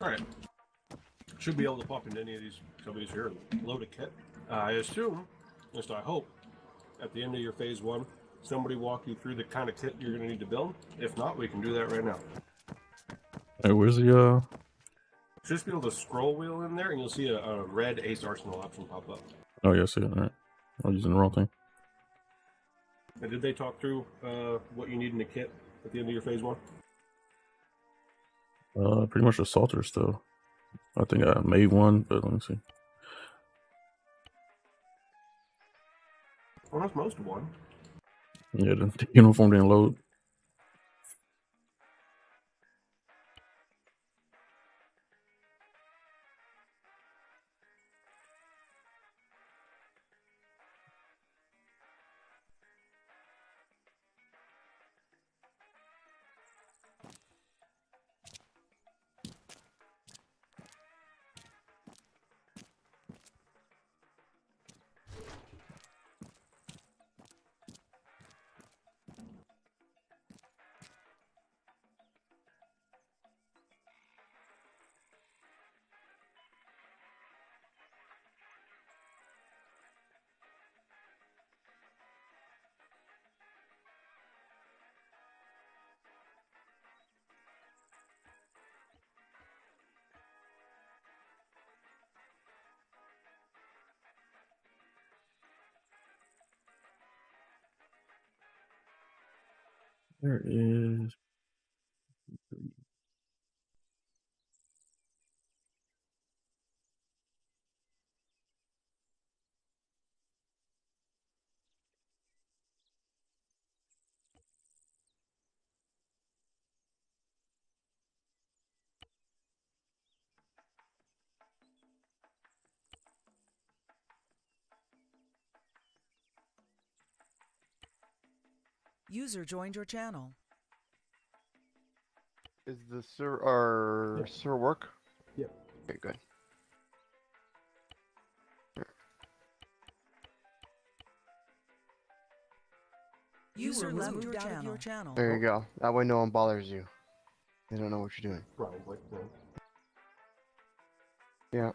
Alright. Should be able to pop into any of these companies here and load a kit. I assume, at least I hope, at the end of your phase 1, somebody walk you through the kind of kit you're going to need to build. If not, we can do that right now. Hey, where's the Should just be able to scroll wheel in there, and you'll see a red Ace Arsenal option pop up. Oh, yeah, I see it. All right. I was using the wrong thing. And did they talk through what you need in the kit at the end of your phase 1? Pretty much the salter stuff. I think I made one, but let me see. Well, that's most of one. Yeah, the uniform didn't load. There it is. User joined your channel. Is the Sir work? Yep. Okay, good. User left your channel. There you go. That way no one bothers you. They don't know what you're doing. Right, like that. Yeah.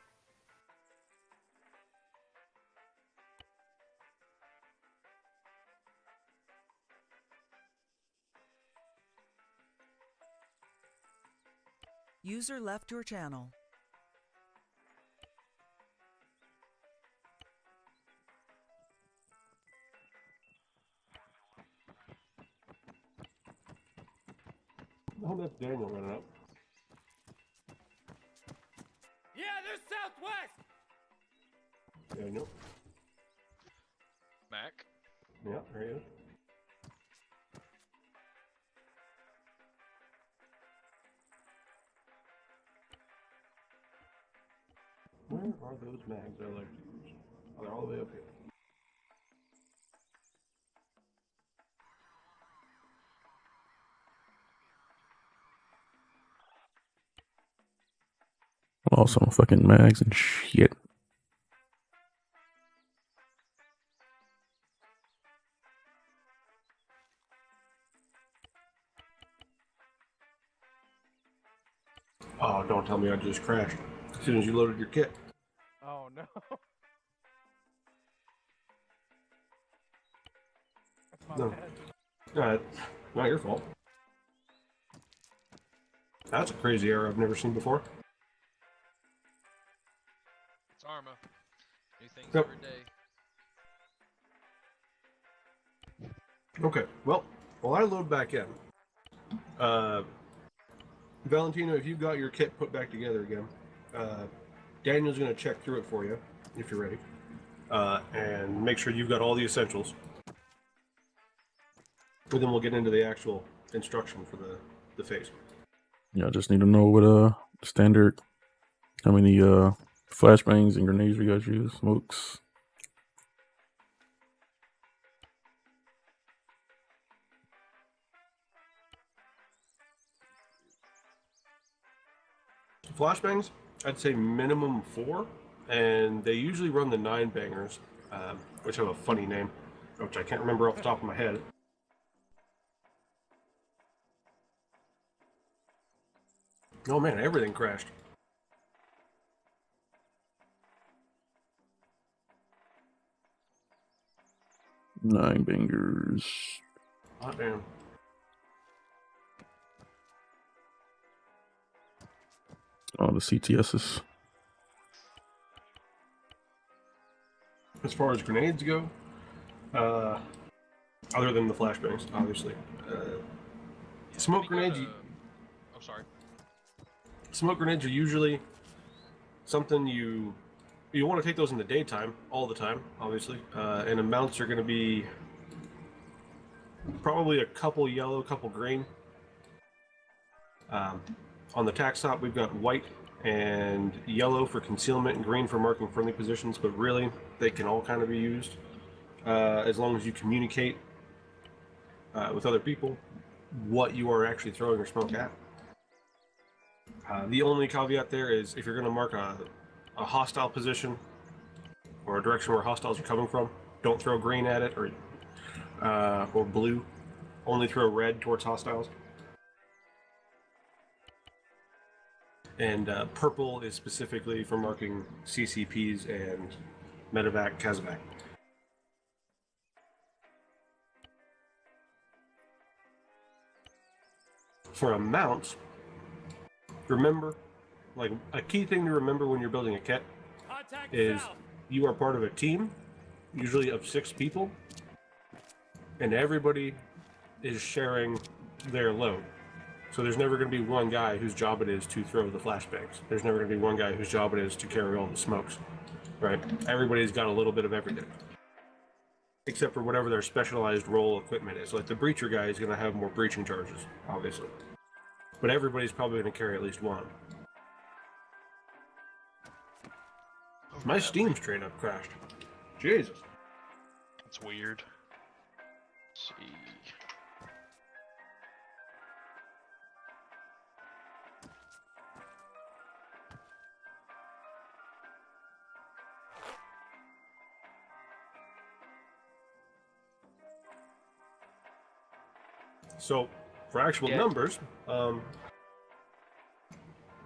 User left your channel. Oh, that's Daniel running up. Yeah, they're southwest! Daniel. Mac. Yeah, there he is. Where are those mags I like to use? Oh, they're all the way up here. Also, fucking mags and shit. Oh, don't tell me I just crashed as soon as you loaded your kit. Oh no. That's my No. bad. Not your fault. That's a crazy error I've never seen before. It's Arma. New things Yep. every day. Okay, well, while I load back in, Valentino, if you've got your kit put back together again, Daniel's going to check through it for you, if you're ready, and make sure you've got all the essentials. And then we'll get into the actual instruction for the phase. Yeah, I just need to know what standard, how many flashbangs and grenades we guys use, smokes. Flashbangs, I'd say minimum 4, and they usually run the 9 bangers, which have a funny name, which I can't remember off the top of my head. Oh man, everything crashed. 9 bangers. Hot damn. Oh, the CTSs. As far as grenades go, other than the flashbangs, obviously, smoke grenades. Oh, sorry. Smoke grenades are usually something you want to take those in the daytime, all the time, obviously. And amounts are going to be probably a couple yellow, couple green. On the tack stop, we've got white and yellow for concealment and green for marking friendly positions, but really, they can all kind of be used as long as you communicate with other people what you are actually throwing your smoke at. The only caveat there is if you're going to mark a hostile position or a direction where hostiles are coming from, don't throw green at it or blue. Only throw red towards hostiles. And purple is specifically for marking CCPs and medevac, casevac. For amounts, remember, like a key thing to remember when you're building a kit Contact is south. you are part of a team, usually of 6 people, and everybody is sharing their load. So there's never going to be one guy whose job it is to throw the flashbangs. There's never going to be one guy whose job it is to carry all the smokes, right? Everybody's got a little bit of everything, except for whatever their specialized role equipment is. Like the breacher guy is going to have more breaching charges, obviously, but everybody's probably going to carry at least one. My Steam straight up crashed. Jesus. It's weird. Let's see. So, for actual Yeah. numbers,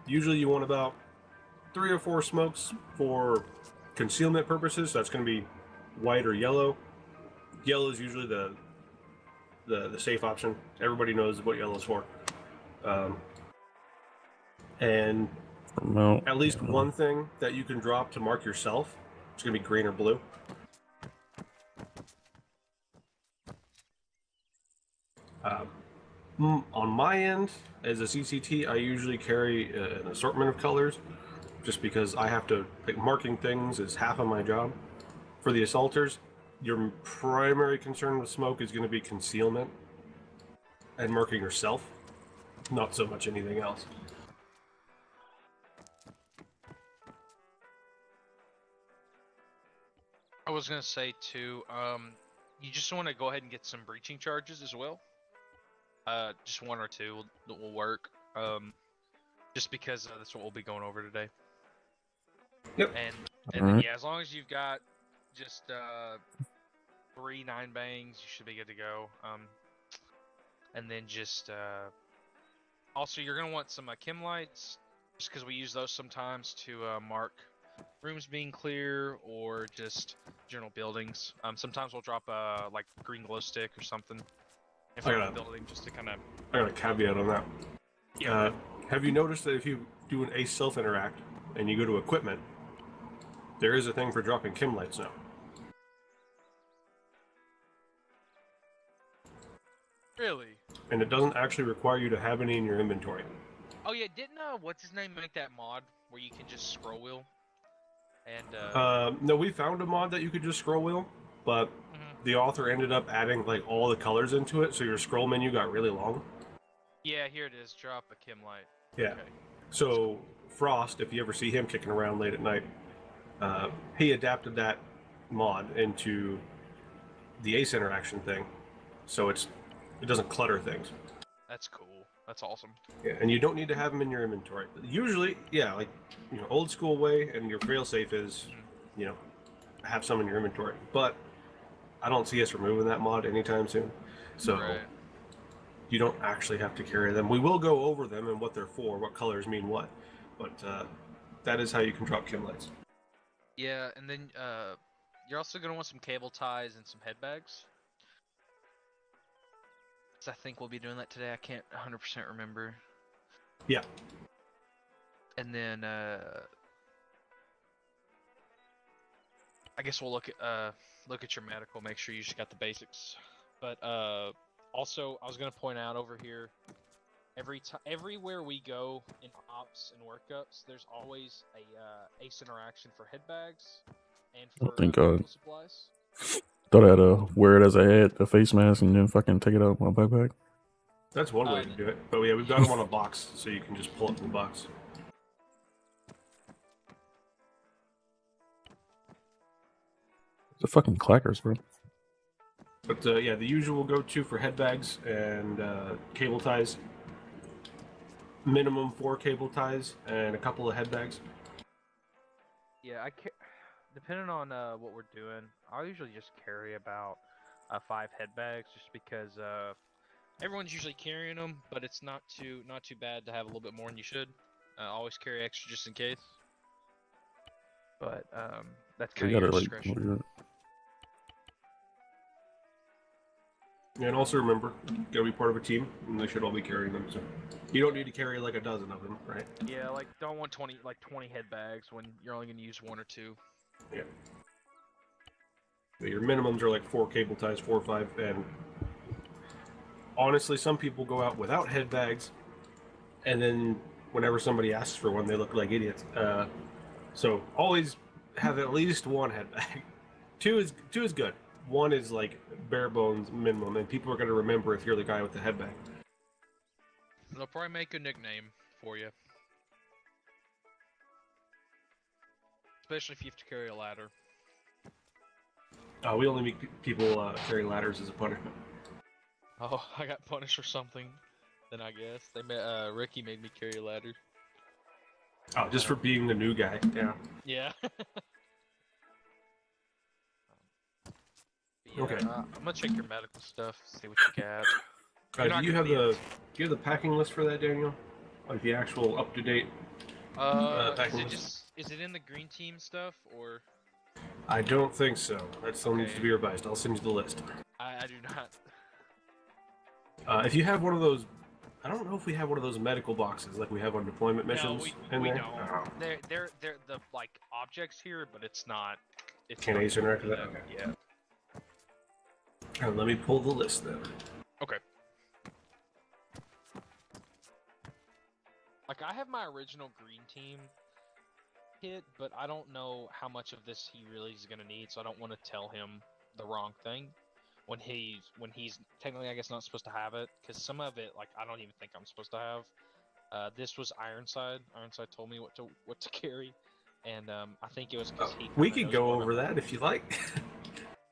usually you want about 3 or 4 smokes for concealment purposes. So that's going to be white or yellow. Yellow is usually the safe option. Everybody knows what yellow is for. And Amount. at least one thing that you can drop to mark yourself. It's going to be green or blue. On my end, as a CCT, I usually carry an assortment of colors, just because I have to, like, marking things is half of my job. For the assaulters, your primary concern with smoke is going to be concealment and marking yourself, not so much anything else. I was gonna say too, you just want to go ahead and get some breaching charges as well. Just 1 or 2 will work. Just because that's what we'll be going over today. Yep. And Alright. then, yeah, as long as you've got just 3 9 bangs, you should be good to go. And then just also you're gonna want some chem lights, just because we use those sometimes to mark rooms being clear or just general buildings. Sometimes we'll drop a like green glow stick or something in front of the building just to kind of. I got a caveat on that. Yeah. Have you noticed that if you do an ace self interact and you go to equipment, there is a thing for dropping chem lights now? Really? And it doesn't actually require you to have any in your inventory. Oh yeah, didn't what's his name make that mod where you can just scroll wheel? And No, we found a mod that you could just scroll wheel, but the author ended up adding like all the colors into it, so your scroll menu got really long. yeah, here it is. Drop a chem light. Yeah. Okay. So Frost, if you ever see him kicking around late at night, he adapted that mod into the ace interaction thing, so it doesn't clutter things. That's cool. That's awesome. Yeah, and you don't need to have them in your inventory. Usually, yeah, like, you know, old school way, and your failsafe is, you know, have some in your inventory. But I don't see us removing that mod anytime soon, so Right. you don't actually have to carry them. We will go over them and what they're for, what colors mean what, but that is how you can drop chem lights. Yeah, and then you're also gonna want some cable ties and some head bags. I think we'll be doing that today. I can't 100% remember. Yeah. And then I guess we'll look at your medical. Make sure you just got the basics. But also, I was gonna point out over here, everywhere we go in ops and workups, there's always a ace interaction for head bags and for think, medical supplies. Thought I'd wear it as a head, a face mask, and then fucking take it out of my backpack. That's one way to do it. But yeah, we've got them on a box, so you can just pull it from the box. The fucking clackers, bro. But yeah, the usual go-to for head bags and cable ties. Minimum 4 cable ties and a couple of head bags. Yeah, depending on what we're doing, I'll usually just carry about 5 head bags, just because Everyone's usually carrying them, but it's not too bad to have a little bit more than you should. Always carry extra just in case. but that's You kind of gotta your like. discretion. And also remember, you gotta be part of a team, and they should all be carrying them. So you don't need to carry like a dozen of them, right? Yeah, like don't want 20 head bags when you're only gonna use 1 or 2. Yeah. But your minimums are like 4 cable ties, 4 or 5, and honestly, some people go out without head bags, and then whenever somebody asks for one, they look like idiots. So always have at least 1 head bag. 2 is good. 1 is like bare bones minimum, and people are going to remember if you're the guy with the head bag. They'll probably make a nickname for you, especially if you have to carry a ladder. We only make people carry ladders as a punishment. Oh, I got punished for something. Then I guess Ricky made me carry a ladder. Oh, just for being the new guy. Yeah. Yeah. Okay. I'm gonna check your medical stuff, see what you got. You're not Do you gonna have be the packing list for that, Daniel? Like the actual up to date? packing list? Is it in the green team stuff or? I don't think so. That still needs to Okay. be revised. I'll send you the list. I do not. If you have one of those, I don't know if we have one of those medical boxes like we have on deployment missions. No, we in there. don't. Oh. They're the like objects here, but it's not. It's Can't not ace interact for with that? them. Okay. Yeah. Let me pull the list then. Okay. Like I have my original green team kit, but I don't know how much of this he really is gonna need, so I don't want to tell him the wrong thing when he's technically I guess not supposed to have it, because some of it like I don't even think I'm supposed to have. This was Ironside. Ironside told me what to carry, and I think it was because he. We kinda could knows go what over I'm- that if you like.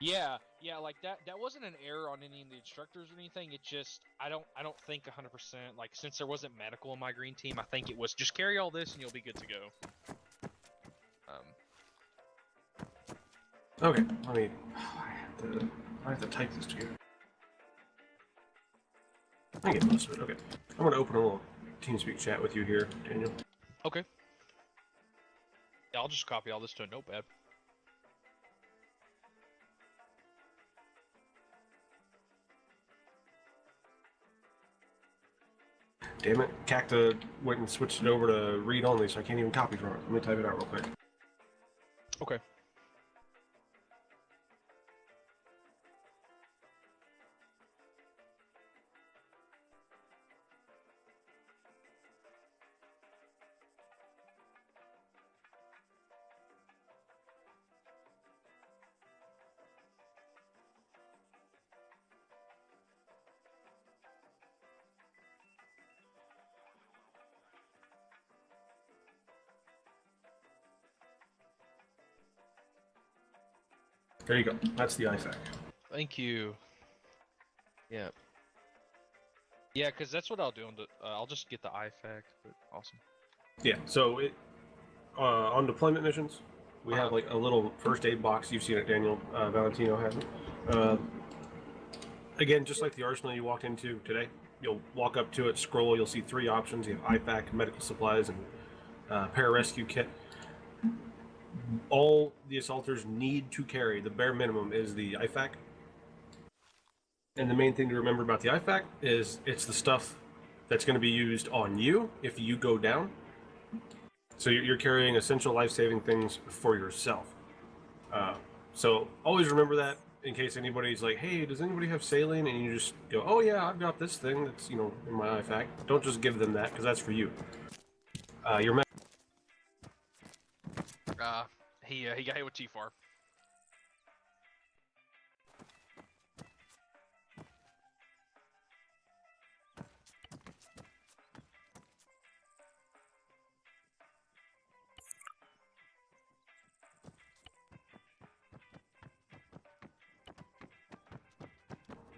Yeah, like that wasn't an error on any of the instructors or anything. It just I don't think 100%, like since there wasn't medical in my green team, I think it was just carry all this and you'll be good to go. Okay. I have to type this together. I get most of it. Okay. I'm gonna open a little TeamSpeak chat with you here, Daniel. Okay. Yeah, I'll just copy all this to a notepad. Damn it, Cacta went and switched it over to read only, so I can't even copy from it. Let me type it out real quick. Okay. There you go. That's the IFAC. Thank you. Yeah. Yeah, because that's what I'll do. I'll just get the IFAC. But awesome. Yeah. So on deployment missions, we have like a little first aid box. You've seen it, Daniel. Valentino has it. Again, just like the arsenal you walked into today, you'll walk up to it, scroll. You'll see 3 options. You have IFAC, medical supplies, and pararescue kit. all the assaulters need to carry, the bare minimum, is the IFAK. And the main thing to remember about the IFAK is it's the stuff that's going to be used on you if you go down. So you're carrying essential life-saving things for yourself. So always remember that in case anybody's like, hey, does anybody have saline? And you just go, oh yeah, I've got this thing that's, in my IFAK. Don't just give them that, because that's for you. Your He got hit with T4.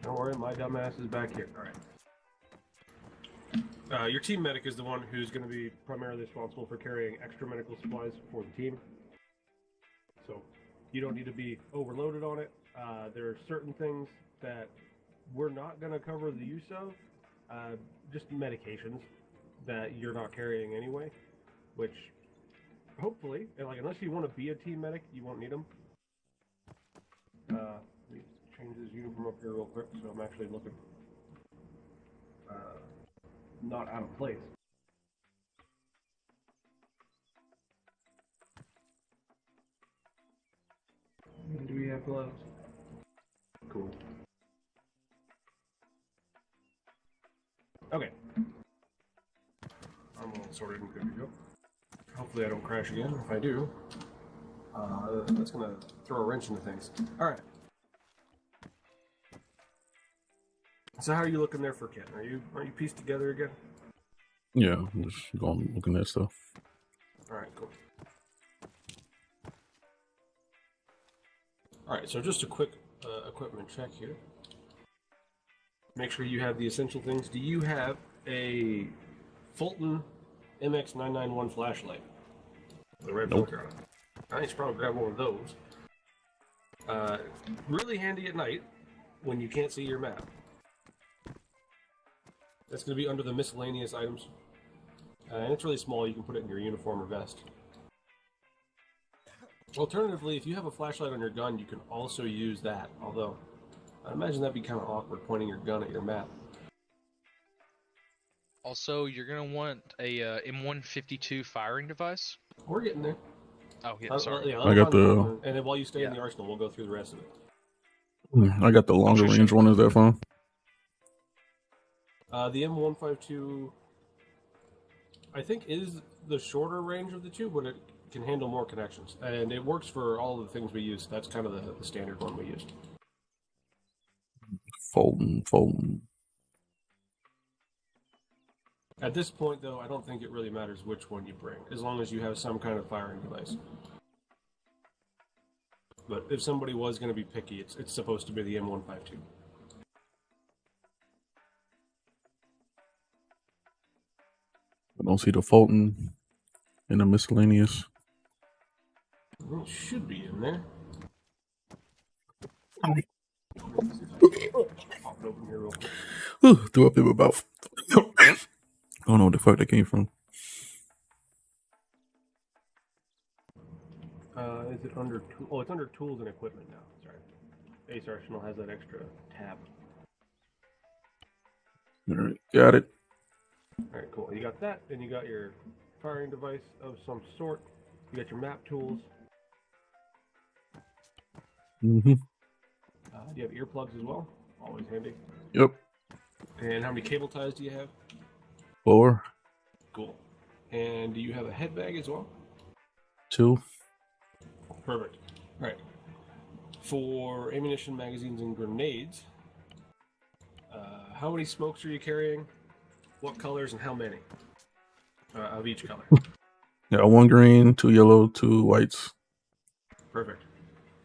Don't worry, my dumbass is back here. All right. Your team medic is the one who's going to be primarily responsible for carrying extra medical supplies for the team. So you don't need to be overloaded on it. There are certain things that we're not going to cover the use of, just medications that you're not carrying anyway, which hopefully, unless you want to be a team medic, you won't need them. Let me change this uniform up here real quick so I'm actually looking not out of place. Do we have gloves? Cool. Okay. I'm all sorted and good to go. Hopefully I don't crash again. If I do, that's gonna throw a wrench into things. Alright. So how are you looking there for Ken? Are you pieced together again? Yeah, I'm just going looking at stuff. Alright, cool. Alright, so just a quick equipment check here. Make sure you have the essential things. Do you have a Fulton MX991 flashlight? The red filter on it. I should probably grab one of those. Really handy at night when you can't see your map. That's going to be under the miscellaneous items. And it's really small, you can put it in your uniform or vest. Alternatively, if you have a flashlight on your gun, you can also use that. Although, I imagine that'd be kind of awkward pointing your gun at your map. Also, you're gonna want a M152 firing device. We're getting there. Oh yeah, sorry. Yeah, I got the. and then while you stay in the arsenal, we'll go through the rest of it. I got the longer range one. Is that fine? The M152, I think, is the shorter range of the two, but it can handle more connections, and it works for all of the things we use. That's kind of the standard one we use. Fulton. At this point, though, I don't think it really matters which one you bring, as long as you have some kind of firing device. But if somebody was going to be picky, it's supposed to be the M152. I don't see the Fulton in the miscellaneous. It should be in there. Pop it open here real quick. Threw up in my mouth. I don't know what the fuck that came from. Is it under tool? Oh, it's under tools and equipment now. Sorry. Ace Arsenal has that extra tab. All right, got it. Alright, cool. You got that, and you got your firing device of some sort. You got your map tools. Mm-hmm. Do you have earplugs as well? Always handy. Yep. And how many cable ties do you have? 4. Cool. And do you have a head bag as well? 2. Perfect. Alright. For ammunition, magazines, and grenades, how many smokes are you carrying? What colors and how many of each color? Yeah, 1 green, 2 yellow, 2 whites. Perfect.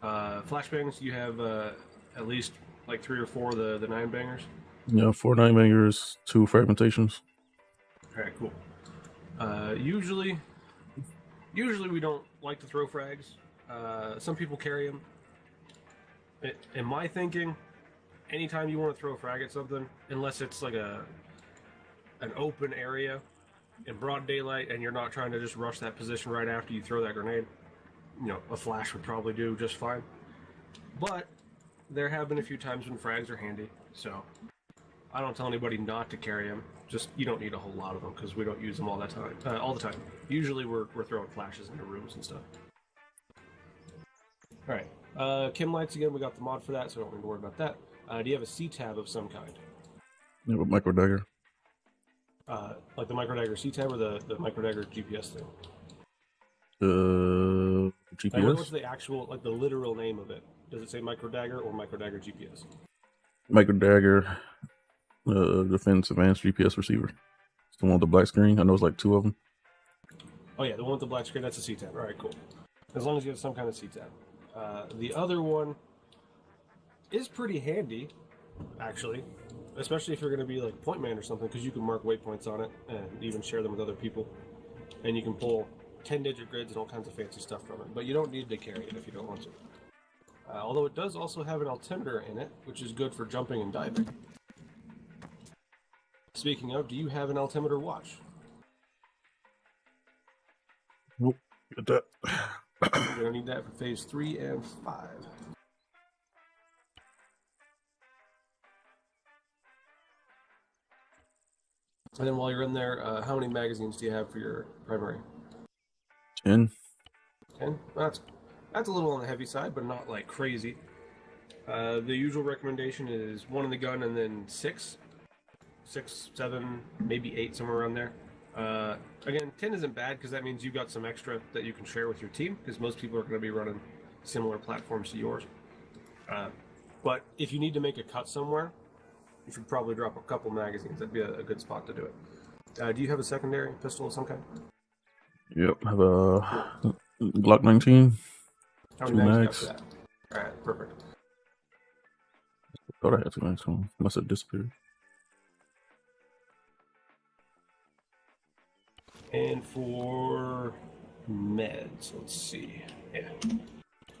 Flashbangs, you have at least like 3 or 4 of the 9 bangers? Yeah, 4 9 bangers, 2 fragmentations. Alright, cool. Usually we don't like to throw frags. Some people carry them. In my thinking, anytime you want to throw a frag at something, unless it's like an open area in broad daylight and you're not trying to just rush that position right after you throw that grenade, a flash would probably do just fine. But there have been a few times when frags are handy, so I don't tell anybody not to carry them. Just you don't need a whole lot of them because we don't use them all the time. Usually we're throwing flashes into rooms and stuff. All right, Kim lights again. We got the mod for that, so I don't need to worry about that. Do you have a C-tab of some kind? Yeah, with micro dagger. Like the micro dagger C-tab or the micro dagger GPS thing? GPS. Like, what's the actual, like the literal name of it? Does it say micro dagger or micro dagger GPS? Micro dagger. Defense advanced GPS receiver. It's the one with the black screen. I know it's like 2 of them. Oh yeah, the one with the black screen. That's a C-tab. All right, cool. As long as you have some kind of C-tab. The other one is pretty handy, actually, especially if you're going to be like point man or something, because you can mark waypoints on it and even share them with other people, and you can pull 10-digit grids and all kinds of fancy stuff from it. But you don't need to carry it if you don't want to. Although it does also have an altimeter in it, which is good for jumping and diving. Speaking of, do you have an altimeter watch? Nope. Get that. You're going to need that for phase 3 and 5. And then while you're in there, how many magazines do you have for your primary? 10. 10? That's a little on the heavy side, but not like crazy. The usual recommendation is 1 in the gun and then 6, 7, maybe 8, somewhere around there. Again, 10 isn't bad because that means you've got some extra that you can share with your team, because most people are going to be running similar platforms to yours. But if you need to make a cut somewhere, you should probably drop a couple magazines. That'd be a good spot to do it. Do you have a secondary pistol of some kind? Yep. I have a Glock 19. How 2 many mags mags. you got for that? All right, perfect. Thought I had 2 mags. Must have disappeared. And for meds, let's see. Yeah. Do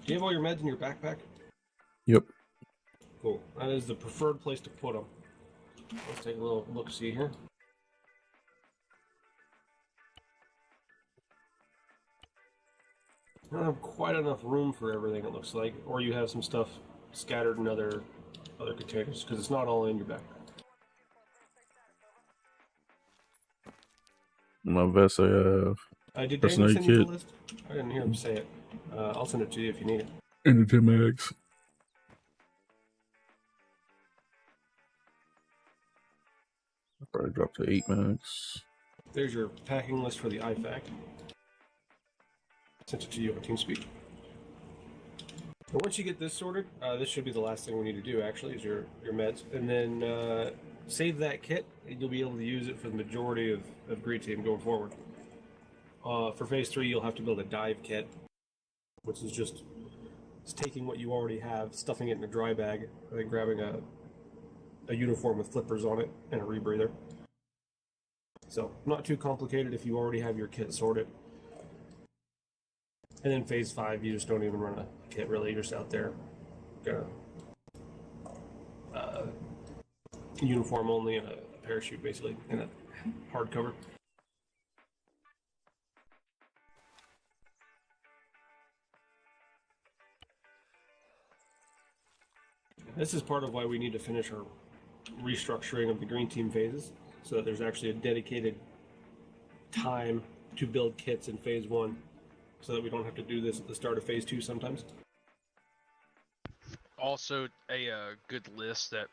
you have all your meds in your backpack? Yep. Cool. That is the preferred place to put them. Let's take a little look-see here. I don't have quite enough room for everything, it looks like. Or you have some stuff scattered in other containers, because it's not all in your backpack. My vest, I have. Did Daniel Personal send you the kit. list? I didn't hear him say it. I'll send it to you if you need it. And the 10 mags. I probably dropped to 8 mags. There's your packing list for the IFAC. Sent it to you on TeamSpeak. And once you get this sorted, this should be the last thing we need to do, actually, is your meds. And then save that kit, and you'll be able to use it for the majority of Green Team going forward. For Phase 3, you'll have to build a dive kit, which is just taking what you already have, stuffing it in a dry bag, and then grabbing a uniform with flippers on it and a rebreather. So, not too complicated if you already have your kit sorted. And then Phase 5, you just don't even run a kit, really. You're just out there, uniform only and a parachute, basically, and a hardcover. This is part of why we need to finish our restructuring of the Green Team phases, so that there's actually a dedicated time to build kits in Phase 1, so that we don't have to do this at the start of Phase 2 sometimes. Also, a good list that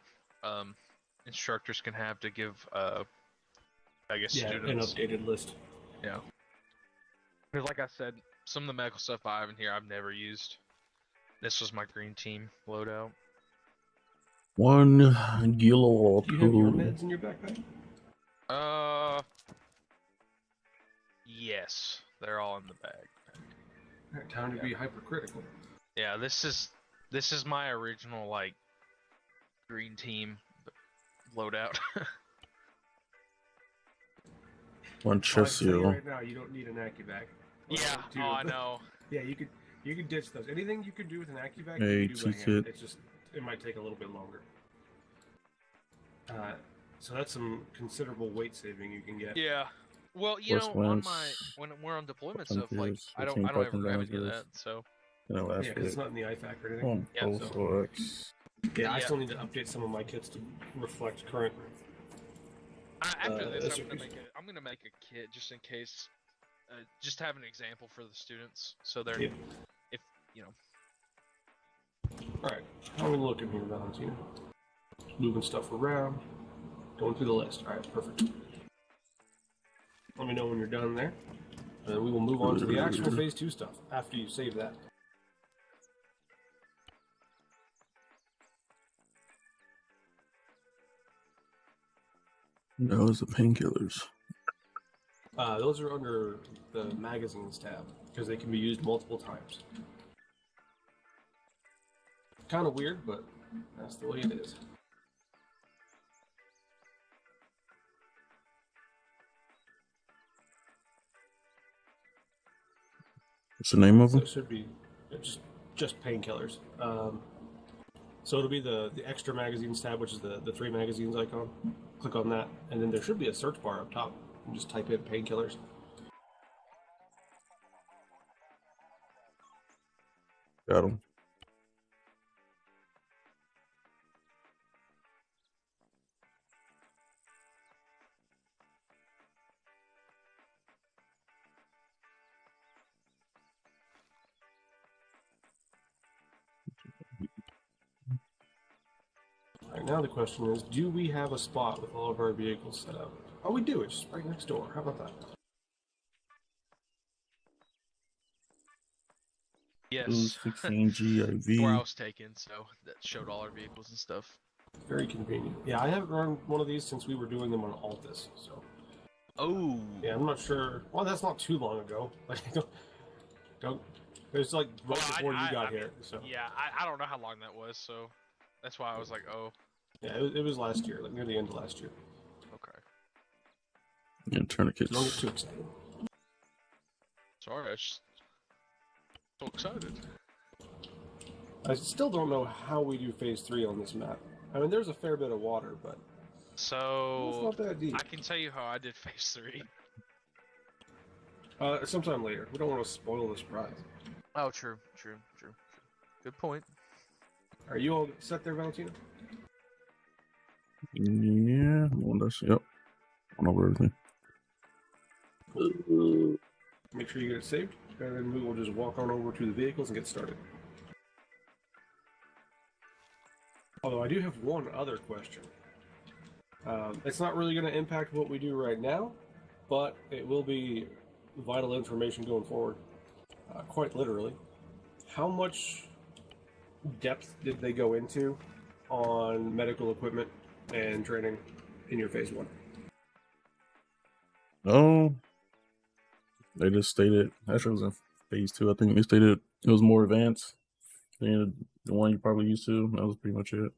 instructors can have to give, I guess, students. An updated list. Yeah. Because, like I said, some of the medical stuff I have in here I've never used. This was my Green Team loadout. 1 kilo. Do you have your meds in your backpack? Yes, they're all in the bag. Alright, time to be hypercritical. Yeah, this is my original like Green Team loadout. 1 chest seal. Right now, you don't need an AccuVac. Yeah, I know. Yeah, you could ditch those. Anything you could do with an AccuVac, Hey, you can do by hand. T-kit. It's just it might take a little bit longer. So that's some considerable weight saving you can get. Yeah. Well, you West know, on winds, my when we're on deployment Some stuff, like periods, I don't 15 ever parking grab any of boundaries. that. So Last Yeah, because it's week. not in the IFAC or anything. On Yeah, both so- OX. Yeah, I Yeah. still need to update some of my kits to reflect current. after this, SOPs. I'm gonna make a kit just in case, just have an example for the students, so they're Yeah. if you know. All right, how are we looking here, Valentina? Moving stuff around, going through the list. All right, perfect. Let me know when you're done there, and then we will move on to the actual phase 2 stuff after you save that. Those are painkillers. Those are under the magazines tab because they can be used multiple times. Kind of weird, but that's the way it is. What's the name of So them? it should be just painkillers. So it'll be the extra magazines tab, which is the 3 magazines icon. Click on that, and then there should be a search bar up top. You just type in painkillers. Got them. All right, now the question is, do we have a spot with all of our vehicles set up? Oh, we do. It's just right next door. How about that? Yes, 16 GIV. where I was taken, so that showed all our vehicles and stuff. Very convenient. Yeah, I haven't run one of these since we were doing them on Altus. So Oh, yeah, I'm not sure. Well, that's not too long ago. Like, don't. It's like right Well, before you got I mean, here. So yeah, I don't know how long that was, so that's why I was like, oh, yeah, it was last year, like near the end of last year. okay. Yeah, tourniquets. Don't get too excited. Sorry, I was just so excited. I still don't know how we do phase 3 on this map. I mean, there's a fair bit of water, but it's So not that deep. I can tell you how I did phase 3. Sometime later. We don't want to spoil the surprise. Oh, true. Good point. Are you all set there, Valentina? Yeah, well, that's, yep. On over everything. Make sure you get it saved, and then we will just walk on over to the vehicles and get started. Although I do have one other question. It's not really going to impact what we do right now, but it will be vital information going forward. Quite literally. How much depth did they go into on medical equipment and training in your phase 1? Oh, they just stated, actually, it was in phase 2. I think they stated it was more advanced than the one you probably used to. That was pretty much it.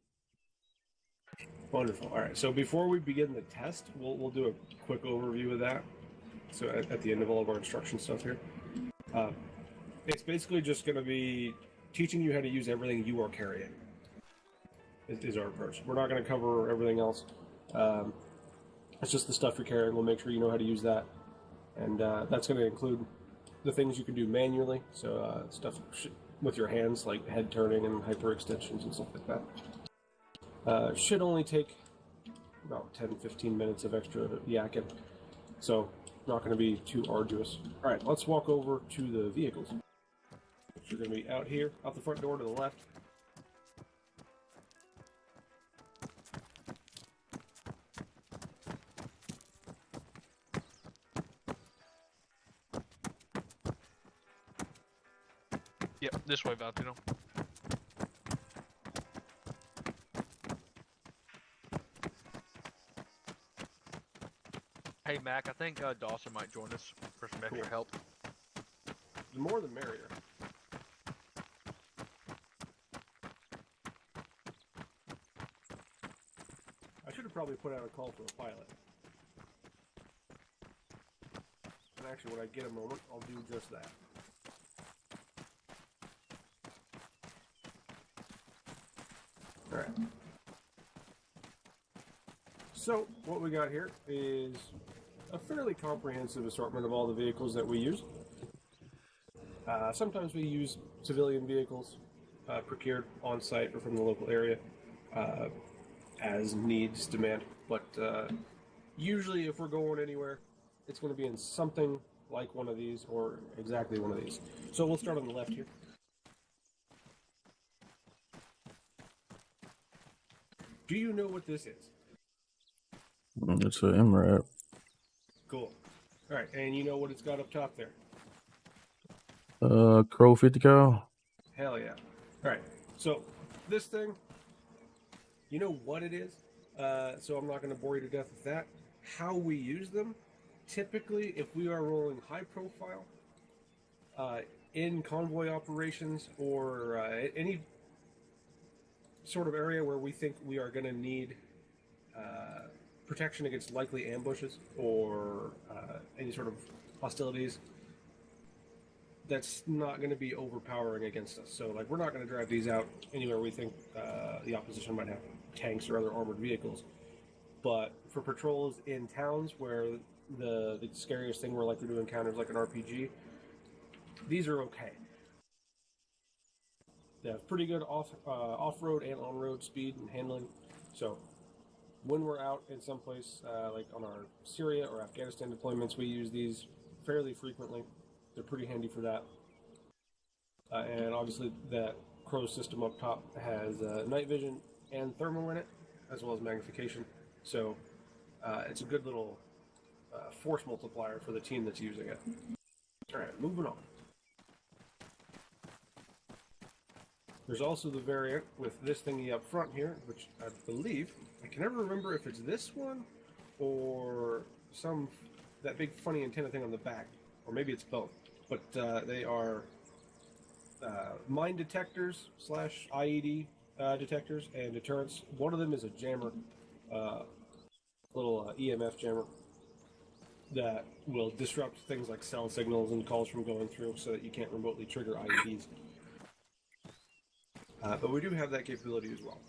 Wonderful. All right. So before we begin the test, we'll do a quick overview of that. So at the end of all of our instruction stuff here, it's basically just going to be teaching you how to use everything you are carrying. Is our approach. We're not going to cover everything else. It's just the stuff you're carrying. We'll make sure you know how to use that, and that's going to include the things you can do manually. So stuff with your hands, like head turning and hyperextensions and stuff like that. Should only take about 10-15 minutes of extra yakking, so not going to be too arduous. All right, let's walk over to the vehicles. Which are going to be out here, out the front door to the left. Yep, this way, Valentino. Hey, Mac, I think Dawson might join us for some extra Cool. help. The more the merrier. I should have probably put out a call for a pilot. And actually, when I get a moment, I'll do just that. Alright. So, what we got here is a fairly comprehensive assortment of all the vehicles that we use. Sometimes we use civilian vehicles procured on site or from the local area as needs demand. But usually, if we're going anywhere, it's going to be in something like one of these or exactly one of these. So we'll start on the left here. Do you know what this is? It's an MRAP. Cool. All right, and you know what it's got up top there? Crow 50 cal. Hell yeah. All right, so this thing, you know what it is? So I'm not going to bore you to death with that. How we use them, typically, if we are rolling high profile in convoy operations or any sort of area where we think we are going to need protection against likely ambushes or any sort of hostilities, that's not going to be overpowering against us. So, like, we're not going to drive these out anywhere we think the opposition might have tanks or other armored vehicles. But for patrols in towns where the scariest thing we're likely to encounter is like an RPG, these are okay. They have pretty good off-road and on-road speed and handling. So when we're out in some place, like on our Syria or Afghanistan deployments, we use these fairly frequently. They're pretty handy for that. And obviously that Crow system up top has night vision and thermal in it, as well as magnification. So it's a good little force multiplier for the team that's using it. All right, moving on. There's also the variant with this thingy up front here, which I believe, I can never remember if it's this one or that big funny antenna thing on the back, or maybe it's both. But they are mine detectors / IED detectors and deterrents. One of them is a jammer, little EMF jammer that will disrupt things like cell signals and calls from going through so that you can't remotely trigger IEDs. But we do have that capability as well.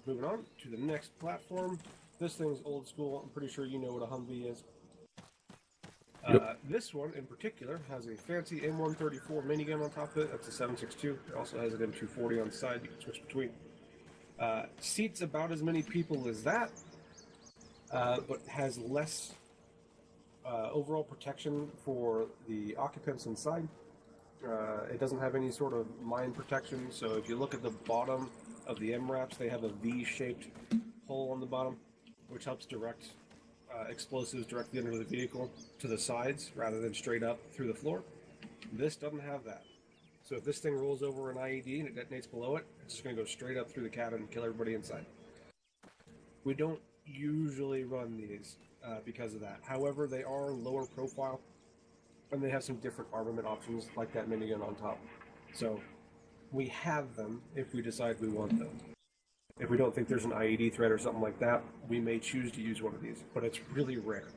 Moving on to the next platform. This thing's old school. I'm pretty sure you know what a Humvee is. Yep. This one in particular has a fancy M134 minigun on top of it. That's a 7.62. It also has an M240 on the side you can switch between. Seats about as many people as that, but has less overall protection for the occupants inside. It doesn't have any sort of mine protection, so if you look at the bottom of the MRAPs, they have a V-shaped hole on the bottom, which helps direct explosives directly under the vehicle to the sides rather than straight up through the floor. This doesn't have that. So if this thing rolls over an IED and it detonates below it, it's just going to go straight up through the cabin and kill everybody inside. We don't usually run these because of that. However, they are lower profile, and they have some different armament options, like that minigun on top. So we have them if we decide we want them. If we don't think there's an IED threat or something like that, we may choose to use one of these, but it's really rare.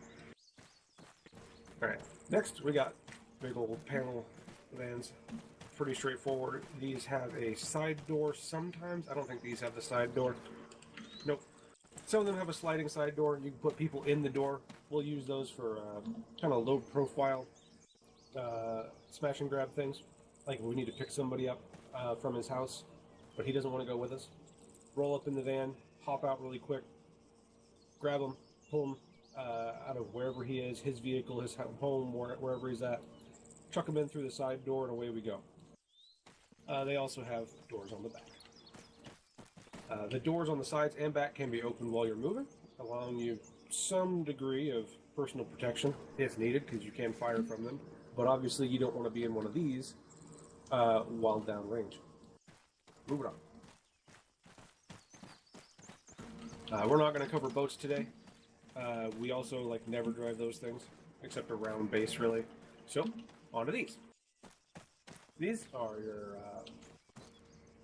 Alright, next we got big old panel vans. Pretty straightforward. These have a side door sometimes. I don't think these have the side door. Nope. Some of them have a sliding side door. You can put people in the door. We'll use those for kind of low profile smash and grab things. Like if we need to pick somebody up from his house, but he doesn't want to go with us. Roll up in the van, hop out really quick, grab him, pull him out of wherever he is, his vehicle, his home, wherever he's at, chuck him in through the side door, and away we go. They also have doors on the back. The doors on the sides and back can be opened while you're moving, allowing you some degree of personal protection if needed, because you can fire from them. But obviously you don't want to be in one of these while downrange. Moving on. We're not going to cover boats today. We also never drive those things, except around base really. So, on to these. These are your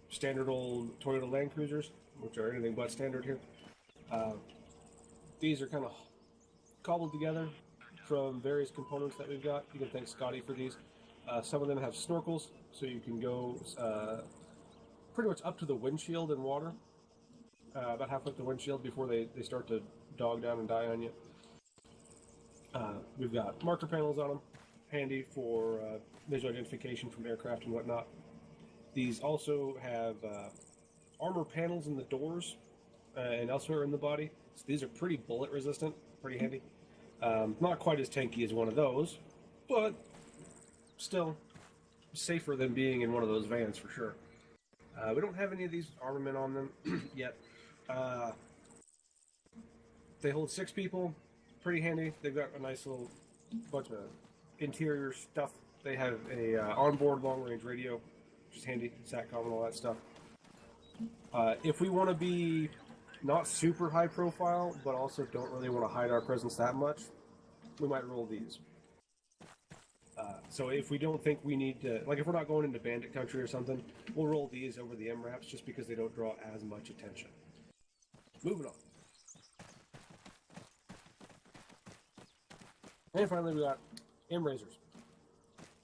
standard old Toyota Land Cruisers, which are anything but standard here. These are kind of cobbled together from various components that we've got. You can thank Scotty for these. Some of them have snorkels, so you can go pretty much up to the windshield in water. About halfway up the windshield before they start to dog down and die on you. We've got marker panels on them, handy for visual identification from aircraft and whatnot. These also have armor panels in the doors and elsewhere in the body. So these are pretty bullet resistant, pretty handy. Not quite as tanky as one of those, but still safer than being in one of those vans for sure. We don't have any of these armament on them yet. They hold 6 people, pretty handy. They've got a nice little bunch of interior stuff. They have a onboard long-range radio, which is handy, SATCOM and all that stuff. If we want to be not super high profile, but also don't really want to hide our presence that much, we might roll these. So if we don't think we need to, like if we're not going into bandit country or something, we'll roll these over the MRAPs just because they don't draw as much attention. Moving on. And finally we got M-Razors.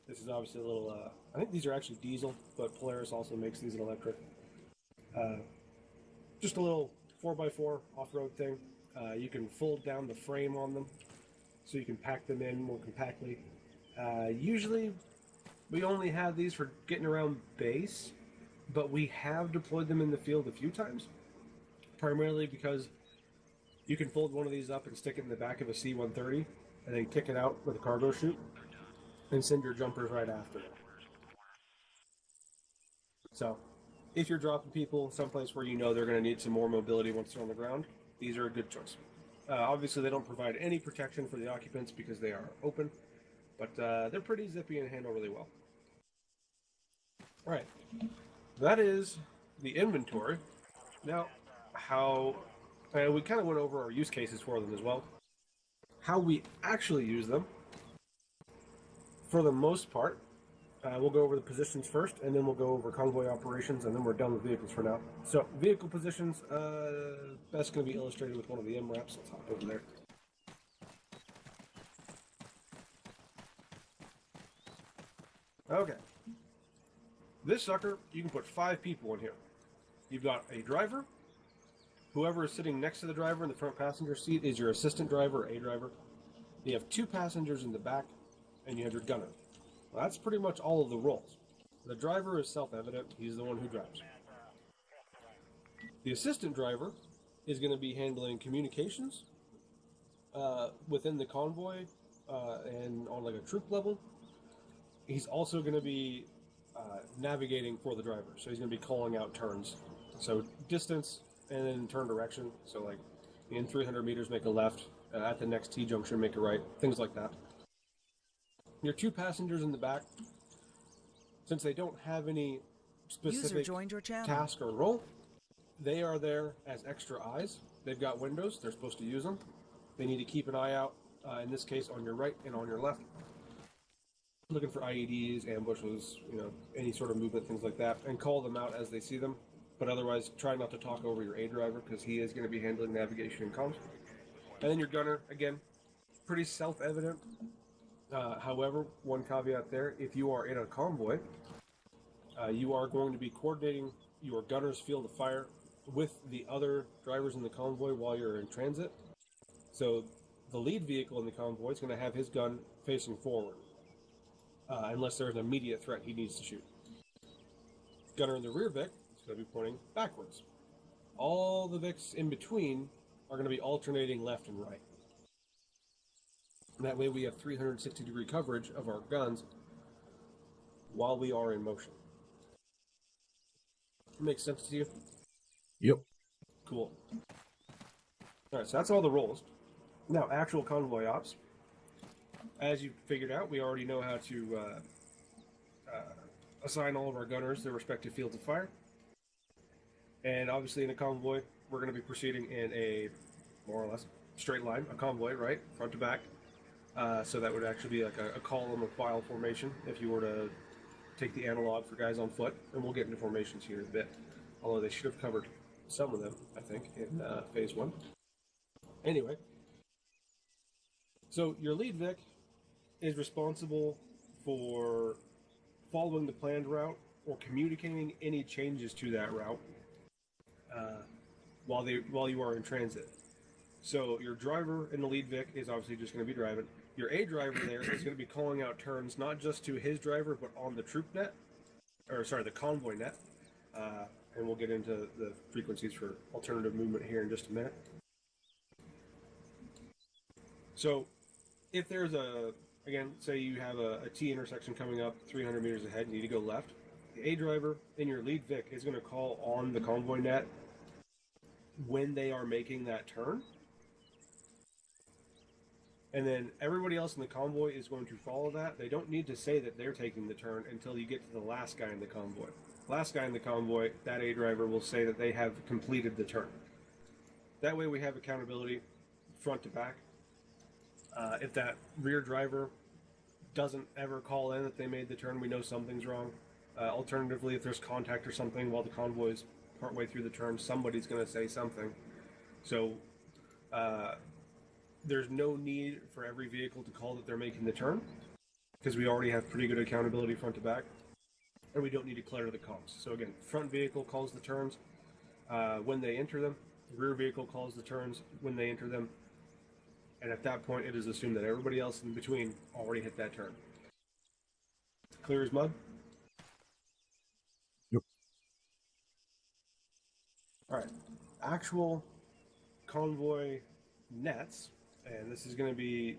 This is obviously a little, I think these are actually diesel, but Polaris also makes these in electric. Just a little 4x4 off-road thing. You can fold down the frame on them, so you can pack them in more compactly. Usually, we only have these for getting around base, but we have deployed them in the field a few times, primarily because you can fold one of these up and stick it in the back of a C-130, and then kick it out with a cargo chute, and send your jumpers right after it. So, if you're dropping people someplace where you know they're going to need some more mobility once they're on the ground, these are a good choice. Obviously, they don't provide any protection for the occupants because they are open, but they're pretty zippy and handle really well. All right, that is the inventory. Now, how we kind of went over our use cases for them as well. How we actually use them, for the most part, we'll go over the positions first, and then we'll go over convoy operations, and then we're done with vehicles for now. So, vehicle positions, that's going to be illustrated with one of the MRAPs. Let's hop over there. Okay. This sucker, you can put 5 people in here. You've got a driver. Whoever is sitting next to the driver in the front passenger seat is your assistant driver or a driver. You have 2 passengers in the back, and you have your gunner. Well, that's pretty much all of the roles. The driver is self-evident. He's the one who drives. The assistant driver is going to be handling communications within the convoy and on like a troop level. He's also going to be navigating for the driver. So he's going to be calling out turns. So distance and then turn direction. So like in 300 meters, make a left. At the next T-junction, make a right. Things like that. Your 2 passengers in the back, since they don't have any specific task or role, they are there as extra eyes. They've got windows. They're supposed to use them. They need to keep an eye out, in this case, on your right and on your left. Looking for IEDs, ambushes, any sort of movement, things like that, and call them out as they see them. But otherwise, try not to talk over your A driver because he is going to be handling navigation and comms. And then your gunner, again, pretty self-evident. However, one caveat there, if you are in a convoy, you are going to be coordinating your gunner's field of fire with the other drivers in the convoy while you're in transit. So the lead vehicle in the convoy is going to have his gun facing forward, unless there's an immediate threat he needs to shoot. Gunner in the rear Vic is going to be pointing backwards. All the Vics in between are going to be alternating left and right. And that way we have 360-degree coverage of our guns while we are in motion. Makes sense to you? Yep. Cool. Alright, so that's all the roles. Now, actual convoy ops. As you figured out, we already know how to assign all of our gunners their respective fields of fire. And obviously in a convoy, we're going to be proceeding in a more or less straight line, a convoy, right? Front to back. So that would actually be like a column of file formation if you were to take the analog for guys on foot. And we'll get into formations here in a bit. Although they should have covered some of them, I think, in phase 1. Anyway. So your lead Vic is responsible for following the planned route or communicating any changes to that route while you are in transit. So your driver in the lead Vic is obviously just going to be driving. your A driver there is going to be calling out turns not just to his driver, but on the troop net, or sorry, the convoy net. And we'll get into the frequencies for alternative movement here in just a minute. So if there's again, say you have a T intersection coming up 300 meters ahead, you need to go left. The A driver in your lead Vic is going to call on the convoy net when they are making that turn. And then everybody else in the convoy is going to follow that. They don't need to say that they're taking the turn until you get to the last guy in the convoy. Last guy in the convoy, that A driver will say that they have completed the turn. That way we have accountability front to back. If that rear driver doesn't ever call in that they made the turn, we know something's wrong. Alternatively, if there's contact or something while the convoy is partway through the turn, somebody's going to say something. So there's no need for every vehicle to call that they're making the turn, because we already have pretty good accountability front to back, and we don't need to clutter the comms. So again, front vehicle calls the turns when they enter them, the rear vehicle calls the turns when they enter them, and at that point it is assumed that everybody else in between already hit that turn. Clear as mud? Yep. Alright, actual convoy nets, and this is going to be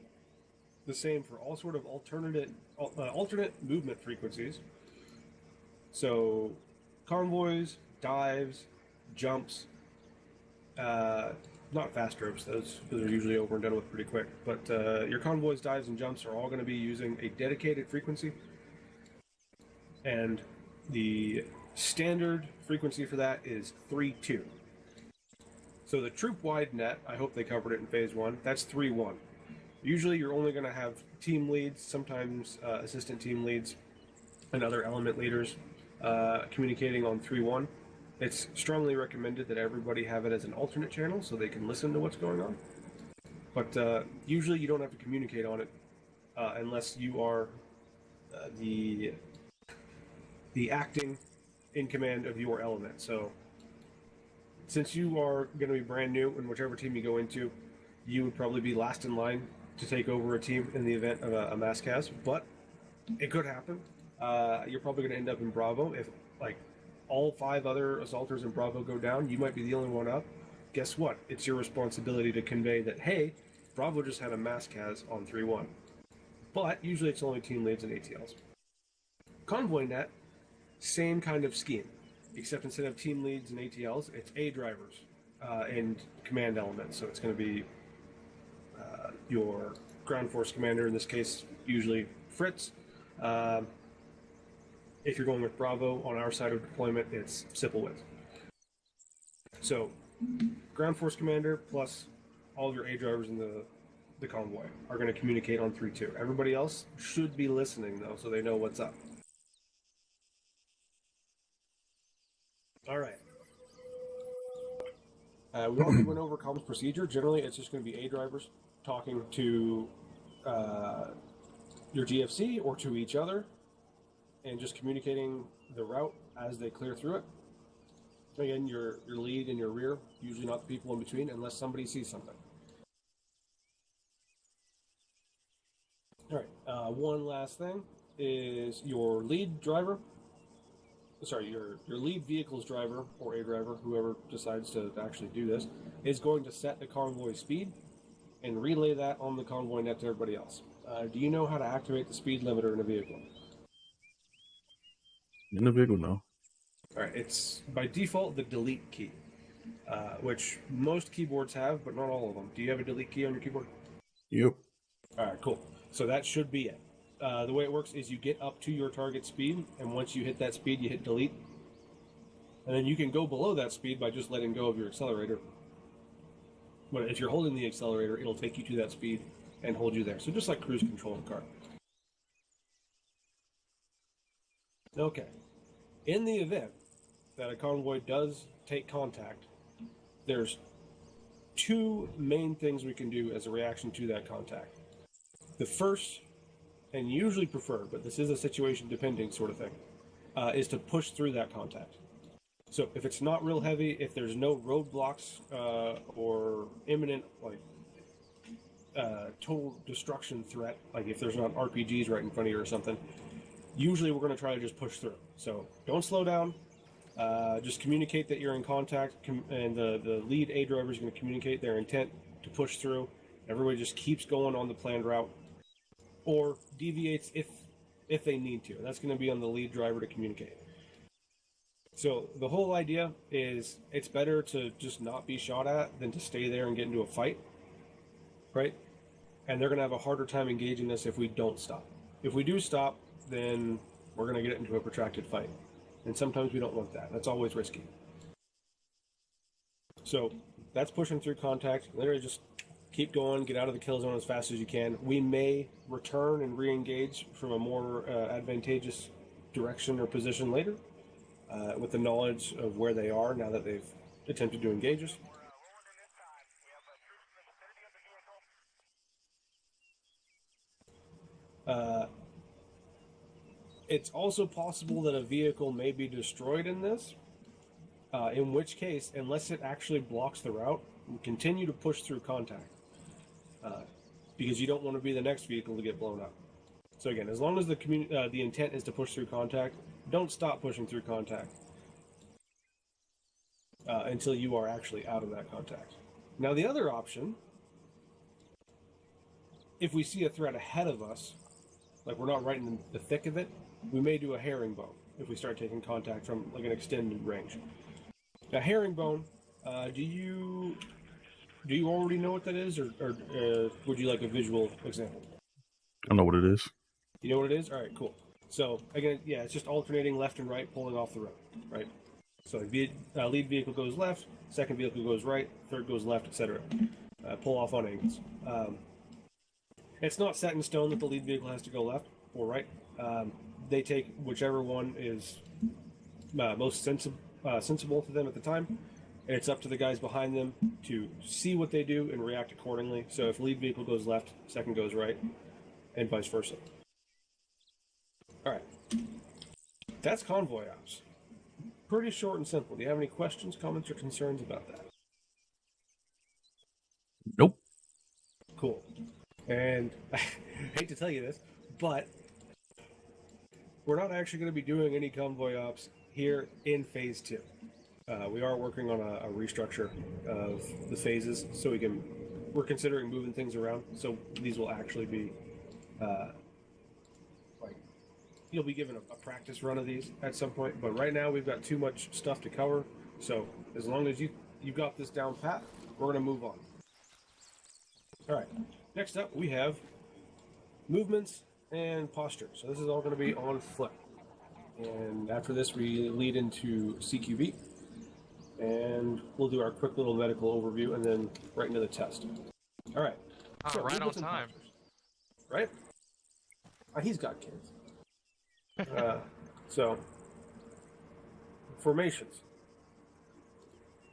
the same for all sort of alternate movement frequencies. So convoys, dives, jumps, not fast ropes, those are usually over and done with pretty quick, but your convoys, dives, and jumps are all going to be using a dedicated frequency, and the standard frequency for that is 3.2. So the troop-wide net, I hope they covered it in phase 1, that's 3.1. Usually you're only going to have team leads, sometimes assistant team leads, and other element leaders communicating on 3.1. It's strongly recommended that everybody have it as an alternate channel so they can listen to what's going on. But usually you don't have to communicate on it unless you are the acting in command of your element. So since you are going to be brand new in whichever team you go into, you would probably be last in line to take over a team in the event of a mass cast, but it could happen. You're probably going to end up in Bravo. If like all 5 other assaulters in Bravo go down, you might be the only one up. Guess what? It's your responsibility to convey that, hey, Bravo just had a mass cast on 3-1. But usually it's only team leads and ATLs. Convoy net, same kind of scheme, except instead of team leads and ATLs, it's A drivers and command elements. So it's going to be your ground force commander, in this case, usually Fritz. If you're going with Bravo, on our side of deployment, it's Sipplewitz. So, ground force commander plus all of your A drivers in the convoy are going to communicate on 3.2. Everybody else should be listening, though, so they know what's up. All right. We already went over comms procedure. Generally, it's just going to be A drivers talking to your GFC or to each other, and just communicating the route as they clear through it. Again, your lead and your rear, usually not the people in between, unless somebody sees something. All right, one last thing is your lead driver, sorry, your lead vehicle's driver, or A driver, whoever decides to actually do this, is going to set the convoy speed and relay that on the convoy net to everybody else. Do you know how to activate the speed limiter in a vehicle? In the vehicle, no. All right, it's by default the delete key, which most keyboards have, but not all of them. Do you have a delete key on your keyboard? Yep. All right, cool. So that should be it. The way it works is you get up to your target speed, and once you hit that speed, you hit delete. And then you can go below that speed by just letting go of your accelerator. But if you're holding the accelerator, it'll take you to that speed and hold you there. So just like cruise control in a car. Okay. In the event that a convoy does take contact, there's 2 main things we can do as a reaction to that contact. The first, and usually preferred, but this is a situation depending sort of thing, is to push through that contact. So if it's not real heavy, if there's no roadblocks or imminent like total destruction threat, like if there's not RPGs right in front of you or something, usually we're going to try to just push through. So don't slow down. Just communicate that you're in contact, and the lead A driver is going to communicate their intent to push through. Everybody just keeps going on the planned route, or deviates if they need to. That's going to be on the lead driver to communicate. So the whole idea is it's better to just not be shot at than to stay there and get into a fight, right? And they're going to have a harder time engaging us if we don't stop. If we do stop, then we're going to get into a protracted fight. And sometimes we don't want that. That's always risky. So that's pushing through contact. Literally just keep going, get out of the kill zone as fast as you can. We may return and re-engage from a more advantageous direction or position later, with the knowledge of where they are now that they've attempted to engage us. It's also possible that a vehicle may be destroyed in this, in which case, unless it actually blocks the route, we continue to push through contact, because you don't want to be the next vehicle to get blown up. So again, as long as the intent is to push through contact, don't stop pushing through contact until you are actually out of that contact. Now the other option, if we see a threat ahead of us, like we're not right in the thick of it, we may do a herringbone if we start taking contact from like an extended range. Now herringbone, do you already know what that is, or would you like a visual example? I know what it is. You know what it is? All right, cool. So again, yeah, it's just alternating left and right, pulling off the road, right? So lead vehicle goes left, second vehicle goes right, third goes left, etc. Pull off on angles. It's not set in stone that the lead vehicle has to go left or right. They take whichever one is most sensible to them at the time, and it's up to the guys behind them to see what they do and react accordingly. So if lead vehicle goes left, second goes right, and vice versa. All right, that's convoy ops. Pretty short and simple. Do you have any questions, comments, or concerns about that? Nope. Cool. And I hate to tell you this, but we're not actually going to be doing any convoy ops here in Phase 2. We are working on a restructure of the phases, so we're considering moving things around. So these will actually be, you'll be given a practice run of these at some point. But right now we've got too much stuff to cover. So as long as you've got this down pat, we're going to move on. All right. Next up, we have movements and posture. So this is all going to be on foot. And after this, we lead into CQB. And we'll do our quick little medical overview and then right into the test. All right. So, right on movements and time. postures. Right? He's got kids. So, formations.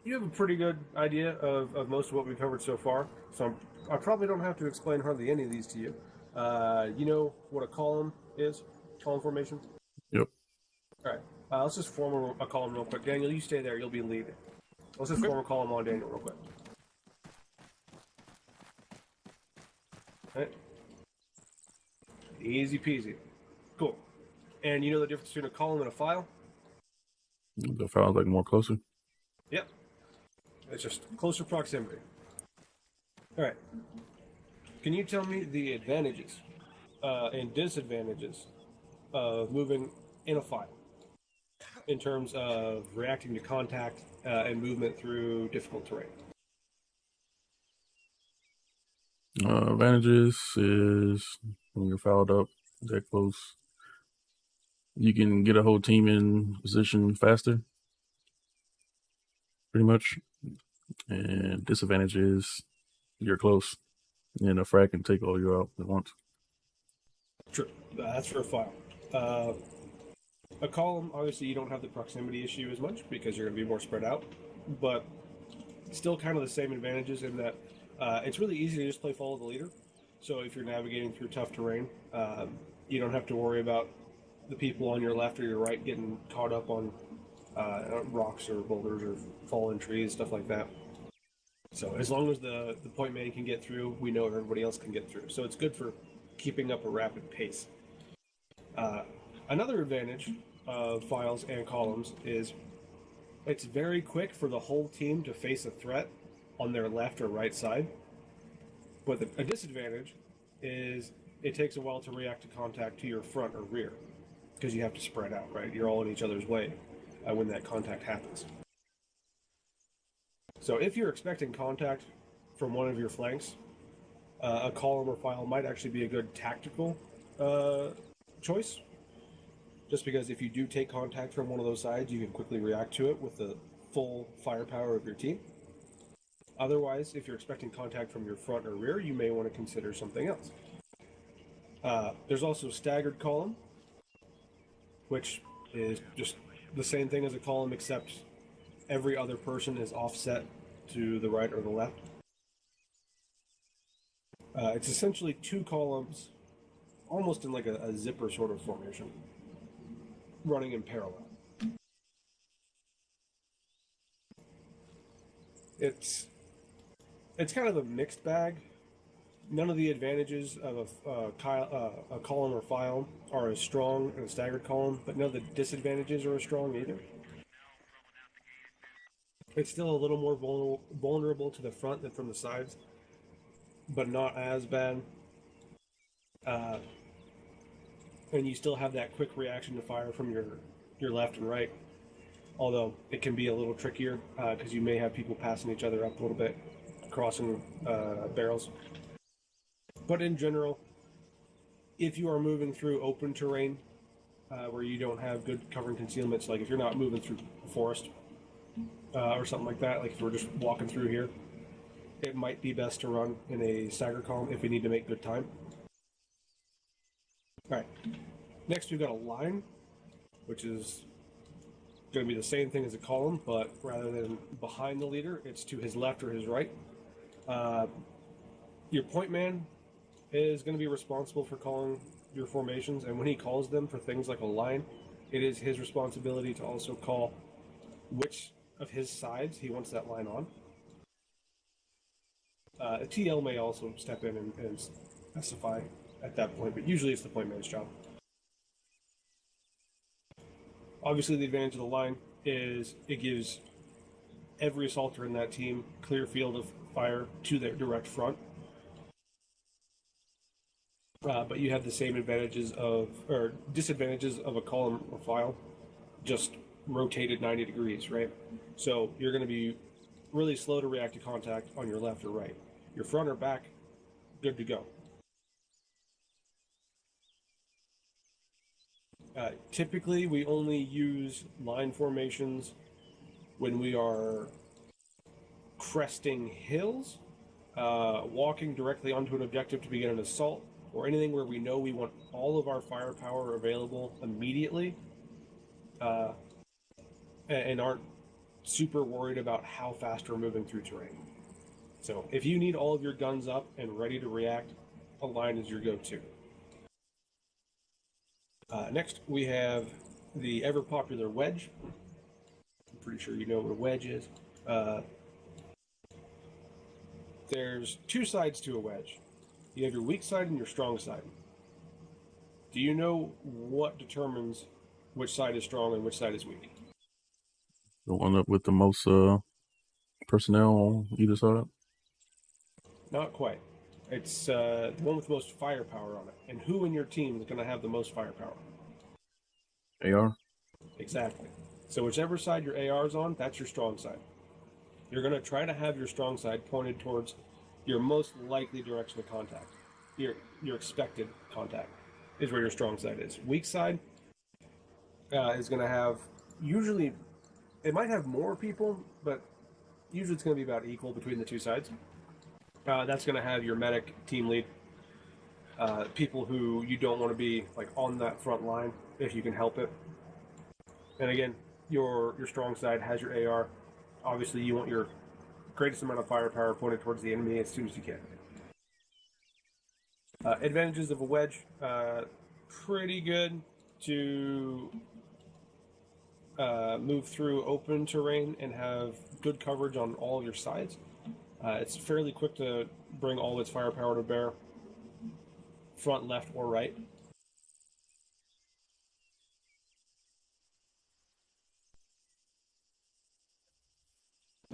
You have a pretty good idea of most of what we've covered so far. So I probably don't have to explain hardly any of these to you. You know what a column is? Column formation? Yep. All right. Let's just form a column real quick. Daniel, you stay there. You'll be leading. Let's just form a column on Daniel real quick. All right. Easy peasy. Cool. And you know the difference between a column and a file? The file's like more closer. Yep. It's just closer proximity. All right. Can you tell me the advantages and disadvantages of moving in a file in terms of reacting to contact and movement through difficult terrain? Advantages is when you're fouled up that close, you can get a whole team in position faster, pretty much. And disadvantage is you're close, and a frag can take all you out at once. True. That's for a file. A column, obviously, you don't have the proximity issue as much because you're going to be more spread out, but still kind of the same advantages in that it's really easy to just play follow the leader. So if you're navigating through tough terrain, you don't have to worry about the people on your left or your right getting caught up on rocks or boulders or fallen trees, stuff like that. So as long as the point man can get through, we know everybody else can get through. So it's good for keeping up a rapid pace. Another advantage of files and columns is it's very quick for the whole team to face a threat on their left or right side. But a disadvantage is it takes a while to react to contact to your front or rear because you have to spread out, right? You're all in each other's way when that contact happens. So if you're expecting contact from one of your flanks, a column or file might actually be a good tactical choice. Just because if you do take contact from one of those sides, you can quickly react to it with the full firepower of your team. Otherwise, if you're expecting contact from your front or rear, you may want to consider something else. There's also staggered column, which is just the same thing as a column, except every other person is offset to the right or the left. It's essentially two columns, almost in like a zipper sort of formation, running in parallel. It's kind of a mixed bag. None of the advantages of a column or file are as strong in a staggered column, but none of the disadvantages are as strong either. It's still a little more vulnerable to the front than from the sides, but not as bad. And you still have that quick reaction to fire from your left and right, although it can be a little trickier because you may have people passing each other up a little bit, crossing barrels. But in general, if you are moving through open terrain where you don't have good cover and concealments, like if you're not moving through a forest or something like that, like if we're just walking through here, it might be best to run in a stagger column if we need to make good time. All right, next we've got a line, which is going to be the same thing as a column, but rather than behind the leader, it's to his left or his right. Your point man is going to be responsible for calling your formations, and when he calls them for things like a line, it is his responsibility to also call which of his sides he wants that line on. A TL may also step in and specify at that point, but usually it's the point man's job. Obviously, the advantage of the line is it gives every assaulter in that team clear field of fire to their direct front. But you have the same advantages or disadvantages of a column or file, just rotated 90 degrees, right? So you're going to be really slow to react to contact on your left or right. Your front or back, good to go. Typically, we only use line formations when we are cresting hills, walking directly onto an objective to begin an assault, or anything where we know we want all of our firepower available immediately, and aren't super worried about how fast we're moving through terrain. So if you need all of your guns up and ready to react, a line is your go-to. Next, we have the ever-popular wedge. I'm pretty sure you know what a wedge is. There's two sides to a wedge. You have your weak side and your strong side. Do you know what determines which side is strong and which side is weak? The one up with the most personnel on either side? Not quite. It's the one with the most firepower on it. And who in your team is going to have the most firepower? AR? Exactly. So whichever side your AR is on, that's your strong side. You're going to try to have your strong side pointed towards your most likely direction of contact. Your expected contact is where your strong side is. Weak side is going to have, usually, it might have more people, but usually it's going to be about equal between the two sides. That's going to have your medic, team lead, people who you don't want to be like on that front line if you can help it. And again, your strong side has your AR. Obviously, you want your greatest amount of firepower pointed towards the enemy as soon as you can. Advantages of a wedge, pretty good to move through open terrain and have good coverage on all your sides. It's fairly quick to bring all its firepower to bear, front, left, or right.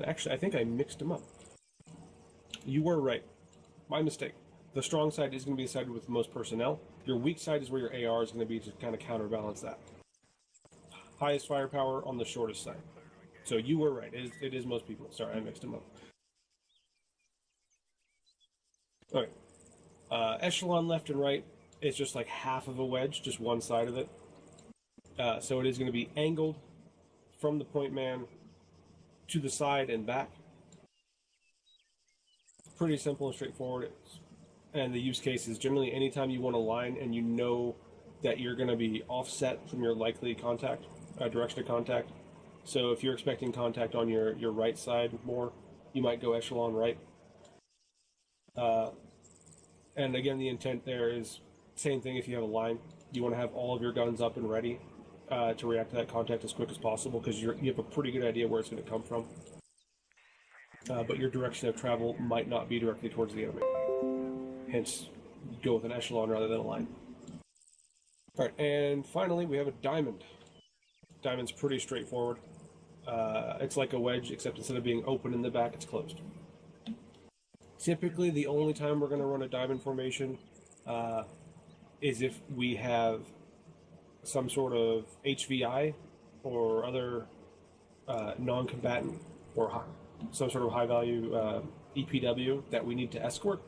Actually, I think I mixed them up. You were right. My mistake. The strong side is going to be the side with the most personnel. Your weak side is where your AR is going to be to kind of counterbalance that. Highest firepower on the shortest side. So you were right. It is most people. Sorry, I mixed them up. Okay. Echelon left and right is just like half of a wedge, just one side of it. So it is going to be angled from the point man to the side and back. Pretty simple and straightforward. And the use case is generally anytime you want to line and you know that you're going to be offset from your likely contact, direction of contact. So if you're expecting contact on your right side more, you might go echelon right. And again, the intent there is same thing if you have a line. You want to have all of your guns up and ready to react to that contact as quick as possible because you have a pretty good idea where it's going to come from. But your direction of travel might not be directly towards the enemy. Hence, go with an echelon rather than a line. All right, and finally, we have a diamond. Diamond's pretty straightforward. It's like a wedge, except instead of being open in the back, it's closed. Typically, the only time we're going to run a diamond formation is if we have some sort of HVI or other non-combatant or some sort of high-value EPW that we need to escort.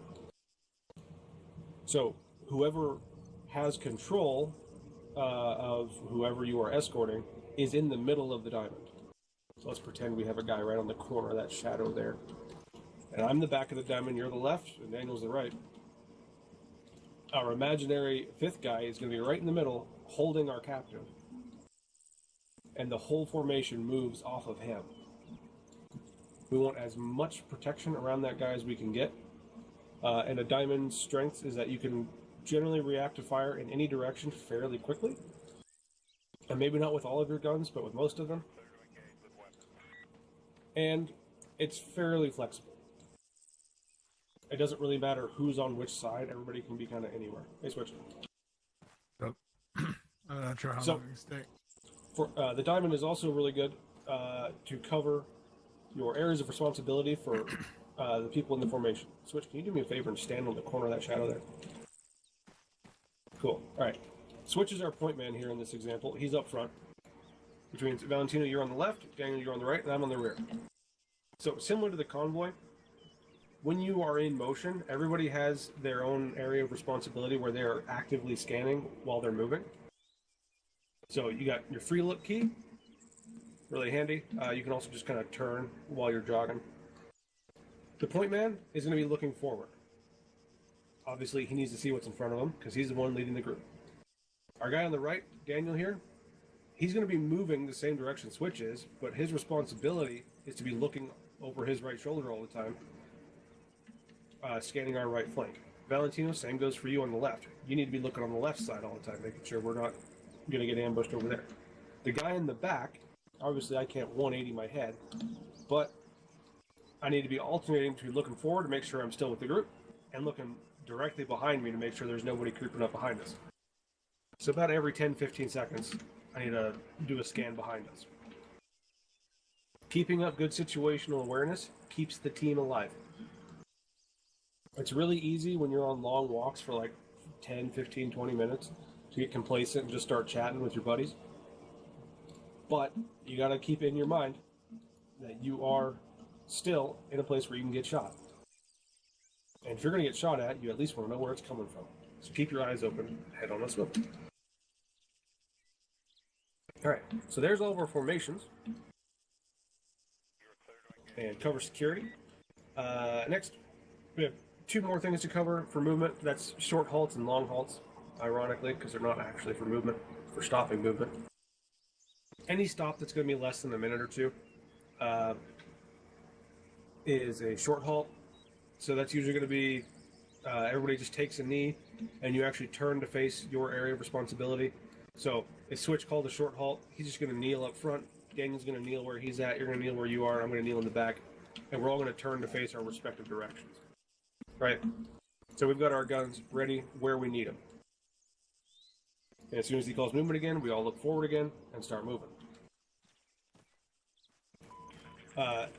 So whoever has control of whoever you are escorting is in the middle of the diamond. So let's pretend we have a guy right on the corner of that shadow there. And I'm the back of the diamond, you're the left, and Daniel's the right. Our imaginary fifth guy is going to be right in the middle, holding our captive. And the whole formation moves off of him. We want as much protection around that guy as we can get. And a diamond's strength is that you can generally react to fire in any direction fairly quickly. And maybe not with all of your guns, but with most of them. And it's fairly flexible. It doesn't really matter who's on which side. Everybody can be kind of anywhere. Hey, switch. I'm not sure how So- long it stay. For the diamond is also really good to cover your areas of responsibility for the people in the formation. Switch, can you do me a favor and stand on the corner of that shadow there? Cool. All right. Switch is our point man here in this example. He's up front. Which means, Valentino, you're on the left, Daniel, you're on the right, and I'm on the rear. So, similar to the convoy, when you are in motion, everybody has their own area of responsibility where they are actively scanning while they're moving. So, you got your free look key, really handy. You can also just kind of turn while you're jogging. The point man is going to be looking forward. Obviously, he needs to see what's in front of him because he's the one leading the group. Our guy on the right, Daniel here, he's going to be moving the same direction Switch is, but his responsibility is to be looking over his right shoulder all the time, scanning our right flank. Valentino, same goes for you on the left. You need to be looking on the left side all the time, making sure we're not going to get ambushed over there. The guy in the back, obviously I can't 180 my head, but I need to be alternating between looking forward to make sure I'm still with the group and looking directly behind me to make sure there's nobody creeping up behind us. So about every 10-15 seconds, I need to do a scan behind us. Keeping up good situational awareness keeps the team alive. It's really easy when you're on long walks for like 10, 15, 20 minutes to get complacent and just start chatting with your buddies. But you got to keep in your mind that you are still in a place where you can get shot. And if you're going to get shot at, you at least want to know where it's coming from. So keep your eyes open, head on a swivel. All right, so there's all of our formations. And cover security. Next, we have two more things to cover for movement. That's short halts and long halts, ironically, because they're not actually for movement, for stopping movement. Any stop that's going to be less than a minute or two is a short halt. So that's usually going to be everybody just takes a knee and you actually turn to face your area of responsibility. So if Switch called a short halt, he's just going to kneel up front. Daniel's going to kneel where he's at. You're going to kneel where you are. I'm going to kneel in the back. and we're all going to turn to face our respective directions. Right? So we've got our guns ready where we need them. And as soon as he calls movement again, we all look forward again and start moving.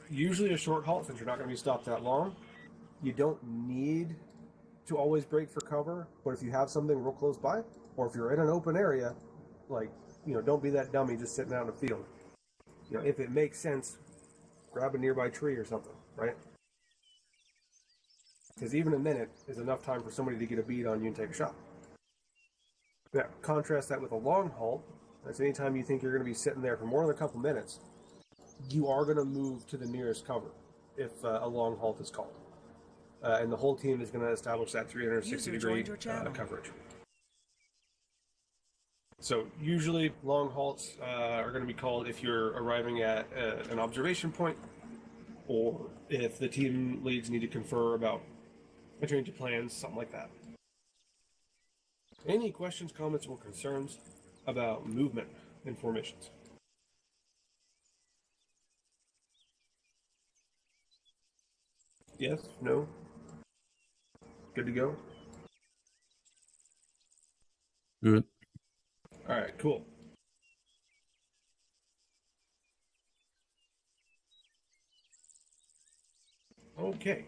Usually a short halt, since you're not going to be stopped that long, you don't need to always break for cover, but if you have something real close by, or if you're in an open area, like, don't be that dummy just sitting out in the field. If it makes sense, grab a nearby tree or something, right? Because even a minute is enough time for somebody to get a bead on you and take a shot. Now, contrast that with a long halt. That's anytime you think you're going to be sitting there for more than a couple minutes, you are going to move to the nearest cover if a long halt is called. And the whole team is going to establish that 360-degree coverage. So usually long halts are going to be called if you're arriving at an observation point, or if the team leads need to confer about a change of plans, something like that. Any questions, comments, or concerns about movement in formations? Yes? No? Good to go? Good. All right, cool. Okay.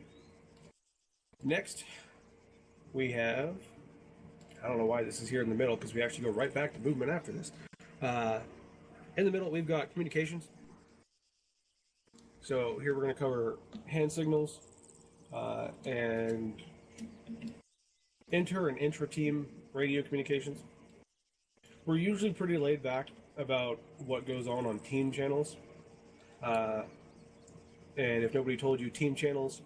Next, we have, I don't know why this is here in the middle, because we actually go right back to movement after this. In the middle, we've got communications. So here we're going to cover hand signals and inter and intra-team radio communications. We're usually pretty laid back about what goes on team channels. And if nobody told you, team channels,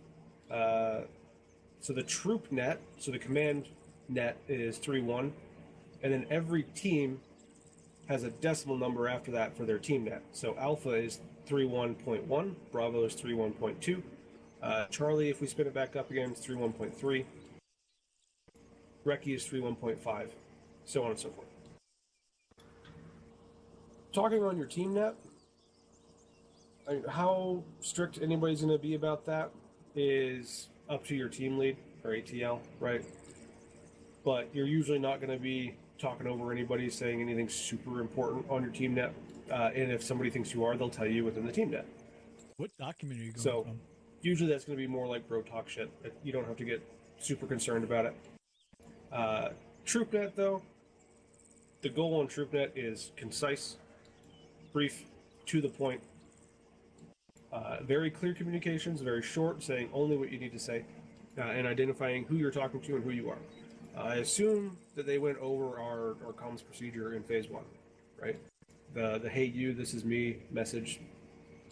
so the troop net, so the command net is 3-1, and then every team has a decimal number after that for their team net. So Alpha is 31.1, Bravo is 31.2, Charlie, if we spin it back up again, is 31.3, Recce is 31.5, so on and so forth. Talking on your team net, how strict anybody's going to be about that is up to your team lead, or ATL, right? But you're usually not going to be talking over anybody, saying anything super important on your team net. And if somebody thinks you are, they'll tell you within the team net. What document are you going So from? usually that's going to be more like bro talk shit. You don't have to get super concerned about it. TroopNet, though, the goal on TroopNet is concise, brief, to the point, very clear communications, very short, saying only what you need to say, and identifying who you're talking to and who you are. I assume that they went over our comms procedure in phase 1, right? The hey you, this is me message,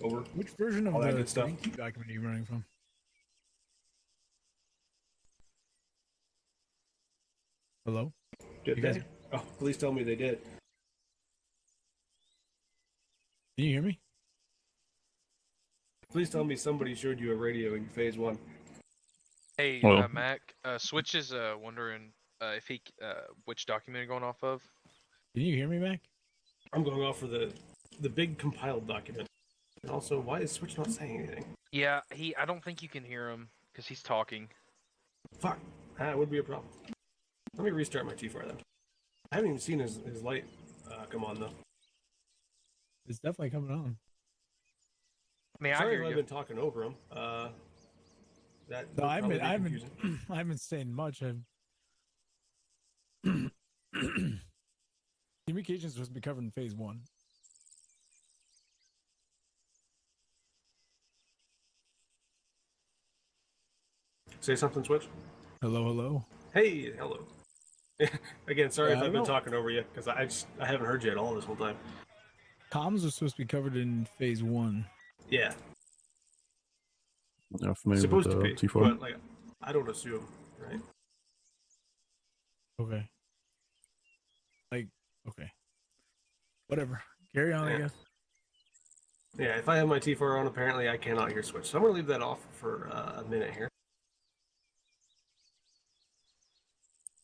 over. Which version of all that the good stuff. document are you running from? Hello? Did You guys- they? Oh, please tell me they did. Can you hear me? Please tell me somebody showed you a radio in phase 1. Hey, Well- Mac, Switch is wondering if he which document you're going off of. Can you hear me, Mac? I'm going off for the big compiled document. And also, why is Switch not saying anything? Yeah, I don't think you can hear him because he's talking. Fuck, that would be a problem. Let me restart my T4 then. I haven't even seen his light come on though. It's definitely coming on. I mean, I Sorry hear if I've you. been talking over him. That No, would I probably haven't, be confusing. I haven't saying much. Communications is supposed to be covered in phase 1. Say something, Switch. Hello, hello. Hey, hello. Again, sorry Yeah, if I I've been don't know. talking over you because I haven't heard you at all this whole time. Comms are supposed to be covered in phase 1. Yeah, Yeah, familiar supposed with to be, T4. but like I don't assume, right? Okay. Okay. Whatever. Carry on, I Yeah. guess. Yeah, if I have my T4 on, apparently I cannot hear Switch. So I'm going to leave that off for a minute here.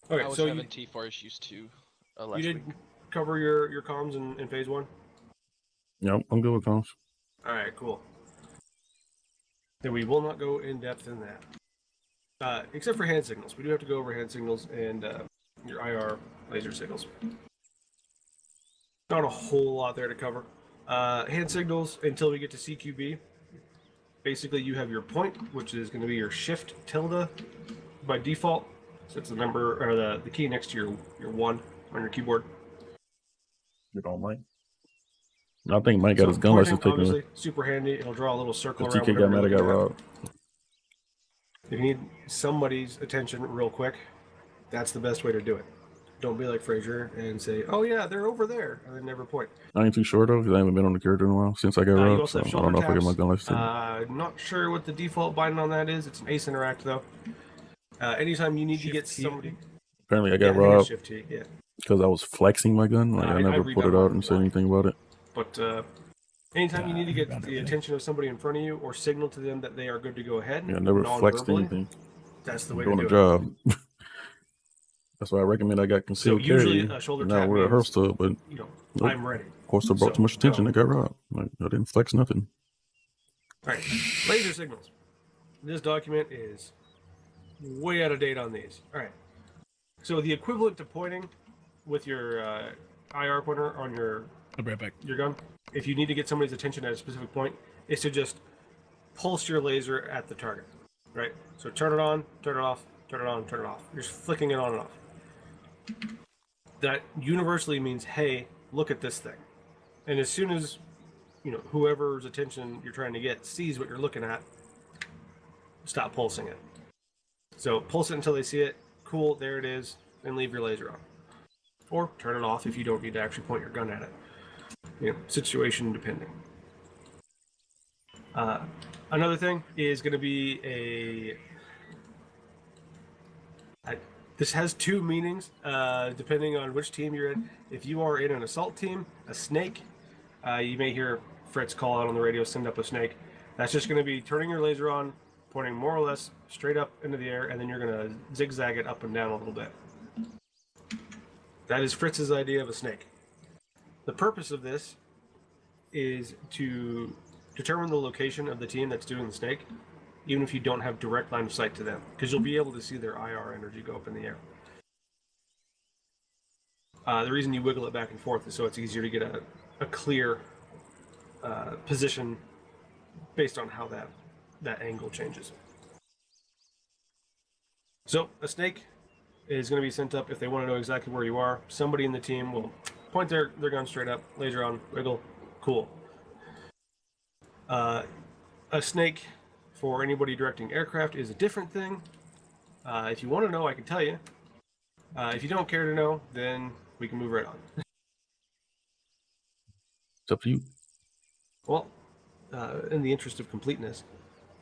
Okay, I was so having T4 issues too last you did week. cover your comms in phase 1? Yep, I'm good with comms. All right, cool. then we will not go in depth in that. Except for hand signals. We do have to go over hand signals and your IR laser signals. Not a whole lot there to cover. Hand signals until we get to CQB. Basically, you have your point, which is going to be your shift tilde by default. So it's the number or the key next to your 1 on your keyboard. You don't like? I think Mike got his gun pointing, license taken. obviously, super handy. It'll draw a little circle If around. TK got mad, I got robbed. If you need somebody's attention real quick, that's the best way to do it. Don't be like Frazier and say, "Oh yeah, they're over there," and then never point. I ain't too sure though, because I haven't been on the character in a while since I got You robbed. also So have I shoulder don't know if I taps. get my gun license taken. Not sure what the default bind on that is. It's an ace interact though. Anytime you need to get Shift T. somebody, Apparently, I yeah, got think it's robbed Shift T, yeah. because I was flexing my gun. Like, I never redone put it mine out and said before. anything about it. But anytime you need to get Found the it. attention of somebody in front of you or signal to them that they are good to go ahead, Yeah, I never flexed non-verbally, anything. that's the way Doing to a do it. job. That's why I recommend I got concealed usually carry. a shoulder Not tap wear a means, holster, but You know, Nope. I'm ready. of course, it brought So, too much attention. no. I got robbed. Like, I didn't flex nothing. All right, laser signals. This document is way out of date on these. All right, so the equivalent to pointing with your IR pointer on I'll be right back. your gun, if you need to get somebody's attention at a specific point, is to just pulse your laser at the target, right? So turn it on, turn it off, turn it on, turn it off. You're just flicking it on and off. That universally means, hey, look at this thing. And as soon as, whoever's attention you're trying to get sees what you're looking at, stop pulsing it. So pulse it until they see it. Cool, there it is, and leave your laser on. Or turn it off if you don't need to actually point your gun at it. Situation depending. Another thing is going to be this has two meanings depending on which team you're in. If you are in an assault team, a snake, you may hear Fritz call out on the radio, send up a snake. That's just going to be turning your laser on, pointing more or less straight up into the air, and then you're going to zigzag it up and down a little bit. That is Fritz's idea of a snake. The purpose of this is to determine the location of the team that's doing the snake, even if you don't have direct line of sight to them, because you'll be able to see their IR energy go up in the air. The reason you wiggle it back and forth is so it's easier to get a clear position based on how that angle changes. So a snake is going to be sent up if they want to know exactly where you are. Somebody in the team will point their gun straight up, laser on, wiggle, cool. A snake for anybody directing aircraft is a different thing. If you want to know, I can tell you. If you don't care to know, then we can move right on. It's up to you. Well, in the interest of completeness,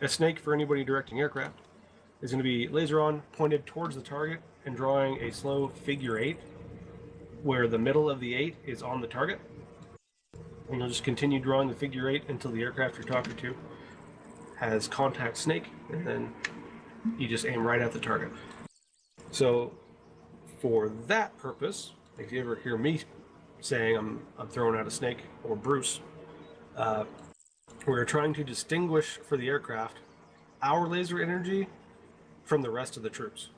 a snake for anybody directing aircraft is going to be laser on, pointed towards the target, and drawing a slow figure 8, where the middle of the 8 is on the target. And you'll just continue drawing the figure 8 until the aircraft you're talking to has contact snake, and then you just aim right at the target. So for that purpose, if you ever hear me saying I'm throwing out a snake, or Bruce, we're trying to distinguish for the aircraft our laser energy from the rest of the troops.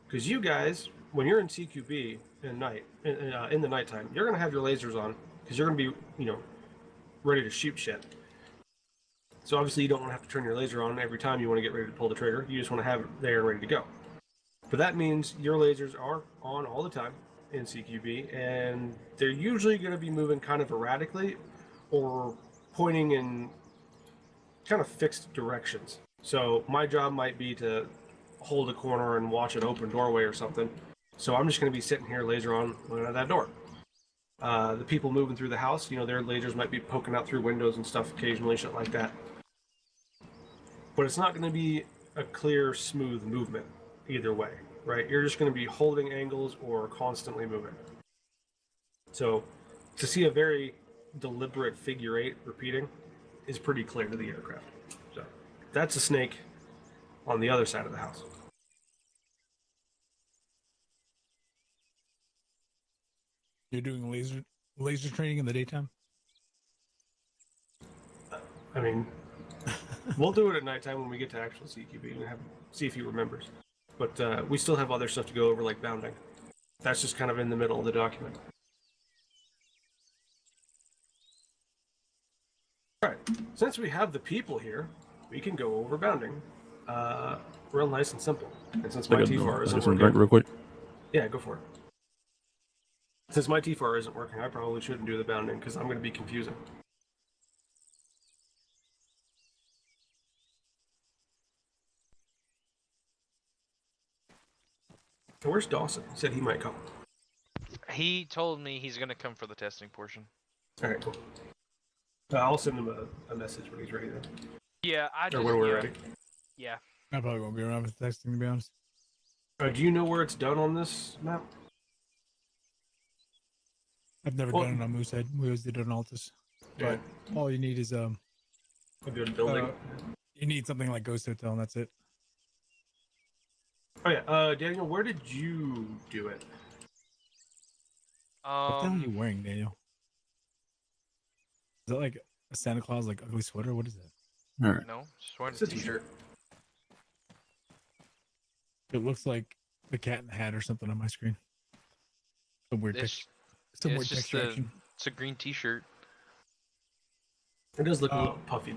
Because you guys, when you're in CQB in the nighttime, you're going to have your lasers on because you're going to be, ready to shoot shit. So obviously you don't want to have to turn your laser on every time you want to get ready to pull the trigger. You just want to have it there ready to go. But that means your lasers are on all the time in CQB, and they're usually going to be moving kind of erratically or pointing in kind of fixed directions. So my job might be to hold a corner and watch an open doorway or something. So I'm just going to be sitting here laser on looking at that door. The people moving through the house, their lasers might be poking out through windows and stuff occasionally, shit like that. But it's not going to be a clear, smooth movement either way, right? You're just going to be holding angles or constantly moving. So to see a very deliberate figure 8 repeating is pretty clear to the aircraft. So that's a snake on the other side of the house. You're doing laser training in the daytime? I mean, We'll do it at nighttime when we get to actual CQB and see if he remembers. But we still have other stuff to go over, like bounding. That's just kind of in the middle of the document. Alright, since we have the people here, we can go over bounding. Real nice and simple. And since my T-FAR isn't some working... drink real quick. Yeah, go for it. Since my T-FAR isn't working, I probably shouldn't do the bounding, because I'm going to be confusing. Where's Dawson? He said he might come. He told me he's gonna come for the testing portion. Alright, cool. I'll send him a message when he's ready then. Yeah, Or when we're ready. Yeah. I probably won't be around for texting, to be honest. Do you know where it's done on this map? I've never done it on Moosehead. We always did it on Altus. Yeah. But all you need is A good building. you need something like Ghost Hotel, and that's it. Oh yeah, Daniel, where did you do it? What the hell are you wearing, Daniel? Is that like a Santa Claus like ugly sweater? What is that? All right. No, just wearing It's a a t-shirt. It looks like the Cat in the Hat or something on my screen. Some weird It's, some it's weird just texture action. it's a green T-shirt. It does look a little puffy.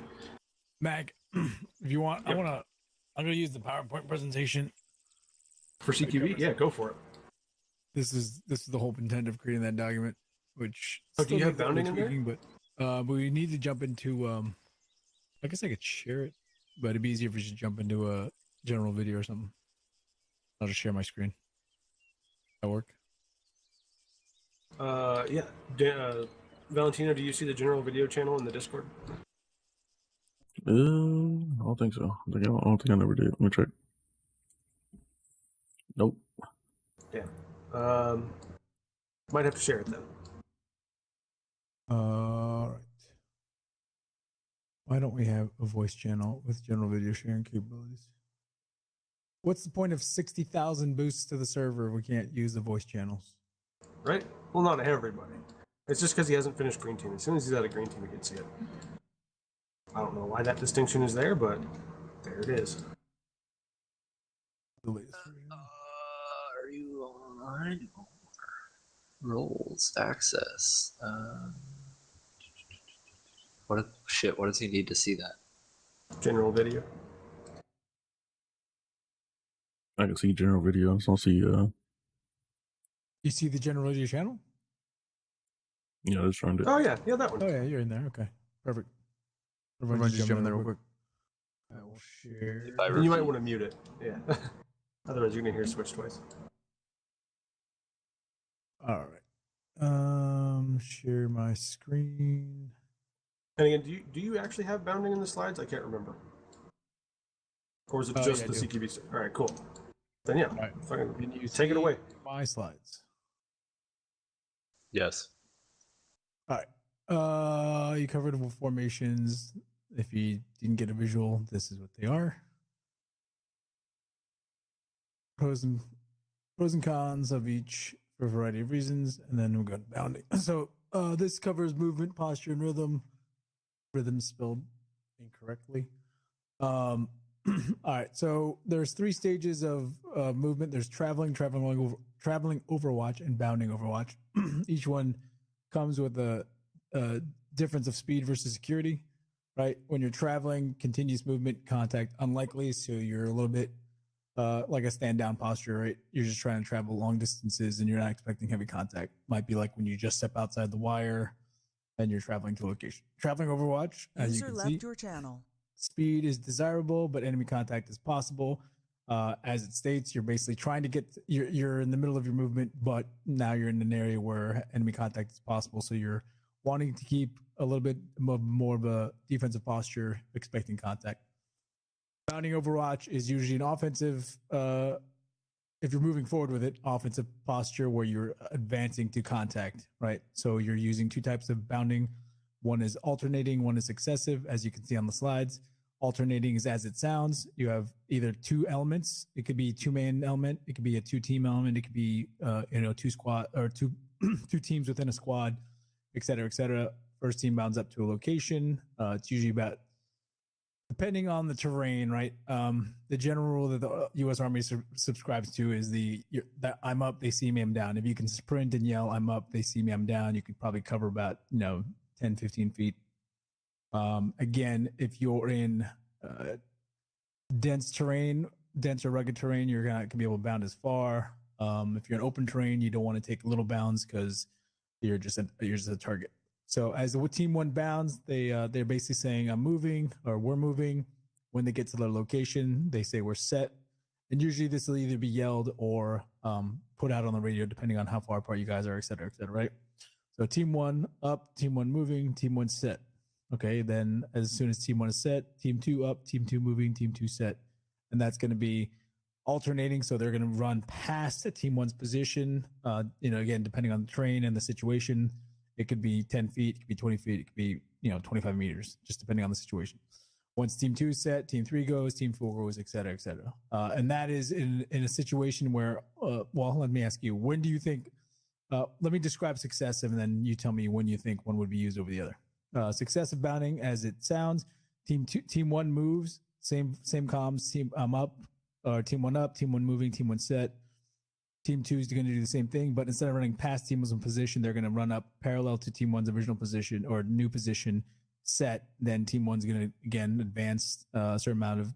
Mag, if you want, Yep. I'm gonna use the PowerPoint presentation. For CQB? Yeah, go for it. This is the whole intent of creating that document, which Oh, do you still have needs a little bounding in there? tweaking, but we need to jump into I guess I could share it, but it'd be easier if we just jump into a general video or something. I'll just share my screen. That work? Yeah. Valentino, do you see the general video channel in the Discord? I don't think so. I don't think I never did. Let me check. Nope. Yeah. Might have to share it then. All right. Why don't we have a voice channel with general video sharing capabilities? What's the point of 60,000 boosts to the server if we can't use the voice channels? Right? Well, not everybody. It's just because he hasn't finished Green Team. As soon as he's out of Green Team, he can see it. I don't know why that distinction is there, but there it is. The latest version. Are you online? Roles access. What does he need to see that? General video. I can see general video. I just don't see. You see the general video channel? Yeah, just trying to. Oh yeah, that one. Oh yeah, you're in there. Okay, perfect. Everyone just jump in there real quick. I will share. Then you might want to mute it. Yeah. Otherwise, you're gonna hear switch twice. All right. Share my screen. And again, do you actually have bounding in the slides? I can't remember. Or is it just yeah, the I do. CQB? All right, cool. Then yeah, right. fucking Can you take it see away. My slides. Yes. All right. You covered formations. If you didn't get a visual, this is what they are. Pros and cons of each for a variety of reasons, and then we'll go to bounding. So this covers movement, posture, and rhythm. Rhythm spelled incorrectly. All right. So there's 3 stages of movement. There's traveling overwatch, and bounding overwatch. Each one comes with a difference of speed versus security. Right? When you're traveling, continuous movement, contact unlikely. So you're a little bit like a stand down posture, right? You're just trying to travel long distances and you're not expecting heavy contact. Might be like when you just step outside the wire and you're traveling to a location. Traveling overwatch, as you User can left see, your channel. speed is desirable, but enemy contact is possible. As it states, you're basically trying to get, you're in the middle of your movement, but now you're in an area where enemy contact is possible. So you're wanting to keep a little bit more of a defensive posture, expecting contact. Bounding overwatch is usually an offensive, if you're moving forward with it, offensive posture where you're advancing to contact, right? So you're using 2 types of bounding. One is alternating, one is successive, as you can see on the slides. Alternating is as it sounds. You have either 2 elements. It could be 2-man element. It could be a 2-team element. It could be, 2 squad or 2 teams within a squad, et cetera, et cetera. First team bounds up to a location. It's usually about depending on the terrain, right? The general rule that the U.S. Army subscribes to is that I'm up, they see me, I'm down. If you can sprint and yell, I'm up, they see me, I'm down, you could probably cover about 10, 15 feet. Again, if you're in dense terrain, dense or rugged terrain, you're gonna be able to bound as far. If you're in open terrain, you don't want to take little bounds because you're just a target. So as the team one bounds, they're basically saying I'm moving or we're moving. When they get to their location, they say we're set, and usually this will either be yelled or put out on the radio depending on how far apart you guys are, et cetera, right? So team one up, team one moving, team one set. Okay, then as soon as team one is set, team two up, team two moving, team two set, and that's going to be alternating. So they're going to run past team one's position. Again, depending on the terrain and the situation, it could be 10 feet, it could be 20 feet, it could be 25 meters, just depending on the situation. Once team two is set, team three goes, team four goes, et cetera, et cetera. And that is in a situation where, let me ask you, when do you think? Let me describe successive, and then you tell me when you think one would be used over the other. Successive bounding, as it sounds, team one moves, same comms, team up, or team one up, team one moving, team one set. Team two is going to do the same thing, but instead of running past team one's position, they're going to run up parallel to team one's original position or new position set. Then team one's going to again advance a certain amount of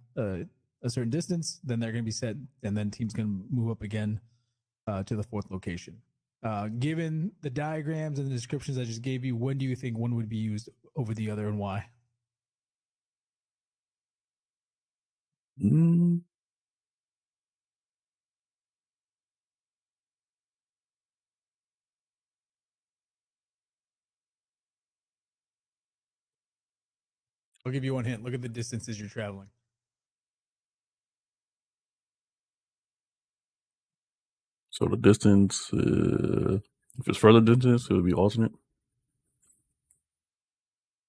a certain distance. Then they're going to be set, and then team's going to move up again to the fourth location. Given the diagrams and the descriptions I just gave you, when do you think one would be used over the other, and why? I'll give you one hint. Look at the distances you're traveling. So the distance, if it's further distance, it would be alternate.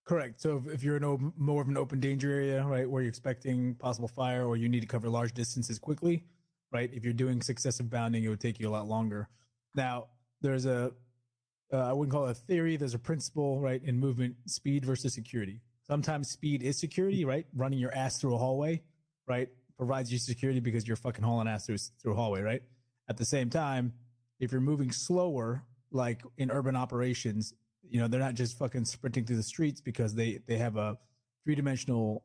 Correct. So if you're in more of an open danger area, right, where you're expecting possible fire or you need to cover large distances quickly, right? If you're doing successive bounding, it would take you a lot longer. Now, there's I wouldn't call it a theory. There's a principle, right, in movement: speed versus security. Sometimes speed is security, right? Running your ass through a hallway, right, provides you security because you're fucking hauling ass through a hallway, right? At the same time, if you're moving slower, like in urban operations, they're not just fucking sprinting through the streets because they have a three-dimensional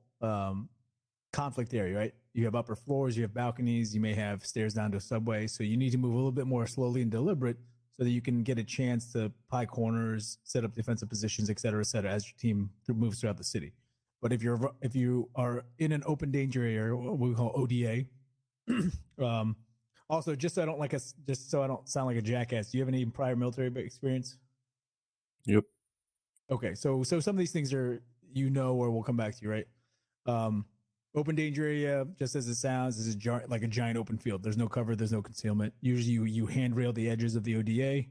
conflict area, right? You have upper floors, you have balconies, you may have stairs down to a subway. So you need to move a little bit more slowly and deliberate so that you can get a chance to pie corners, set up defensive positions, et cetera, as your team moves throughout the city. But if you are in an open danger area, what we call ODA, also just so I don't sound like a jackass, do you have any prior military experience? Yep. Okay, so some of these things are or we'll come back to you, right? Open danger area, just as it sounds, is like a giant open field. There's no cover, there's no concealment. Usually you handrail the edges of the ODA,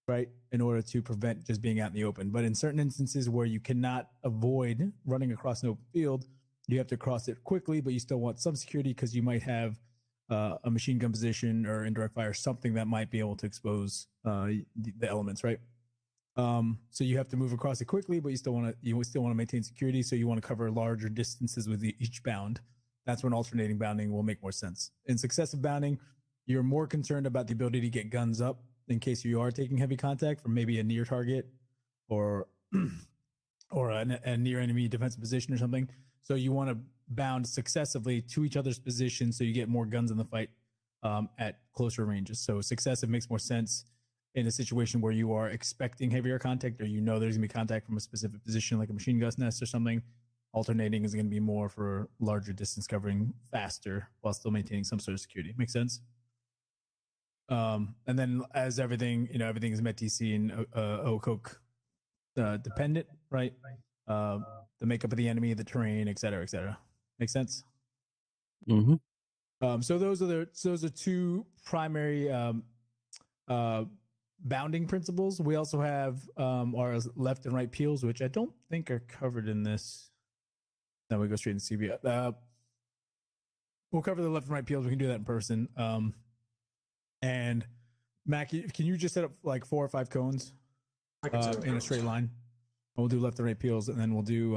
right, in order to prevent just being out in the open. But in certain instances where you cannot avoid running across an open field, you have to cross it quickly, but you still want some security because you might have a machine gun position or indirect fire, something that might be able to expose the elements, right? So you have to move across it quickly, but you still want to maintain security. So you want to cover larger distances with each bound. That's when alternating bounding will make more sense. In successive bounding, you're more concerned about the ability to get guns up in case you are taking heavy contact from maybe a near target or a near enemy defensive position or something. So you want to bound successively to each other's position so you get more guns in the fight at closer ranges. So successive makes more sense in a situation where you are expecting heavier contact or there's going to be contact from a specific position like a machine gun nest or something. Alternating is going to be more for larger distance covering faster while still maintaining some sort of security. Make sense? And then as everything is METTC and OCOC dependent, right? The makeup of the enemy, the terrain, et cetera, et cetera. Make sense? Mm-hmm. So those are two primary bounding principles. We also have our left and right peels, which I don't think are covered in this. Then we go straight into CB. We'll cover the left and right peels. We can do that in person. And Mac, can you just set up like 4 or 5 cones in a straight line? And we'll do left and right peels, and then we'll do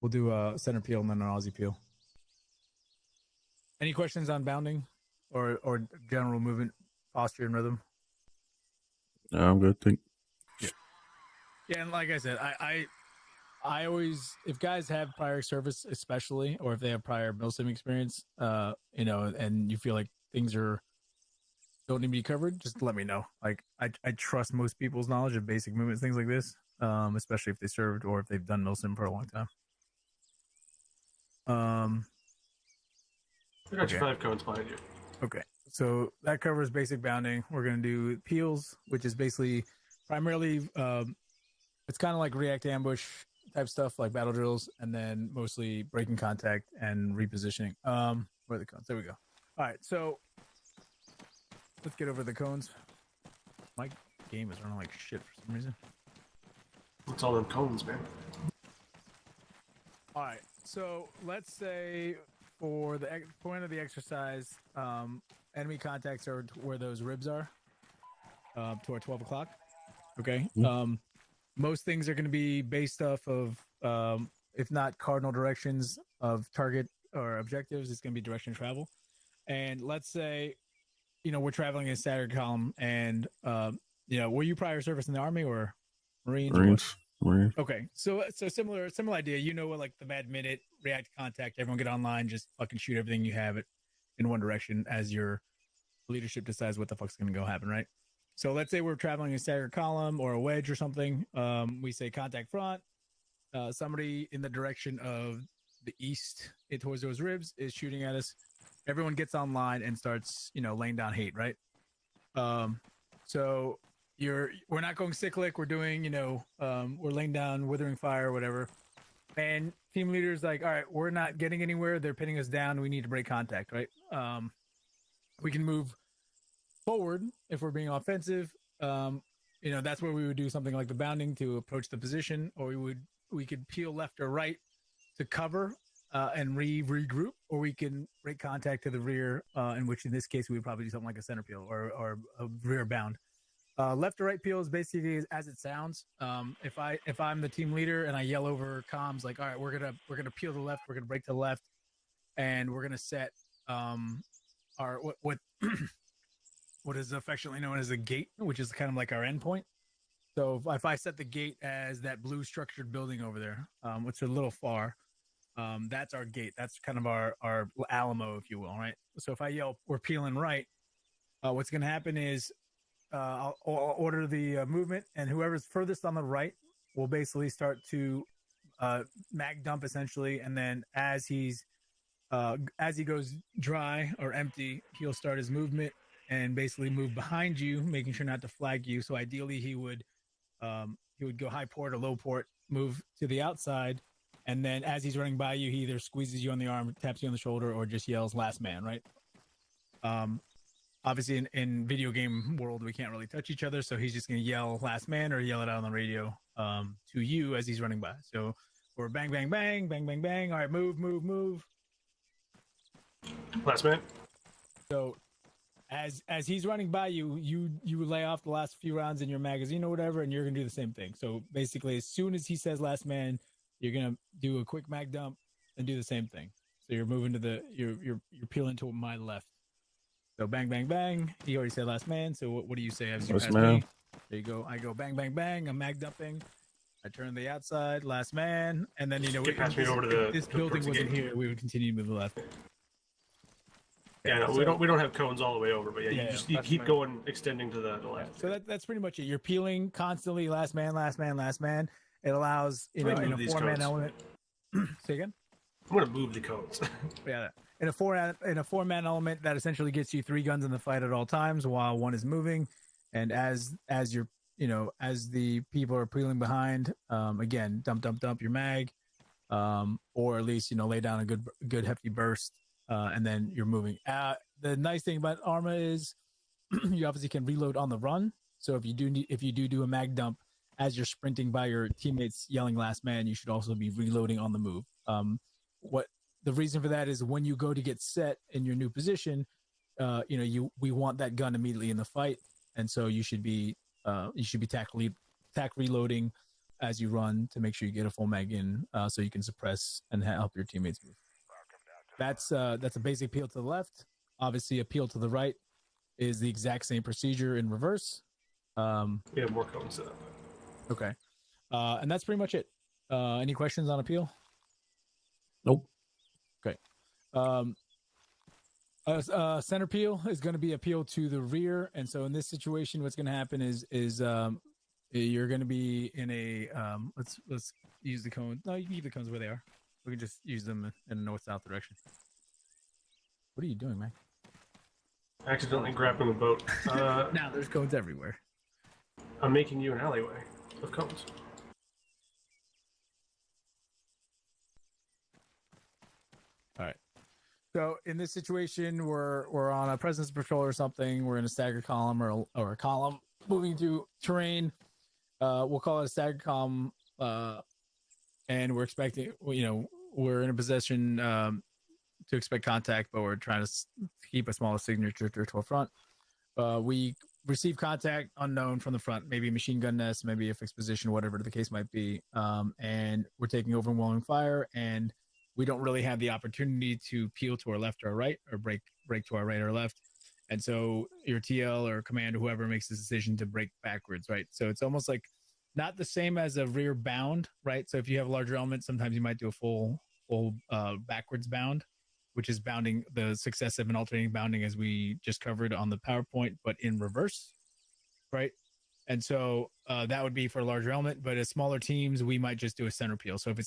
We'll do a center peel and then an Aussie peel. Any questions on bounding or general movement, posture, and rhythm? I'm good. Think. Yeah, and like I said, I always, if guys have prior service, especially, or if they have prior milsim experience, and you feel like things don't need to be covered, just let me know. Like I trust most people's knowledge of basic movements, things like this, especially if they served or if they've done milsim for a long time. I got your 5 cones behind you. Okay, so that covers basic bounding. We're gonna do peels, which is basically primarily it's kind of like react ambush type stuff, like battle drills, and then mostly breaking contact and repositioning. Where are the cones? There we go. All right, so let's get over the cones. My game is running like shit for some reason. What's all them cones, man? All right, so let's say for the point of the exercise, enemy contacts are where those ribs are, to our 12 o'clock. Okay. Most things are going to be based off of, if not cardinal directions of target or objectives, it's going to be direction of travel. And let's say, we're traveling in a staggered column, and were you prior service in the Army or Marines? Marines. Okay, so similar idea. What, like the bad minute, react to contact, everyone get online, just fucking shoot everything you have it in one direction as your leadership decides what the fuck's gonna go happen, right? So let's say we're traveling a staggered column or a wedge or something. We say contact front. Somebody in the direction of the east towards those ribs is shooting at us. Everyone gets online and starts, laying down hate, right? So we're not going cyclic. We're doing, we're laying down withering fire or whatever. And team leader's like, all right, we're not getting anywhere. They're pinning us down. We need to break contact, right? We can move forward if we're being offensive. That's where we would do something like the bounding to approach the position, or we could peel left or right to cover and regroup, or we can break contact to the rear, in which in this case we would probably do something like a center peel or a rear bound. Left or right peel is basically as it sounds. If I'm the team leader and I yell over comms like, all right, we're gonna peel to the left, we're gonna break to the left, and we're gonna set our what what is affectionately known as a gate, which is kind of like our endpoint. So if I set the gate as that blue structured building over there, which is a little far, that's our gate. That's kind of our Alamo, if you will, right? So if I yell, we're peeling right, what's going to happen is I'll order the movement, and whoever's furthest on the right will basically start to mag dump essentially, and then as he goes dry or empty, he'll start his movement and basically move behind you, making sure not to flag you. So ideally, he would go high port or low port, move to the outside, and then as he's running by you, he either squeezes you on the arm, taps you on the shoulder, or just yells "last man," right? Obviously, in video game world, we can't really touch each other, so he's just gonna yell "last man" or yell it out on the radio to you as he's running by. So we're bang, bang, bang, bang, bang, bang. All right, move, move, move. Last man. So as he's running by you, you lay off the last few rounds in your magazine or whatever, and you're gonna do the same thing. So basically, as soon as he says "last man," you're gonna do a quick mag dump and do the same thing. So you're moving to you're peeling to my left. So bang, bang, bang. He already said "last man." So what do you say as you pass me? There you go. I go bang, bang, bang. I'm mag dumping. I turn to the outside, "last man," and then pass me over to this building wasn't here, we would continue to move left. Yeah, no, so, we don't have cones all the way over, but you keep going, extending to the left. So that's pretty much it. You're peeling constantly, "last man, last man, last man." It allows in a 4-man element. Say again. I'm gonna move the cones. Yeah, in a 4-man element, that essentially gets you 3 guns in the fight at all times while one is moving, and as you're as the people are peeling behind, again, dump your mag, or at least lay down a good hefty burst. And then you're moving. The nice thing about Arma is you obviously can reload on the run. So if you do a mag dump as you're sprinting by your teammates yelling "last man," you should also be reloading on the move. What the reason for that is when you go to get set in your new position, we want that gun immediately in the fight, and so you should be tack reloading as you run to make sure you get a full mag in, so you can suppress and help your teammates move. That's a basic peel to the left. Obviously, a peel to the right is the exact same procedure in reverse. We have more cones set up. Okay, and that's pretty much it. Any questions on appeal? Nope. Okay. Center peel is going to be a peel to the rear, and so in this situation, what's going to happen is you're going to be in a let's use the cone. No, you can keep the cones where they are. We can just use them in a north-south direction. What are you doing, man? Accidentally grabbing the boat. Now there's cones everywhere. I'm making you an alleyway of cones. All right. So in this situation, we're on a presence patrol or something. We're in a staggered column or a column moving through terrain. We'll call it a staggered column, and we're expecting. We're in a position to expect contact, but we're trying to keep a small signature to a front. We receive contact unknown from the front, maybe a machine gun nest, maybe a fixed position, whatever the case might be. And we're taking overwhelming fire, and we don't really have the opportunity to peel to our left or right or break to our right or left. And so your TL or command, whoever makes this decision to break backwards, right? So it's almost like not the same as a rear bound, right? So if you have larger elements, sometimes you might do a full backwards bound, which is bounding the successive and alternating bounding as we just covered on the PowerPoint, but in reverse, right? And so that would be for a larger element, but as smaller teams, we might just do a center peel. So if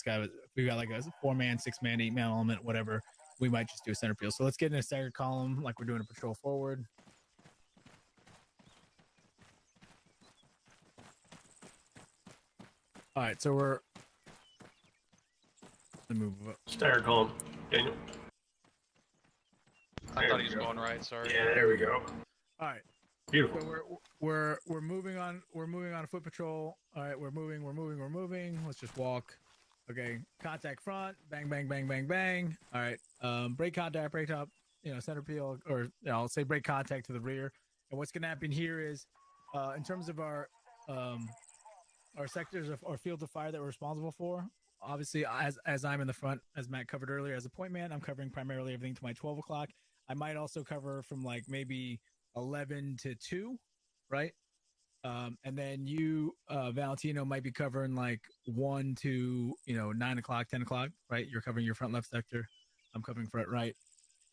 we got like a 4-man, 6-man, 8-man element, whatever, we might just do a center peel. So let's get in a staggered column like we're doing a patrol forward. All right, so we're move up. Staggered column, Daniel. I thought he was going right. Sorry. Yeah, there we go. All right. Beautiful. So we're moving on. We're moving on a foot patrol. All right, we're moving. Let's just walk. Okay, contact front. Bang, bang, bang, bang, bang. All right. Break contact, break top. Center peel, or I'll say break contact to the rear. And what's going to happen here is, in terms of our sectors or fields of fire that we're responsible for. Obviously, as I'm in the front, as Matt covered earlier, as a point man, I'm covering primarily everything to my 12 o'clock. I might also cover from like maybe 11 to 2, right? And then you, Valentino, might be covering like 1 to 9 o'clock, 10 o'clock, right? You're covering your front left sector. I'm covering front right,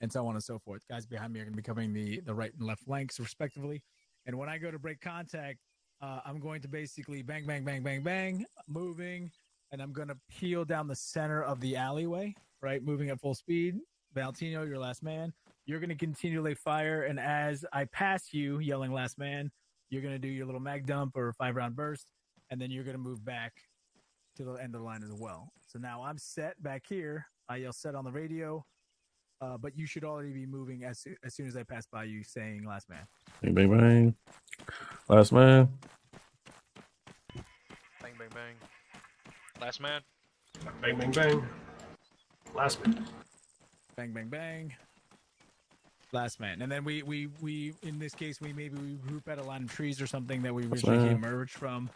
and so on and so forth. Guys behind me are going to be covering the right and left flanks respectively. And when I go to break contact, I'm going to basically bang, bang, bang, bang, bang, moving, and I'm going to peel down the center of the alleyway, right? Moving at full speed. Valentino, your last man. You're going to continue to lay fire, and as I pass you, yelling last man, you're going to do your little mag dump or 5-round burst, and then you're going to move back to the end of the line as well. So now I'm set back here. I yell set on the radio, but you should already be moving as soon as I pass by you saying last man. Bang, bang, bang. Last man. Bang, bang, bang. Last man. Bang, bang, bang. Last man. Bang, bang, bang. Last man. And then we in this case we group at a line of trees or something that we originally emerged from,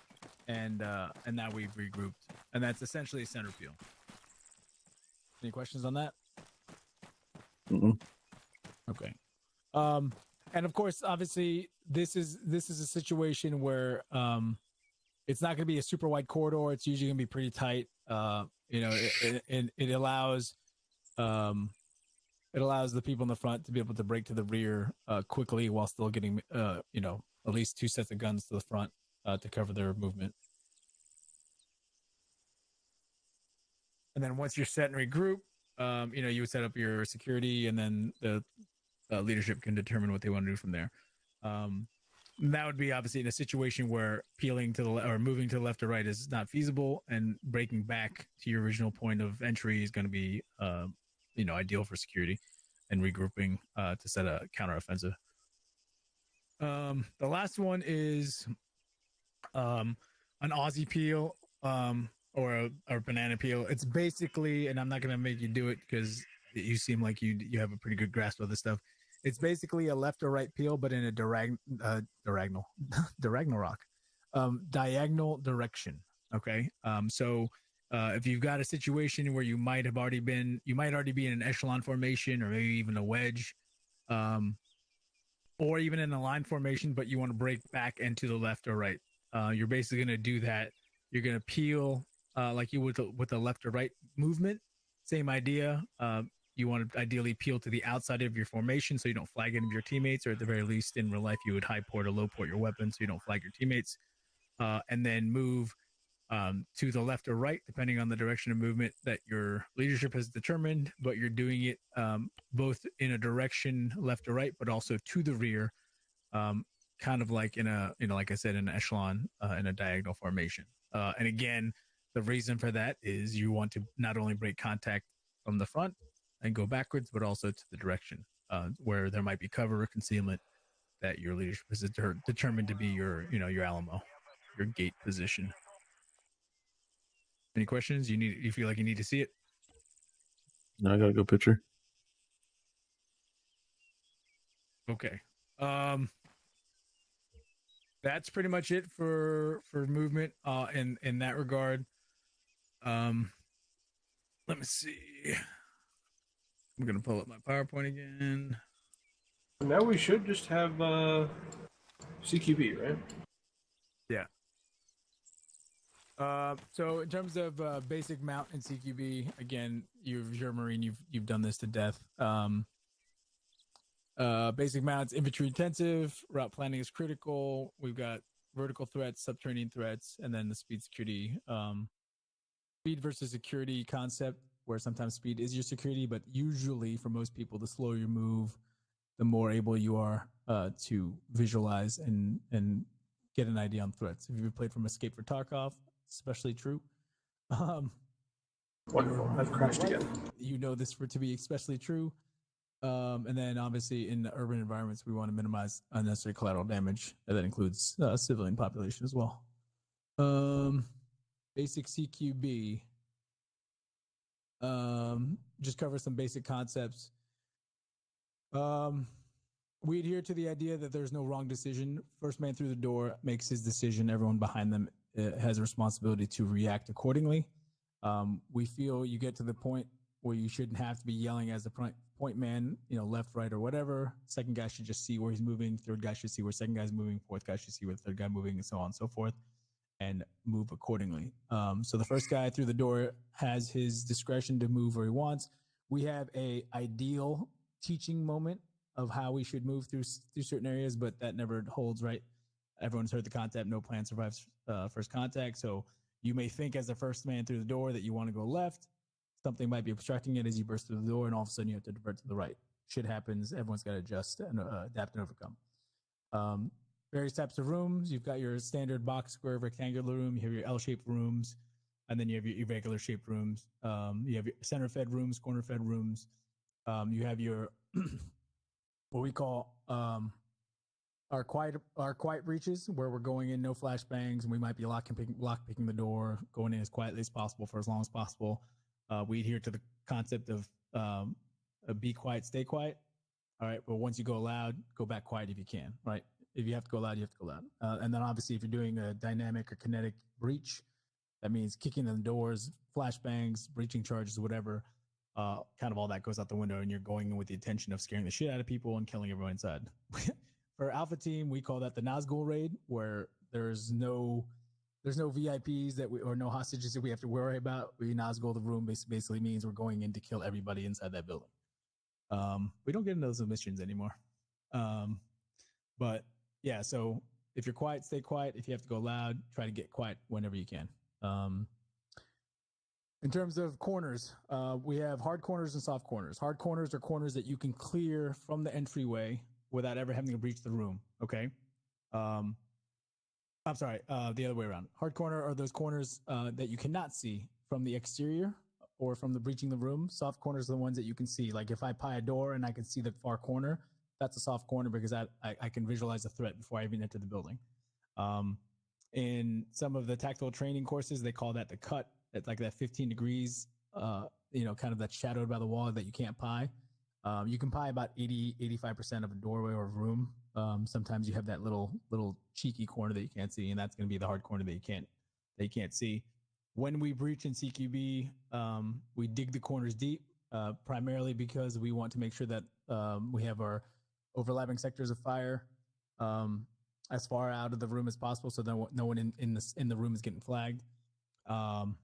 and now we've regrouped, and that's essentially a center peel. Any questions on that? Mm-mm. Okay. And of course, obviously, this is a situation where it's not going to be a super wide corridor. It's usually going to be pretty tight. It allows the people in the front to be able to break to the rear quickly while still getting at least 2 sets of guns to the front to cover their movement. And then once you're set and regroup, you would set up your security, and then the leadership can determine what they want to do from there. That would be obviously in a situation where peeling to the or moving to the left or right is not feasible, and breaking back to your original point of entry is going to be ideal for security and regrouping to set a counteroffensive. The last one is an Aussie peel or a banana peel. It's basically, and I'm not going to make you do it because you seem like you have a pretty good grasp of this stuff. It's basically a left or right peel, but in a diagonal direction. Okay. So if you've got a situation where you might already be in an echelon formation or maybe even a wedge, or even in a line formation, but you want to break back into the left or right, you're basically going to do that. You're going to peel like you would with the left or right movement. Same idea. You want to ideally peel to the outside of your formation so you don't flag any of your teammates, or at the very least in real life, you would high port or low port your weapon so you don't flag your teammates. And then move to the left or right, depending on the direction of movement that your leadership has determined, but you're doing it both in a direction left or right, but also to the rear, kind of like in a, like I said, in an echelon, in a diagonal formation. And again, the reason for that is you want to not only break contact from the front and go backwards, but also to the direction where there might be cover or concealment that your leadership is determined to be your, your Alamo, your gate position. Any questions? You feel like you need to see it? No, I got a good picture. Okay. That's pretty much it for movement in that regard. Let me see. I'm gonna pull up my PowerPoint again. Now we should just have CQB, right? Yeah. So in terms of basic mount and CQB, again, you're a Marine, you've done this to death. Basic mounts, infantry intensive, route planning is critical. We've got vertical threats, subterranean threats, and then the speed security. Speed versus security concept, where sometimes speed is your security, but usually for most people, the slower you move, the more able you are to visualize and get an idea on threats. If you've played from Escape for Tarkov, especially true. Wonderful. I've crashed again. You know this to be especially true. And then obviously in the urban environments, we want to minimize unnecessary collateral damage. And that includes civilian population as well. Basic CQB. Just cover some basic concepts. We adhere to the idea that there's no wrong decision. First man through the door makes his decision. Everyone behind them has a responsibility to react accordingly. We feel you get to the point where you shouldn't have to be yelling as the point man, left, right, or whatever. Second guy should just see where he's moving. Third guy should see where second guy's moving. Fourth guy should see where the third guy moving, and so on and so forth, and move accordingly. So the first guy through the door has his discretion to move where he wants. We have a ideal teaching moment of how we should move through certain areas, but that never holds, right? Everyone's heard the concept, no plan survives first contact. So you may think as the first man through the door that you want to go left. Something might be obstructing it as you burst through the door, and all of a sudden you have to divert to the right. Shit happens. Everyone's got to adjust and adapt and overcome. Various types of rooms. You've got your standard box, square, rectangular room. You have your L-shaped rooms, and then you have your irregular shaped rooms. You have your center-fed rooms, corner-fed rooms. You have your what we call our quiet breaches, where we're going in no flashbangs, and we might be lock picking the door, going in as quietly as possible for as long as possible. We adhere to the concept of be quiet, stay quiet. All right, but once you go loud, go back quiet if you can. Right, if you have to go loud, you have to go loud. And then obviously, if you're doing a dynamic or kinetic breach, that means kicking in the doors, flashbangs, breaching charges, whatever. Kind of all that goes out the window, and you're going in with the intention of scaring the shit out of people and killing everyone inside. For Alpha Team, we call that the Nazgul raid, where there's no VIPs or no hostages that we have to worry about. We Nazgul the room basically means we're going in to kill everybody inside that building. We don't get into those missions anymore. But yeah, so if you're quiet, stay quiet. If you have to go loud, try to get quiet whenever you can. In terms of corners, we have hard corners and soft corners. Hard corners are corners that you can clear from the entryway without ever having to breach the room. Okay. I'm sorry, the other way around. Hard corner are those corners that you cannot see from the exterior or from the breaching the room. Soft corners are the ones that you can see. Like if I pie a door and I can see the far corner, that's a soft corner because I can visualize a threat before I even enter the building. In some of the tactical training courses, they call that the cut. It's like that 15 degrees, kind of that's shadowed by the wall that you can't pie. You can pie about 85% of a doorway or a room. Sometimes you have that little cheeky corner that you can't see, and that's going to be the hard corner that you can't they can't see. When we breach in CQB, we dig the corners deep, primarily because we want to make sure that we have our overlapping sectors of fire as far out of the room as possible, so that no one in the room is getting flagged. And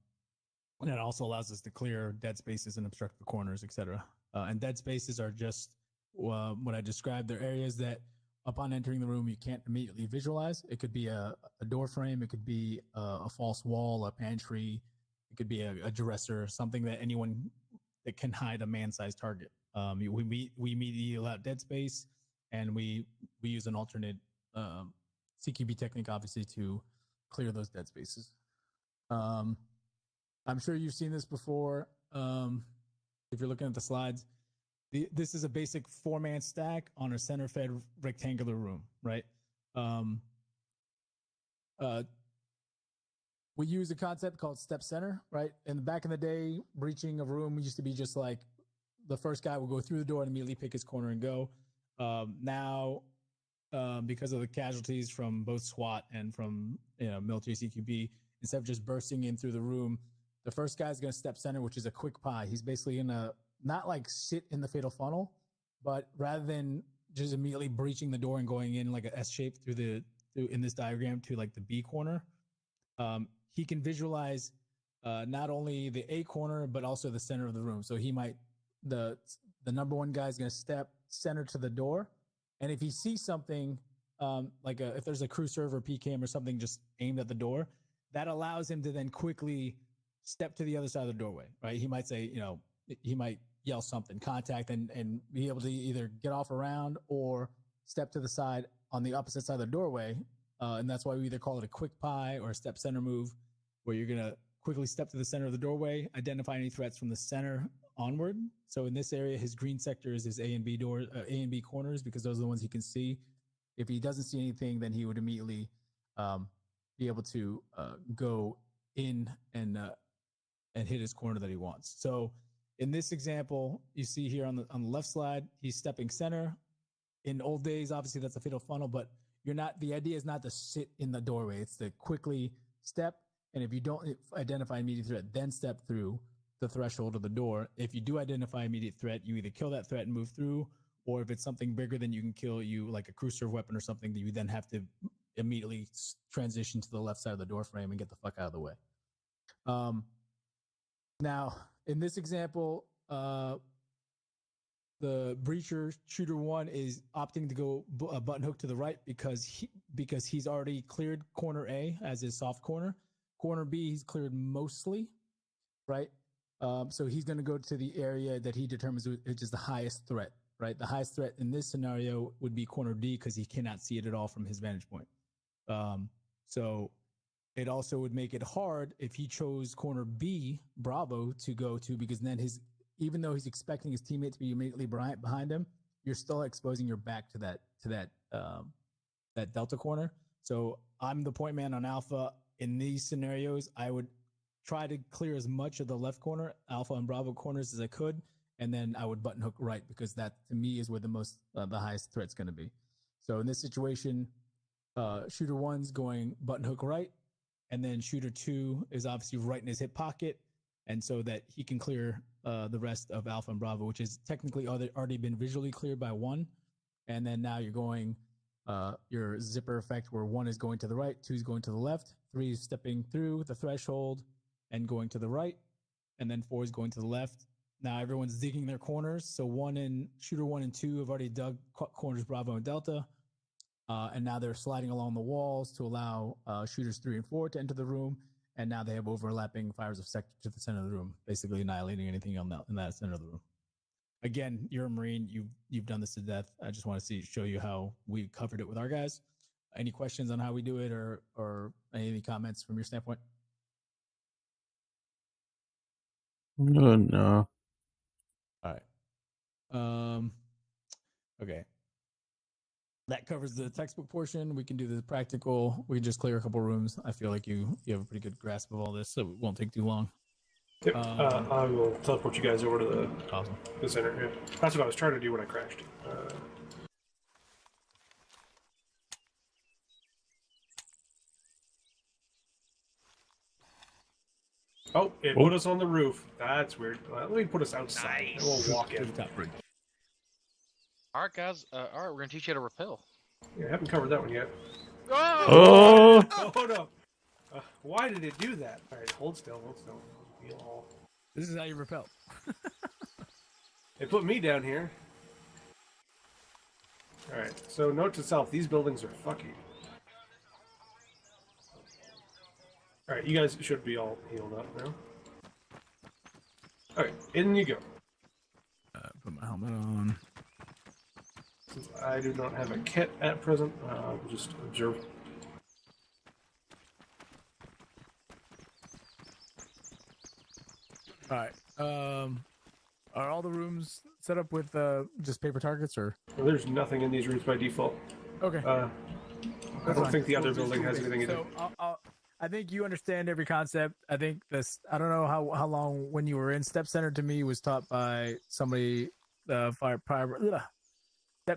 it also allows us to clear dead spaces and obstruct the corners, etc. And dead spaces are just what I described. They're areas that upon entering the room, you can't immediately visualize. It could be a door frame. It could be a false wall, a pantry. It could be a dresser, something that anyone that can hide a man-sized target. We immediately allow dead space, and we use an alternate CQB technique, obviously, to clear those dead spaces. I'm sure you've seen this before. If you're looking at the slides, this is a basic 4-man stack on a center-fed rectangular room, right? We use a concept called step center, right? And back in the day, breaching a room used to be just like the first guy will go through the door and immediately pick his corner and go. Now, because of the casualties from both SWAT and from military CQB, instead of just bursting in through the room, the first guy's going to step center, which is a quick pie. He's basically going to not like sit in the fatal funnel, but rather than just immediately breaching the door and going in like an S shape through in this diagram to like the B corner, he can visualize not only the A corner but also the center of the room. So he might the number one guy is going to step center to the door, and if he sees something if there's a crew server PCAM or something just aimed at the door, that allows him to then quickly step to the other side of the doorway, right? He might say, he might yell something, contact, and be able to either get off around or step to the side on the opposite side of the doorway. And that's why we either call it a quick pie or a step center move, where you're going to quickly step to the center of the doorway, identify any threats from the center onward. So in this area, his green sector is his A and B corners, because those are the ones he can see. If he doesn't see anything, then he would immediately be able to go in and hit his corner that he wants. So in this example, you see here on the left slide, he's stepping center. In old days, obviously that's a fatal funnel, but the idea is not to sit in the doorway. It's to quickly step. And if you don't identify immediate threat, then step through the threshold of the door. If you do identify immediate threat, you either kill that threat and move through, or if it's something bigger than you can kill, like a crew serve weapon or something, that you then have to immediately transition to the left side of the door frame and get the fuck out of the way. Now, in this example, the breacher shooter 1 is opting to go button hook to the right because he's already cleared corner A as his soft corner. Corner B, he's cleared mostly, right? So he's going to go to the area that he determines which is the highest threat, right? The highest threat in this scenario would be corner D because he cannot see it at all from his vantage point. So it also would make it hard if he chose corner B, Bravo, to go to, because then even though he's expecting his teammate to be immediately behind him, you're still exposing your back to that Delta corner. So I'm the point man on Alpha. In these scenarios, I would try to clear as much of the left corner, Alpha and Bravo corners, as I could, and then I would button hook right, because that to me is where the highest threat's going to be. So in this situation, shooter 1's going button hook right, and then shooter 2 is obviously right in his hip pocket, and so that he can clear the rest of Alpha and Bravo, which is technically already been visually cleared by 1. And then now you're going your zipper effect, where 1 is going to the right, 2 is going to the left, 3 is stepping through the threshold and going to the right, and then 4 is going to the left. Now everyone's digging their corners. So shooter 1 and 2 have already dug corners Bravo and Delta. And now they're sliding along the walls to allow shooters 3 and 4 to enter the room. And now they have overlapping fires of sector to the center of the room, basically annihilating anything in that center of the room. Again, you're a Marine. You've done this to death. I just want to show you how we covered it with our guys. Any questions on how we do it, or any comments from your standpoint? No. All right. Okay. That covers the textbook portion. We can do the practical. We can just clear a couple rooms. I feel like you have a pretty good grasp of all this, so it won't take too long. Yep. I will teleport you guys over to Awesome. the center. Yeah. That's what I was trying to do when I crashed. Oh, it Oh. put us on the roof. That's weird. Let me put us outside. And we'll walk in. Rooftop bridge. All right, guys. All right, we're gonna teach you how to rappel. Yeah, I haven't covered that one yet. Oh! Oh no! Why did it do that? All right, hold still. Hold still. Feel all. This is how you repel. They put me down here. All right. So note to self: these buildings are fucky. All right, you guys should be all healed up now. All right, in you go. Put my helmet on. Since I do not have a kit at present, just observe. All right. Are all the rooms set up with just paper targets, or? Well, there's nothing in these rooms by default. Okay. I That's don't fine. think the other We'll just building do has basic. anything either. So I think you understand every concept. I think this. I don't know how long when you were in Step Center to me was taught by somebody. Step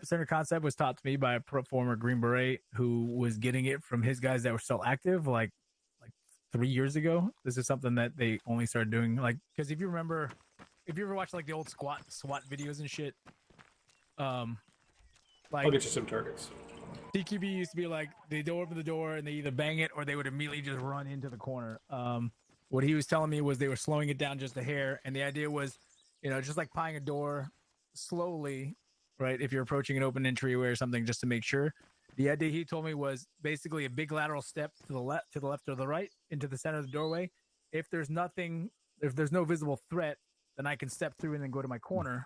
Center concept was taught to me by a former Green Beret who was getting it from his guys that were still active, like 3 years ago. This is something that they only started doing, like, because if you ever watch like the old SWAT videos and shit, I'll like get you some targets. TQB used to be like they'd open the door and they either bang it or they would immediately just run into the corner. What he was telling me was they were slowing it down just a hair, and the idea was, just like prying a door slowly, right? If you're approaching an open entryway or something, just to make sure. The idea he told me was basically a big lateral step to the left or the right into the center of the doorway. If there's no visible threat, then I can step through and then go to my corner.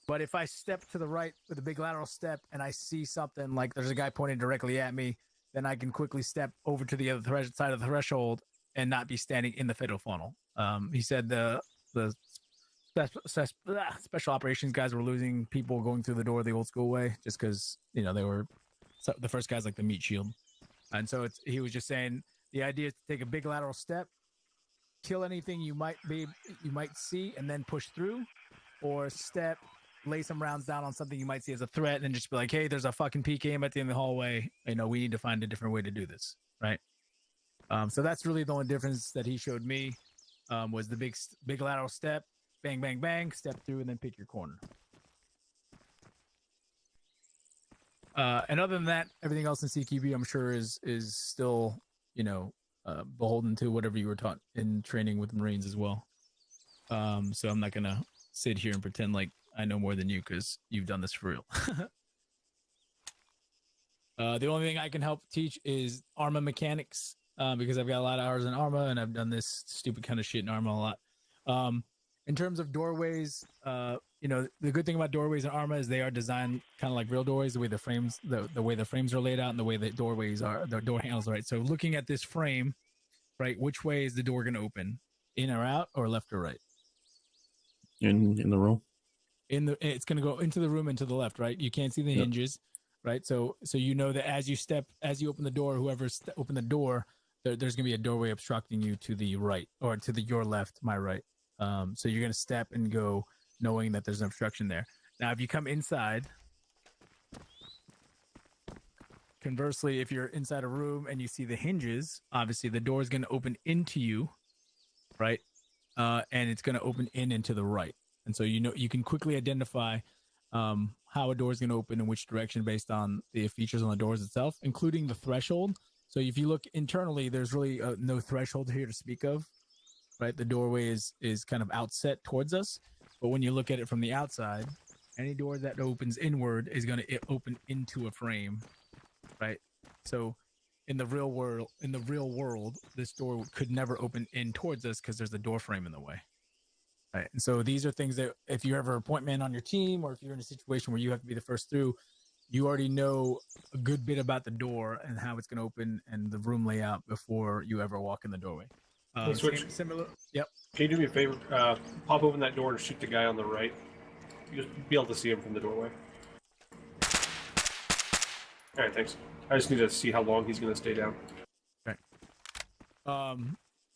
But if I step to the right with a big lateral step and I see something like there's a guy pointing directly at me, then I can quickly step over to the other side of the threshold and not be standing in the fatal funnel. He said the special operations guys were losing people going through the door the old school way just because, they were the first guys like the meat shield. And so he was just saying the idea is to take a big lateral step, kill anything you might see and then push through, or step, lay some rounds down on something you might see as a threat, and then just be like, hey, there's a fucking PKM at the end of the hallway. We need to find a different way to do this, right? So that's really the only difference that he showed me, was the big lateral step, bang, bang, bang, step through, and then pick your corner. And other than that, everything else in CQB, I'm sure is still, beholden to whatever you were taught in training with Marines as well. So I'm not gonna sit here and pretend like I know more than you because you've done this for real. The only thing I can help teach is Arma mechanics, because I've got a lot of hours in Arma and I've done this stupid kind of shit in Arma a lot. In terms of doorways, the good thing about doorways in Arma is they are designed kind of like real doorways, the way the frames, the way the frames are laid out and the way the doorways are, the door handles, right? So looking at this frame, right, which way is the door going to open? In or out, or left or right? In the room. It's going to go into the room and to the left, right? You can't see the hinges, right? So that as you open the door, whoever's opened the door, there's going to be a doorway obstructing you to the right, or to your left, my right. So you're going to step and go knowing that there's an obstruction there. Now, if you come inside, conversely, if you're inside a room and you see the hinges, obviously the door is going to open into you, right? And it's going to open into the right. And so, you can quickly identify how a door is going to open in which direction based on the features on the doors itself, including the threshold. So if you look internally, there's really no threshold here to speak of. Right, the doorway is kind of outset towards us, but when you look at it from the outside, any door that opens inward is going to open into a frame, right? So, in the real world, this door could never open in towards us because there's a door frame in the way, right? And so these are things that if you're ever a point man on your team, or if you're in a situation where you have to be the first through, you already know a good bit about the door and how it's going to open and the room layout before you ever walk in the doorway. Similar. Yep. Can you do me a favor? Pop open that door and shoot the guy on the right. You just be able to see him from the doorway. All right, thanks. I just need to see how long he's going to stay down. Okay.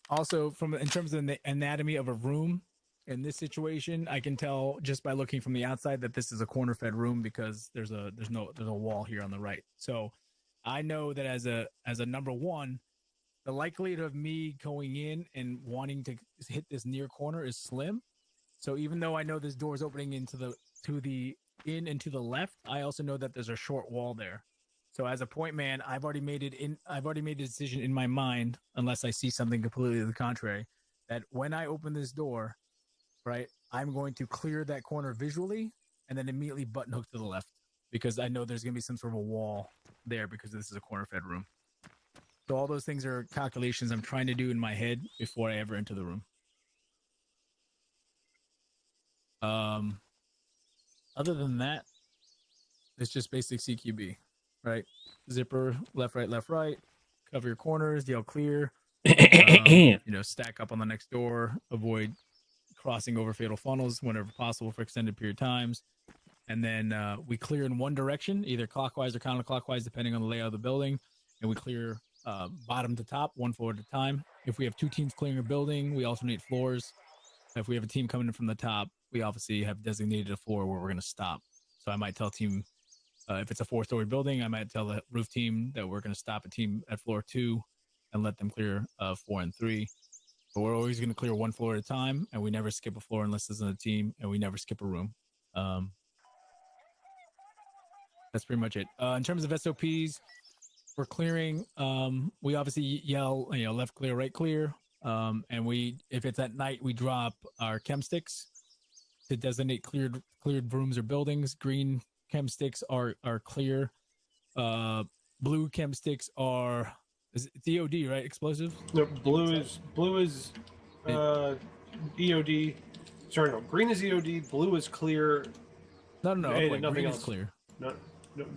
Also, in terms of the anatomy of a room, in this situation, I can tell just by looking from the outside that this is a corner-fed room because there's a wall here on the right. So I know that as a number one, the likelihood of me going in and wanting to hit this near corner is slim. So even though I know this door is opening into the in and to the left, I also know that there's a short wall there. So as a point man, I've already made a decision in my mind, unless I see something completely to the contrary, that when I open this door, right, I'm going to clear that corner visually and then immediately button hook to the left, because I know there's going to be some sort of a wall there because this is a corner fed room. So all those things are calculations I'm trying to do in my head before I ever enter the room. Other than that, it's just basic CQB, right? Zipper, left, right, cover your corners, yell clear, stack up on the next door, avoid crossing over fatal funnels whenever possible for extended period times. And then we clear in one direction, either clockwise or counterclockwise, depending on the layout of the building. And we clear bottom to top, one floor at a time. If we have two teams clearing a building, we alternate floors. If we have a team coming in from the top, we obviously have designated a floor where we're going to stop. So I might tell team, if it's a 4-story building, I might tell the roof team that we're going to stop a team at floor 2 and let them clear 4 and 3. But we're always going to clear one floor at a time, and we never skip a floor unless there's a team, and we never skip a room. That's pretty much it. In terms of SOPs, we're clearing. We obviously yell, left clear, right clear. And if it's at night, we drop our chem sticks to designate cleared rooms or buildings. Green chem sticks are clear. Blue chem sticks are DOD, right? Explosive. No, blue is EOD. Sorry, no. Green is EOD. Blue is clear. No. Nothing green else. Is clear. No,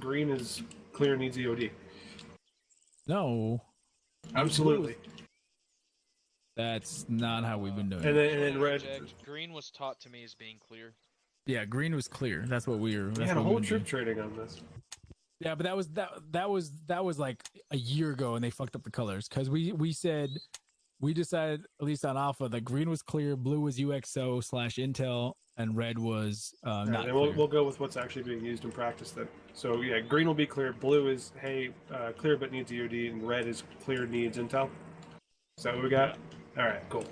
green is clear. Needs EOD. No. Absolutely. That's not how we've been doing. And then red. Green was taught to me as being clear. Yeah, green was clear. That's what we were. We had a whole troop training on this. Yeah, but that was like a year ago, and they fucked up the colors because we decided, at least on Alpha, that green was clear, blue was UXO/Intel, and red was not. And we'll go with what's actually being used in practice then. So yeah, green will be clear. Blue is clear but needs EOD, and red is clear needs Intel. Is that what we got? All right, cool.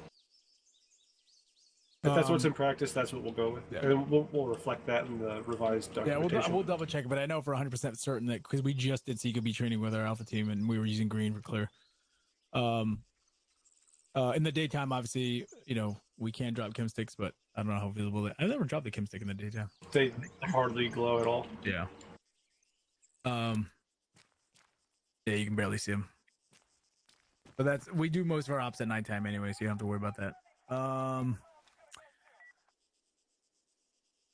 If that's what's in practice, that's what we'll go with. Yeah. And we'll reflect that in the revised documentation. Yeah, we'll double check it, but I know for 100% certain that because we just did CQB training with our Alpha team and we were using green for clear. In the daytime, obviously, we can drop chem sticks, but I don't know how visible I've never dropped the chem stick in the daytime. They hardly glow at all. Yeah. Yeah, you can barely see them. But we do most of our ops at nighttime anyway, so you don't have to worry about that.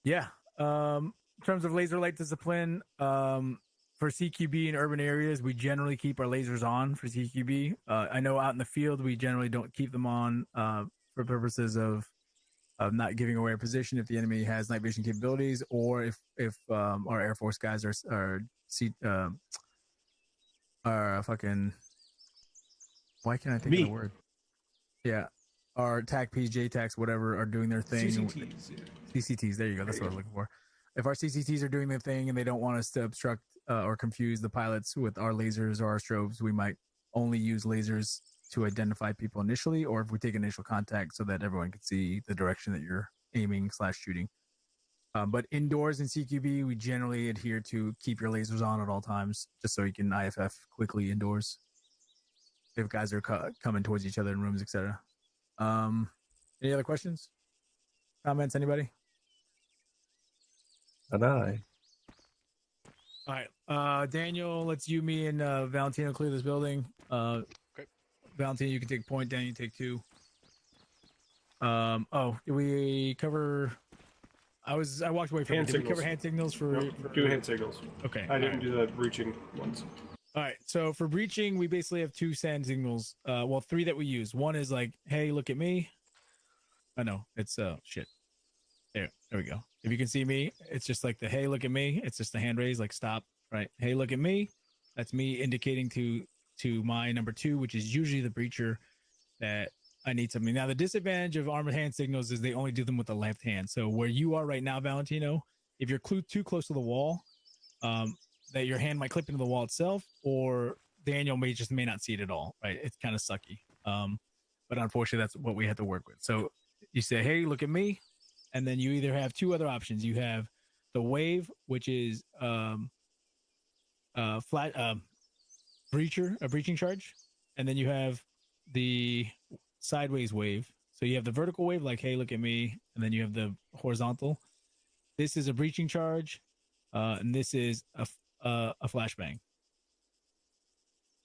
Yeah. In terms of laser light discipline, for CQB in urban areas, we generally keep our lasers on for CQB. I know out in the field, we generally don't keep them on for purposes of not giving away our position if the enemy has night vision capabilities, or if our Air Force guys are fucking. Why can't I think of the word? Yeah. Our TAC, PJ TACs, whatever, are doing their thing. CCTs. Yeah. CCTs, there you go. That's what I'm looking for. If our CCTs are doing their thing and they don't want us to obstruct or confuse the pilots with our lasers or our strobes, we might only use lasers to identify people initially, or if we take initial contact so that everyone can see the direction that you're aiming/shooting. But indoors in CQB, we generally adhere to keep your lasers on at all times, just so you can IFF quickly indoors if guys are coming towards each other in rooms, etc. Any other questions? Comments? Anybody? Not I. All right. Daniel, let's you, me, and Valentino clear this building. Okay. Valentino, you can take point. Daniel, you take 2. Did we cover? I walked away from it. Did we cover hand signals for? Do hand signals. Okay. I didn't do the breaching ones. All right. So for breaching, we basically have 2 hand signals. 3 that we use. One is like, "Hey, look at me." I know it's shit. There we go. If you can see me, it's just like the "Hey, look at me." It's just a hand raise, like stop. Right. "Hey, look at me." That's me indicating to my number 2, which is usually the breacher, that I need something. Now, the disadvantage of armored hand signals is they only do them with the left hand. So where you are right now, Valentino, if you're too close to the wall, that your hand might clip into the wall itself, or Daniel may not see it at all, right? It's kind of sucky. But unfortunately, that's what we have to work with. So you say, "Hey, look at me," and then you either have two other options. You have the wave, which is flat a breaching charge, and then you have the sideways wave. So you have the vertical wave, like, "Hey, look at me," and then you have the horizontal. This is a breaching charge, and this is a flashbang.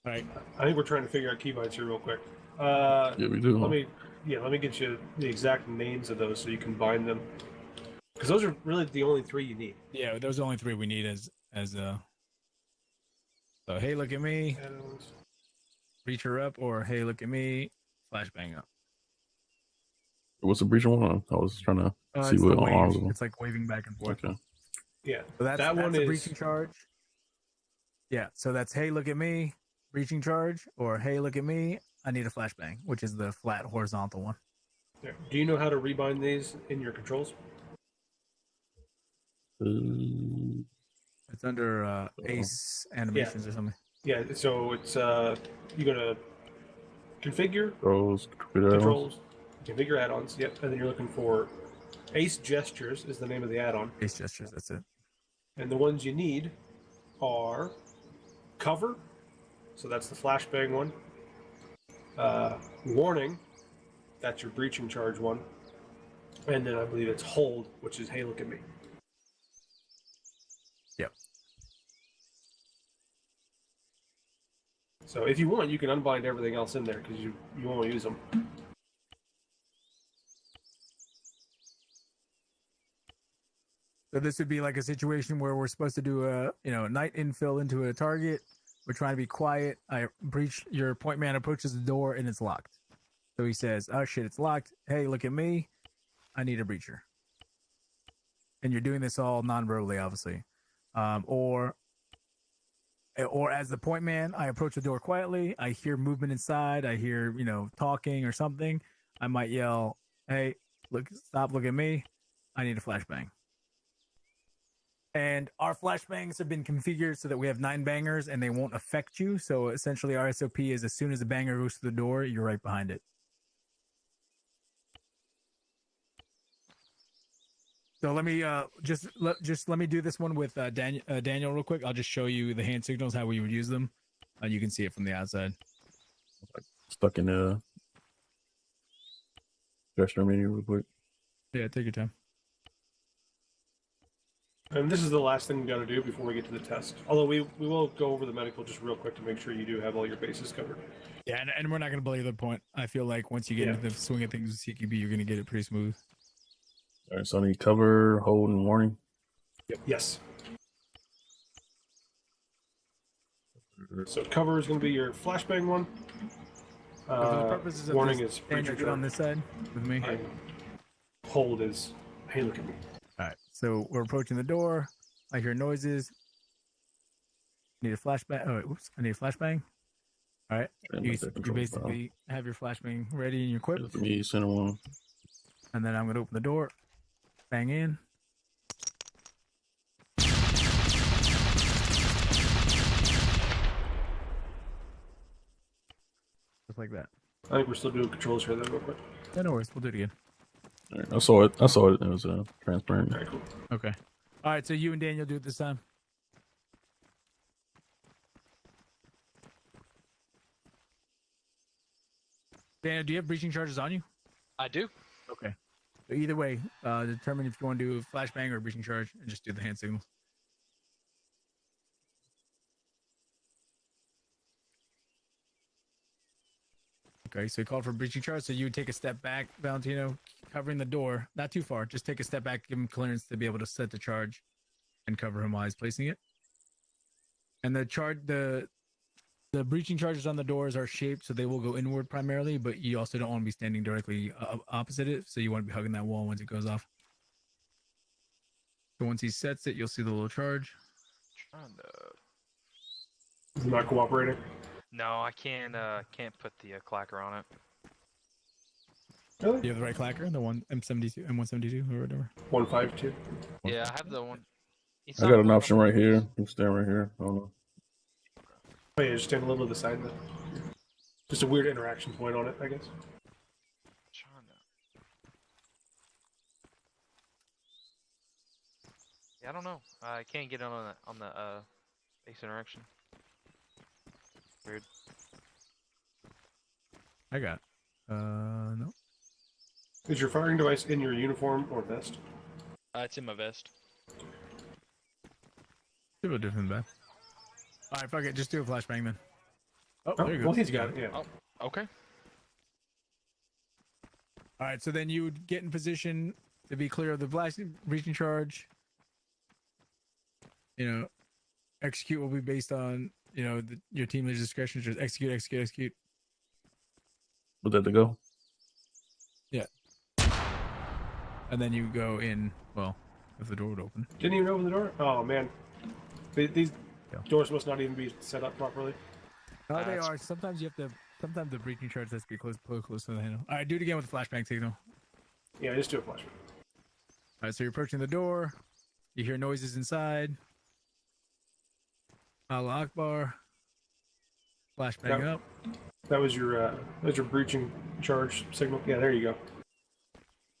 All right. I think we're trying to figure out keybinds here real quick. Yeah, we do. Let me get you the exact names of those so you can bind them, because those are really the only three you need. Yeah, those are the only three we need as so hey, look at me, reach her up, or hey, look at me, flashbang up. What's the breaching one? I was trying to see It's what the wave. arms were. It's like waving back and forth. Okay. Yeah, So that's one a is breaching charge. Yeah, so that's hey, look at me, breaching charge, or hey, look at me, I need a flashbang, which is the flat horizontal one. There. Do you know how to rebind these in your controls? It's under Ace animations or something. Yeah, so it's you go to configure Controls, configure add-ons. Yep, and then you're looking for Ace Gestures is the name of the add-on. Ace gestures, that's it. And the ones you need are cover, so that's the flashbang one. Warning, that's your breaching charge one. And then I believe it's hold, which is hey, look at me. Yep. So if you want, you can unbind everything else in there because you won't use them. So this would be like a situation where we're supposed to do a night infill into a target. We're trying to be quiet. Your point man approaches the door and it's locked. So he says, "Oh shit, it's locked. Hey, look at me. I need a breacher." And you're doing this all non-verbally, obviously. Or as the point man, I approach the door quietly. I hear movement inside. I hear, talking or something. I might yell, "Hey, stop, look at me. I need a flashbang." And our flashbangs have been configured so that we have 9 bangers and they won't affect you. So essentially our SOP is as soon as the banger goes to the door, you're right behind it. So let me let me do this one with Daniel real quick. I'll just show you the hand signals, how we would use them. You can see it from the outside. Stuck in the gesture menu real quick. Yeah, take your time. And this is the last thing we got to do before we get to the test. Although we will go over the medical just real quick to make sure you do have all your bases covered. Yeah, and we're not going to belabor the point. I feel like once you get into the swing of things with CQB, you're going to get it pretty smooth. All right, so I need cover, hold, and warning. Yep. Yes. So cover is going to be your flashbang one. For the purposes of warning this, is Daniel, get on this side with me. and hold is hey, look at me. All right, so we're approaching the door. I hear noises. Need a flashbang. Oh, oops! I need a flashbang. All right, you basically have your flashbang ready and you're equipped. Me, center one. And then I'm gonna open the door, bang in. Just like that. I think we're still doing controls here, then, real quick. Yeah, no worries. We'll do it again. All right, I saw it. It was transparent. All right, cool. Okay. All right, so you and Daniel do it this time. Daniel, do you have breaching charges on you? I do. Okay. So either way, determine if you want to do a flashbang or a breaching charge and just do the hand signals. Okay, so you called for breaching charge, so you would take a step back, Valentino, covering the door. Not too far, just take a step back, give him clearance to be able to set the charge and cover him while he's placing it. And the breaching charges on the doors are shaped so they will go inward primarily, but you also don't want to be standing directly opposite it, so you want to be hugging that wall once it goes off. So once he sets it, you'll see the little charge. Is it not cooperating? No, I can't put the clacker on it. Really? Do you have the right clacker? The one M72, M172 or whatever? 152. Yeah, I have the one. I got an option right here. You can stand right here. I don't know. Oh yeah, just stand a little to the side. Then. Just a weird interaction point on it, I guess. Trying to- Yeah, I don't know. I can't get on the base interaction. Weird. I got. No. Is your firing device in your uniform or vest? It's in my vest. A little different than that. All right, fuck it. Just do a flashbang then. Oh, Oh, there you go. well, he's got it. Yeah. Oh, okay. All right, so then you would get in position to be clear of the breaching charge. You know, execute will be based on your team leader's discretion. Just execute, execute, execute. Was that to go? And then you go in. Well, if the door would open. Didn't even open the door. Oh man, these Yeah. doors must not even be set up properly. Oh, they That's- are. Sometimes you have to. Sometimes the breaching charge has to be close to the handle. All right, do it again with the flashbang signal. Yeah, just do a flashbang. All right, so you're approaching the door. You hear noises inside. Allah Akbar. Flashbang Yeah. up. That was your breaching charge signal. Yeah, there you go.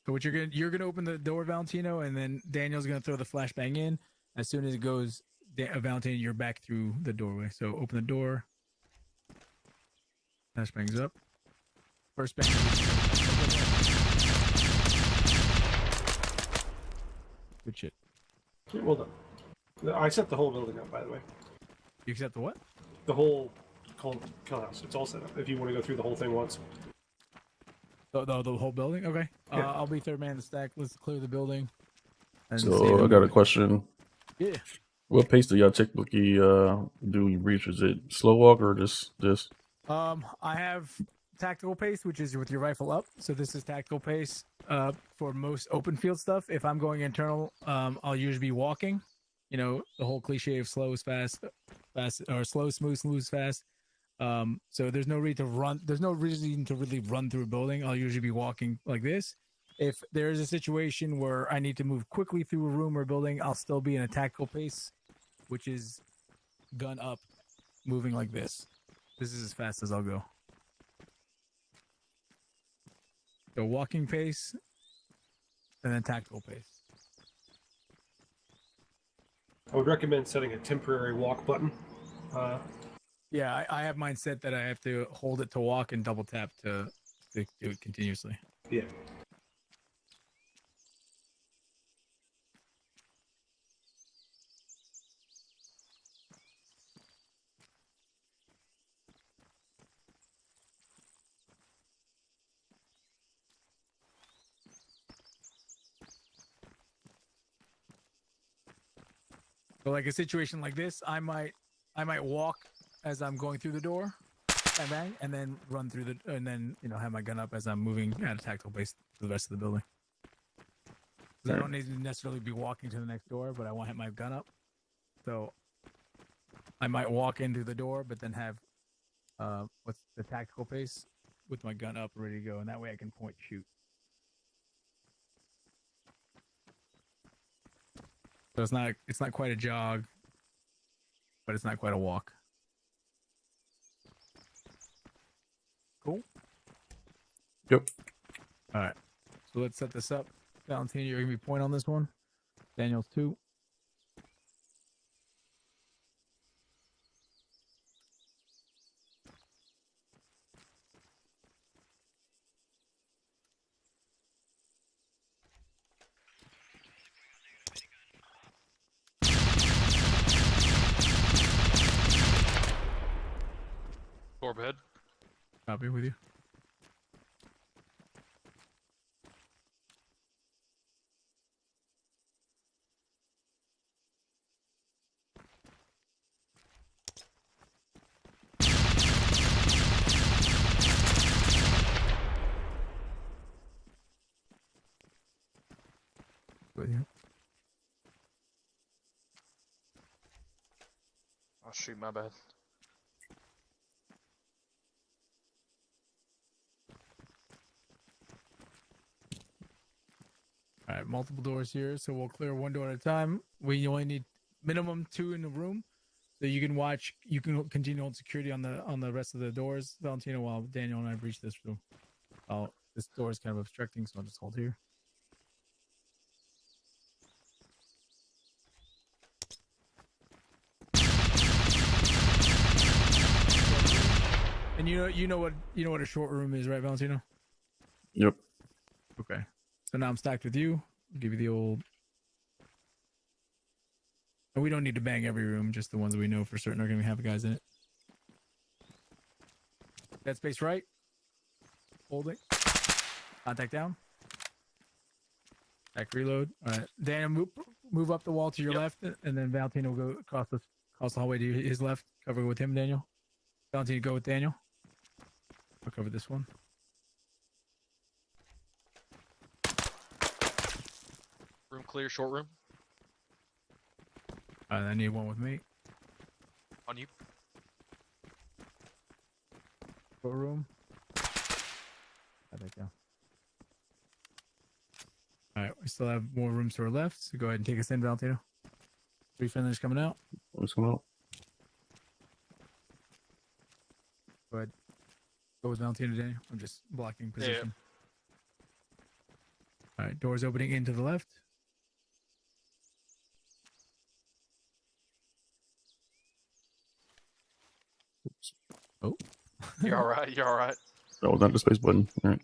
So what you're gonna open the door, Valentino, and then Daniel's gonna throw the flashbang in. As soon as it goes, Valentino, you're back through the doorway. So open the door. Flashbang's up. First bang. Good shit. Yeah, well done. I set the whole building up, by the way. You accept the what? The whole kill house. It's all set up. If you want to go through the whole thing once. The whole building? Okay. Yeah. I'll be third man to stack. Let's clear the building. And save So I it. got a question. Yeah. What pace do y'all typically do you reach? Is it slow walk or just this? I have tactical pace, which is with your rifle up. So this is tactical pace. For most open field stuff, if I'm going internal, I'll usually be walking. You know, the whole cliche of slow is fast, or slow, smooth, fast. So there's no reason to run. There's no reason to really run through a building. I'll usually be walking like this. If there is a situation where I need to move quickly through a room or building, I'll still be in a tactical pace, which is gun up, moving like this. This is as fast as I'll go. So walking pace, and then tactical pace. I would recommend setting a temporary walk button. Yeah, I have mine set that I have to hold it to walk and double tap to do it continuously. Yeah. So like a situation like this, I might walk as I'm going through the door, bang, and then run through and then have my gun up as I'm moving at a tactical pace to the rest of the building. 'Cause I don't need to necessarily be walking to the next door, but I want to have my gun up. So I might walk into the door, but then have what's the tactical pace with my gun up, ready to go, and that way I can point shoot. So it's not quite a jog, but it's not quite a walk. Cool. Yep. All right. So let's set this up. Valentino, you're gonna be point on this one. Daniel's 2. Orb head. Copy with you. With you. Oh shoot, my bad. All right, multiple doors here, so we'll clear one door at a time. We only need minimum 2 in the room, So you can watch. You can continue to hold security on the rest of the doors, Valentino, while Daniel and I breach this room. Oh, this door is kind of obstructing, so I'll just hold here. And you know what a short room is, right, Valentino? Yep. Okay. So now I'm stacked with you. I'll give you the old. And we don't need to bang every room, just the ones that we know for certain are going to have guys in it. Dead space right. Holding. Contact down. Back reload. All right. Dan, move up the wall to your left, and then Valentino will go across the hallway to his left. Cover with him, Daniel. Valentino, go with Daniel. I'll cover this one. Room clear, short room. I need one with me. On you. Short room. Got that down. All right, we still have more rooms to our left, so go ahead and take us in, Valentino. 3 friendlies coming out. What's going on? Go ahead. Go with Valentino, Daniel. I'm just blocking position. All right, doors opening into the left. Oops. Oh. You're all right. You're all right. That was not the space button. All right.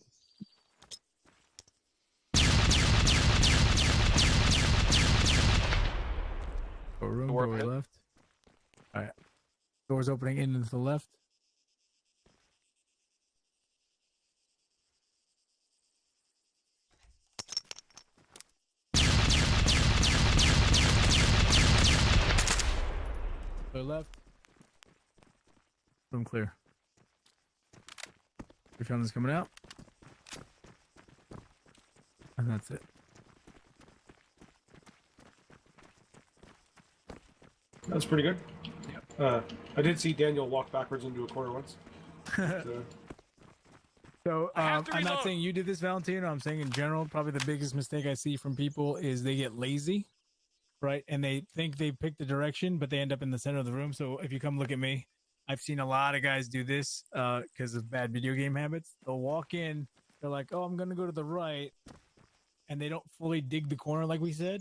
Room, Door doorway pit. left. All right. Doors opening in to the left. Door left. Room clear. We found this coming out. And that's it. That's pretty good. I did see Daniel walk backwards into a corner once. So I have to I'm not reload. saying you did this, Valentino. I'm saying in general, probably the biggest mistake I see from people is they get lazy, right? And they think they picked the direction, but they end up in the center of the room. So if you come look at me, I've seen a lot of guys do this because of bad video game habits. They'll walk in, they're like, oh, I'm going to go to the right. And they don't fully dig the corner like we said.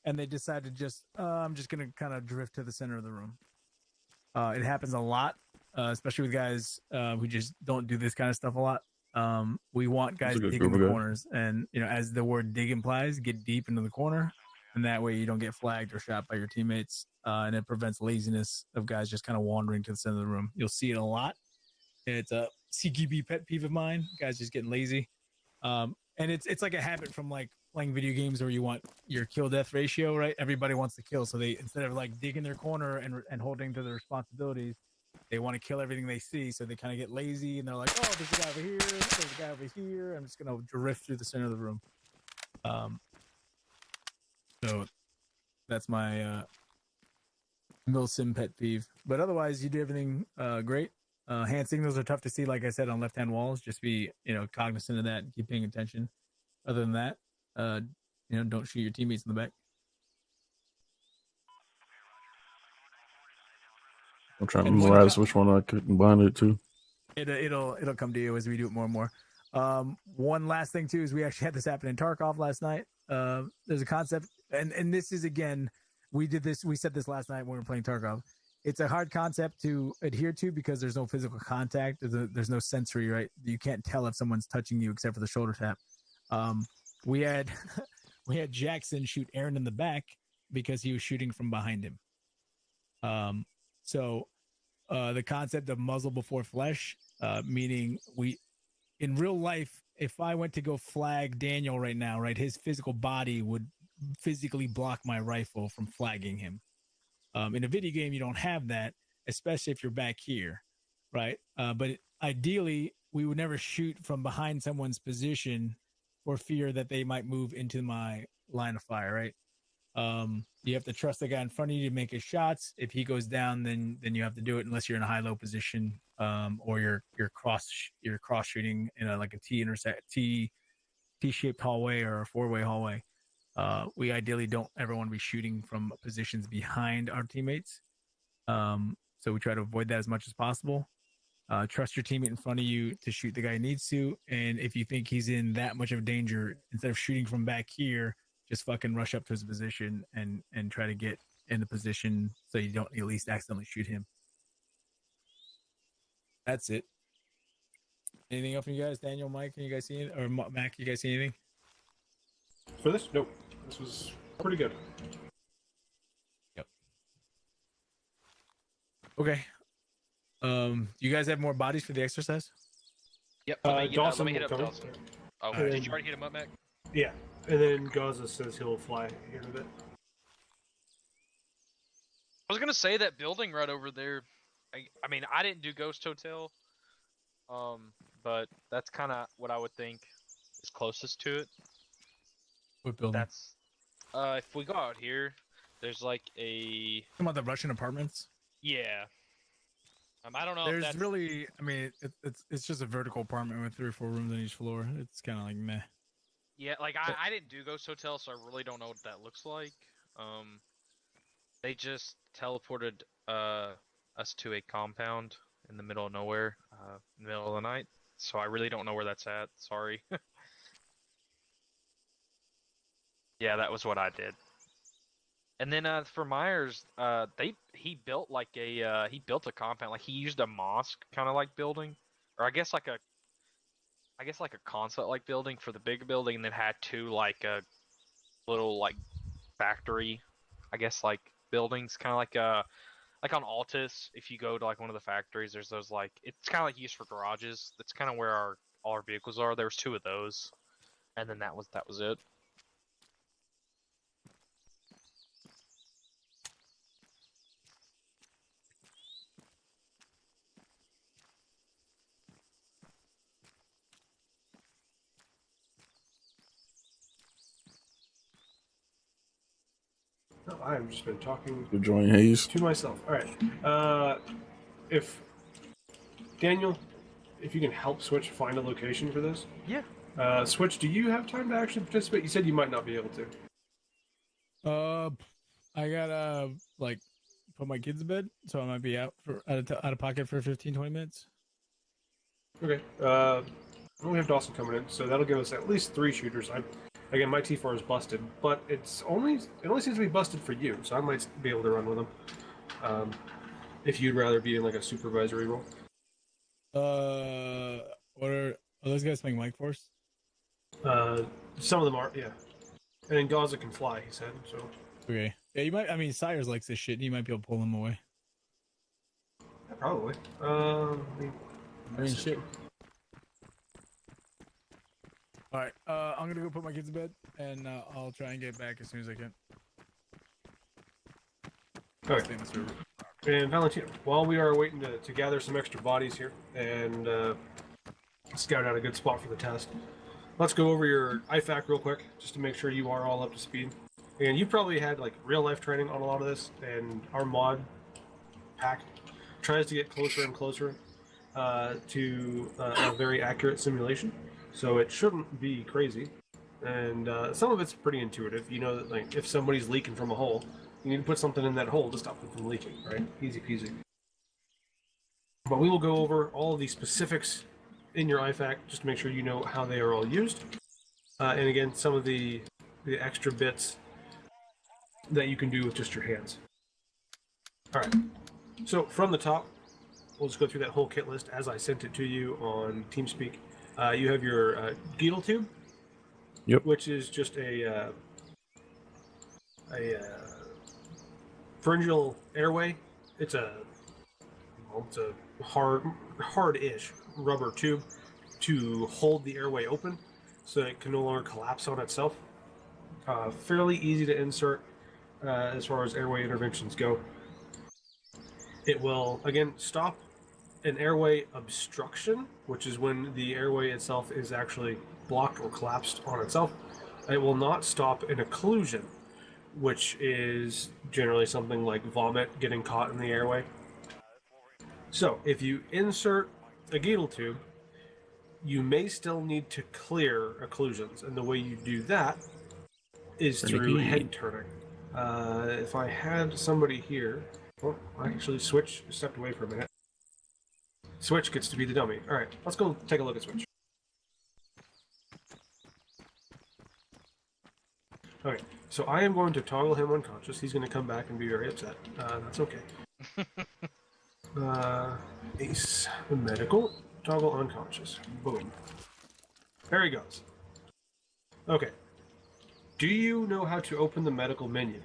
And they decide to just, I'm just going to kind of drift to the center of the room. It happens a lot, especially with guys who just don't do this kind of stuff a lot. We want guys That's a good digging group the of guys. corners. And, you know, as the word dig implies, get deep into the corner. And that way you don't get flagged or shot by your teammates. And it prevents laziness of guys just kind of wandering to the center of the room. You'll see it a lot. It's a CQB pet peeve of mine. Guys just getting lazy. And it's like a habit from like playing video games where you want your kill death ratio, right? Everybody wants to kill. So they, instead of like digging their corner and holding to their responsibilities, they want to kill everything they see. So they kind of get lazy and they're like, oh, there's a guy over here. There's a guy over here. I'm just going to drift through the center of the room. So that's my Milsim pet peeve. But otherwise, you do everything great. Hand signals are tough to see, like I said, on left-hand walls. Just be, cognizant of that and keep paying attention. Other than that, don't shoot your teammates in the back. I'm trying to And one memorize co- which one I could combine it to. It'll come to you as we do it more and more. One last thing too is we actually had this happen in Tarkov last night. There's a concept, and this is again, we said this last night when we were playing Tarkov. It's a hard concept to adhere to because there's no physical contact. There's no sensory, right? You can't tell if someone's touching you except for the shoulder tap. We had Jackson shoot Aaron in the back because he was shooting from behind him. So the concept of muzzle before flesh, meaning in real life, if I went to go flag Daniel right now, right, his physical body would physically block my rifle from flagging him. In a video game, you don't have that, especially if you're back here, right? But ideally, we would never shoot from behind someone's position for fear that they might move into my line of fire, right? You have to trust the guy in front of you to make his shots. If he goes down, then you have to do it unless you're in a high-low position, or you're cross shooting in a T-shaped hallway or a four-way hallway. We ideally don't ever want to be shooting from positions behind our teammates. So we try to avoid that as much as possible. Trust your teammate in front of you to shoot the guy who needs to. And if you think he's in that much of danger, instead of shooting from back here, just fucking rush up to his position and try to get in the position so you don't at least accidentally shoot him. That's it. Anything else from you guys? Daniel, Mike, can you guys see it? Or Mac, you guys see anything? For this? Nope. This was pretty good. Yep. Okay. You guys have more bodies for the exercise? Yep. Dawson let me hit will up come. Dawson. Oh, Alright. did you already hit him up, Mac? Yeah. And then Gaza says he'll fly here in a bit. I was gonna say that building right over there. I mean, I didn't do Ghost Hotel, but that's kind of what I would think is closest to it. What building? That's if we go out here, there's like a Talking about the Russian apartments? yeah. I don't know. if There's that's... really, I mean, it's just a vertical apartment with 3 or 4 rooms on each floor. It's kind of like meh. Yeah, like I didn't do Ghost Hotel, so I really don't know what that looks like. They just teleported us to a compound in the middle of nowhere, in the middle of the night. So I really don't know where that's at. Sorry. Yeah, that was what I did. And then for Myers, he built like a compound, like he used a mosque kind of like building, or I guess like a concept like building for the big building, and then had 2 like a little like factory, I guess like buildings, kind of like on Altus. If you go to like one of the factories, there's those like it's kind of like used for garages. That's kind of where all our vehicles are. There was 2 of those, and then that was it. No, I've just been talking To join Hayes. to myself. All right. If Daniel, if you can help Switch find a location for this. Yeah. Switch, do you have time to actually participate? You said you might not be able to. I gotta like put my kids to bed, so I might be out of pocket for 15-20 minutes. Okay. We have Dawson coming in, so that'll give us at least 3 shooters. Again, my T4 is busted, but it only seems to be busted for you, so I might be able to run with them. If you'd rather be in like a supervisory role. What are those guys playing Mike Force? Some of them are, yeah. And then Gaza can fly, he said. So. Okay. Yeah, you might. I mean, Sires likes this shit. And you might be able to pull him away. Yeah, probably. I mean, shit. All right. I'm gonna go put my kids to bed, and I'll try and get back as soon as I can. All right. And Valentina, while we are waiting to gather some extra bodies here and scout out a good spot for the test, let's go over your IFAC real quick, just to make sure you are all up to speed. And you probably had like real life training on a lot of this, and our mod pack tries to get closer and closer to a very accurate simulation. So it shouldn't be crazy. And some of it's pretty intuitive. You know that like if somebody's leaking from a hole, you need to put something in that hole to stop them from leaking, right? Easy peasy. But we will go over all of the specifics in your IFAC just to make sure you know how they are all used. And again, some of the extra bits that you can do with just your hands. All right. So from the top, we'll just go through that whole kit list as I sent it to you on TeamSpeak. You have your Geedle tube, Yep. which is just a pharyngeal airway. It's a hard-ish rubber tube to hold the airway open so it can no longer collapse on itself. Fairly easy to insert as far as airway interventions go. It will, again, stop an airway obstruction, which is when the airway itself is actually blocked or collapsed on itself. It will not stop an occlusion, which is generally something like vomit getting caught in the airway. So if you insert a Geedle tube, you may still need to clear occlusions, and the way you do that is through head turning. If I had somebody here Well, actually, Switch stepped away for a minute. Switch gets to be the dummy. All right, let's go take a look at Switch. Okay, so I am going to toggle him unconscious. He's going to come back and be very upset. That's okay. Ace, medical, toggle unconscious. Boom. There he goes. Okay. Do you know how to open the medical menu?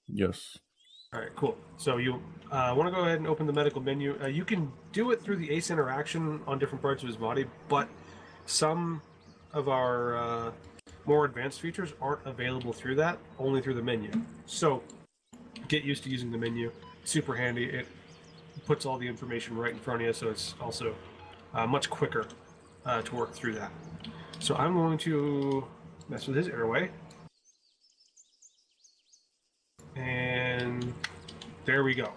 Yes. All right, cool. So you want to go ahead and open the medical menu. You can do it through the Ace interaction on different parts of his body, but some of our more advanced features aren't available through that, only through the menu. So get used to using the menu. It's super handy. It puts all the information right in front of you, so it's also much quicker to work through that. So I'm going to mess with his airway. And there we go.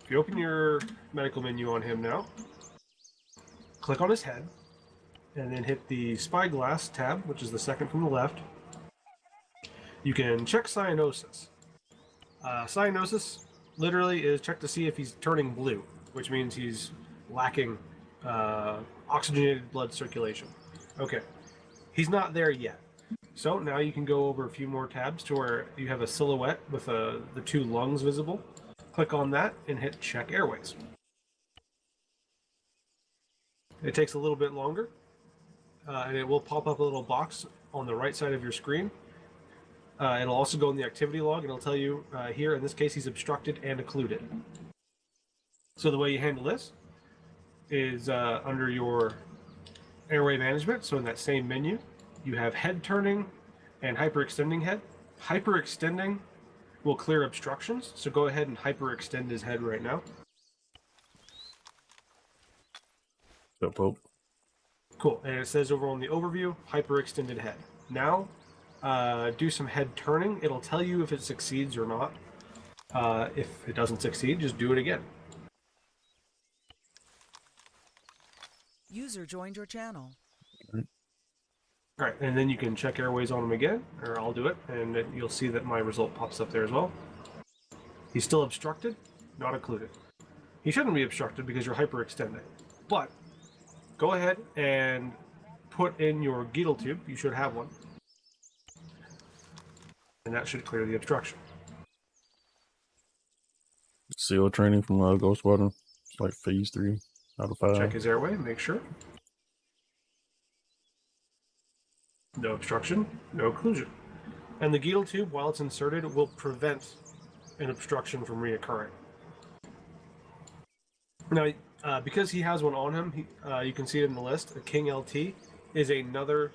If you open your medical menu on him now, click on his head, and then hit the spyglass tab, which is the second from the left. You can check cyanosis. Cyanosis literally is check to see if he's turning blue, which means he's lacking oxygenated blood circulation. Okay, he's not there yet. So now you can go over a few more tabs to where you have a silhouette with the two lungs visible. Click on that and hit check airways. It takes a little bit longer, and it will pop up a little box on the right side of your screen. It'll also go in the activity log, and it'll tell you here, in this case, he's obstructed and occluded. So the way you handle this is under your airway management. So in that same menu, you have head turning and hyperextending head. Hyperextending will clear obstructions, so go ahead and hyperextend his head right now. Up, Pope. Cool, and it says over on the overview, hyperextended head. Now, do some head turning. It'll tell you if it succeeds or not. If it doesn't succeed, just do it again. User joined your channel. All right, and then you can check airways on him again, or I'll do it, and you'll see that my result pops up there as well. He's still obstructed, not occluded. He shouldn't be obstructed because you're hyperextending. But go ahead and put in your Geedle tube. You should have one. And that should clear the obstruction. SEAL training from Ghostwater. It's like phase 3 out of 5. Check his airway, make sure. No obstruction, no occlusion. And the Geedle tube, while it's inserted, will prevent an obstruction from reoccurring. Now, because he has one on him, you can see it in the list. A King LT is another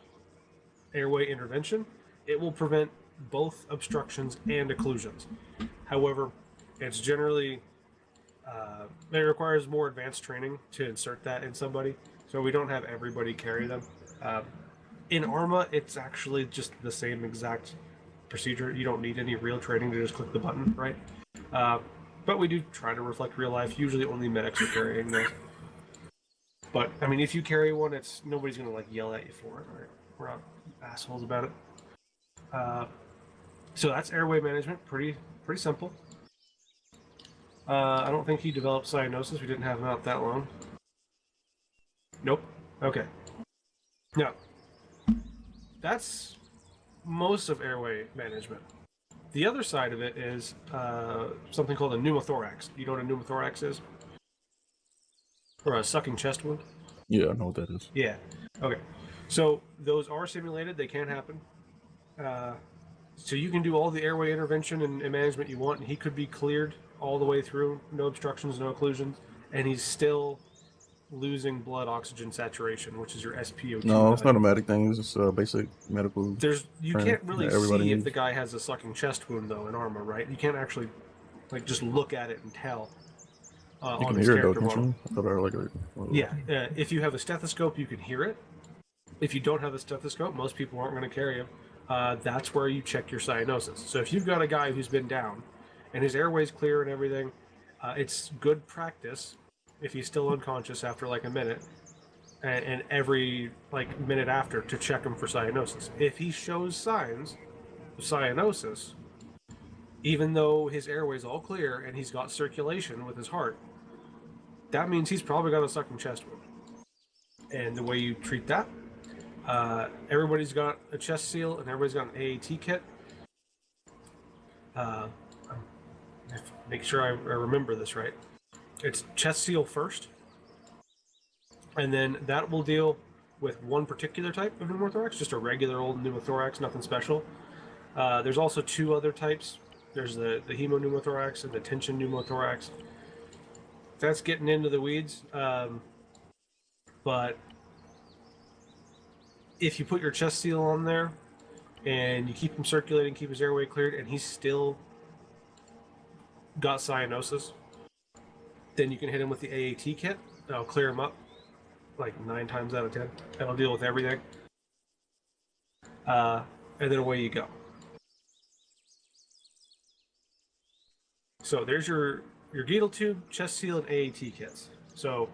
airway intervention. It will prevent both obstructions and occlusions. However, it's generally, it requires more advanced training to insert that in somebody, so we don't have everybody carry them. In Arma, it's actually just the same exact procedure. You don't need any real training to just click the button, right? But we do try to reflect real life. Usually only medics are carrying those. But, I mean, if you carry one, nobody's going to, like, yell at you for it, right? We're not assholes about it. So that's airway management. Pretty simple. I don't think he developed cyanosis. We didn't have him out that long. Nope. Okay. Now, that's most of airway management. The other side of it is something called a pneumothorax. You know what a pneumothorax is? Or a sucking chest wound? Yeah, I know what that is. Yeah. Okay. So those are simulated. They can happen. So you can do all the airway intervention and management you want, and he could be cleared all the way through, no obstructions, no occlusions, and he's still losing blood oxygen saturation, which is your SpO2. No, it's not a medic thing. It's just basic medical. You training can't really that everybody see if needs. the guy has a sucking chest wound though in Arma, right? You can't actually like just look at it and tell. You on can his hear it though, character can't model. you? I thought I heard like a Yeah, if you have a stethoscope, you can hear it. If you don't have a stethoscope, most people aren't going to carry him. That's where you check your cyanosis. So if you've got a guy who's been down and his airway's clear and everything, it's good practice if he's still unconscious after like a minute and every like minute after to check him for cyanosis. If he shows signs of cyanosis, even though his airway's all clear and he's got circulation with his heart, that means he's probably got a sucking chest wound. And the way you treat that, everybody's got a chest seal and everybody's got an AAT kit. Make sure I remember this right. It's chest seal first, and then that will deal with one particular type of pneumothorax, just a regular old pneumothorax, nothing special. There's also two other types. There's the hemopneumothorax and the tension pneumothorax. That's getting into the weeds, but if you put your chest seal on there and you keep him circulating, keep his airway cleared, and he's still got cyanosis, then you can hit him with the AAT kit. That'll clear him up like 9 times out of 10. That'll deal with everything. And then away you go. So there's your Geedle tube, chest seal, and AAT kits. So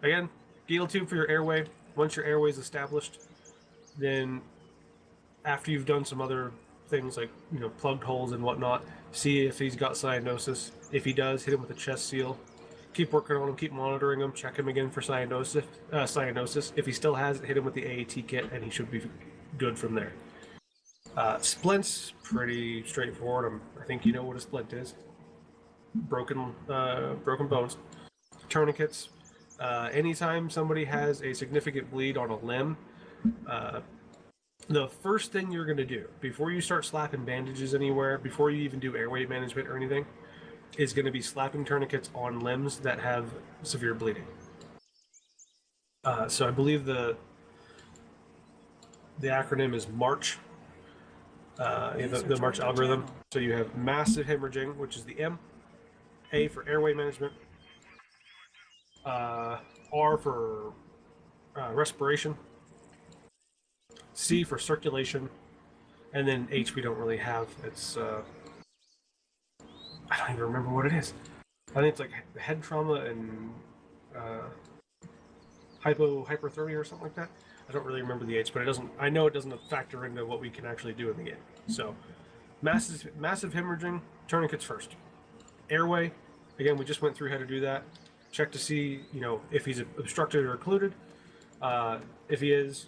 again, Geedle tube for your airway. Once your airway is established, then after you've done some other things like, you know, plugged holes and whatnot, see if he's got cyanosis. If he does, hit him with a chest seal. Keep working on him, keep monitoring him, check him again for cyanosis. If he still has it, hit him with the AAT kit, and he should be good from there. Splints, pretty straightforward. I think you know what a splint is. Broken bones. Tourniquets. Anytime somebody has a significant bleed on a limb, the first thing you're going to do before you start slapping bandages anywhere, before you even do airway management or anything, is going to be slapping tourniquets on limbs that have severe bleeding. So I believe the acronym is MARCH, the MARCH algorithm. So you have massive hemorrhaging, which is the M, A for airway management, R for respiration, C for circulation, and then H we don't really have. It's I don't even remember what it is. I think it's like head trauma and hyperthermia or something like that. I don't really remember the H, but it doesn't. I know it doesn't factor into what we can actually do in the game. So, massive hemorrhaging, tourniquets first. Airway, again, we just went through how to do that. Check to see, you know, if he's obstructed or occluded. If he is,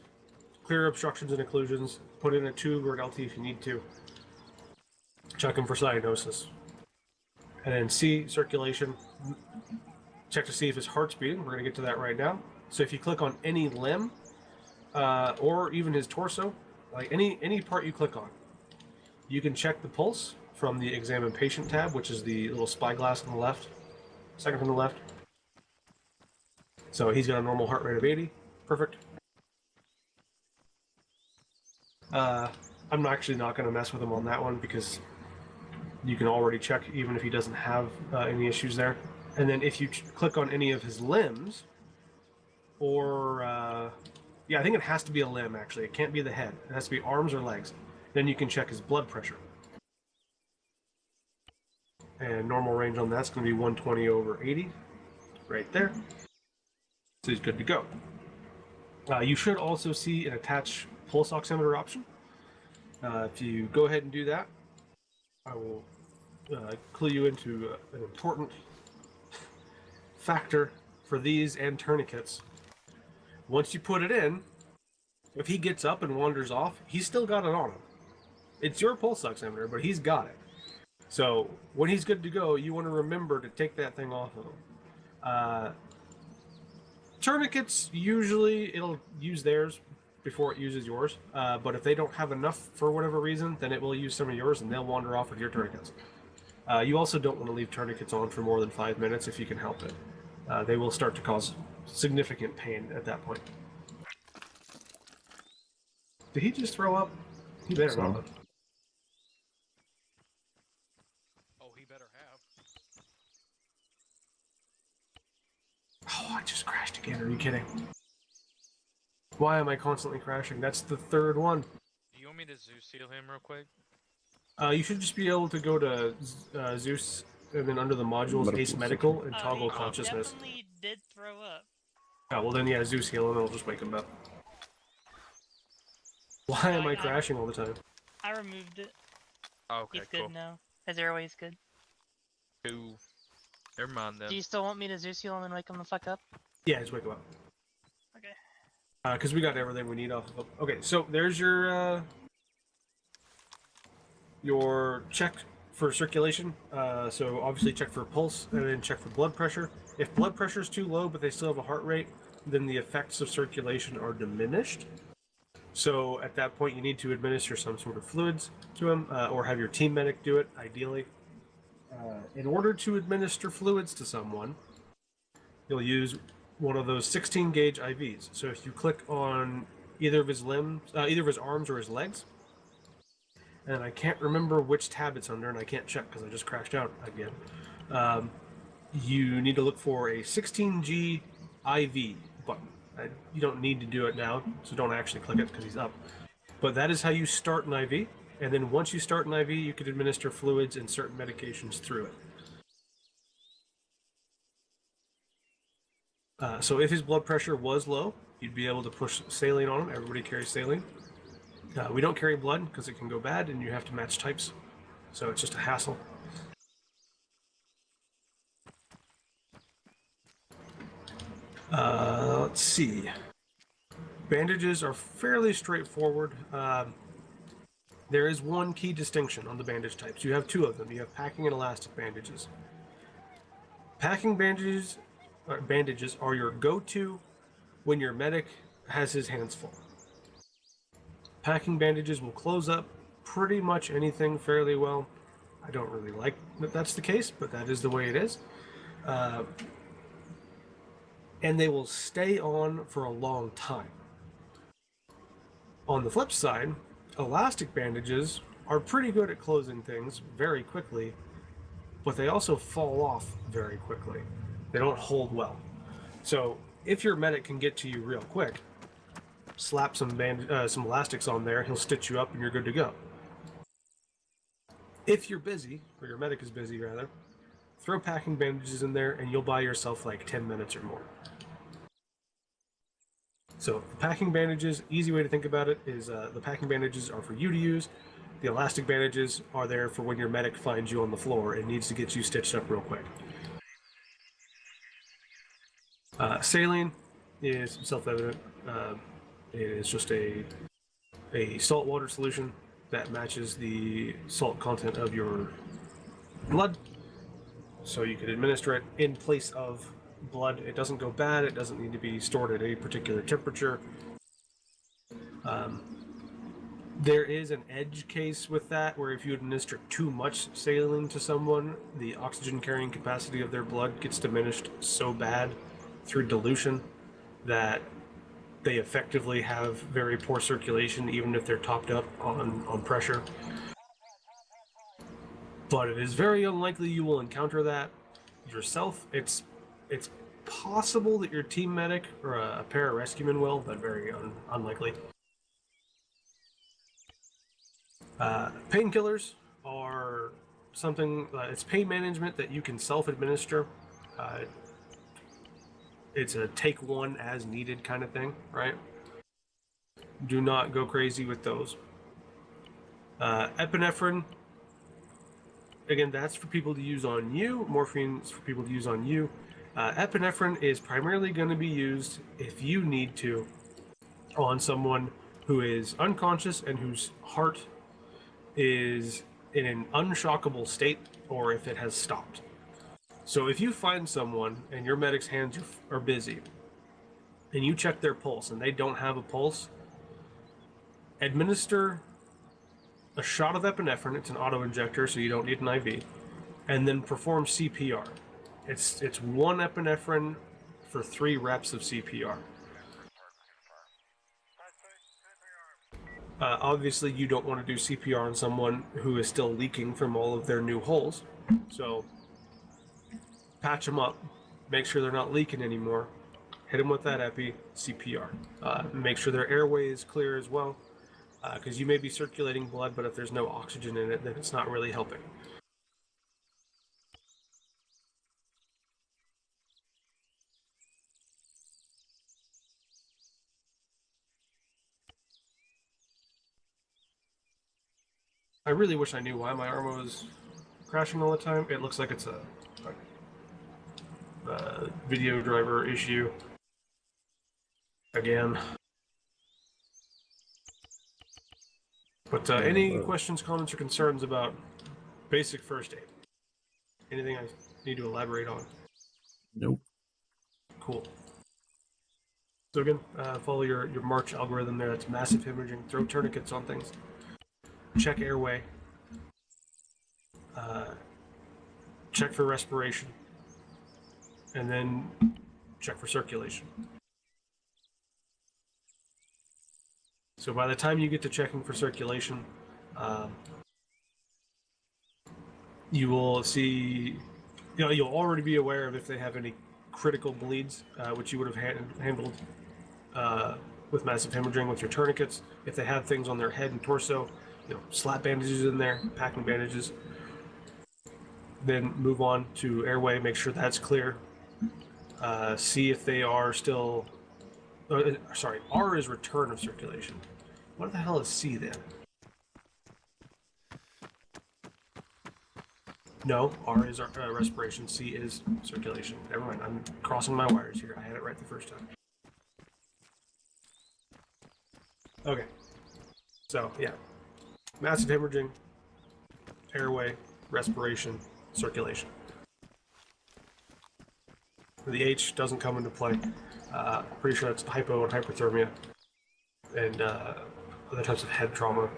clear obstructions and occlusions. Put in a tube or an LT if you need to. Check him for cyanosis. And then C, circulation. Check to see if his heart's beating. We're going to get to that right now. So if you click on any limb, or even his torso, like any part you click on, you can check the pulse from the Examine Patient tab, which is the little spyglass on the left, second from the left. So he's got a normal heart rate of 80. Perfect. I'm actually not going to mess with him on that one because you can already check even if he doesn't have any issues there. And then if you click on any of his limbs, or yeah, I think it has to be a limb actually. It can't be the head. It has to be arms or legs. Then you can check his blood pressure. And normal range on that's going to be 120/80, right there. So he's good to go. You should also see an attached pulse oximeter option. If you go ahead and do that, I will clue you into an important factor for these and tourniquets. Once you put it in, if he gets up and wanders off, he's still got it on him. It's your pulse oximeter, but he's got it. So when he's good to go, you want to remember to take that thing off of him. Tourniquets, usually it'll use theirs before it uses yours. But if they don't have enough for whatever reason, then it will use some of yours and they'll wander off with your tourniquets. You also don't want to leave tourniquets on for more than 5 minutes if you can help it. They will start to cause significant pain at that point. Did he just throw up? He better not. Oh, he better have. Oh, I just crashed again. Are you kidding? Why am I constantly crashing? That's the third one. Do you want me to Zeus seal him real quick? You should just be able to go to Zeus and then under the modules, Ace Medical, and toggle consciousness. Definitely did throw up. Oh, well then, yeah, Zeus heal and it'll just wake him up. Why am I crashing all the time? I removed it. Oh, okay, He's cool. good now. His airway's good. Cool. Never mind then. Do you still want me to Zeus heal him and wake him the fuck up? Yeah, just wake him up. Okay. Because we got everything we need off of him. Okay, so there's your check for circulation. So obviously check for pulse and then check for blood pressure. If blood pressure is too low but they still have a heart rate, then the effects of circulation are diminished. So at that point you need to administer some sort of fluids to him or have your team medic do it, ideally. In order to administer fluids to someone, you'll use one of those 16 gauge IVs. So if you click on either of his limbs, either of his arms or his legs, and I can't remember which tab it's under, and I can't check because I just crashed out again. You need to look for a 16G IV button. You don't need to do it now, so don't actually click it because he's up. But that is how you start an IV, and then once you start an IV, you can administer fluids and certain medications through it. So if his blood pressure was low, you'd be able to push saline on him. Everybody carries saline. We don't carry blood because it can go bad and you have to match types. So it's just a hassle. Let's see. Bandages are fairly straightforward. There is one key distinction on the bandage types. You have two of them. You have packing and elastic bandages. Packing bandages are your go-to when your medic has his hands full. Packing bandages will close up pretty much anything fairly well. I don't really like that that's the case, but that is the way it is. And they will stay on for a long time. On the flip side, elastic bandages are pretty good at closing things very quickly, but they also fall off very quickly. They don't hold well. So if your medic can get to you real quick, slap some elastics on there, he'll stitch you up and you're good to go. If you're busy, or your medic is busy rather, throw packing bandages in there and you'll buy yourself like 10 minutes or more. So the packing bandages, easy way to think about it is the packing bandages are for you to use. The elastic bandages are there for when your medic finds you on the floor and needs to get you stitched up real quick. Saline is self-evident. It is just a salt water solution that matches the salt content of your blood. So you can administer it in place of blood. It doesn't go bad. It doesn't need to be stored at a particular temperature. There is an edge case with that where if you administer too much saline to someone, the oxygen carrying capacity of their blood gets diminished so bad through dilution that they effectively have very poor circulation even if they're topped up on pressure. But it is very unlikely you will encounter that yourself. It's possible that your team medic or a pararescueman will, but very unlikely. Painkillers are something, it's pain management that you can self-administer. It's a take one as needed kind of thing, right? Do not go crazy with those. Epinephrine, again, that's for people to use on you. Morphine's for people to use on you. Epinephrine is primarily going to be used if you need to on someone who is unconscious and whose heart is in an unshockable state or if it has stopped. So if you find someone and your medic's hands are busy and you check their pulse and they don't have a pulse, administer a shot of epinephrine. It's an auto-injector, so you don't need an IV, and then perform CPR. It's one epinephrine for 3 reps of CPR. Obviously, you don't want to do CPR on someone who is still leaking from all of their new holes, so patch them up, make sure they're not leaking anymore, hit them with that epi, CPR. Make sure their airway is clear as well, because you may be circulating blood, but if there's no oxygen in it, then it's not really helping. I really wish I knew why my armor was crashing all the time. It looks like it's a video driver issue. Again. But any questions, comments, or concerns about basic first aid? Anything I need to elaborate on? Nope. Cool. So again, follow your March algorithm there. That's massive hemorrhaging. Throw tourniquets on things. Check airway. Check for respiration. And then check for circulation. So by the time you get to checking for circulation, you will see, you'll already be aware of if they have any critical bleeds, which you would have handled with massive hemorrhaging with your tourniquets. If they have things on their head and torso, slap bandages in there, packing bandages. Then move on to airway, make sure that's clear. See if they are still, sorry, R is return of circulation. What the hell is C then? No, R is respiration, C is circulation. Never mind, I'm crossing my wires here. I had it right the first time. Okay, so yeah, massive hemorrhaging, airway, respiration, circulation. The H doesn't come into play. Pretty sure that's hypo and hyperthermia and other types of head trauma.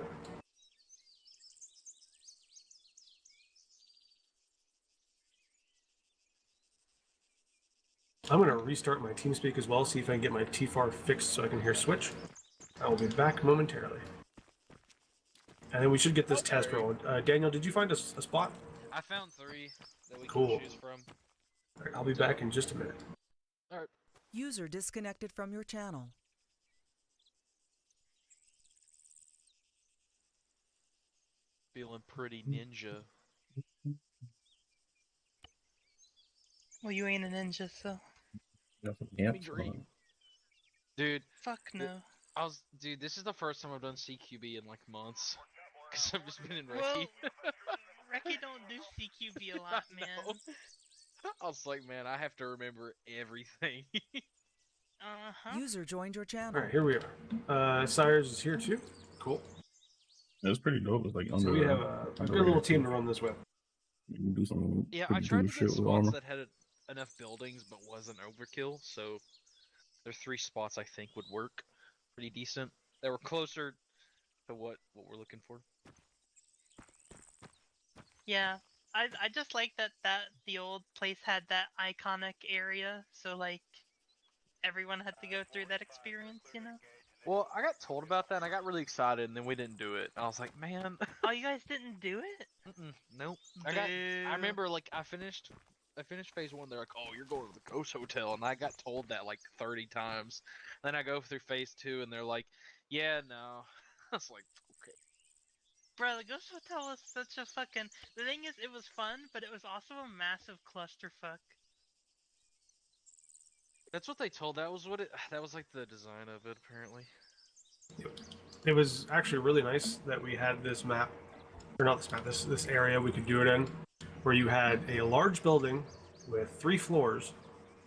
I'm going to restart my TeamSpeak as well, see if I can get my TFAR fixed so I can hear switch. I will be back momentarily. And then we should get this test rolling. Daniel, did you find a spot? I found 3 that we Cool. can choose from. All right, I'll be back in just a minute. All right. User disconnected from your channel. Feeling pretty ninja. Well, you ain't a ninja, so. Yeah. Dream. Dude, Fuck no. dude, this is the first time I've done CQB in like months. Cause I've just been in Recce. Well, Recce don't do CQB a lot, man. know. I was like, man, I have to remember everything. User joined your All channel. right, here we are. Sires is here too. Cool. It's pretty dope. It's like So we have a good little team to run this with. You can do some Yeah, I pretty tried cool to shit get with spots armor. that had enough buildings but wasn't overkill, so there's 3 spots I think would work pretty decent. They were closer to what we're looking for. Yeah, I just like that the old place had that iconic area, so like everyone had to go through that experience, you know? Well, I got told about that and I got really excited and then we didn't do it. I was like, man. Oh, you guys didn't do it? Nope. Boo. I remember like I finished phase 1. They're like, "Oh, you're going to the Ghost Hotel," and I got told that like 30 times. Then I go through phase 2, and they're like, "Yeah, no." I was like, "Okay." Bro, the Ghost Hotel was such a fucking. The thing is, it was fun, but it was also a massive clusterfuck. That's what they told. That was like the design of it, apparently. It was actually really nice that we had this map, or not this map, this area we could do it in, where you had a large building with 3 floors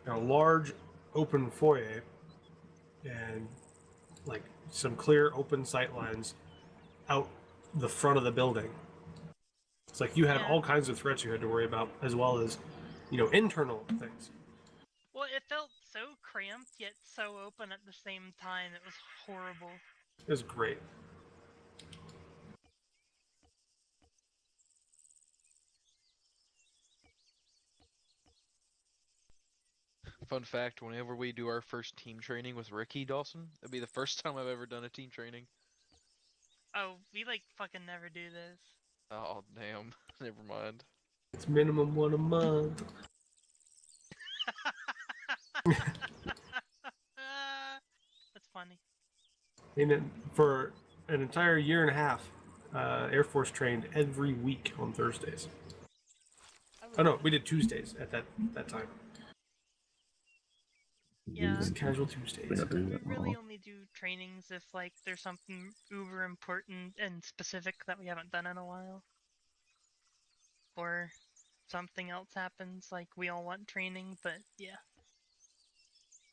and a large open foyer and like some clear open sight lines out the front of the building. It's like you had all kinds of threats you had to worry about, as well as, internal things. Well, it felt so cramped yet so open at the same time. It was horrible. It was great. Fun fact: whenever we do our first team training with Ricky Dawson, it'll be the first time I've ever done a team training. Oh, we like fucking never do this. Oh damn! Never mind. It's minimum 1 a month. That's funny. And then for an entire year and a half, Air Force trained every week on Thursdays. Oh no, we did Tuesdays at that time. Yeah. Just casual Tuesdays. We really only do trainings if like there's something uber important and specific that we haven't done in a while. or something else happens, like we all want training, but yeah.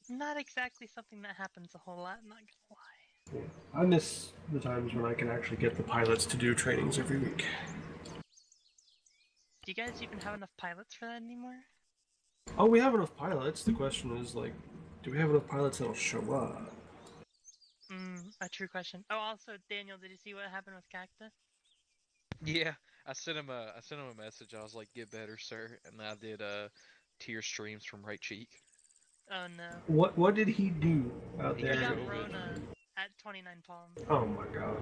Not exactly something that happens a whole lot, not gonna lie. I miss the times when I can actually get the pilots to do trainings every week. Do you guys even have enough pilots for that anymore? Oh, we have enough pilots. The question is, like, do we have enough pilots that'll show up? A true question. Oh, also, Daniel, did you see what happened with Cacta? Yeah, I sent him a message. I was like, "Get better, sir," and I did tear streams from right cheek. Oh no. What did he do out He there? got Rona at 29 Palms. Oh my god.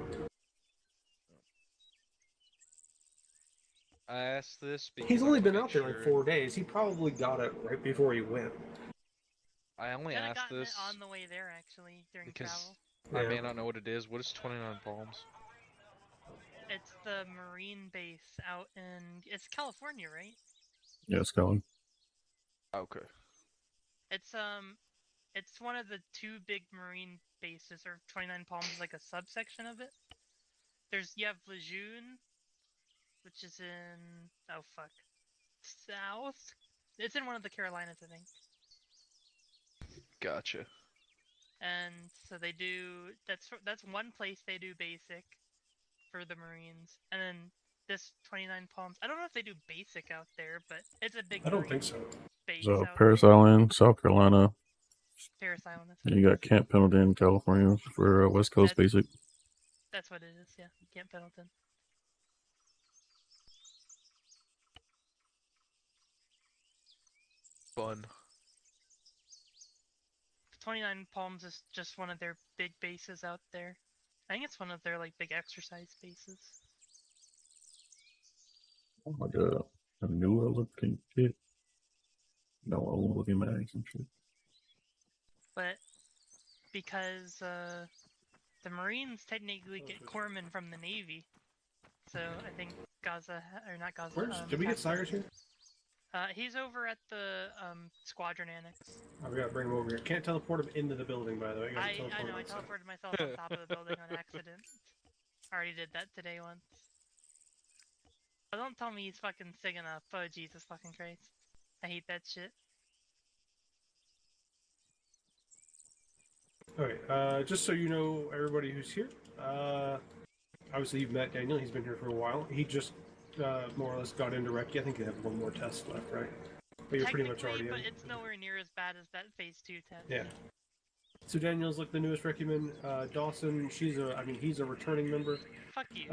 I asked this because He's only I been wanna out there make like sure- 4 days. He probably got it right before he went. I only Could have asked gotten this it on the way there, actually, during because travel. I Yeah. may not know what it is. What is 29 Palms? It's the Marine base out in... It's California, right? Yeah, it's going. Okay. It's one of the two big Marine bases, or 29 Palms is like a subsection of it. You have Lejeune, which is in... Oh, fuck. South? It's in one of the Carolinas, I think. Gotcha. And so they do... That's one place they do basic for the Marines. And then this 29 Palms... I don't know if they do basic out there, but it's a big I don't Marine think so. base So out Paris there. Island, South Carolina. Paris Island, that's And what you it got is. Camp Pendleton, California for West Coast Basic. That's what it is, yeah. Camp Pendleton. Fun. 29 Palms is just one of their big bases out there. I think it's one of their, like, big exercise bases. Oh my god. A newer looking kit. No, old looking mags and shit. But because the Marines technically get corpsmen from the Navy, so I think Gaza, or not Gaza. Did we get Cyrus here? He's over at the squadron annex. Oh, we gotta bring him over here. Can't teleport him into the building, by the way. I know, I teleported myself on top of the building on accident. Already did that today once. Oh, don't tell me he's fucking singing up. Oh, Jesus fucking Christ. I hate that shit. Alright, just so you know, everybody who's here, obviously you've met Daniel, he's been here for a while. He just more or less got into Recce. I think you have one more test left, right? But you're pretty much already but in. it's nowhere near as bad as that phase 2 test. Yeah. So Daniel's like the newest Recce-man. Dawson, he's a returning member. Fuck you.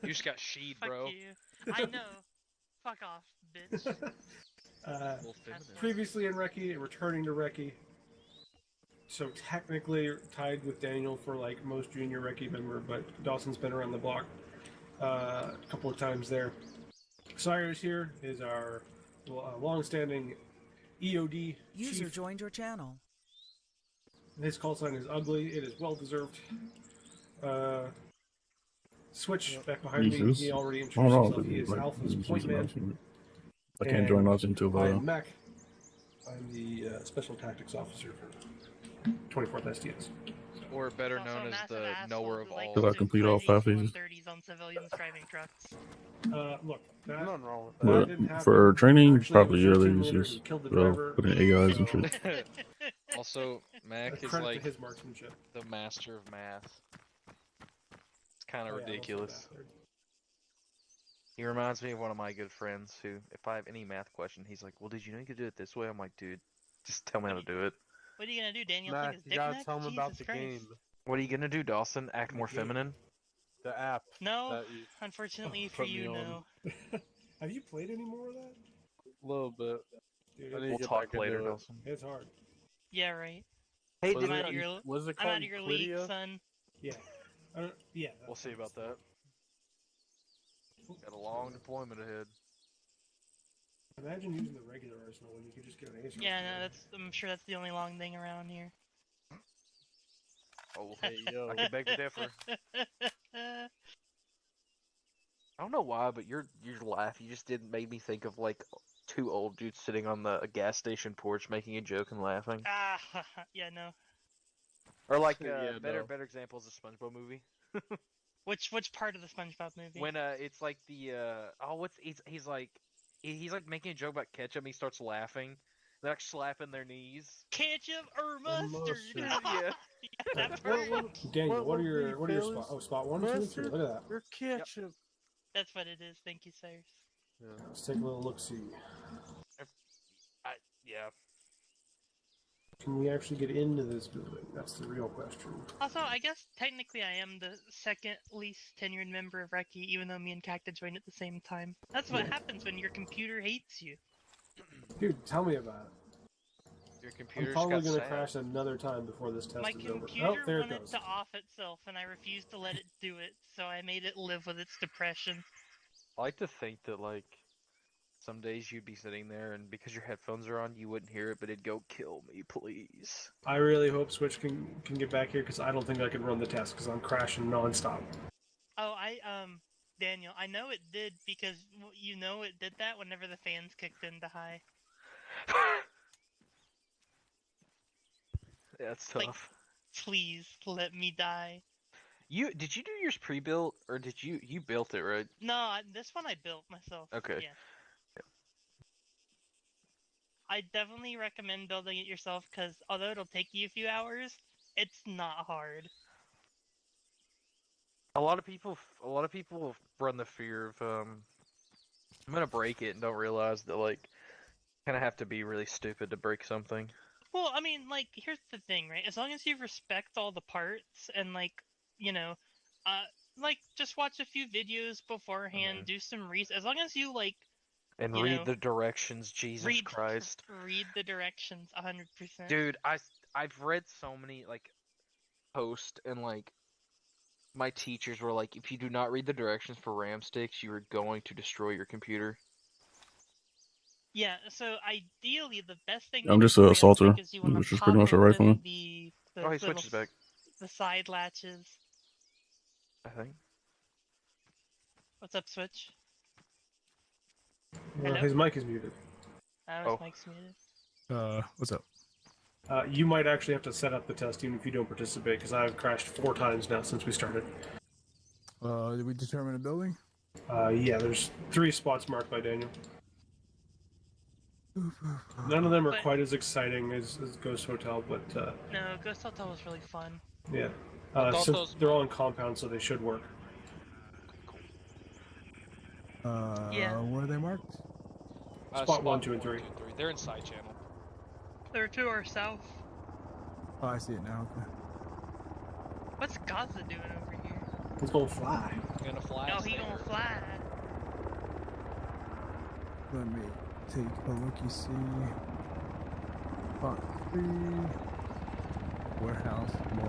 You just got sheed, Fuck bro. you. I know. Fuck off, bitch. Previously in Recce, returning to Recce. So technically tied with Daniel for like most junior Recce member, but Dawson's been around the block a couple of times there. Cyrus here is our long-standing EOD User chief. joined your channel. His call sign is ugly. It is well-deserved. Switch back behind me. He already introduced himself. He is Alpha's point man. I can't join Ops until I'm Mac. I'm the Special Tactics Officer for 24th STS. Or better known as the knower of all. Did I complete all 5 phases? 30s on civilians driving trucks. Look, that, Nothing wrong with that But didn't happen. for training, Actually, probably it was yeah, your they team just leader use who killed the well, driver, put in AIs and so- shit. Also, Mac is Credit to like his marksmanship. the master of math. It's kind of Oh, yeah, I don't feel ridiculous. bad there. He reminds me of one of my good friends who, if I have any math question, he's like, "Well, did you know you could do it this way?" I'm like, "Dude, just tell me how to do it." What are you gonna do, Daniel? Mac, Think his you dick gotta neck? tell him about Jesus the Christ. game, What are you gonna do, Dawson? Act more game. feminine? the app. No, that you unfortunately for put me you, on. no. Have you played any more of that? A little bit. Dude, I need to We'll get talk back later, into it. Dawson. it's hard. Yeah, right. Hey, Was I'm did out it- of your, was it I'm called out of your league, Quidia? son. Yeah. Yeah. We'll see about that. Got a long deployment ahead. Imagine using the regular arsenal when you could just get an ace. Yeah, no, I'm sure that's the only long thing around here. Oh, Hey, yo. I can beg to differ. I don't know why, but your laugh, you just didn't make me think of like 2 old dudes sitting on the gas station porch making a joke and laughing. Ah, yeah, no. Or like Yeah, better no. better example is the SpongeBob movie. Which part of the SpongeBob movie? When it's like the he's like making a joke about ketchup and he starts laughing. They're like slapping their knees. Ketchup or mustard? Yeah. That part. Daniel, what are your spot? Oh, spot 1, 2, and 3. Look at that. Or ketchup. That's what it is. Thank you, sirs. Let's take a little look-see. Yeah. Can we actually get into this building? That's the real question. Also, I guess technically I am the second least tenured member of Reki, even though me and Cacta joined at the same time. That's what happens when your computer hates you. Dude, tell me about it. Your I'm computer's probably got going to sad. crash another time before this test My is over. computer Oh, there it wanted goes. to off itself, and I refused to let it do it, so I made it live with its depression. I like to think that like some days you'd be sitting there and because your headphones are on, you wouldn't hear it, but it'd go, "Kill me, please." I really hope Switch can get back here because I don't think I can run the test because I'm crashing nonstop. Oh, Daniel, I know it did because you know it did that whenever the fans kicked into high. Yeah, it's Like, tough. Please let me die. Did you do yours pre-built or did you built it, right? No, this one I built myself. Okay. Yeah. I definitely recommend building it yourself because although it'll take you a few hours, it's not hard. A lot of people run the fear of I'm gonna break it and don't realize that like kind of have to be really stupid to break something. Well, I mean, like, here's the thing, right? As long as you respect all the parts and, like, you know, just watch a few videos beforehand, do some research. As long as you, like, And you read know, the directions, Jesus Christ. Read the directions 100%. Dude, I've read so many like posts and like my teachers were like, if you do not read the directions for RAM sticks, you are going to destroy your computer. Yeah, so ideally the best thing I'm to just do a for RAM assaulter, stick is you want which to is pop pretty much a open rifleman. the Oh, he switches back. the side latches. I think. What's up, Switch? Well, his mic is muted. His mic's muted. What's up? You might actually have to set up the test even if you don't participate because I've crashed 4 times now since we started. Did we determine a building? Yeah, there's 3 spots marked by Daniel. None of them are quite as exciting as Ghost Hotel, but No, Ghost Hotel was really fun. yeah. thought Since those they're all in compound, so they should work. Where are they marked? Spot 1, 2, and 3. They're in side channel. There are 2 are south. Oh, I see it now. Okay. What's Gaza doing over here? He's gonna fly. Gonna fly. No, he gonna fly. Let me take a looky see. Spot 3. Warehouse 1.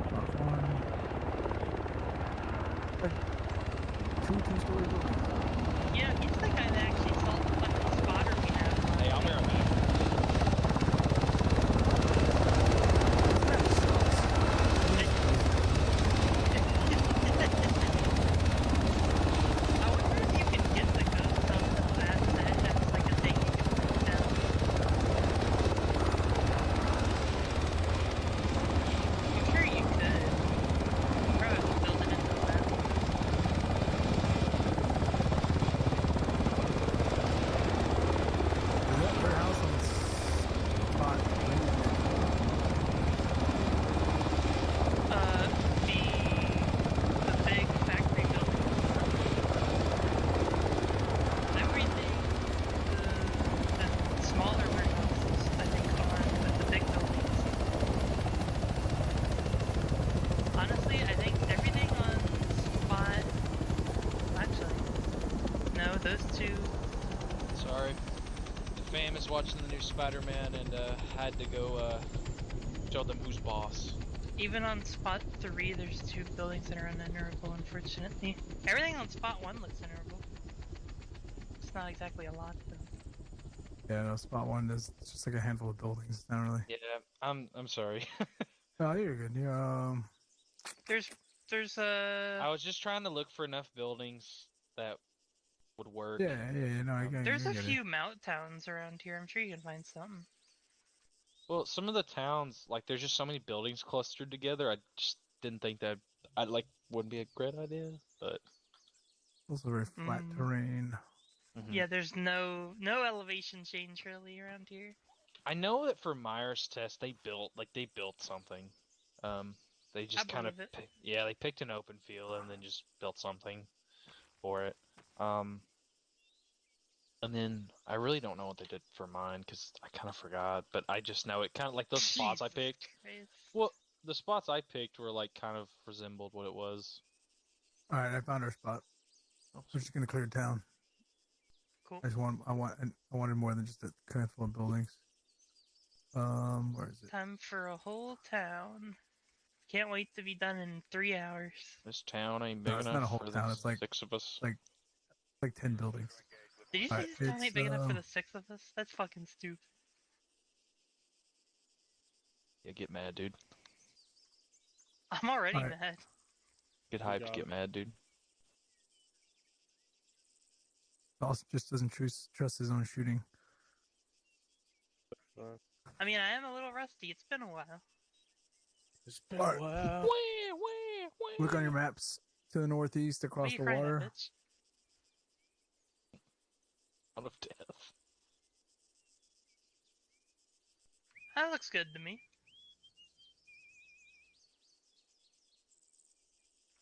Spot 1. 2 two-story buildings. Yeah, he's the guy that actually saw the fucking spotter we have. Hey, I'm there, man. I wonder if you can get the ghost of that that's like a thing you can put down. I'm sure you could. Probably just build it into the map. Is that warehouse on spot 3? The big factory building. Everything, the smaller warehouses, I think, are with the big buildings. Honestly, I think everything on spot. Actually, no, those 2. Sorry. The fam is watching the new Spider-Man and had to go show them who's boss. Even on spot 3, there's 2 buildings that are unenterable, unfortunately. Everything on spot 1 looks enterable. It's not exactly a lot, though. Yeah, no, spot 1 is just like a handful of buildings. It's not really. Yeah, I'm sorry. Oh, you're good. Yeah, There's I was just trying to look for enough buildings that would work. no, I get There's I a get it. few mount towns around here. I'm sure you can find something. Well, some of the towns, like, there's just so many buildings clustered together. I just didn't think that'd I like wouldn't be a great idea, but Also very flat Mm. terrain. Yeah, there's no elevation change really around here. I know that for Myers test they built something. They just kind of believe it. they picked an open field and then just built something for it. And then I really don't know what they did for mine because I kind of forgot. But I just know it kind of like those spots I Jesus picked. Christ. Well, the spots I picked were like kind of resembled what it was. All right, I found our spot. We're just gonna clear town. Cool. I wanted more than just a handful of buildings. Where is it? Time for a whole town. Can't wait to be done in 3 hours. This town ain't No, big it's not a enough whole for town. the It's like 6 of us. like 10 buildings. Did you say Alright, this town ain't big enough for um, the 6 of us? That's fucking stupid. Yeah, get mad, dude. I'm already Alright. mad. Get hyped, get mad, dude. Dawson just doesn't trust his own shooting. I mean, I am a little rusty. It's been a while. It's been Alright. a while. Look on your maps to the northeast What are across you the crying at, water. bitch? Out of death. That looks good to me.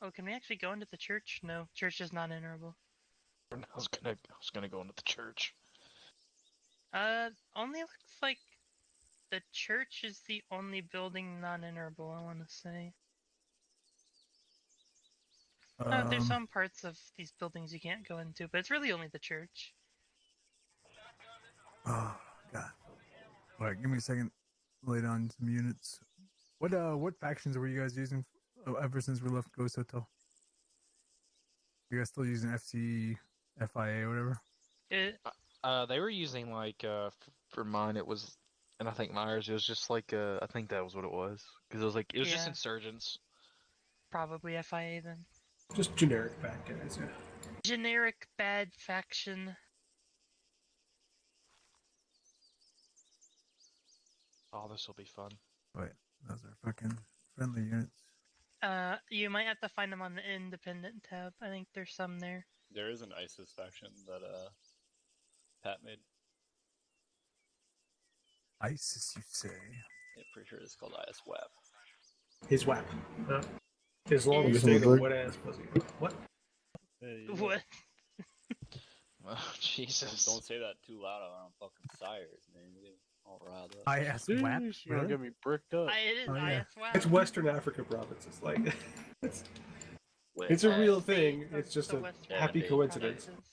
Oh, can we actually go into the church? No, church is not enterable. I was gonna go into the church. Only looks like the church is the only building non-enterable, I want to say. There's some parts of these buildings you can't go into, but it's really only the church. Oh god. Alright, give me a second. Lay down some units. What factions were you guys using ever since we left Ghost Hotel? You guys still using FC, FIA, whatever? They were using like for mine it was, and I think Myers it was just like I think that was what it was because it was like it was just Yeah. insurgents. Probably FIA then. Just generic bad guys, yeah. Generic bad faction. Oh, this will be fun. Wait, those are fucking friendly units. You might have to find them on the independent tab. I think there's some there. There is an ISIS faction that Pat made. ISIS, you say? Yeah, pretty sure it's called ISWAP. His WAP. His long You stay say Drake? wet ass pussy. What? What? Oh, Jesus. Don't say that too loud around fucking sires, man. You get all riled up. ISWAP? You're gonna get me bricked up. It is Oh, yeah. ISWAP. It's Western Africa provinces. Like, it's Wait, it's a real thing. The- It's just the a Western happy Africa coincidence. provinces.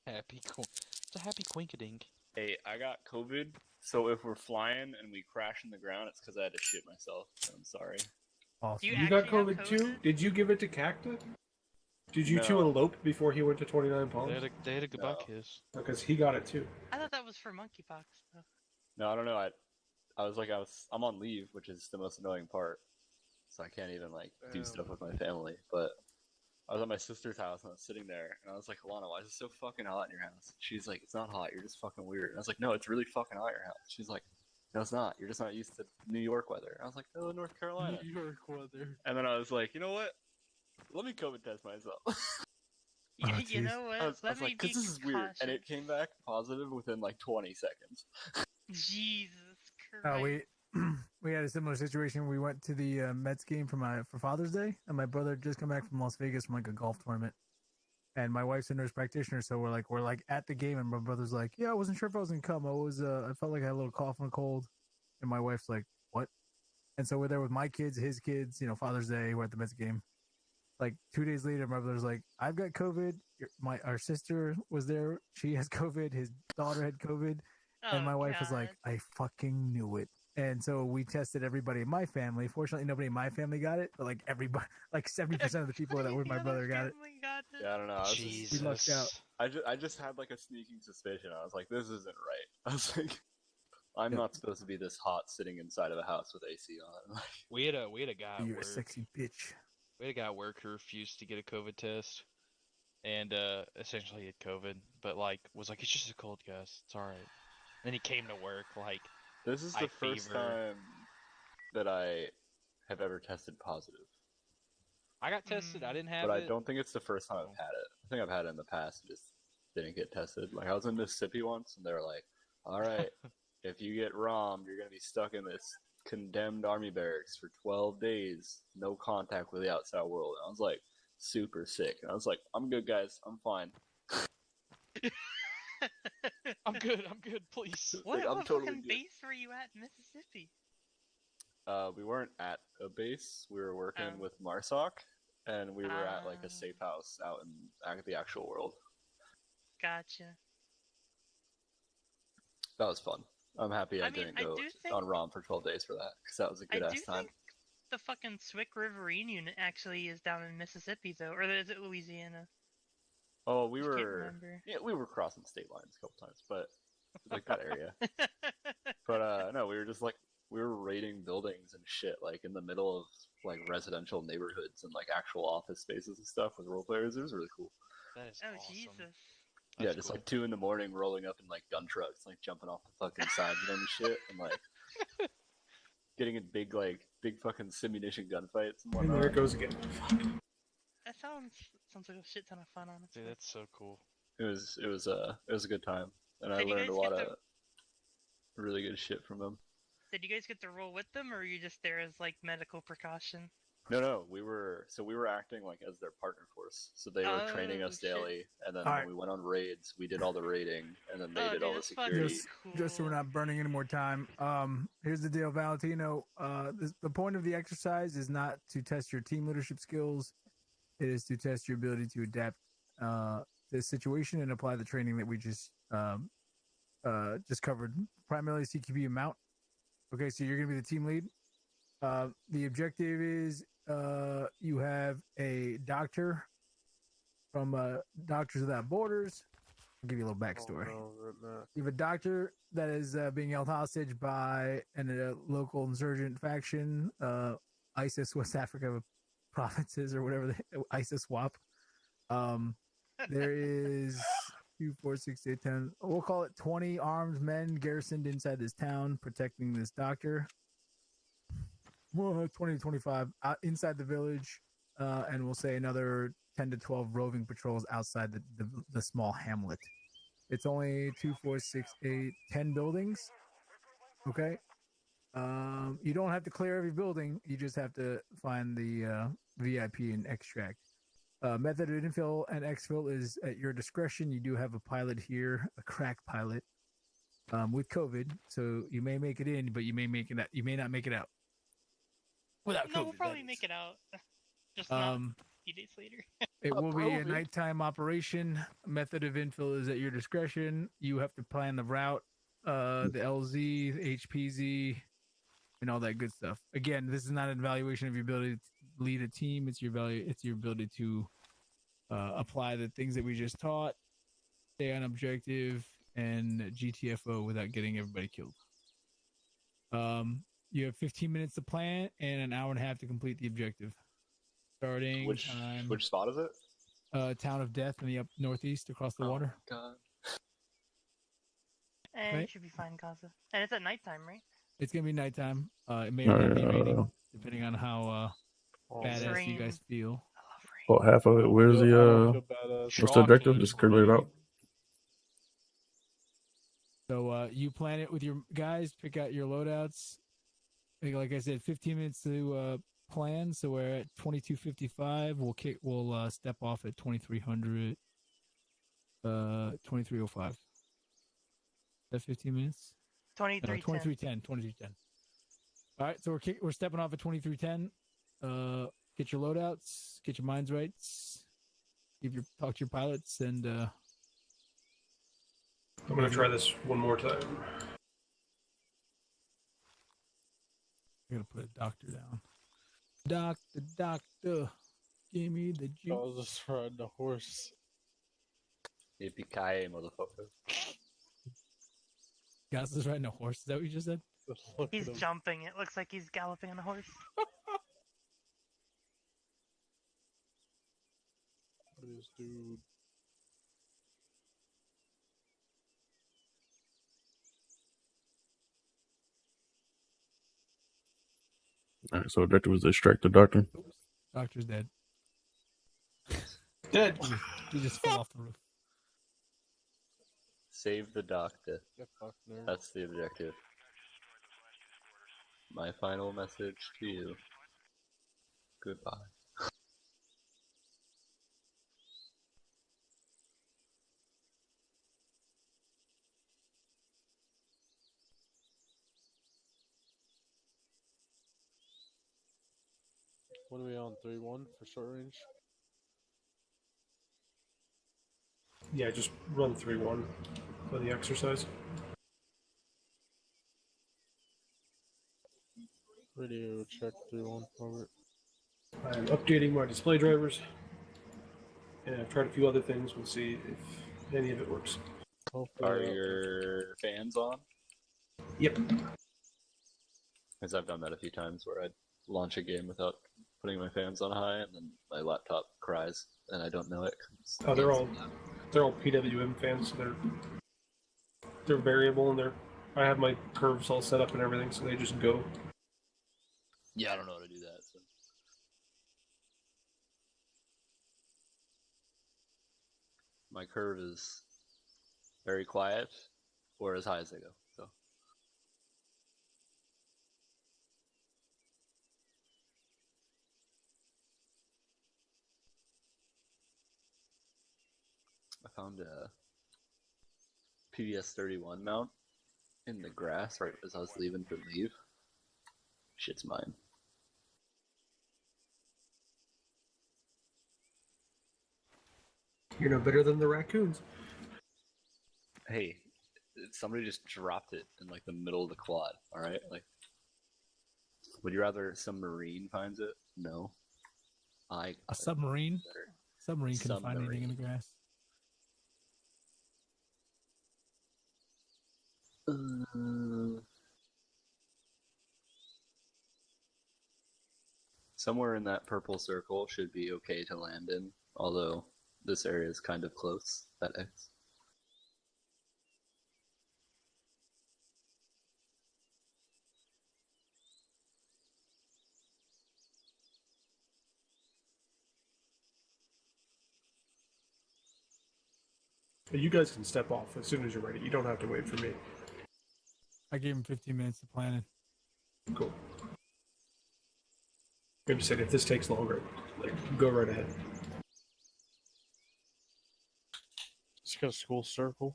It's a happy quinkadink. hey, I got COVID, so if we're flying and we crash in the ground, it's because I had to shit myself. So I'm sorry. Awesome. You got actually COVID have too? Did you give it to Cacta? Did you two No. elope before he went to 29 Palms? They had a goodbye No. kiss. Because he got it too. I thought that was for monkeypox though. No, I don't know. I'm on leave, which is the most annoying part. So I can't even like do stuff with my family. But I was at my sister's house and I was sitting there and I was like, Alana, why is it so fucking hot in your house? She's like, it's not hot, you're just fucking weird. And I was like, no, it's really fucking hot in your house. She's like, no, it's not. You're just not used to New York weather. And I was like, oh, North Carolina. New York weather. And then I was like, you know what? Let me COVID test myself. You jeez. know what? I was Let me like, be because this is weird. And it cautious. came back positive within like 20 seconds. Jesus Christ. Oh, we had a similar situation. We went to the Mets game for Father's Day, and my brother had just come back from Las Vegas from like a golf tournament. And my wife's a nurse practitioner, so we're like at the game, and my brother's like, "Yeah, I wasn't sure if I was gonna come. I felt like I had a little cough and a cold." And my wife's like, "What?" And so we're there with my kids, his kids. Father's Day, we're at the Mets game. Like 2 days later, my brother's like, "I've got COVID." Our sister was there; she has COVID. His daughter had COVID, and my wife was like, "I fucking knew it." And so we tested everybody in my family. Fortunately, nobody in my family got it, but like everybody, like 70% of the people that were with my brother got it. Yeah, I don't know. I was Jesus. We lucked out. I just had like a sneaking suspicion. I was like, this isn't right. I was like, I'm not supposed to be this hot sitting inside of a house with AC on. We had a guy at You're a work. sexy bitch. We had a guy at work who refused to get a COVID test, and essentially he had COVID, but like was like, it's just a cold, guys. It's all right. And he came to work like. This is the high first fever. time that I have ever tested positive. I got tested. I didn't have but it. I don't think it's the first time I've had it. I think I've had it in the past, just didn't get tested. Like I was in Mississippi once, and they were like, "All right, if you get ROM, you're gonna be stuck in this condemned army barracks for 12 days, no contact with the outside world." And I was like, super sick, and I was like, "I'm good, guys. I'm fine." I'm good. I'm good. Please. What, I'm what totally fucking good. base were you at in Mississippi? We weren't at a base. We were working Oh. with MARSOC, and we were at like a safe house out in the actual world. Gotcha. That was fun. I'm happy I, I mean, didn't I go do think- on ROM for 12 days for that, because that was a good I ass do time. think the fucking Swick Riverine unit actually is down in Mississippi, though. Or is it Louisiana? Oh, we Just can't were remember. yeah, we were crossing state lines a couple times, but like that area. But no, we were just like we were raiding buildings and shit, like in the middle of like residential neighborhoods and like actual office spaces and stuff with role players. It was really cool. That is Oh, awesome. Jesus. Yeah, just like 2 a.m, rolling up in like gun trucks, like jumping off the fucking sides of them and shit, and like getting in big fucking simunition gunfights and whatnot. There it goes again. That sounds like a shit ton of fun, honestly. Dude, that's so cool. It was a good time, and I Did you learned a guys lot get of really good shit from them. Did you guys get to roll with them, or were you just there as like medical precaution? No, we were acting like as their partner force. So they were training us daily, and then when we went on raids, we did all the raiding, and then they did all the security. Just so we're not burning any more time. Here's the deal, Valentino. The point of the exercise is not to test your team leadership skills. It is to test your ability to adapt to the situation and apply the training that we just covered. Primarily CQB amount. Okay, so you're gonna be the team lead. The objective is you have a doctor from Doctors Without Borders. I'll give you a little backstory. You have a doctor that is being held hostage by a local insurgent faction, ISIS West Africa provinces or whatever, ISIS WAP. There is 2, 4, 6, 8, 10. We'll call it 20 armed men garrisoned inside this town protecting this doctor. 20 to 25 inside the village, and we'll say another 10 to 12 roving patrols outside the small hamlet. It's only 2, 4, 6, 8, 10 buildings. Okay. You don't have to clear every building. You just have to find the VIP and extract. Method of infill and exfil is at your discretion. You do have a pilot here, a crack pilot, with COVID, so you may make it in, but you may not make it out. Without no, COVID, we'll probably make it out. Just not a few days later. It will be a nighttime operation. Method of infill is at your discretion. You have to plan the route, the LZ, HPZ, and all that good stuff. Again, this is not an evaluation of your ability to lead a team. It's your ability to apply the things that we just taught, stay on objective, and GTFO without getting everybody killed. You have 15 minutes to plan and an hour and a half to complete the objective. Starting Which spot is it? Town of Death in the up northeast across the water. God. You should be fine, Gaza. And it's at nighttime, right? It's gonna be nighttime. It may or may not be raining, depending on how badass you guys feel. Well, half of it. Where's the what's the objective? Just clear it out. So you plan it with your guys. Pick out your loadouts. Like I said, 15 minutes to plan. So we're at 22:55. We'll step off at 2300. 23:05. Is that 15 minutes? 23:10. 23:10. All right, so we're stepping off at 23:10. Get your loadouts, get your minds right, talk to your pilots, and I'm gonna try this one more time. I'm gonna put a doctor down. Doctor, give me the juice. I was just riding the horse. Yippee-ki-yay, motherfucker. Gus is riding a horse. Is that what you just said? He's jumping. It looks like he's galloping on a horse. This dude. All right, so objective was to extract the doctor. Doctor's dead. Dead. He just fell off the roof. Save the doctor. Get fucked, nerd. That's the objective. My final message to you. Goodbye. What are we on? 3-1 for short range? Yeah, just run 3-1 for the exercise. Radio check 3-1. Over. I'm updating my display drivers, and I've tried a few other things. We'll see if any of it works. Hopefully Are that your fans on? Yep. Because I've done that a few times where I'd launch a game without putting my fans on high, and then my laptop cries, and I don't know it. Oh, they're all PWM fans. So they're variable, and I have my curves all set up and everything, so they just go. Yeah, I don't know how to do that. So. My curve is very quiet, or as high as I go. So. I found a PVS 31 mount in the grass right as I was leaving for leave. Shit's mine. You're no better than the raccoons. Hey, somebody just dropped it in like the middle of the quad. All right, like, would you rather some Marine finds it? No. A submarine? Submarine couldn't find anything in the grass. Somewhere in that purple circle should be okay to land in, although this area is kind of close. That X. You guys can step off as soon as you're ready. You don't have to wait for me. I gave him 15 minutes to plan it. Cool. I just said if this takes longer, like, go right ahead. Just got a school circle.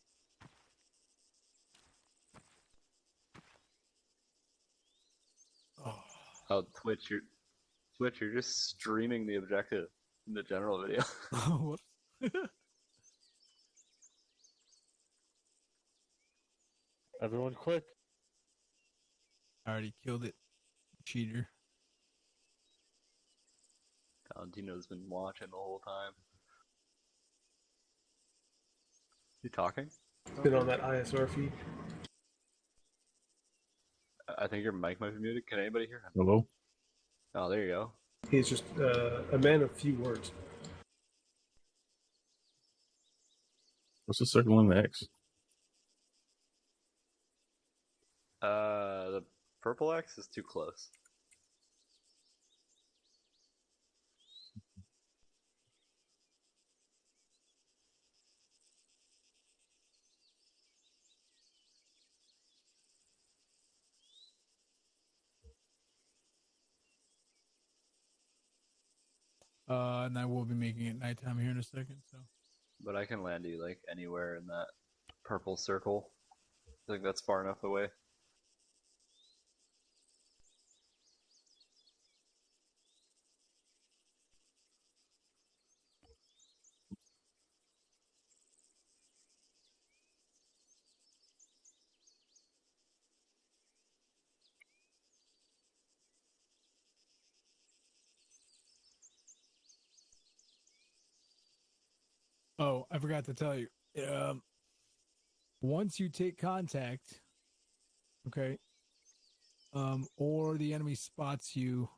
Oh, Twitch, you're just streaming the objective in the general video. What? Everyone quick. I already killed it. Cheater. Valentino's been watching the whole time. You talking? Been on that ISR feed. I think your mic might be muted. Can anybody hear him? Hello? Oh, there you go. He's just a man of few words. What's the circle in the X? The purple X is too close. And I will be making it nighttime here in a second, so. But I can land you like anywhere in that purple circle. I think that's far enough away. Oh, I forgot to tell you. Once you take contact, okay, or the enemy spots you,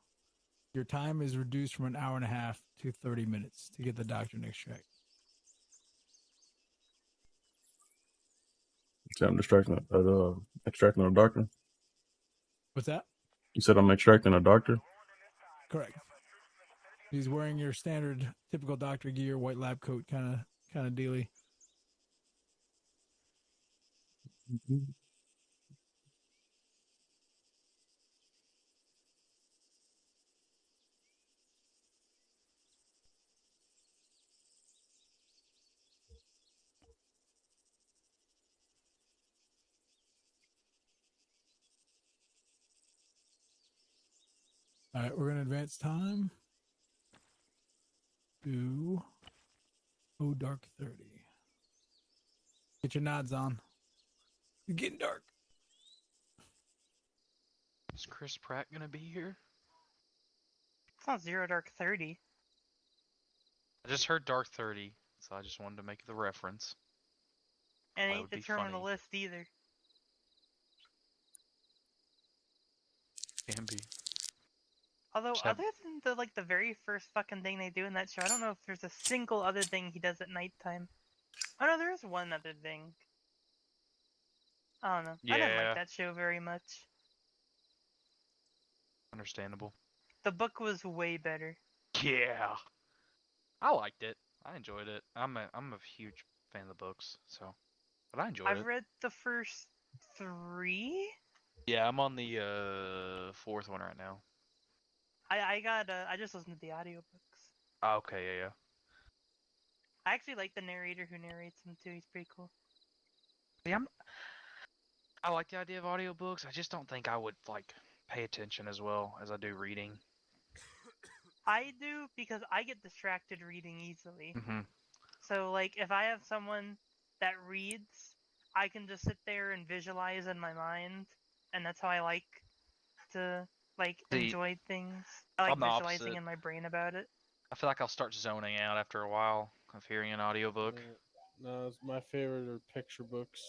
your time is reduced from an hour and a half to 30 minutes to get the doctrine extract. So I'm extracting a doctor. What's that? You said I'm extracting a doctor? Correct. He's wearing your standard, typical doctor gear, white lab coat, kind of dealy. All right, we're gonna advance time to dark 30. Get your nods on. It's getting dark. Is Chris Pratt gonna be here? It's not Zero Dark 30. I just heard Dark 30, so I just wanted to make the reference. And That ain't would be determined the funny. list either. Can be. Although, Just have- other than the very first fucking thing they do in that show, I don't know if there's a single other thing he does at nighttime. Oh no, there is one other thing. I don't know. I didn't Yeah. like that show very much. Understandable. The book was way better. Yeah. I liked it. I enjoyed it. I'm a huge fan of the books, so but I enjoyed I've it. read the first 3. Yeah, I'm on the 4th one right now. I just listened to the audiobooks. Oh, okay, yeah. I actually like the narrator who narrates them too. He's pretty cool. Yeah, I like the idea of audiobooks. I just don't think I would like pay attention as well as I do reading. I do because I get distracted reading easily. Mm-hmm. So like if I have someone that reads, I can just sit there and visualize in my mind, and that's how I like to See, enjoy things. I like I'm the visualizing opposite. in my brain about it. I feel like I'll start zoning out after a while of hearing an audiobook. No, my favorite are picture books.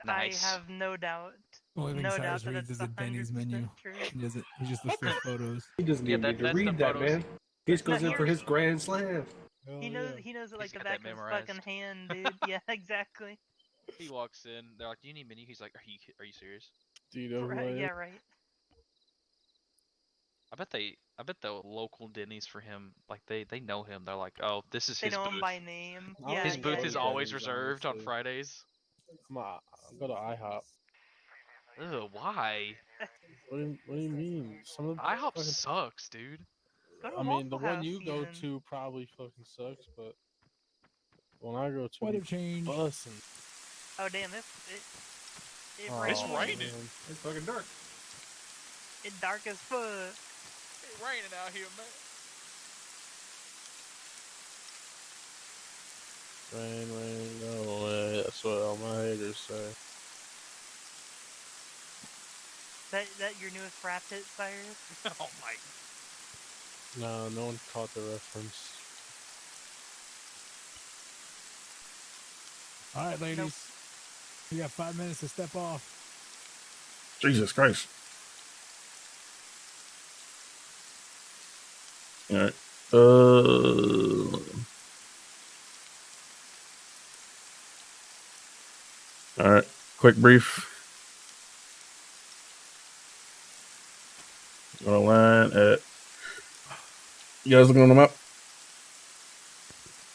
Nice. I have no doubt. Only thing No Cyrus doubt that reads it's is a Denny's 100% menu. true. He just looks for photos. He doesn't Yeah, even need to that's the read that, photos. man. He just goes No, in for his grand slam. He knows it like He's the got back that of his memorized. fucking hand, dude. Yeah, exactly. He walks in. They're like, "Do you need menu?" He's like, "Are you serious?" Do you know who I Right, am? yeah, right. I bet the local Denny's for him, like they know him. They're like, "Oh, this is They his know booth." him by name. I Yeah, His don't booth go yeah, to is yeah. always Denny's, reserved on honestly. Fridays. I'll go to IHOP. Ugh, why? What do you mean? Some of the IHOP fucking, sucks, dude. Go to I mean, the Waffle one House you go even. to probably fucking sucks, but when I go to Weather it, change. bussin'. Oh damn, it Oh, rained. It's raining. man. It's fucking dark. It's dark as fuck. It's raining out here, man. Rain, go away. That's what all my haters say. That your newest rap hit, Cyrus? Oh my. No one caught the reference. All right, ladies. You got 5 minutes to step off. Jesus Christ. All right. All right. Quick brief. Gonna land at. You guys looking on the map?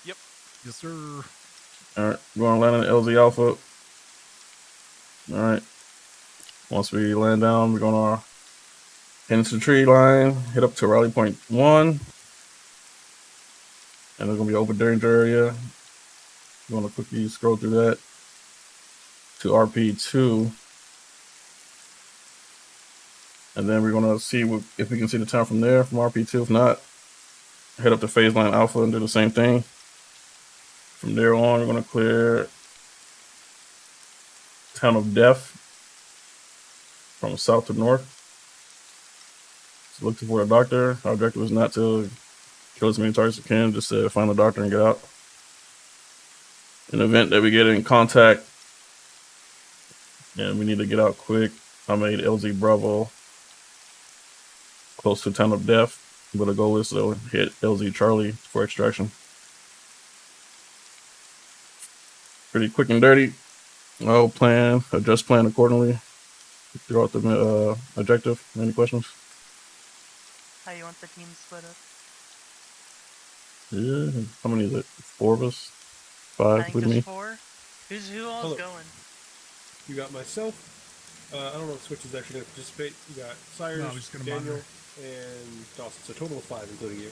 Yep. Yes, sir. All right. We're gonna land on LZ Alpha. All right. Once we land down, we're gonna head into the tree line, head up to rally point 1. And there's gonna be open danger area. You want to quickly scroll through that to RP2. And then we're gonna see if we can see the town from there, from RP2. If not, head up to phase line Alpha and do the same thing. From there on, we're gonna clear Town of Death from south to north. So looking for a doctor. Our objective is not to kill as many targets as we can, just to find a doctor and get out. In the event that we get in contact and we need to get out quick, I made LZ Bravo close to Town of Death, but the goal is to hit LZ Charlie for extraction. Pretty quick and dirty. I'll adjust plan accordingly throughout the objective. Any questions? How you want the team split up? Yeah. How many is it? 4 of us? I 5 think with there's me? 4. Who all's Hello. going? You got myself. I don't know if Switch is actually going to participate. You got Cyrus, No, I'm just gonna Daniel, monitor. and Dawson. So a total of 5, including you.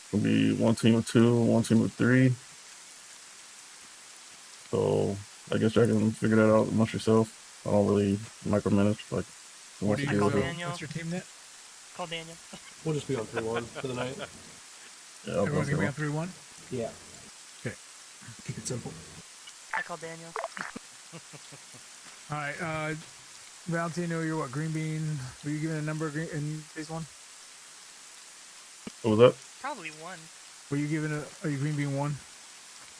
It'll be 1 team of 2, 1 team of 3. So I guess y'all can figure that out amongst yourself. I don't really micromanage. Like, who What wants do to you do call it? Daniel. What's your team net? Call Daniel. We'll just be on 3-1 for the night. Yeah, I'll Everyone's gonna be go. on 3-1. Yeah. Okay. Keep it simple. I call Daniel. All right. Valentino, you're what? Green bean. Were you given a number in phase 1? What was that? Probably 1. Were you given are you green bean 1?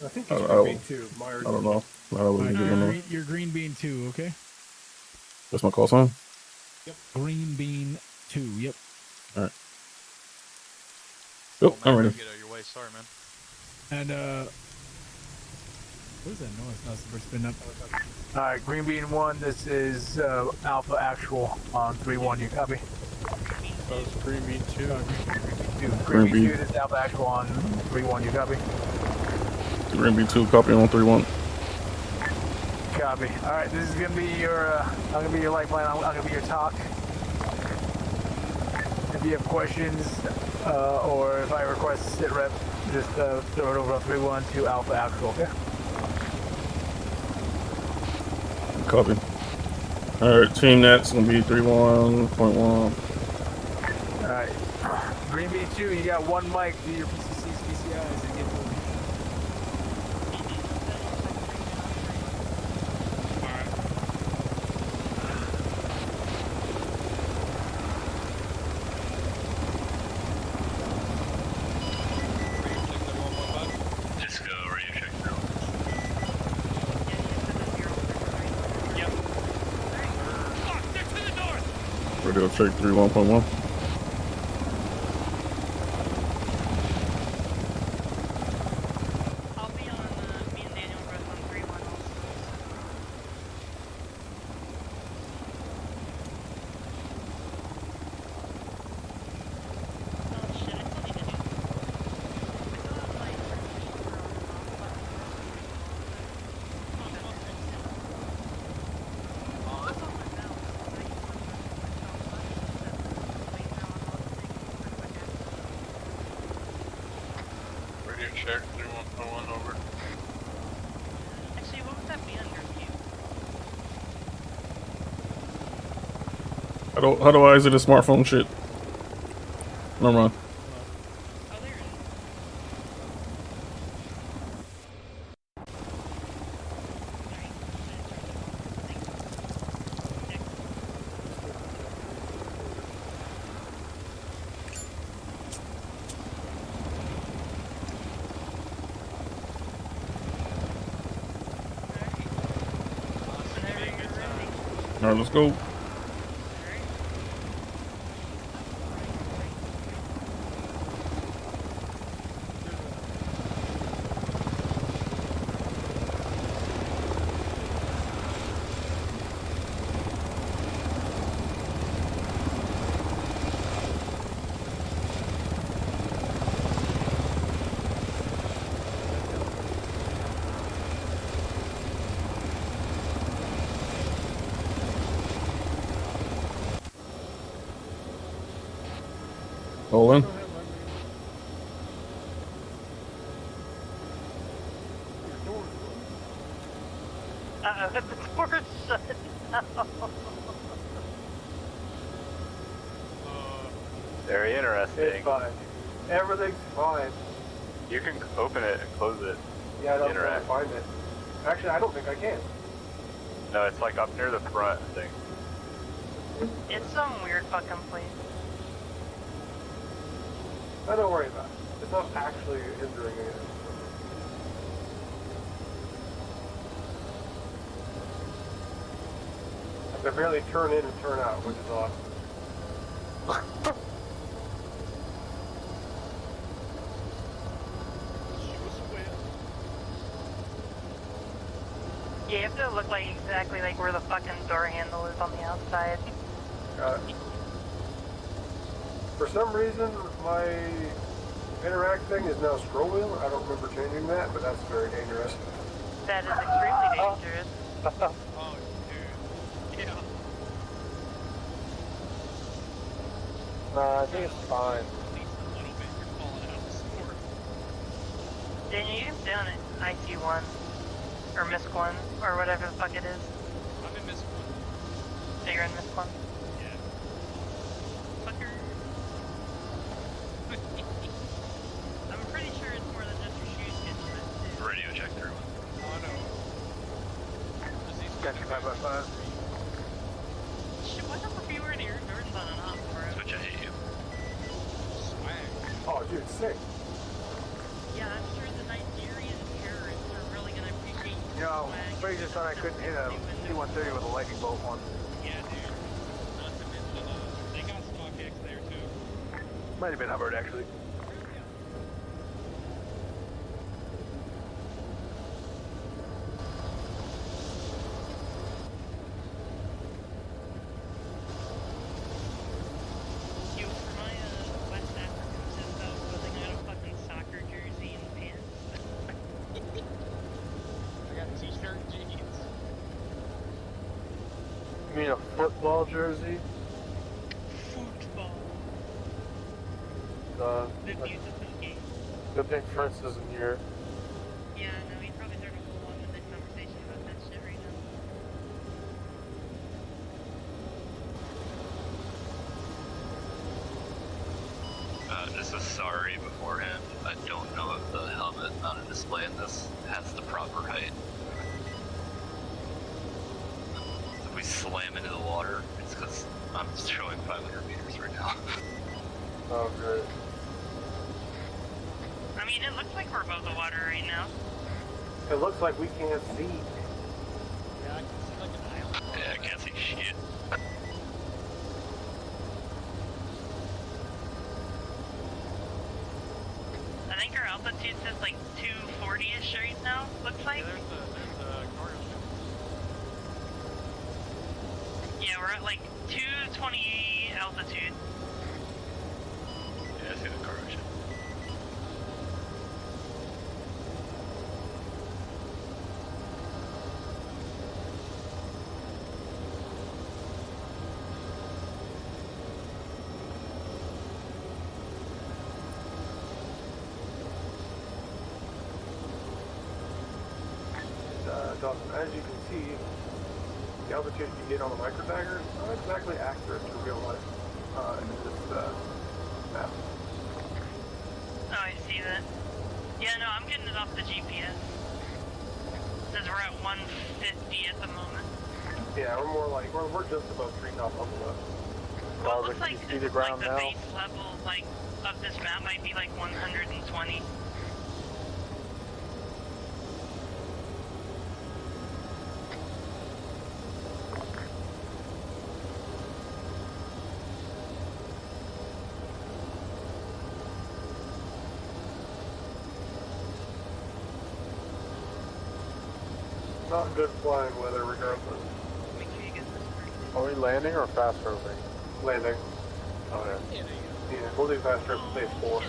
I think I it's don't- green 2. Myers. I don't know. I don't really give a number. You're green bean 2. Okay. That's my call sign. Green bean 2. Yep. All right. Yep, I'm ready. Get out of your way. Sorry, man. And what is that noise? No, it's the bird spinning up. All right, green bean 1. This is alpha actual on 3-1. You copy? That was green bean 2. Green bean 2. This is alpha actual on 3-1. You copy? Green B 2, copy on 3-1. Copy. All right, this is gonna be your. I'm gonna be your lifeline. I'm gonna be your talk. If you have questions, or if I request sit rep, just throw it over on 3-1 to alpha actual. Okay. Copy. All right, team net's gonna be 3-1.1. All right. Green bean 2. You got 1 mic. Do your PCCs, PCIs, and get moving. Just go radio check through. Radio check 3-1.1. I'll be on, me and Daniel are both on 3-1 also. Oh shit, I still need to do. I still have my Radio check 3-1.1 over. Actually, what would that be under you? How do I exit a smartphone shit? Never mind. Oh, there it is. All right, let's go. All in. The door's shut now. Very interesting. It's fine. Everything's fine. You can open it and close it. Yeah, I don't know Interact. how to find it. Actually, I don't think I can. No, it's like up near the front, I think. It's some weird fucking place. Don't worry about it. It's not actually hindering anything. I can barely turn in and turn out, which is awesome. Yeah, you have to look like exactly like where the fucking door handle is on the outside. For some reason, my interact thing is now scroll wheel. I don't remember changing that, but that's very dangerous. That is extremely dangerous. Oh, dude. Yeah. Nah, I think it's fine. At least a little bit, you're falling out of the sport. Daniel, you can stay on it. IC1. Or MISC1. Or whatever the fuck it is. I'm in Miss One. Yeah, you're in MISC1. Yeah. Fucker. I'm pretty sure it's more than just your shoes getting wet, too. Radio check through. Oh, no. Got you 5x5. Shit, why the fuck are you wearing your Jordans on and off, bro? Switch, I hate you. Swag. Oh, dude, sick. Yeah, I'm sure the Nigerian terrorists are really gonna appreciate Yo, Fraser thought I couldn't hit a C-130 with a lightning bolt one. Yeah, dude. Not to mention, they got stock X there, too. Might have been Hubbard, actually. Yo, for my West African sis, I was putting out a fucking soccer jersey and pants. I got t-shirt and jeans. You mean a football jersey? Football. The beautiful game. Good thing Prince isn't here. Yeah, no, he'd probably start a whole long-winded conversation about that shit right now. Just a sorry beforehand. I don't know if the helmet on a display in this has the proper height. If we slam into the water, it's because I'm showing 500 meters right now. Oh, great. I mean, it looks like we're above the water right now. It looks like we can't see. Yeah, I can see like an island. Yeah, I can't see shit. I think our altitude says like 240-ish right now, looks like. Yeah, there's a cargo ship. Yeah, we're at like 220 altitude. Yeah, I see the cargo ship. Dawson, as you can see, the altitude you get on the microdagger is not exactly accurate to real life in this map. Oh, I see that. Yeah, no, I'm getting it off the GPS. Says we're at 150 at the moment. Yeah, we're more like, we're just above treetop level though. Well, it looks like, you see the ground the now? base level like of this map might be like 120. Not good flying weather regardless. Make sure you get this correct. Are we landing or fast roving? Landing. Okay. Yeah, there you go. Yeah, we'll do fast rope phase 4.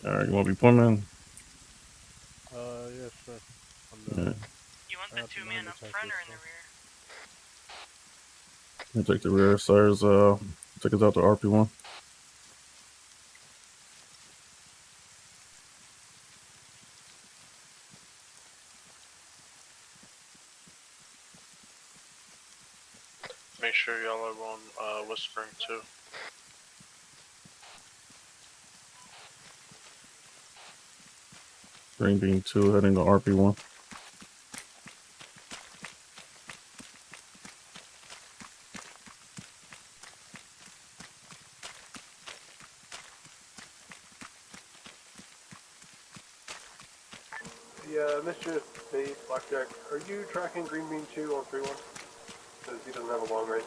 All right, you want to be pluming? Yeah, sure. I'm Yeah. done. You want the Not 2-man behind up the front or in tanker, the rear? I'll take the rear. Sires, take us out to RP1. Whispering 2. Green Bean 2 heading to RP1. Yeah, Mr. Base, Blackjack, are you tracking Green Bean 2 on 3-1? Because he doesn't have a long range.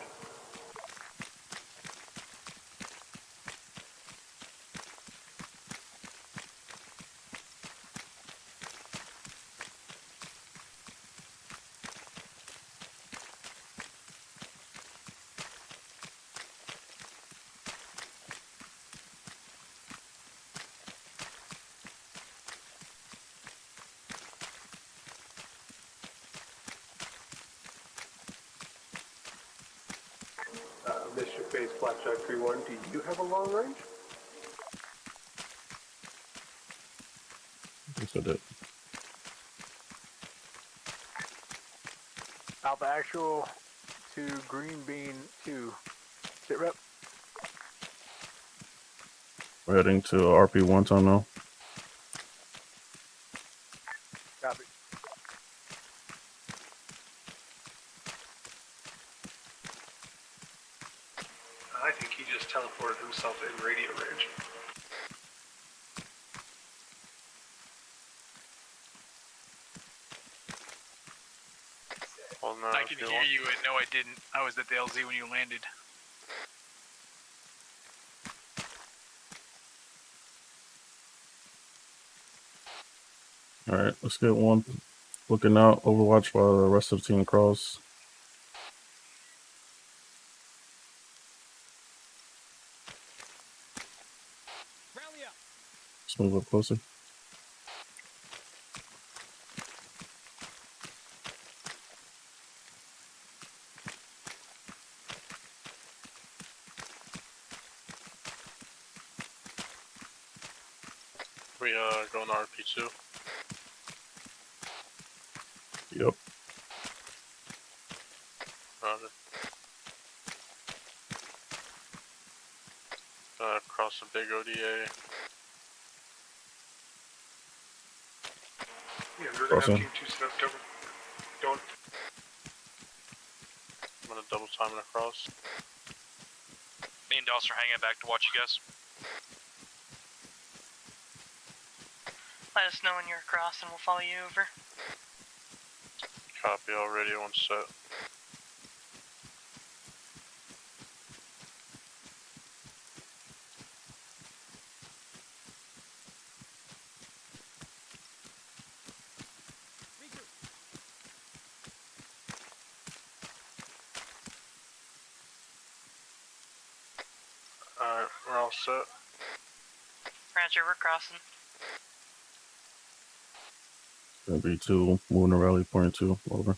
Mr. Face, Blackjack 3-1, do you have a long range? Yes, I did. Alpha Actual to Green Bean 2. Sit rep. We're heading to RP1 time now. Copy. I think he just teleported himself in radio range. Well, no, I can hear you, and no, I didn't. I was at the LZ when you landed. Alright, let's get one looking out. Overwatch while the rest of the team cross. Let's move up closer. We going to RP2. Yep. Roger. Cross the big ODA. Yeah, we're gonna have Team 2 set up cover. Going. I'm gonna double time it across. Me and Doss are hanging back to watch you guys. Let us know when you're across and we'll follow you over. Copy already, one set. Alright, we're all set. Roger, we're crossing. Gonna be 2, moving to rally point 2, over.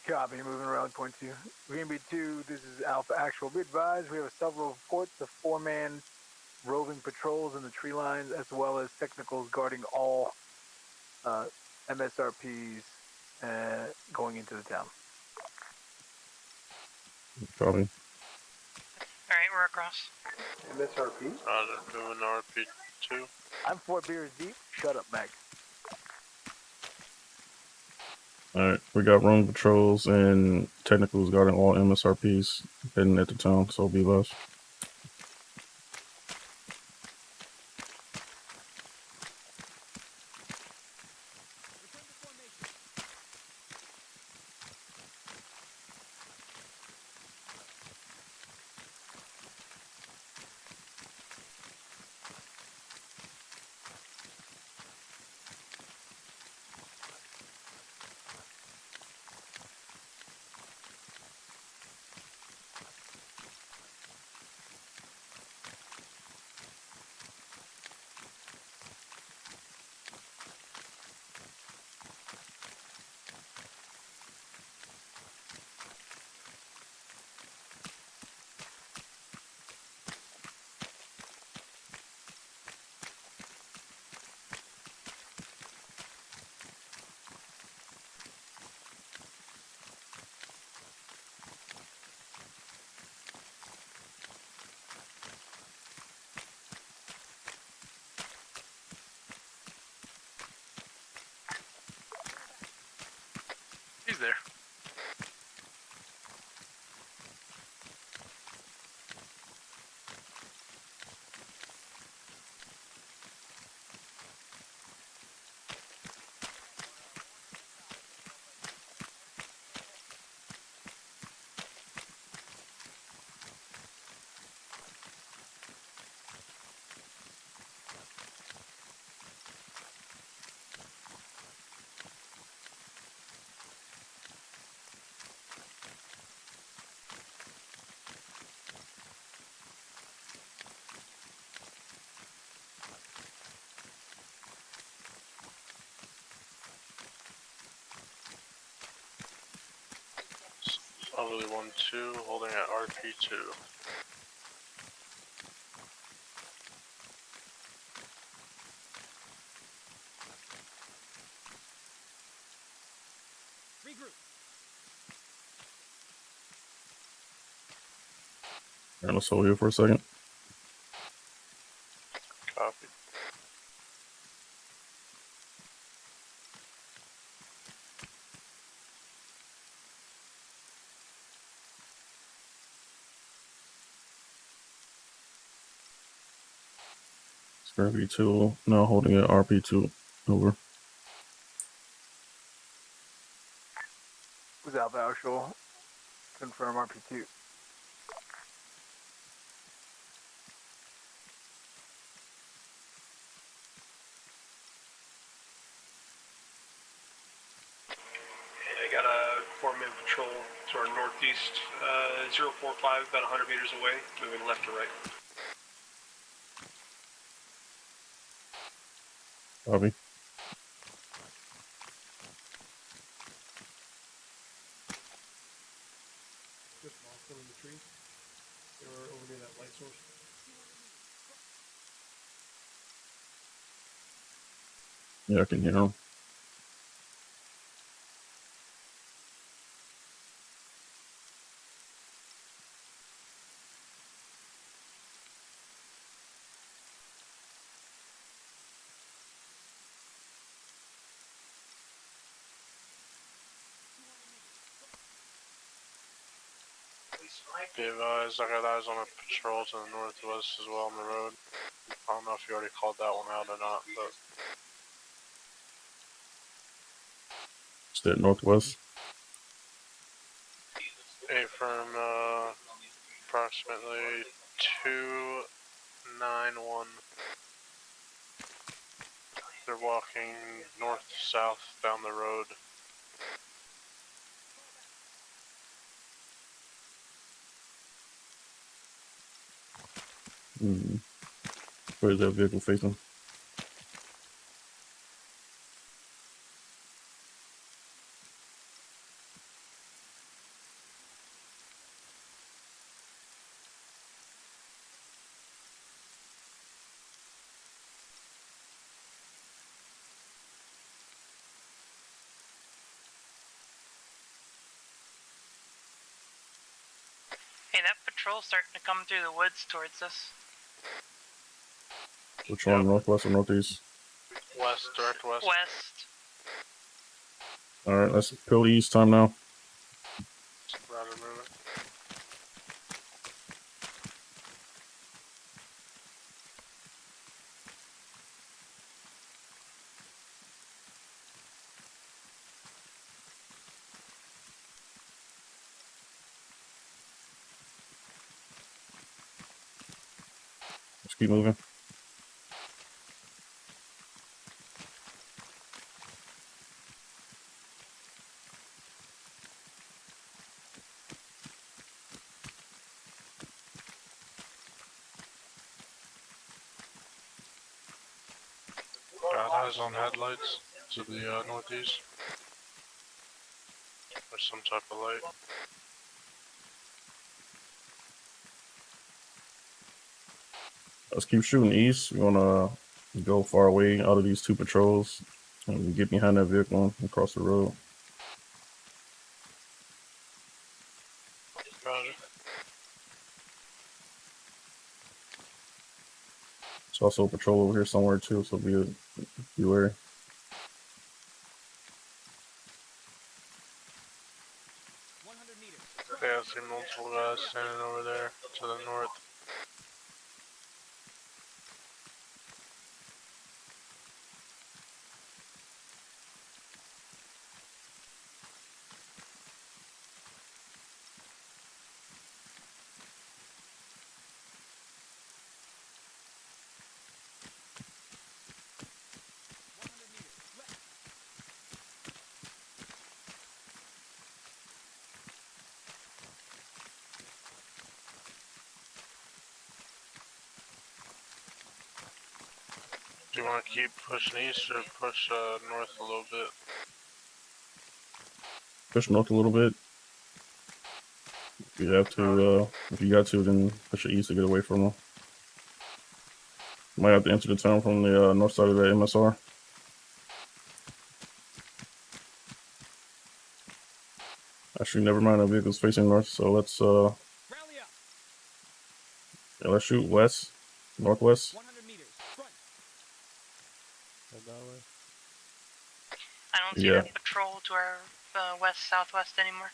Copy, moving around point 2. Green Bean 2, this is Alpha Actual. Be advised, we have several reports of 4-man roving patrols in the tree lines, as well as technicals guarding all MSRPs going into the town. Copy. Alright, we're across. MSRP? Moving to RP2. I'm 4 beers deep. Shut up, Mac. Alright, we got roam patrols and technicals guarding all MSRPs heading into town, so be less. Southerly 1-2, holding at RP2. And let's hold here for a second. Copy. It's gonna be 2 now holding at RP2. Over. Who's Alpha Actual? Confirm RP2. I got a 4-man patrol to our northeast, 045, about 100 meters away, moving left to right. Copy. Just lost one in the tree. They were over near that light source. Yeah, I can hear him. Be advised, I got eyes on a patrol to the northwest as well on the road. I don't know if you already called that one out or not, but It's that northwest. affirm, approximately 291. They're walking north-south down the road. Where's that vehicle facing? Hey, that patrol's starting to come through the woods towards us. Which one, northwest or northeast? West, direct west. West. Alright, let's go east time now. Roger, moving. Let's keep moving. Got eyes on headlights to the northeast. There's some type of light. Let's keep shooting east. We wanna go far away out of these 2 patrols and get behind that vehicle and cross the road. Roger. There's also a patrol over here somewhere too, so be wary. Yeah, I see multiple guys standing over there to the north. Do you want to keep pushing east or push north a little bit? Push north a little bit. If you have to, if you got to, then push your east to get away from them. Might have to enter the town from the north side of the MSR. Actually, never mind. The vehicle's facing north, so let's yeah, let's shoot west, northwest. 100 meters. Front. Head that way. I don't see Yeah. that patrol to our west-southwest anymore.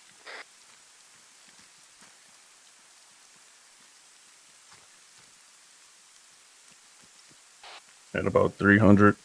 At about 300.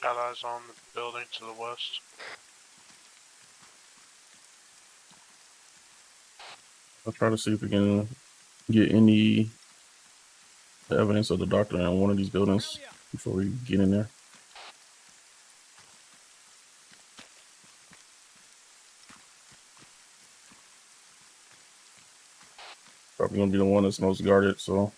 Got eyes on the building to the west. I'll try to see if we can get any evidence of the doctor in one of these buildings before we get in there. Probably gonna be the one that's most guarded, so.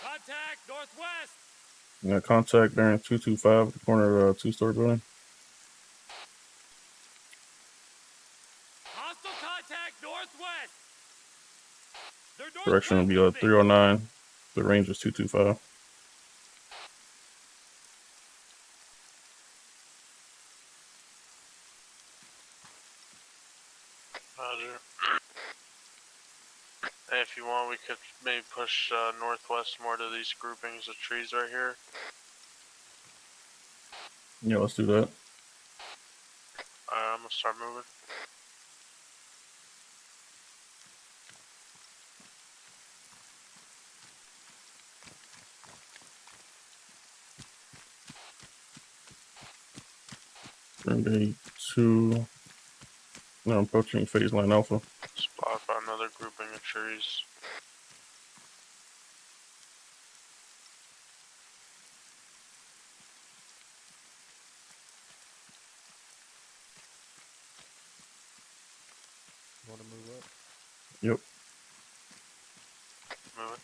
Contact northwest. Yeah, contact bearing 225 at the corner of a two-story building. Hostile contact northwest. Direction will be 309. The range is 225. Roger. And if you want, we could maybe push northwest more to these groupings of trees right here. Yeah, let's do that. I'm gonna start moving. Renegade 2. Now approaching phase line alpha. Spot by another grouping of trees. Want to move up? Yep. Moving.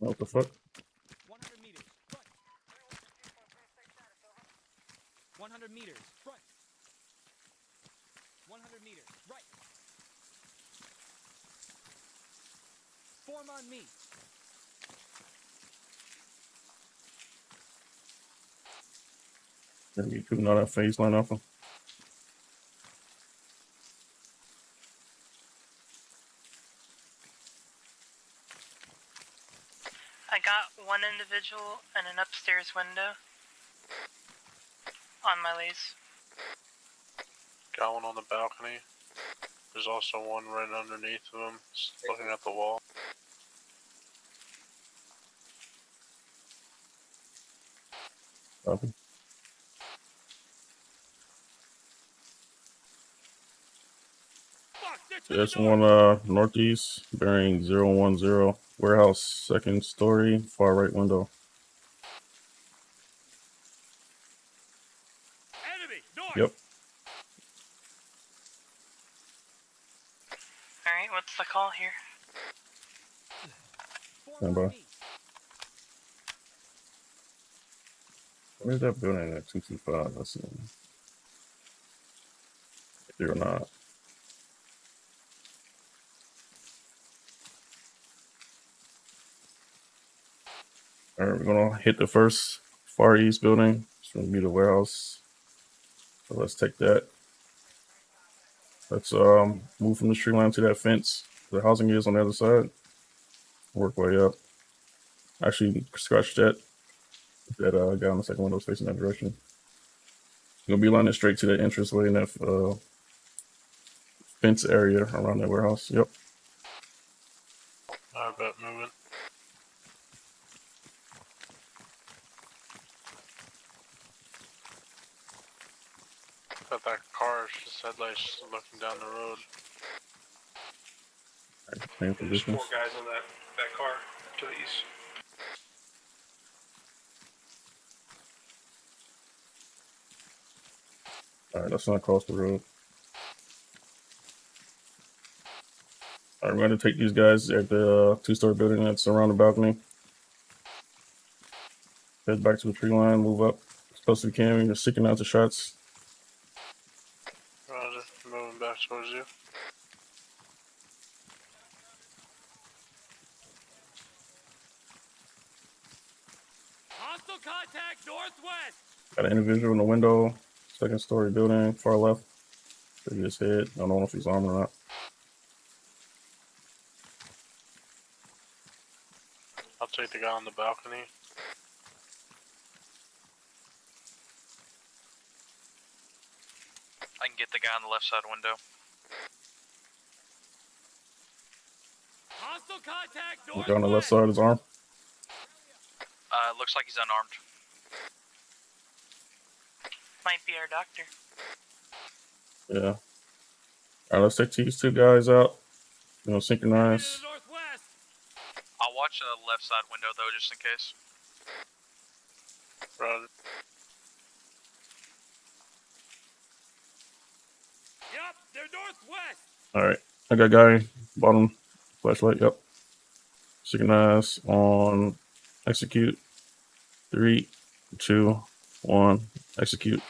What the fuck? 100 meters. Front. 100 meters. Front. 100 meters. Right. Form on me. Renegade 2 not at phase line alpha. I got one individual and an upstairs window on my lease. Got one on the balcony. There's also one right underneath of him, looking at the wall. Copy. There's one northeast bearing 010 warehouse, second story, far right window. Enemy north. Yep. Alright, what's the call here? Stand by. Where's that building at 225? Let's see. Or not. All right, we're gonna hit the first far east building. It's gonna be the warehouse. So let's take that. Let's move from the tree line to that fence. The housing is on the other side. Work way up. Actually, scratch that. That guy on the second window is facing that direction. You're gonna be lining straight to the entranceway in that fence area around that warehouse. Yep. I bet moving. Got that car, just headlights just looking down the road. Same There's positions. 4 guys in that car to the east. Alright, let's not cross the road. Alright, we're going to take these guys at the 2-story building that's around the balcony. Head back to the tree line, move up as close as we can. We're seeking out the shots. Roger, moving back towards you. Hostile contact northwest. Got an individual in the window, 2nd story building, far left. He just hit. I don't know if he's armed or not. I'll take the guy on the balcony. I can get the guy on the left side window. Hostile contact The guy on the left side is armed. Looks like he's unarmed. Might be our doctor. Yeah. Alright, let's take these 2 guys out. Synchronize. I'll watch the left side window though, just in case. Roger. Yep, they're northwest. Alright, I got a guy, bottom, flashlight, yep. Synchronize on execute. 3, 2, 1, execute.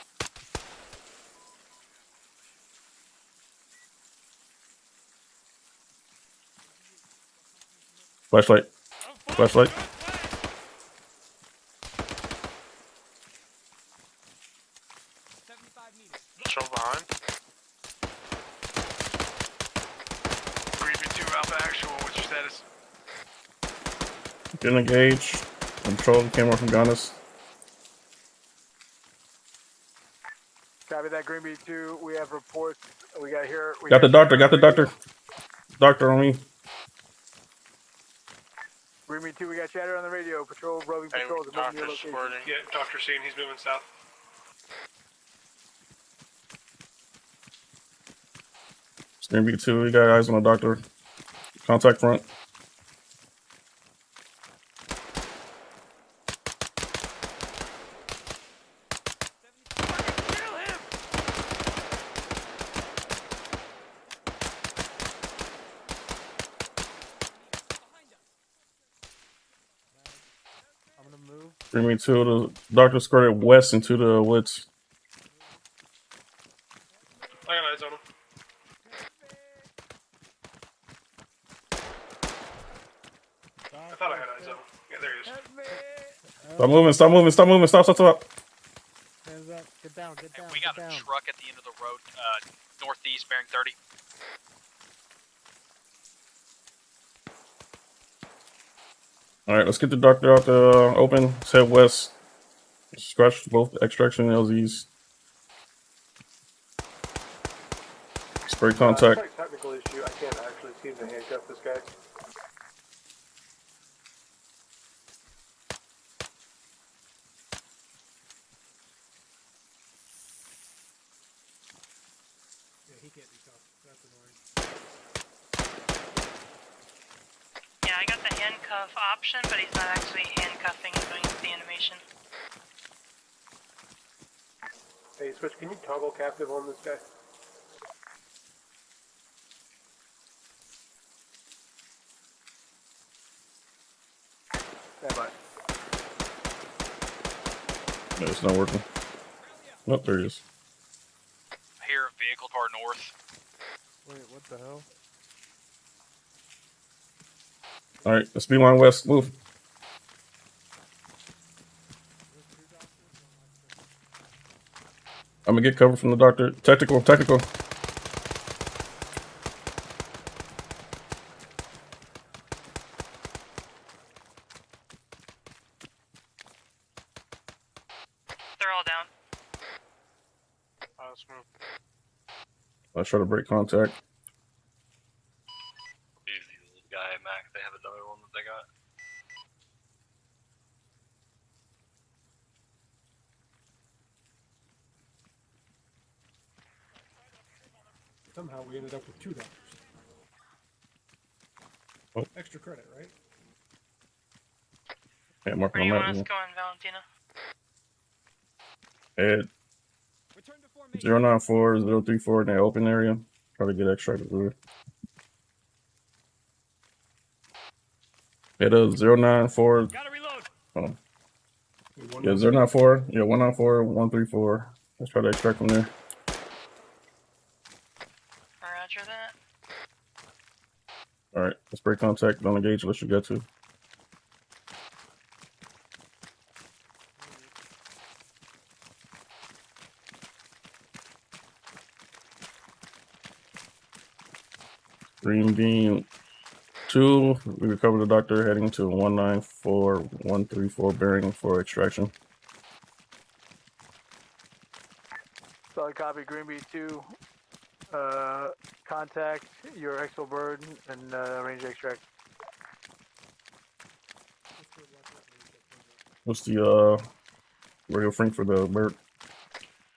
Flashlight. Flashlight. Show behind. 3v2 Alpha Actual, what's your status? Getting engaged. Control the camera from Ganas. Copy that, Green Bee 2. We have reports. We got here. Got the doctor. Got the doctor. Doctor on me. Green Bee 2, we got chatter on the radio. Patrol, roving Hey, patrols are moving your doctor's location. squirting. Yeah, doctor's seeing he's moving south. Green Bee 2, we got eyes on the doctor. Contact front. Green Bee 2, the doctor squirted west into the woods. I got eyes on him. I thought I had eyes on him. Yeah, there he is. Stop moving, stop moving, stop moving, stop, stop, stop. Hands up. Get down, get down. We got a truck at the end of the road, northeast, bearing 30. Alright, let's get the doctor out the open. Let's head west. Scratch both extraction LZs. Spray contact. Slight technical issue. I can't actually seem to handcuff this guy. Yeah, I got the handcuff option, but he's not actually handcuffing and going into the animation. Hey, Switch, can you toggle captive on this guy? Stand by. No, it's not working. Oh, there he is. I hear a vehicle to our north. Wait, what the hell? Alright, let's be line west. Move. I'm gonna get cover from the doctor. Technical, technical. They're all down. Let's move. I try to break contact. guy, Mac. They have another one that they got. Somehow we ended up with $2. Oh. Extra credit, right? Yeah, mark Where on do you the want us map. going, Valentina? Head 094-034 in the open area. Try to get extracted fluid. Head up 094. Gotta reload. Oh. Yeah, 094. Yeah, 194, 134. Let's try to extract from there. Roger that. All right, let's break contact. Don't engage unless you get to. Green beam 2. We recovered the doctor heading to 194-134 bearing for extraction. Solid copy, Green Bee 2. Contact your exfil bird and arrange extract. What's the radio frame for the bird?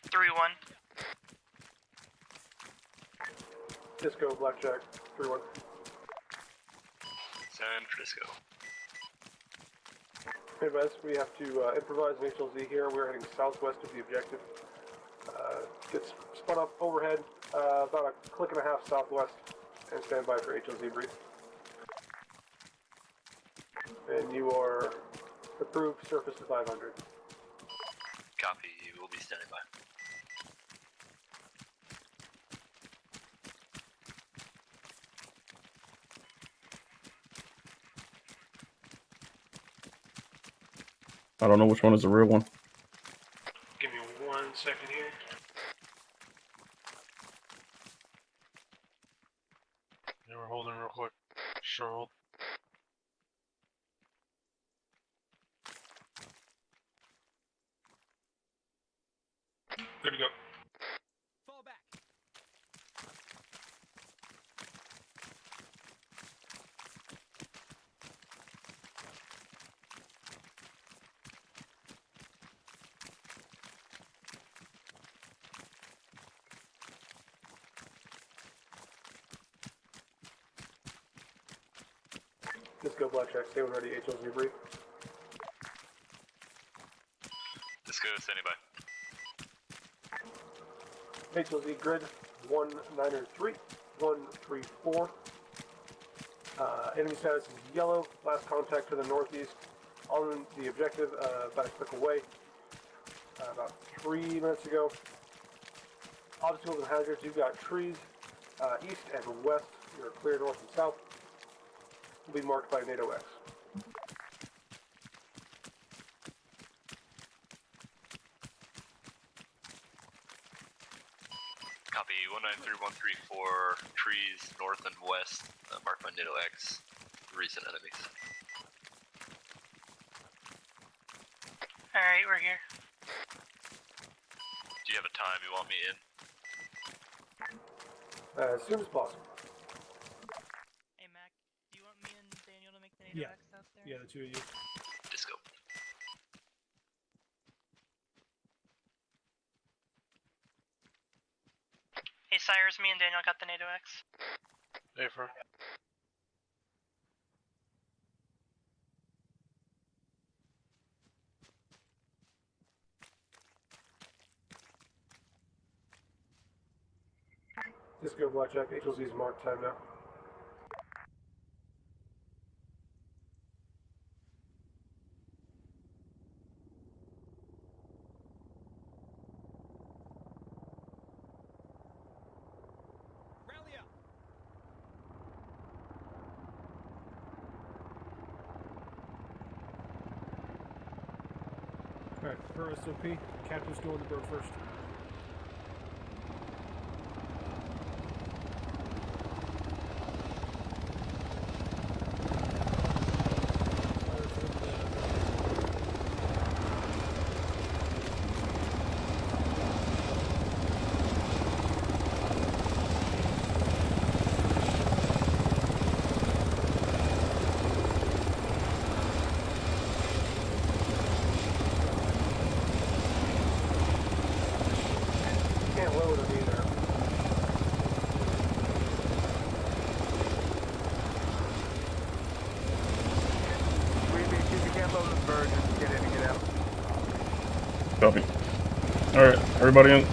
3-1. Disco, Blackjack, 3-1. San Francisco. Hey, guys, we have to improvise an HLZ here. We're heading southwest of the objective. Get spun up overhead, about a click and a half southwest, and stand by for HLZ brief. And you are approved surface to 500. Copy. We'll be standing by. I don't know which one is the real one. Give me 1 second here. Yeah, we're holding real quick. Sure hold. Good to go. Fall back. Disco, Blackjack, stay when ready, HLZ brief. Disco, standing by. HLZ grid 193, 134. Enemy status is yellow. Last contact to the northeast. On the objective, about a click away. About 3 minutes ago. Obstacles and hazards, you've got trees east and west. You're clear north and south. Will be marked by NATO X. Copy. 193-134. Trees north and west. Marked by NATO X. Recent enemies. Alright, we're here. Do you have a time you want me in? As soon as possible. Hey, Mac, do you want me and Daniel to make the NATO X out there? Yeah, the two of you. Disco. Hey, Cyrus, me and Daniel got the NATO X. Hey, for. Disco, Blackjack, HLZ's marked time now. Rally up. Alright, per SOP, captain's going to bird first. closing versions. Get in and get out. Copy. All right, everybody in.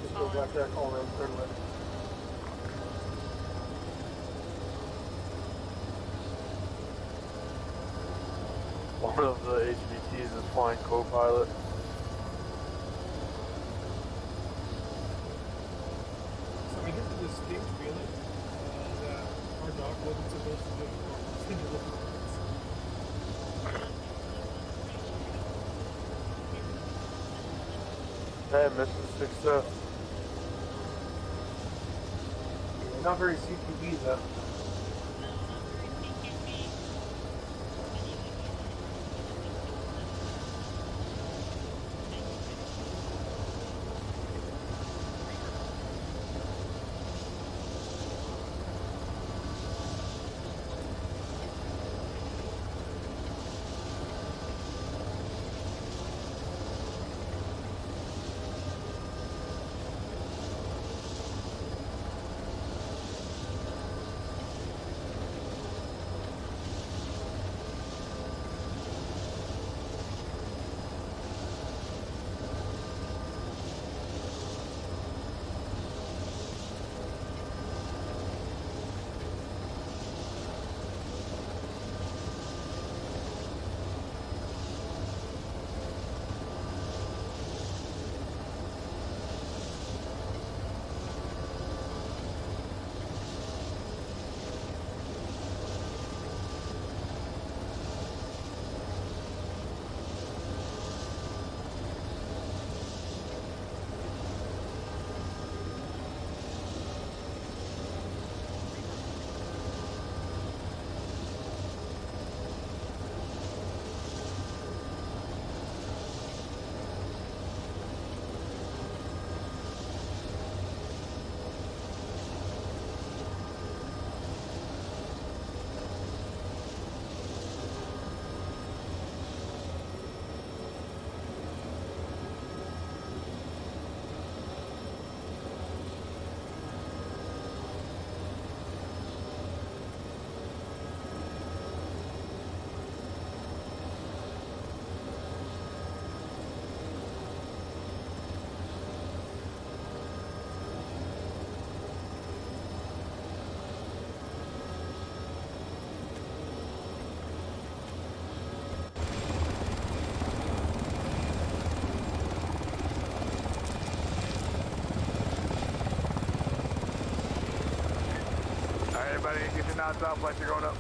Just go blackjack all around turn left. One of the HVTs is flying co-pilot. So I get the distinct feeling that our dog wasn't supposed to do Hey, Mrs. Success. Not very CQB though. Alright, everybody, get your knots off like you're going up.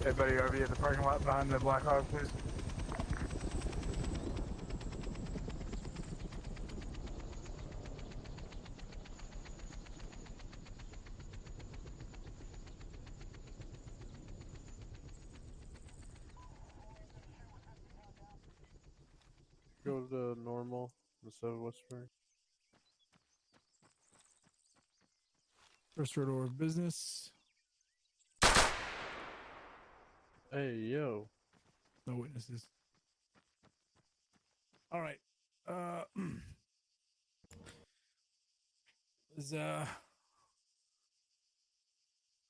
Everybody RV at the parking lot behind the Black Hawk, please. Go to normal instead of Westbury. First order of business. Hey, yo. No witnesses. All right. Is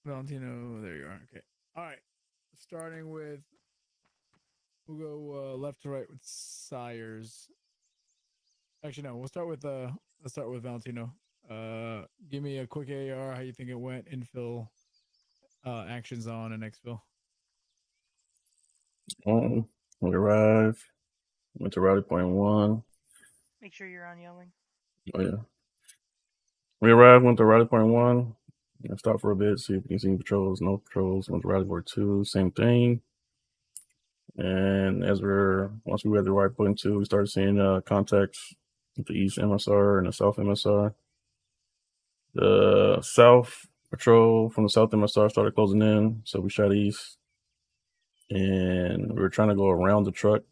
Valentino? There you are. Okay. All right. Starting with, we'll go left to right with Sires. Actually, no. Let's start with Valentino. Give me a quick AR. How you think it went? Infill, actions on, and exfil. We arrived. Went to rally point 1. Make sure you're on yelling. Oh yeah. We arrived. Went to rally point 1. Stopped for a bit. See if we can see any patrols. No patrols. Went to rally point 2. Same thing. And once we were at the rally point 2, we started seeing contacts the East MSR and the South MSR. The South patrol from the South MSR started closing in, so we shot east, and we were trying to go around the truck,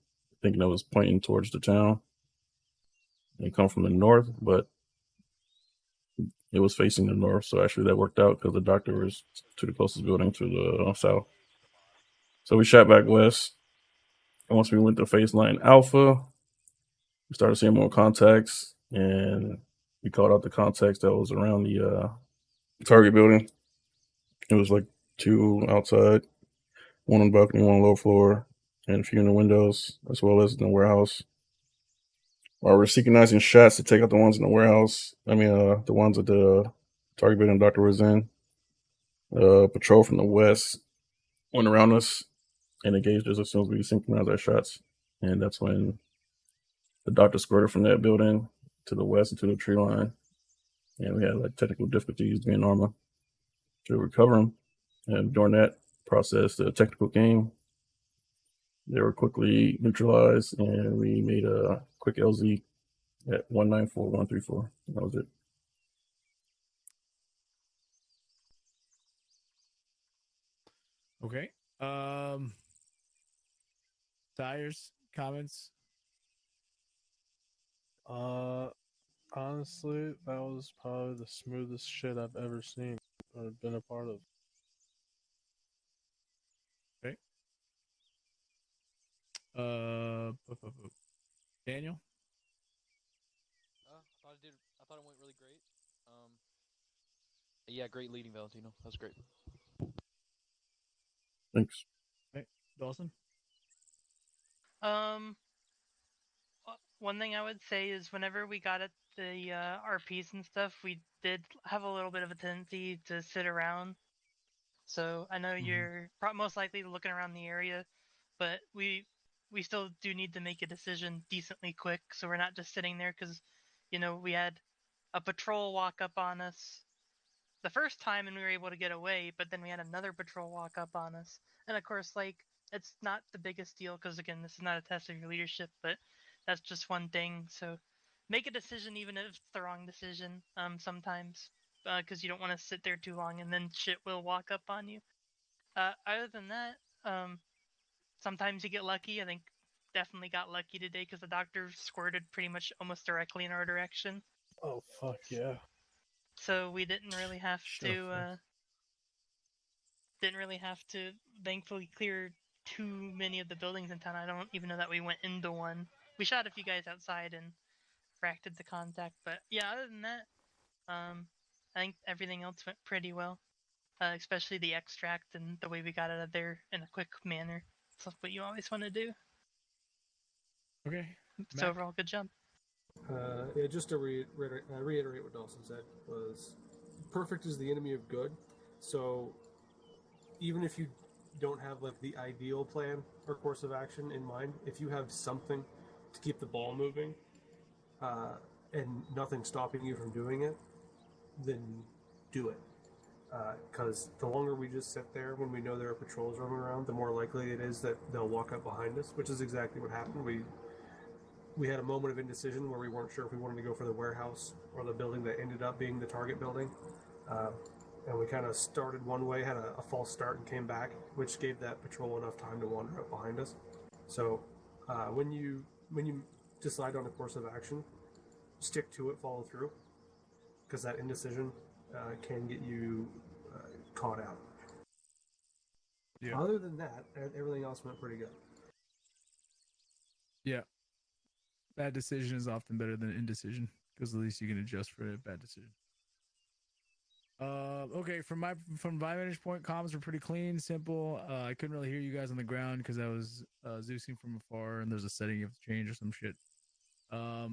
thinking it was pointing towards the town. They come from the north, but it was facing the north, so actually that worked out because the doctor was to the closest building to the south. So we shot back west. And once we went to phase line Alpha, we started seeing more contacts, and we called out the contacts that was around the target building. It was like 2 outside, 1 on the balcony, 1 on the lower floor, and a few in the windows, as well as in the warehouse. While we're synchronizing shots to take out the ones in the warehouse, the ones at the target building the doctor was in, patrol from the west went around us and engaged us as soon as we synchronized our shots. And that's when the doctor squirted from that building to the west into the tree line. And we had like technical difficulties being armor to recover them. And during that process, the technical game, they were quickly neutralized, and we made a quick LZ at 194134. That was it. Okay. Tires, comments? Honestly, that was probably the smoothest shit I've ever seen or been a part of. Okay. Daniel? I thought it went really great. Yeah, great leading, Valentino. That was great. Thanks. Okay. Dawson? One thing I would say is whenever we got at the RPs and stuff, we did have a little bit of a tendency to sit around. So I know you're most likely looking around the area, but we still do need to make a decision decently quick, so we're not just sitting there because, we had a patrol walk up on us the first time and we were able to get away, but then we had another patrol walk up on us. And of course, it's not the biggest deal because, again, this is not a test of your leadership, but that's just one thing. So make a decision even if it's the wrong decision sometimes, because you don't want to sit there too long and then shit will walk up on you. Other than that, sometimes you get lucky. I think definitely got lucky today because the doctor squirted pretty much almost directly in our direction. Oh, fuck yeah. So we didn't really have to thankfully clear too many of the buildings in town. I don't even know that we went into one. We shot a few guys outside and fracted the contact, but yeah, other than that, I think everything else went pretty well. Especially the extract and the way we got out of there in a quick manner. That's what you always want to do. Okay. So overall, good job. Yeah, just to reiterate what Dawson said, was perfect is the enemy of good. So even if you don't have like the ideal plan or course of action in mind, if you have something to keep the ball moving and nothing stopping you from doing it, then do it. Because the longer we just sit there when we know there are patrols roaming around, the more likely it is that they'll walk up behind us, which is exactly what happened. We had a moment of indecision where we weren't sure if we wanted to go for the warehouse or the building that ended up being the target building. And we kind of started one way, had a false start, and came back, which gave that patrol enough time to wander up behind us. So when you decide on a course of action, stick to it, follow through, because that indecision can get you caught out. Yeah. Other than that, everything else went pretty good. Yeah. Bad decision is often better than indecision because at least you can adjust for a bad decision. Okay, from my vantage point, comms were pretty clean, simple. I couldn't really hear you guys on the ground because I was Zeusing from afar, and there's a setting you have to change or some shit. I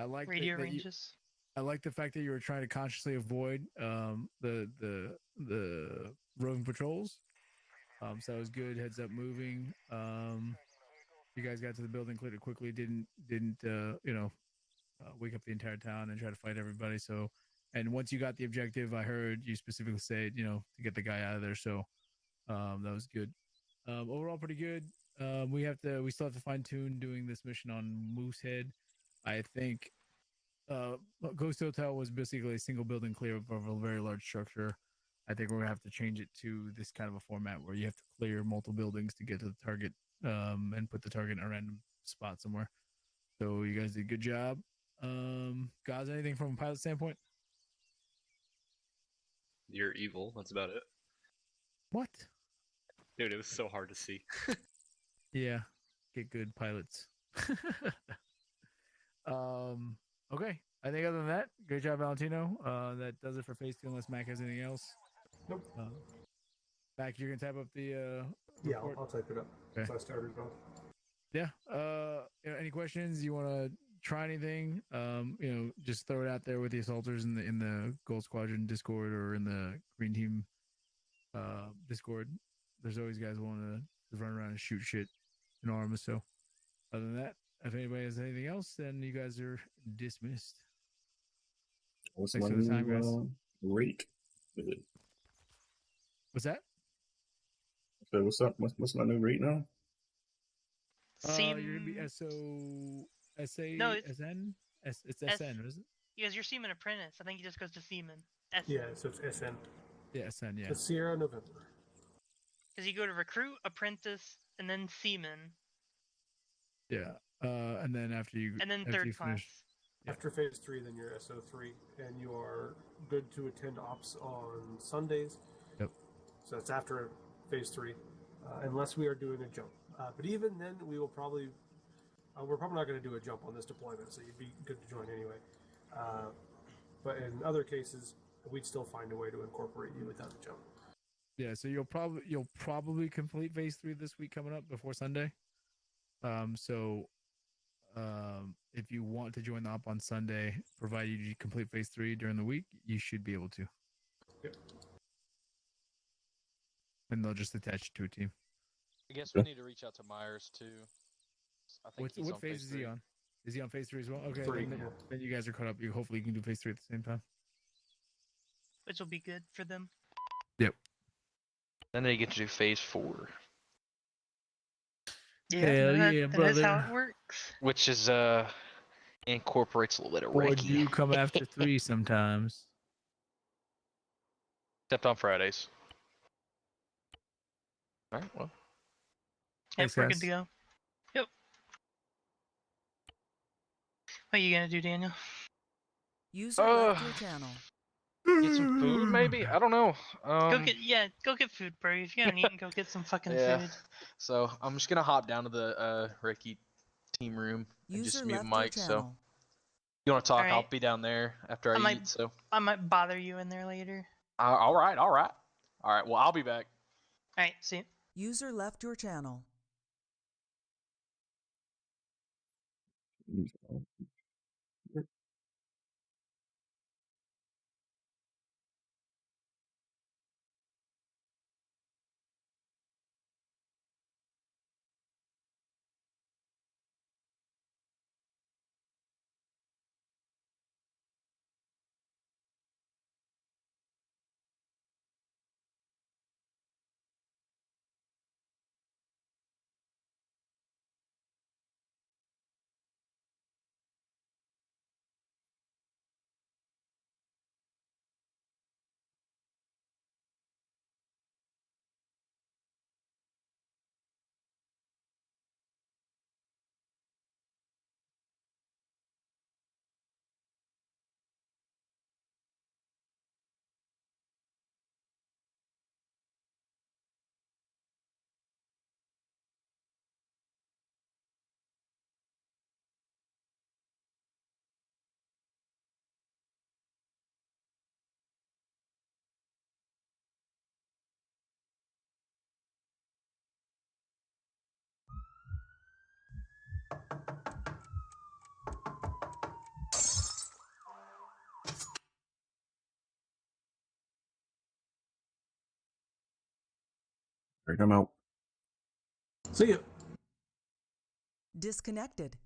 like radio ranges. I like the fact that you were trying to consciously avoid the roving patrols. So that was good. Heads up moving. You guys got to the building, cleared it quickly. Didn't wake up the entire town and try to fight everybody. So, and once you got the objective, I heard you specifically say, to get the guy out of there. So, that was good. Overall, pretty good. We still have to fine tune doing this mission on Moosehead. I think Ghost Hotel was basically a single building clear of a very large structure. I think we're gonna have to change it to this kind of a format where you have to clear multiple buildings to get to the target, and put the target in a random spot somewhere. So you guys did a good job. Guys, anything from a pilot standpoint? You're evil. That's about it. What? Dude, it was so hard to see. Yeah, get good pilots. Okay. I think other than that, great job, Valentino. That does it for phase 2, unless Mac has anything else. Nope. Mac, you're gonna type up the Yeah, report? I'll type it up. Okay. So I started it off. Yeah. Any questions? You want to try anything? Just throw it out there with the assaulters in the Gold Squadron Discord or in the Green Team Discord. There's always guys willing to run around and shoot shit in arms. So, other than that, if anybody has anything else, then you guys are dismissed. What's Thanks my for the time, new guys. rate? Is it? What's that? So what's up? What's my new rate now? You're gonna be SO, SA, No, it's SN? It's S- SN, is it? Because you're Seaman Apprentice. I think he just goes to Seaman. Yeah, so it's SN. Yeah, SN, yeah. So Sierra November. Because you go to Recruit, Apprentice, and then Seaman. Yeah. And then after you And then after third you class. finish, After phase 3, then you're SO3, and you are good to attend ops on Sundays. Yep. So that's after phase 3, unless we are doing a jump. But even then, we will probably we're probably not going to do a jump on this deployment, so you'd be good to join anyway. But in other cases, we'd still find a way to incorporate you without a jump. yeah. So you'll probably complete phase 3 this week coming up before Sunday. If you want to join the op on Sunday, provided you complete phase 3 during the week, you should be able to. Yep. And they'll just attach you to a team. I guess we need to reach out to Myers too. I think he's What on phase is he 3. on? Is he on phase 3 as well? Okay, 3, then, yeah. then you guys are caught up. Hopefully you can do phase 3 at the same time. Which will be good for them. Yep. Then they get to do phase 4, Hell yeah, That is how brother. it works. which is incorporates a little bit of Or Ricky, do come after 3 sometimes. except on Fridays. All right, well, Yep, Thanks, we're guys. good to go. Yep. What are you gonna do, Daniel? User left your channel. get some food maybe. I don't know. Go get food, bro. If you haven't eaten, go get some fucking Yeah. food. So I'm just gonna hop down to the Ricky team room and just User mute left your Mike. So channel. you want to talk? Alright. I'll be down there after I might, eat. So I might bother you in there later. all right. Well, I'll be back. All right, see you. User left your channel. Right, I'm out. See ya. Disconnected.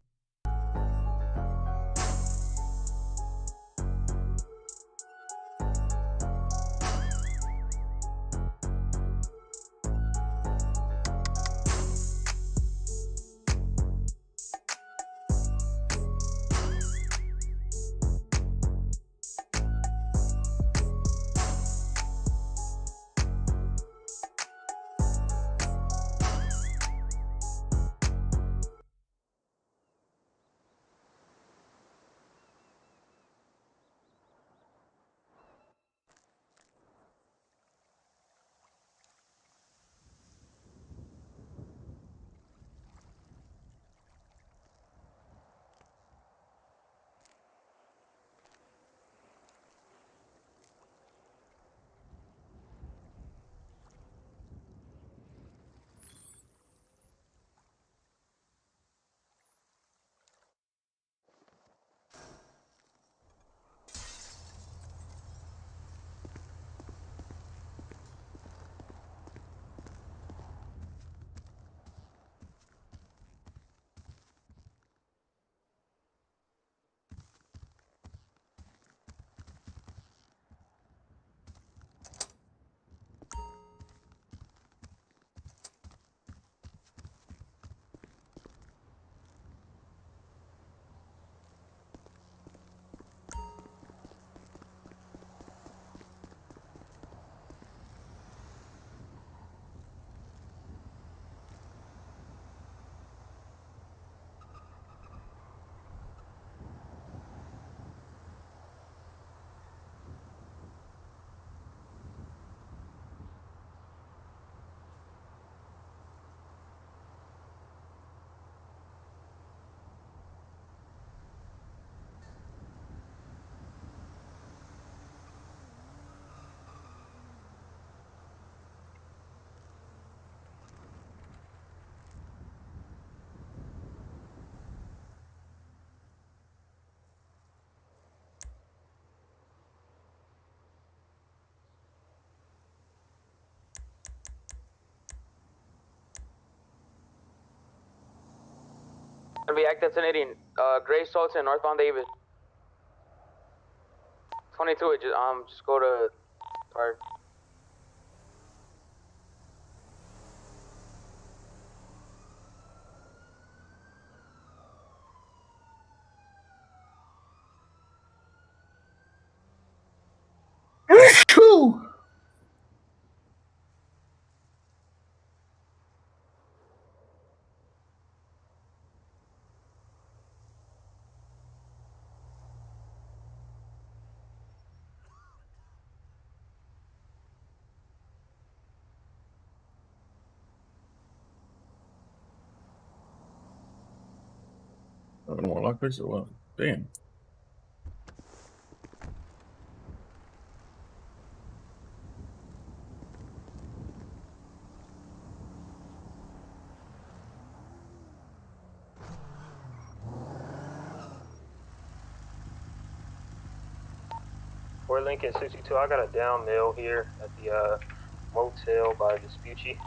Gonna be active 1080, Gray Salton, northbound David. 22, just go to Park. Cool. More lockpicks or what? Damn. Fort Lincoln 62, I got a down male here at the motel by Vespucci.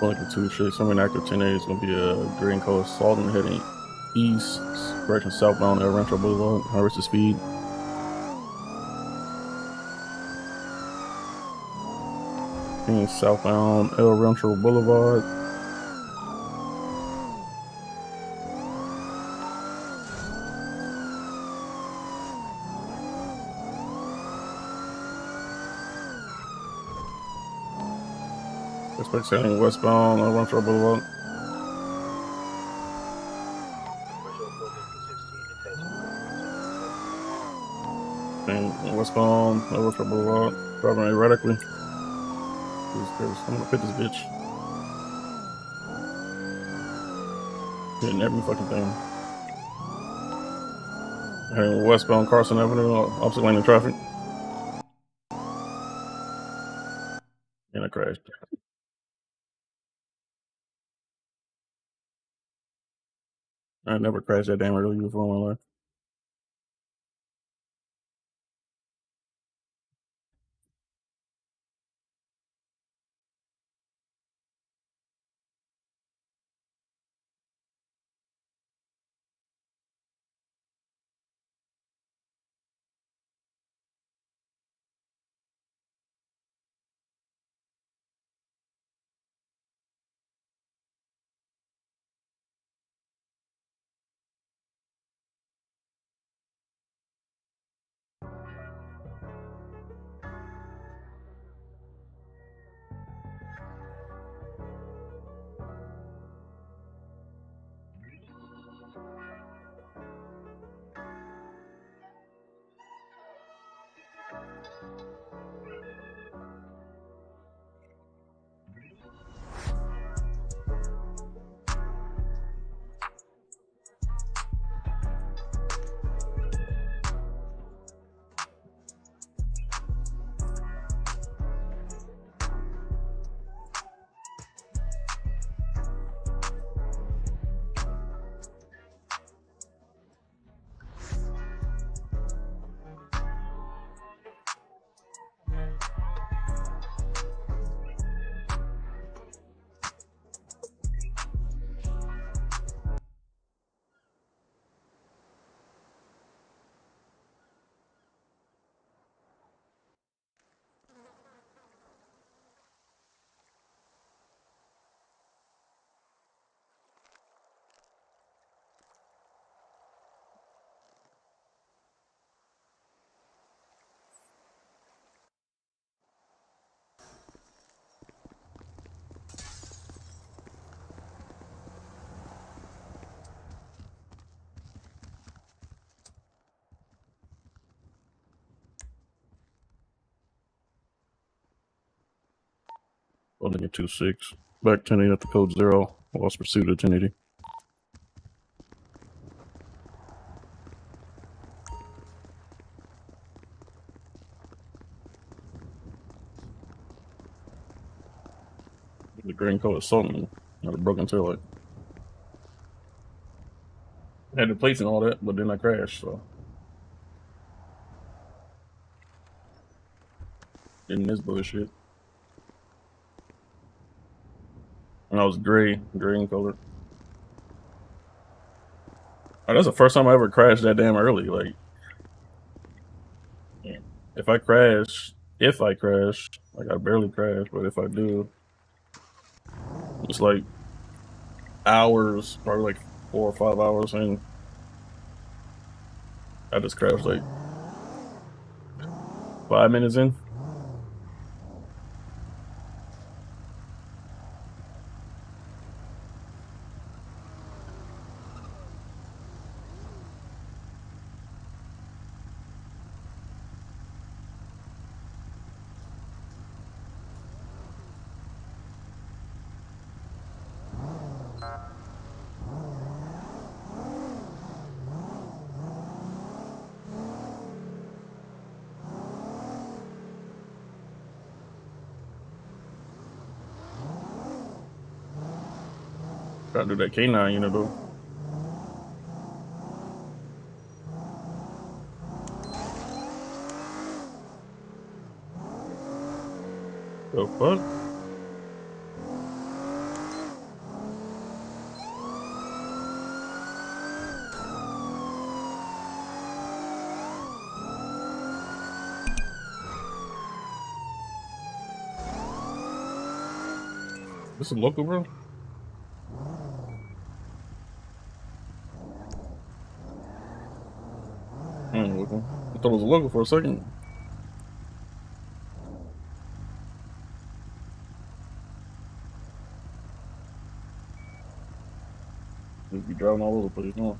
Like 2-6, I'm in active 1080. It's gonna be a green color Salton heading east, direction southbound El Rancho Boulevard. High risk of speed. Heading southbound El Rancho Boulevard. Suspect heading westbound El Rancho Boulevard. And westbound El Rancho Boulevard. Driving erratically. I'm gonna hit this bitch. Hitting every fucking thing. Heading westbound Carson Avenue, opposite lane of traffic. And I crashed. I never crashed that damn early before in my life. Holding at 2-6. Back 1080 at the code 0. Lost pursuit at 1080. The green color something. Not a broken taillight. I had the plates and all that, but then I crashed, so. In this bullshit. And I was green color. Oh, that's the first time I ever crashed that damn early. Like, if I crash, like I barely crash, but if I do, it's like hours, probably like 4 or 5 hours, and I just crashed like 5 minutes in. Gotta do that K9 unit though. The fuck? This is local, bro? I ain't looking. I thought it was a local for a second. Just be driving all over the place, huh?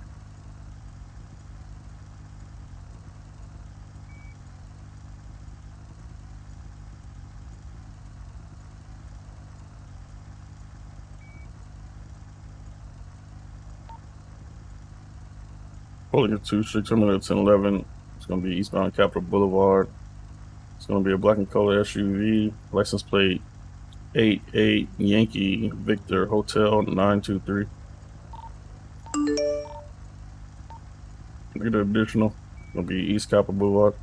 Pulling at 2-6, I'm at 1011. It's gonna be eastbound Capitol Boulevard. It's gonna be a black and color SUV, license plate 88 Yankee Victor Hotel 923. Get an additional. It's gonna be East Capitol Boulevard.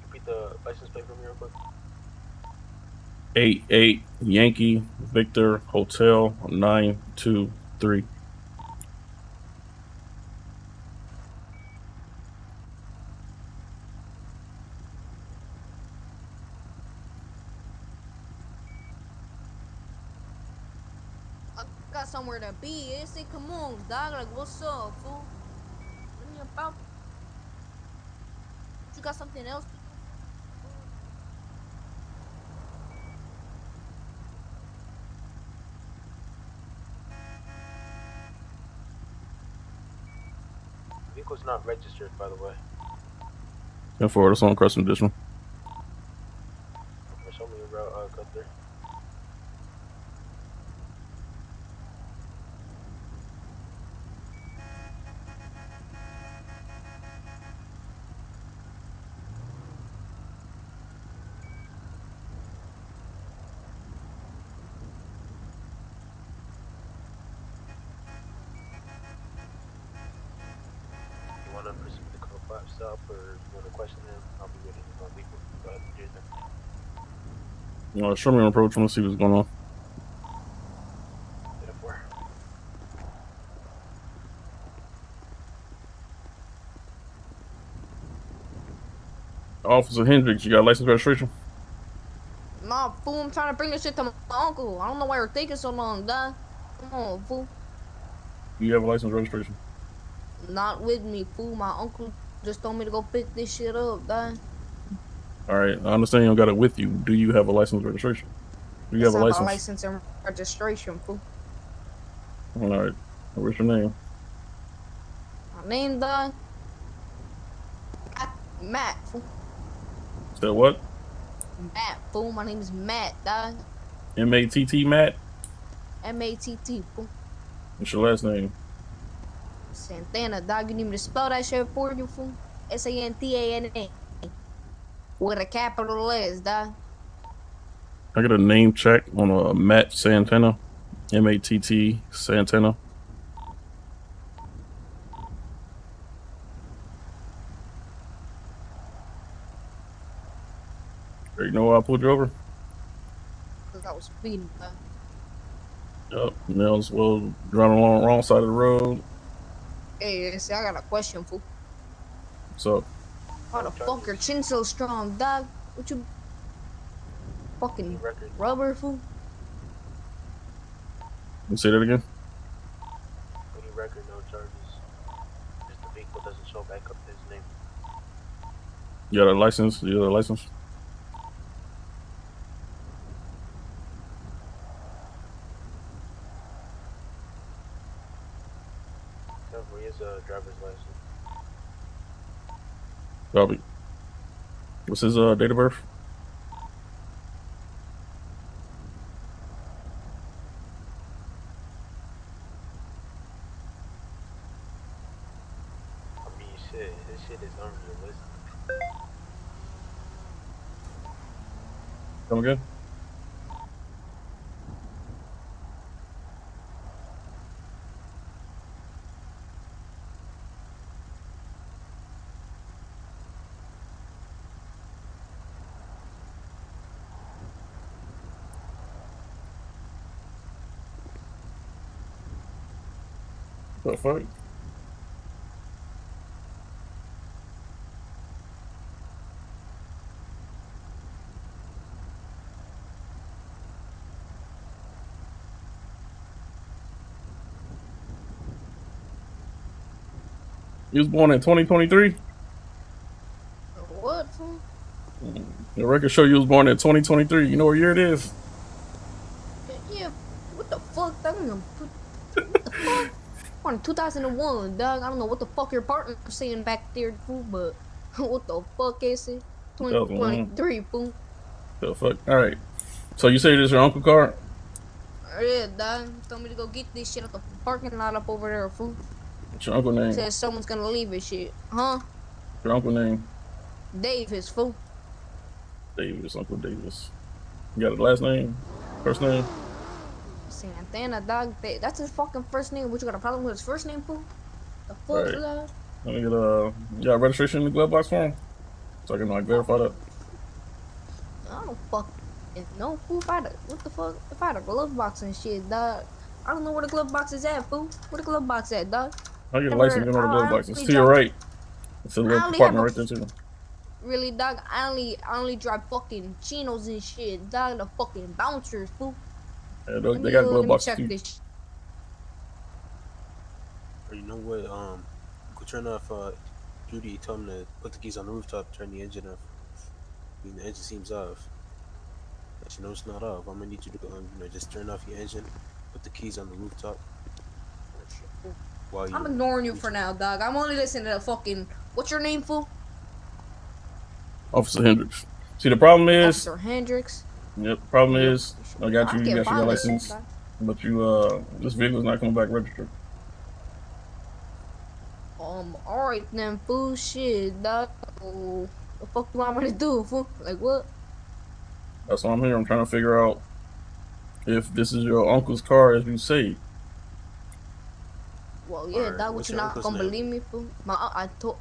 Repeat the license plate for me real quick. 88 Yankee Victor Hotel 923. I got somewhere to be. Say, come on, dog. Like, what's up, fool? Let me about. You got something else? Vehicle's not registered, by the way. 10-4, that's on Crescent Additional. Show me your route, cut there. You want to proceed with the code 5 stop, or you want to question him? I'll be waiting in my vehicle. Go ahead and do that. Show me an approach. I want to see what's going on. Officer Hendrix, you got license registration? Nah, fool. I'm trying to bring this shit to my uncle. I don't know why you're taking so long, dog. Come on, fool. You have a license registration? Not with me, fool. My uncle just told me to go pick this shit up, dog. All right, I understand you don't got it with you. Do you have a license registration? Do you It's have a not a license? license and registration, fool. All right. What's your name? My name, dog. Matt, fool. Said what? Matt, fool. My name is Matt, dog. M-A-T-T, Matt? M-A-T-T, fool. What's your last name? Santana, dog. You need me to spell that shit for you, fool? S-A-N-T-A-N-A. With a capital S, dog. I get a name check on a Matt Santana. M-A-T-T Santana. You know why I pulled you over? Because I was speeding, dog. Yep. Nels was driving along the wrong side of the road. Hey, see, I got a question, fool. So Why the fuck your chin so strong, dog? What you fucking rubber, fool? you say that again? Any record, no charges. Just the vehicle doesn't show back up his name. You got a license? You got a license? Tell me his driver's license. Probably. What's his date of birth? I mean, shit, his shit is unrealistic. Come again? The fuck? He was born in 2023? What, fool? The record show you was born in 2023. You know what year it is? Yeah, what the fuck, dog? What the fuck? Born in 2001, dog. I don't know what the fuck your partner was saying back there, fool, but what the fuck is it? 2023, fool. The fuck? Alright. So you say this is your uncle car? Yeah, dog. Told me to go get this shit at the parking lot up over there, fool. What's your uncle name? Says someone's gonna leave his shit. Huh? Your uncle name? Davis, fool. Davis, Uncle Davis. You got a last name? First name? Santana, dog. That's his fucking first name. What, you got a problem with his first name, fool? The fuck, Right. dog? Let me get you got registration in the glove box for him? So I can like verify that. I don't fucking know, fool. What the fuck? If I had a glove box and shit, dog. I don't know where the glove box is at, fool. Where the glove box at, dog? I get a license, you know the glove box. It's to your drive- right. It's a little I only compartment have right there too. Really, dog? I only drive fucking chinos and shit, dog. The fucking bouncers, fool. Yeah, Let they me, got let glove me boxes check too. this. You know what? Go turn off Judy. Tell him to put the keys on the rooftop. Turn the engine off. I mean, the engine seems off. She knows it's not off. I'm gonna need you to just turn off your engine. Put the keys on the rooftop. While I'm you ignoring you for now, dog. I'm only listening to the fucking. What's your name, fool? Officer Hendrix. See, the problem is. Officer Hendrix. Yep. Problem is, I got you. You can't got your find this shit, license, dog. but you this vehicle's not coming back registered. Alright then, fool. Shit, dog. Oh, the fuck do I want me to do, fool? Like what? That's why I'm here. I'm trying to figure out if this is your uncle's car, as you say. Well, yeah, Alright, dog. What what's you your not uncle's gonna name? believe me, fool? I told.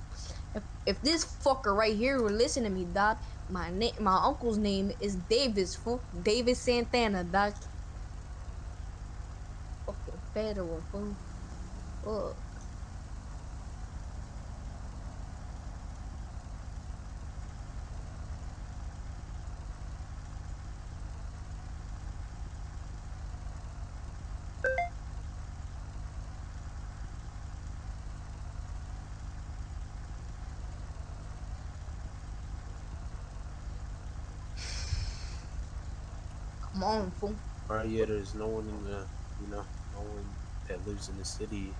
If this fucker right here would listen to me, dog. My uncle's name is Davis, fool. Davis Santana, dog. Fucking federal, fool. Fuck. Come on, fool. Alright, yeah, there's no one in the, no one that lives in the city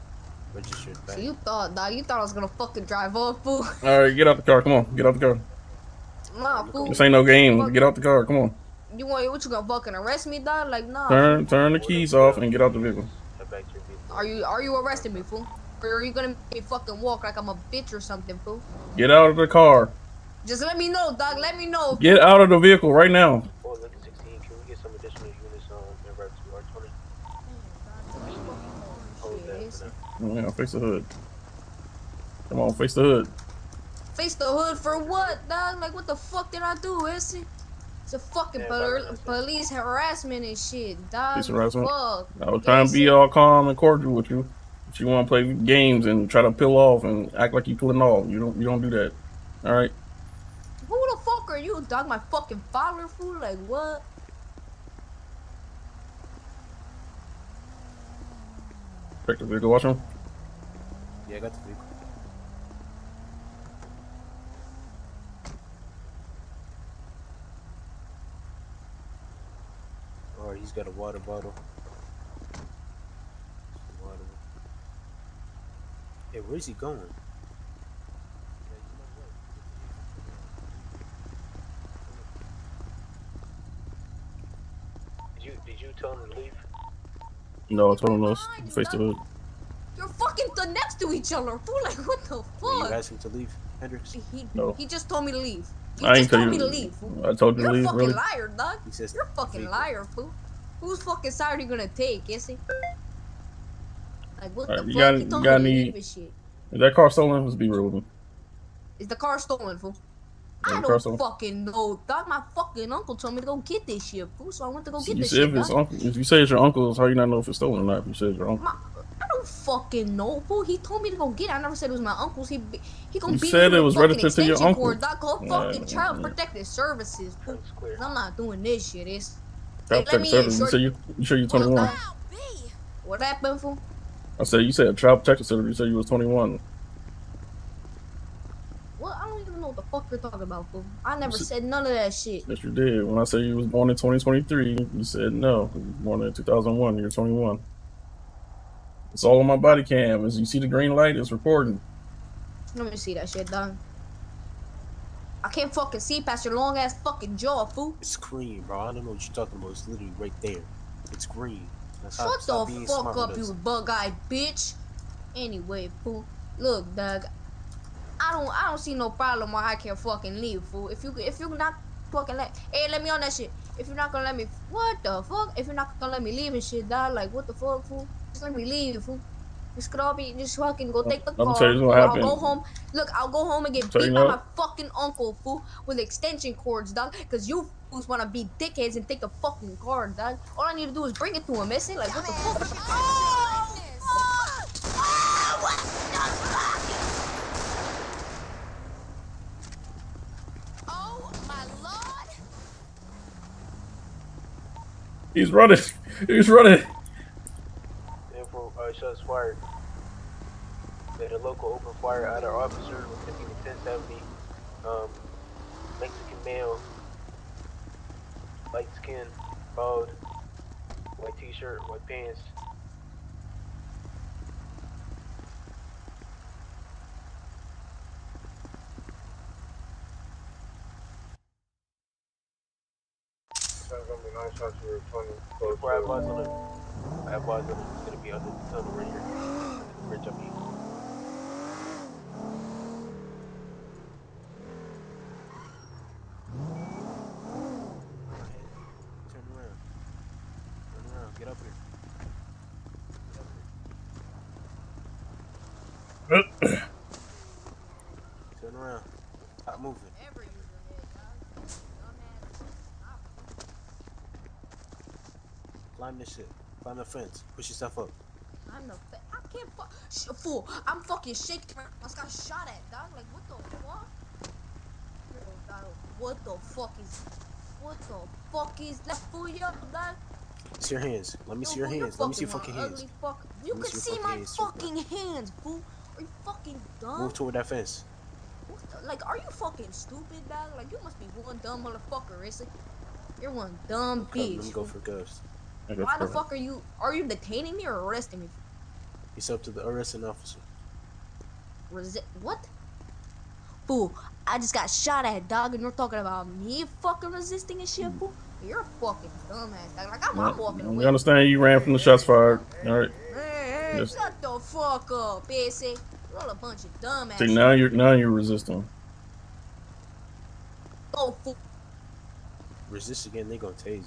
registered back. So you thought, dog, you thought I was gonna fucking drive off, fool. All right, get out the car. Come on, get out the car. Nah, fool. This ain't no game. Fuck. Get out the car. Come on. You want what? You gonna fucking arrest me, dog? Like, nah. Turn the keys off and get out the vehicle. Are you arresting me, fool? Or are you gonna make me fucking walk like I'm a bitch or something, fool? Get out of the car. Just let me know, dog. Let me know. Fool. Get out of the vehicle right now. Oh, look at 16. Can we get some additional units in route to R20? Yeah, face the hood. Come on, face the hood. Face the hood for what, dog? Like, what the fuck did I do, is it? It's a fucking police harassment and shit, dog. Police harassment. Fuck. I was trying to be all calm and cordial with you. But you want to play games and try to peel off and act like you pulling off. You don't do that. All right. Who the fuck are you, dog? My fucking father, fool? Like, what? Check the vehicle, watch him. Yeah, I got the vehicle. Alright, he's got a water bottle. Water. Hey, where's he going? Did you tell him to leave? No, I told him no. Face the hood. You're fucking next to each other, fool. Like, what the fuck? You asked him to leave, Hendrix? No. He just told me to leave. He I ain't just tell told you. me to leave, fool. I told you You're to leave. a fucking Really? liar, dog. He says You're a fucking liar, fool. Whose fucking side are you gonna take, is he? Like, what the fuck? He told me to leave and shit. Is that car stolen? Let's be real with me. Is the car stolen, fool? Yeah, I the car don't stolen. fucking know, dog. My fucking uncle told me to go get this shit, fool. So I went to go get You this said shit, if it's dog. uncle, if you say it's your uncle's, how you not know if it's stolen or not? If you said it's your uncle. I don't fucking know, fool. He told me to go get it. I never said it was my uncle's. He gonna You beat said me it with was a fucking relative to your extension uncle. cord, dog. Call fucking Yeah, Child yeah. Protective Services, fool. 'Cause I'm not doing this shit. It's Child let me Protective in, Service. You shorty. said you sure you're 21? What happened, fool? I said you said Child Protective Service. You said you was 21. What? I don't even know what the fuck you're talking about, fool. I never said none of that shit. Yes, you did. When I said you was born in 2023, you said no. You was born in 2001. You're 21. It's all on my body cam. As you see the green light, it's recording. Let me see that shit, dog. I can't fucking see past your long ass fucking jaw, fool. It's green, bro. I don't know what you're talking about. It's literally right there. It's green. Shut the fuck up, you bug-eyed bitch. Anyway, fool. Look, dog. I don't see no problem why I can't fucking leave, fool. If you not fucking let me on that shit. If you're not gonna let me, what the fuck? If you're not gonna let me leave and shit, dog, like what the fuck, fool? Just let me leave, fool. Just just fucking go take the Let me car. tell you Fool. what I'll happened. go home. Look, I'll go home and get Tell you beat by what. my fucking uncle, fool, with extension cords, dog. Cause you fools wanna be dickheads and take the fucking car, dog. All I need to do is bring it to him, is it? Like what the fuck? He's running. He's running. Info, shots fired. At a local open fire at our officer within 1070. Mexican male. Light skin, bald, white t-shirt, white pants. Before I advise on it, it's gonna be under the tunnel right here. Bridge up here. Turn around. Turn around. Get up here. Turn around. Stop moving. Climb this shit. Climb the fence. Push yourself up. I can't fool. I'm fucking shaking. I just got shot at, dog. Like what the fuck? Yo, dog, what the fuck is that for you, dog? See your hands. Let me see your hands. Let me see your fucking hands. You can see my fucking hands, fool. Are you fucking dumb? Move toward that fence. Like, are you fucking stupid, dog? Like, you must be one dumb motherfucker, is it? You're one dumb Let him bitch. go Fool. for ghost. Why the fuck are you detaining me or arresting me? It's up to the arresting officer. What? Fool, I just got shot at, dog, and you're talking about me fucking resisting and shit, fool? You're a fucking dumbass, dog. Like, I'm walking away. We understand you ran from the shots fired. All right. Hey, shut the fuck up, bitch. You're all a bunch of dumbass. See, now you're resisting. Oh, fool. Resist again, they gonna tase you.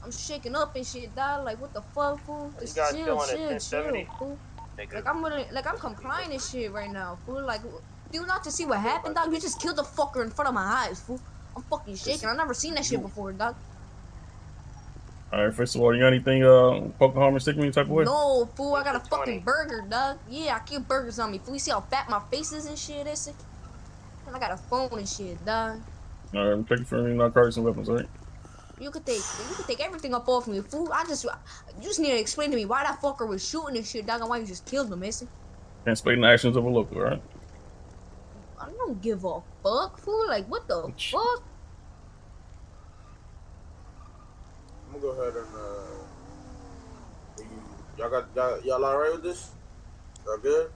I'm shaking up and shit, dog. Like, what the fuck, fool? Just guys chill, doing at chill, 1070? fool. Like, I'm complying and shit right now, fool. Like, do you not to see what happened, dog? You just killed the fucker in front of my eyes, fool. I'm fucking shaking. I've never seen that shit before, dog. All right. First of all, you got anything poke, harm, or sick me type of way? No, fool. I got a fucking burger, dog. Yeah, I keep burgers on me, fool. You see how fat my face is and shit, is it? And I got a phone and shit, dog. All right. I'm checking for any narcotics and weapons. All right. You could take everything up off me, fool. You just need to explain to me why that fucker was shooting and shit, dog, and why you just killed him, is it? Can't explain the actions of a local, all right? I don't give a fuck, fool. Like, what the fuck? I'm gonna go ahead and y'all alright with this? Y'all good?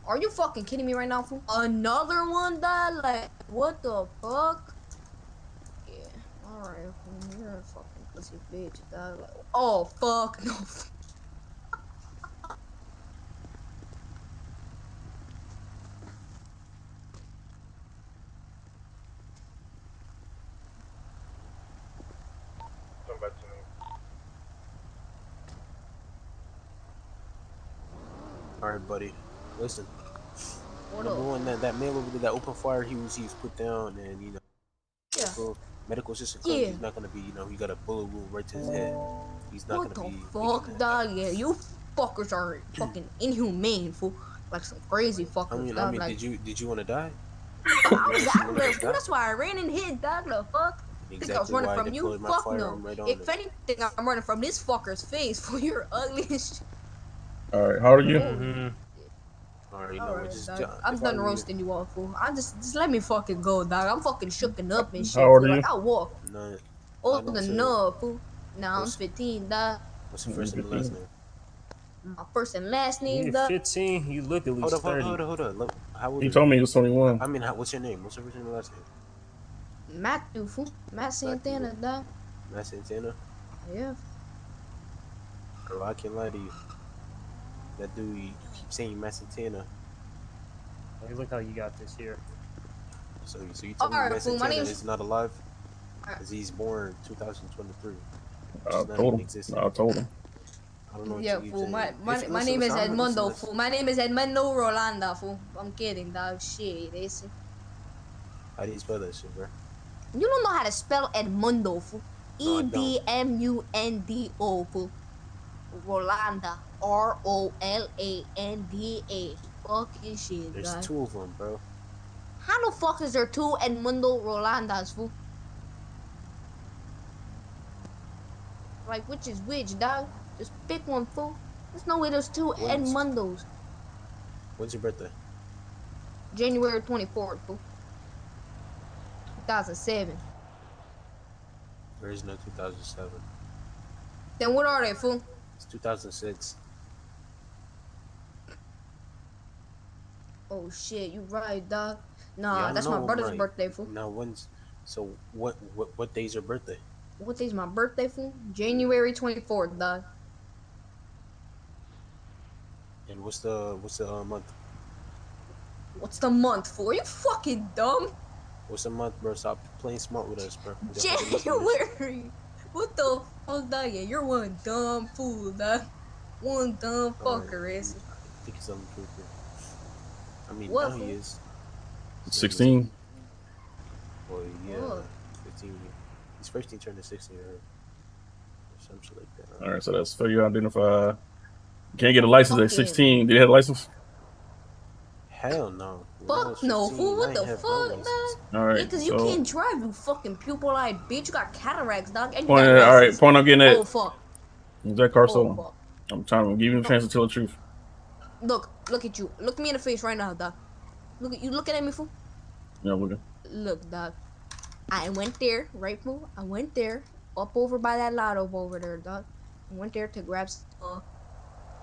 Are you fucking kidding me right now, fool? Another one, dog? Like, what the fuck? Yeah, alright, fool. You're a fucking pussy bitch, dog. Like, oh, fuck, no. Come back to me. Alright, buddy. Listen. What Number up? one, that man over there that opened fire, he was put down, and Yeah. medical assistant claims Yeah. he's not gonna be, he got a bullet wound right to his head. He's not What gonna the be. fuck, dog? Yeah, you fuckers are fucking inhumane, fool. Like some crazy fuckers, I dog. mean, Like, did you want to die? I was out there, fool. That's why I ran and hit, dog. The fuck? I think I was Exactly running why I from you? deployed my Fuck firearm no. right on If it. anything, I'm running from this fucker's face, fool. You're ugly as shit. All right. How old are you? Alright, Alright, just dog. I'm done roasting you all, fool. Just let me fucking go, dog. I'm fucking shooken up and shit. How old fool. are Like, you? I walk. No, Old enough, fool. Nah, I'm What's- 15, dog. What's your first and last name? My first and last name, You're dog. 15. You look at least 30. Hold up. Look, how old He are told you? me he was 21. I mean, what's your name? What's your first and last name? Matthew, fool. Matt Santana, dog. Matt Santana? Yeah. Bro, I can't lie to you. That dude, you keep saying Matt Santana. Hey, look how you got this here. So you tell me Alright, Matt fool, my Santana name's- is not alive? Because he's born 2023. I told him. I told him. I don't know what Yeah, you keep fool. saying. My Listen, name is listen, Edmundo, listen. fool. My name is Edmundo Rolanda, fool. I'm kidding, dog. Shit, they say. How do you spell that shit, bro? You don't know how to spell Edmundo, fool. No, I don't. Edmundo, fool. Rolanda. Rolanda. Fucking shit, There's dog. two of them, bro. How the fuck is there two Edmundo Rolandas, fool? Like, which is which, dog? Just pick one, fool. There's no way there's two Edmundos. When's your birthday? January 24th, fool. 2007. There is no 2007. Then what are they, fool? It's 2006. Oh shit, you right, dog. Yeah, Nah, I that's know my I'm brother's right. birthday, fool. Now so what day's your birthday? What day's my birthday, fool? January 24th, dog. And what's the month? What's the month, fool? Are you fucking dumb? What's the month, bro? Stop playing smart with us, bro. We don't have to listen to this. January. What the fuck, dog? Yeah, you're one dumb fool, dog. One dumb fucker, is. I think he's telling the truth here. I mean, What, now he fool? is. 16. Well, yeah, What? 15. He's 15 turned to 16 or some shit like that. All right. So that's failure to identify. You can't get a license at Okay. 16. Did he have a license? Hell no. When I was Fuck no, 15, fool. I What ain't the have no fuck, license. dog? All right. Yeah, cause you so, can't drive, you fucking pupil-eyed bitch. You got cataracts, dog. And you Point. got All right. license. Point I'm getting at. Oh fuck. Is that car Oh, stolen? fuck. I'm trying to give you a chance to tell the truth. Look at you. Look me in the face right now, dog. Look at you looking at me, fool. Yeah, I'm looking. Look, dog. I went there, right, fool? I went there, up over by that lotto over there, dog. I went there to grab some. You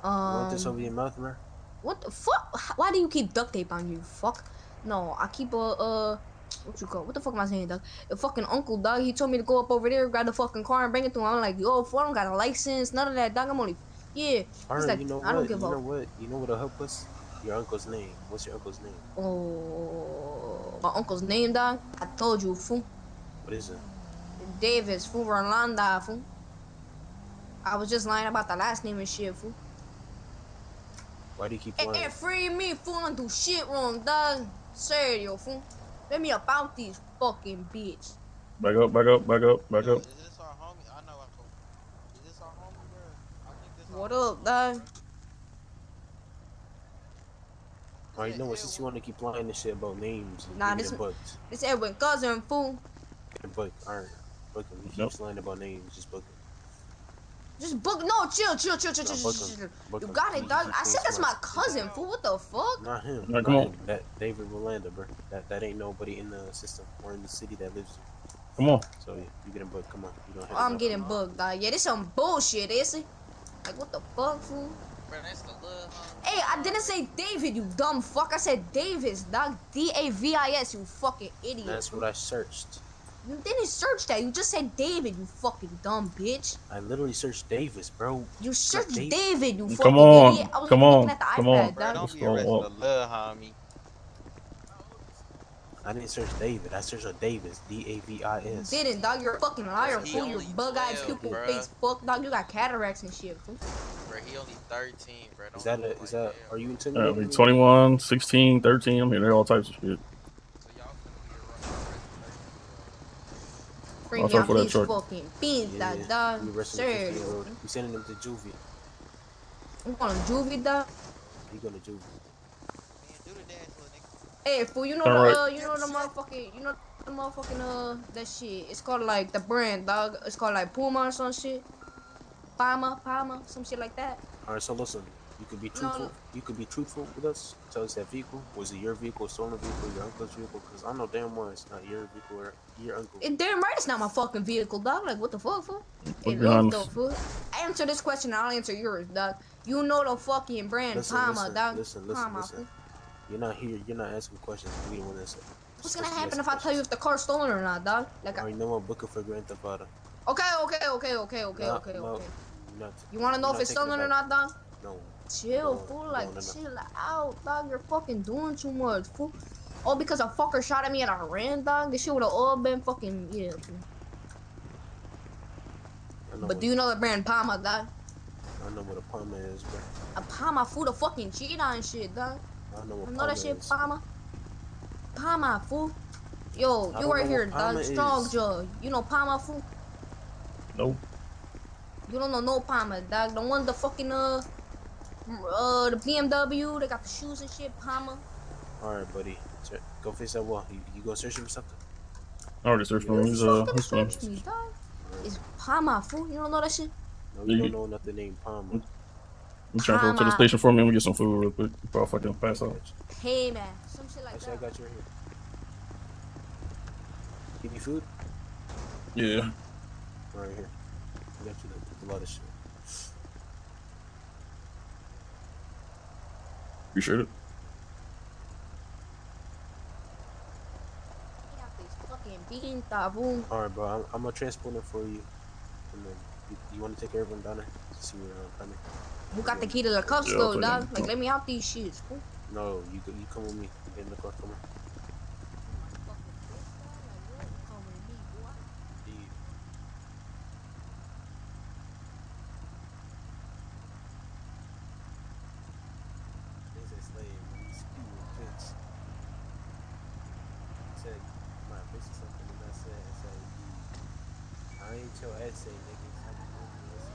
want this over your mouth, man? What the fuck? Why do you keep duct tape on you? Fuck. No, I keep what you call? What the fuck am I saying, dog? A fucking uncle, dog. He told me to go up over there, grab the fucking car, and bring it to him. I'm like, yo, fool, I don't got a license, none of that, dog. I'm only, yeah. He's Alright, like, you know I don't what? give You know up. what? You know what'll help us? Your uncle's name. What's your uncle's name? Oh, my uncle's name, dog. I told you, fool. What is it? Davis, fool, Rolanda, fool. I was just lying about the last name and shit, fool. Why do you keep lying? Hey, free me, fool. I don't do shit wrong, dog. Serio, fool. Let me about these fucking bitch. Back up, back up, back up, back up. Is this our homie? I know. Is this our homie, bro? I think this. What up, dog? Alright, you know what? Since you want to keep lying this shit about names, Nah, you get booked. this Edwin cousin, fool. Get booked. Alright, book him. He keeps lying about names. Just book him. Just book. No, chill. Book him. You got it, dog. I said that's my cousin, fool. What the fuck? Not him. Right, come on. That David Rolanda, bro. That ain't nobody in the system or in the city that lives here. Come on. So yeah, you getting booked. Come on. You don't have I'm enough. getting booked, dog. Yeah, this some bullshit, is it? Like, what the fuck, fool? Bro, that's the little homie. Hey, I didn't say David, you dumb fuck. I said Davis, dog. Davis, you fucking idiot. That's what I searched. You didn't search that. You just said David, you fucking dumb bitch. I literally searched Davis, bro. You searched David, you fucking Come on. idiot. I was Come looking on. at the Come iPad, on. dog. Don't be arresting the little homie. I didn't search David. I searched Davis. Davis. Didn't, dog. You're a fucking liar, He fool. You only bug-eyed 12, pupil bruh. face fuck, dog. You got cataracts and shit, fool. Bro, he only 13, bro. Is that are you Yeah, intimidating? 21, 16, 13. I mean, they're all types of shit. Bring Watch me out out for that these truck. fucking beans, Yeah, dog. you arresting Sure. 15 year old. You sending him to juvie. I'm going to juvie, dog. He going to juvie. Hey, fool, you know Alright. you know the motherfucking, that shit. It's called like the brand, dog. It's called like Puma or some shit. Palma, some shit like that. All right, so listen. You could be truthful. No. You could be truthful with us. Tell us that vehicle was it your vehicle, stolen vehicle, your uncle's vehicle? Because I know damn well it's not your vehicle or your uncle. Damn right it's not my fucking vehicle, dog. Like, what the fuck, fool? Hey, be look, honest. though, fool. Answer this question, I'll answer yours, dog. You know the fucking brand, Palma, dog. Listen. Palma, fool. You're not here. You're not asking questions. We don't want to answer. What's gonna happen if I tell you if the car's stolen or not, dog? Like, I know I'm booking for Grand Theft Auto. okay. No, not, You wanna know if it's stolen or not, dog? No. Chill, fool. Like, chill out, dog. You're fucking doing too much, fool. All because a fucker shot at me and I ran, dog. This shit would've all been fucking, yeah, fool. But do you know the brand Palma, dog? I know what a Palma is, bro. A Palma, fool, the fucking cheetah and shit, dog. I know what You know Palma that shit, is. Palma? Palma, fool. Yo, I you don't right know here, what Palma dog. Strong is. jaw. You know Palma, fool? Nope. You don't know no Palma, dog. The one, the fucking, the BMW, they got the shoes and shit, Palma. Alright, buddy. Go face that wall. You go searching for something? I already searched for him. He's Search me, dog. It's Palma, fool. You don't know that shit? No, you don't know nothing named Palma. You transfer him to the station for me. I'm gonna get some food real quick before I fucking pass out. Hey, man. Some shit like Actually, that. I got you right here. Give me food? Yeah. Right here. I got you a lot of shit. Appreciate it. Alright, bro. I'm gonna transport it for you. And then you want to take everyone down there to see where I'm coming? Who got the key to the cuffs, Yeah, though, I'll take dog? him. Like, let me out these shits, fool. No, you come with me. Get in the car. Come on. I ain't your essay, nigga.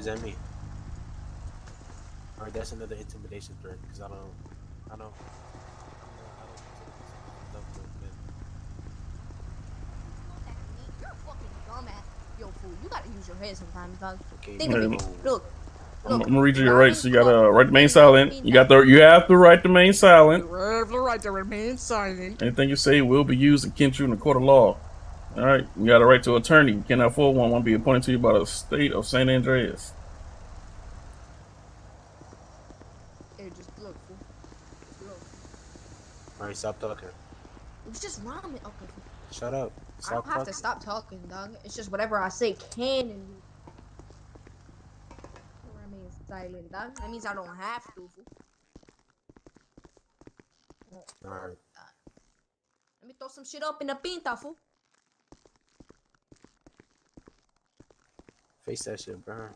that mean? Alright, that's another intimidation threat because I don't. You're a fucking dumbass. Yo, fool, you gotta use your head sometimes, dog. Okay, Think of it. Look. I'm gonna read you your learning rights. You gotta fucking write the main things silent. don't You mean got you have the right to remain silent. You have the right to remain silent. Anything you say will be used against you in the court of law. All right. You got a right to attorney. You cannot afford one. Won't be appointed to you by the state of San Andreas. Hey, just look, fool. Look. Alright, stop talking. It's just rhyming. Okay. Shut up. I don't have to stop talking, dog. It's just whatever I say can and remain silent, dog. That means I don't have to, fool. Alright. Let me throw some shit up in the pinta, fool. Face that shit, bro.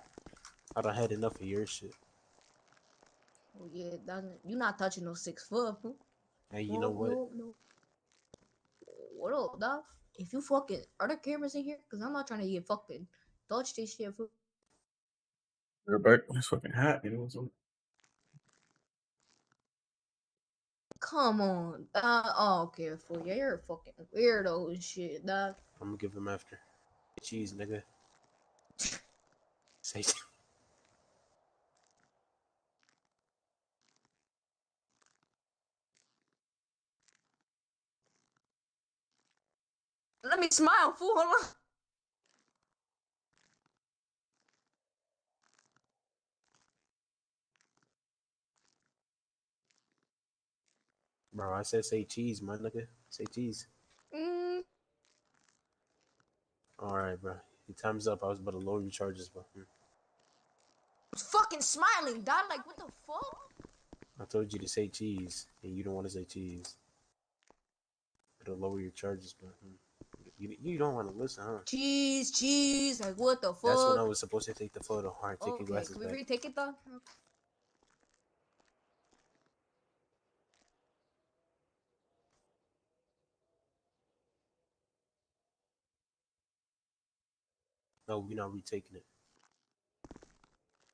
I done had enough of your shit. Oh yeah, dog. You not touching no 6 foot, fool. Hey, you know what? No. What up, dog? If you fucking are there cameras in here? Cause I'm not trying to get fucking touch this shit, fool. You're back. It's fucking hot. You know what's up? Come on. Oh, okay, fool. Yeah, you're a fucking weirdo and shit, dog. I'm gonna give him after. Cheese, nigga. Say Let me smile, fool. Hold on. Bro, I said say cheese, my nigga. Say cheese. Alright, bro. Your time's up. I was about to lower your charges, bro. Fucking smiling, dog. Like, what the fuck? I told you to say cheese, and you don't want to say cheese. It'll lower your charges, bro. You don't want to listen, huh? Cheese. Like, what the fuck? That's when I was supposed to take the photo. Alright, take your glasses can we back. retake it, though? No, we're not retaking it.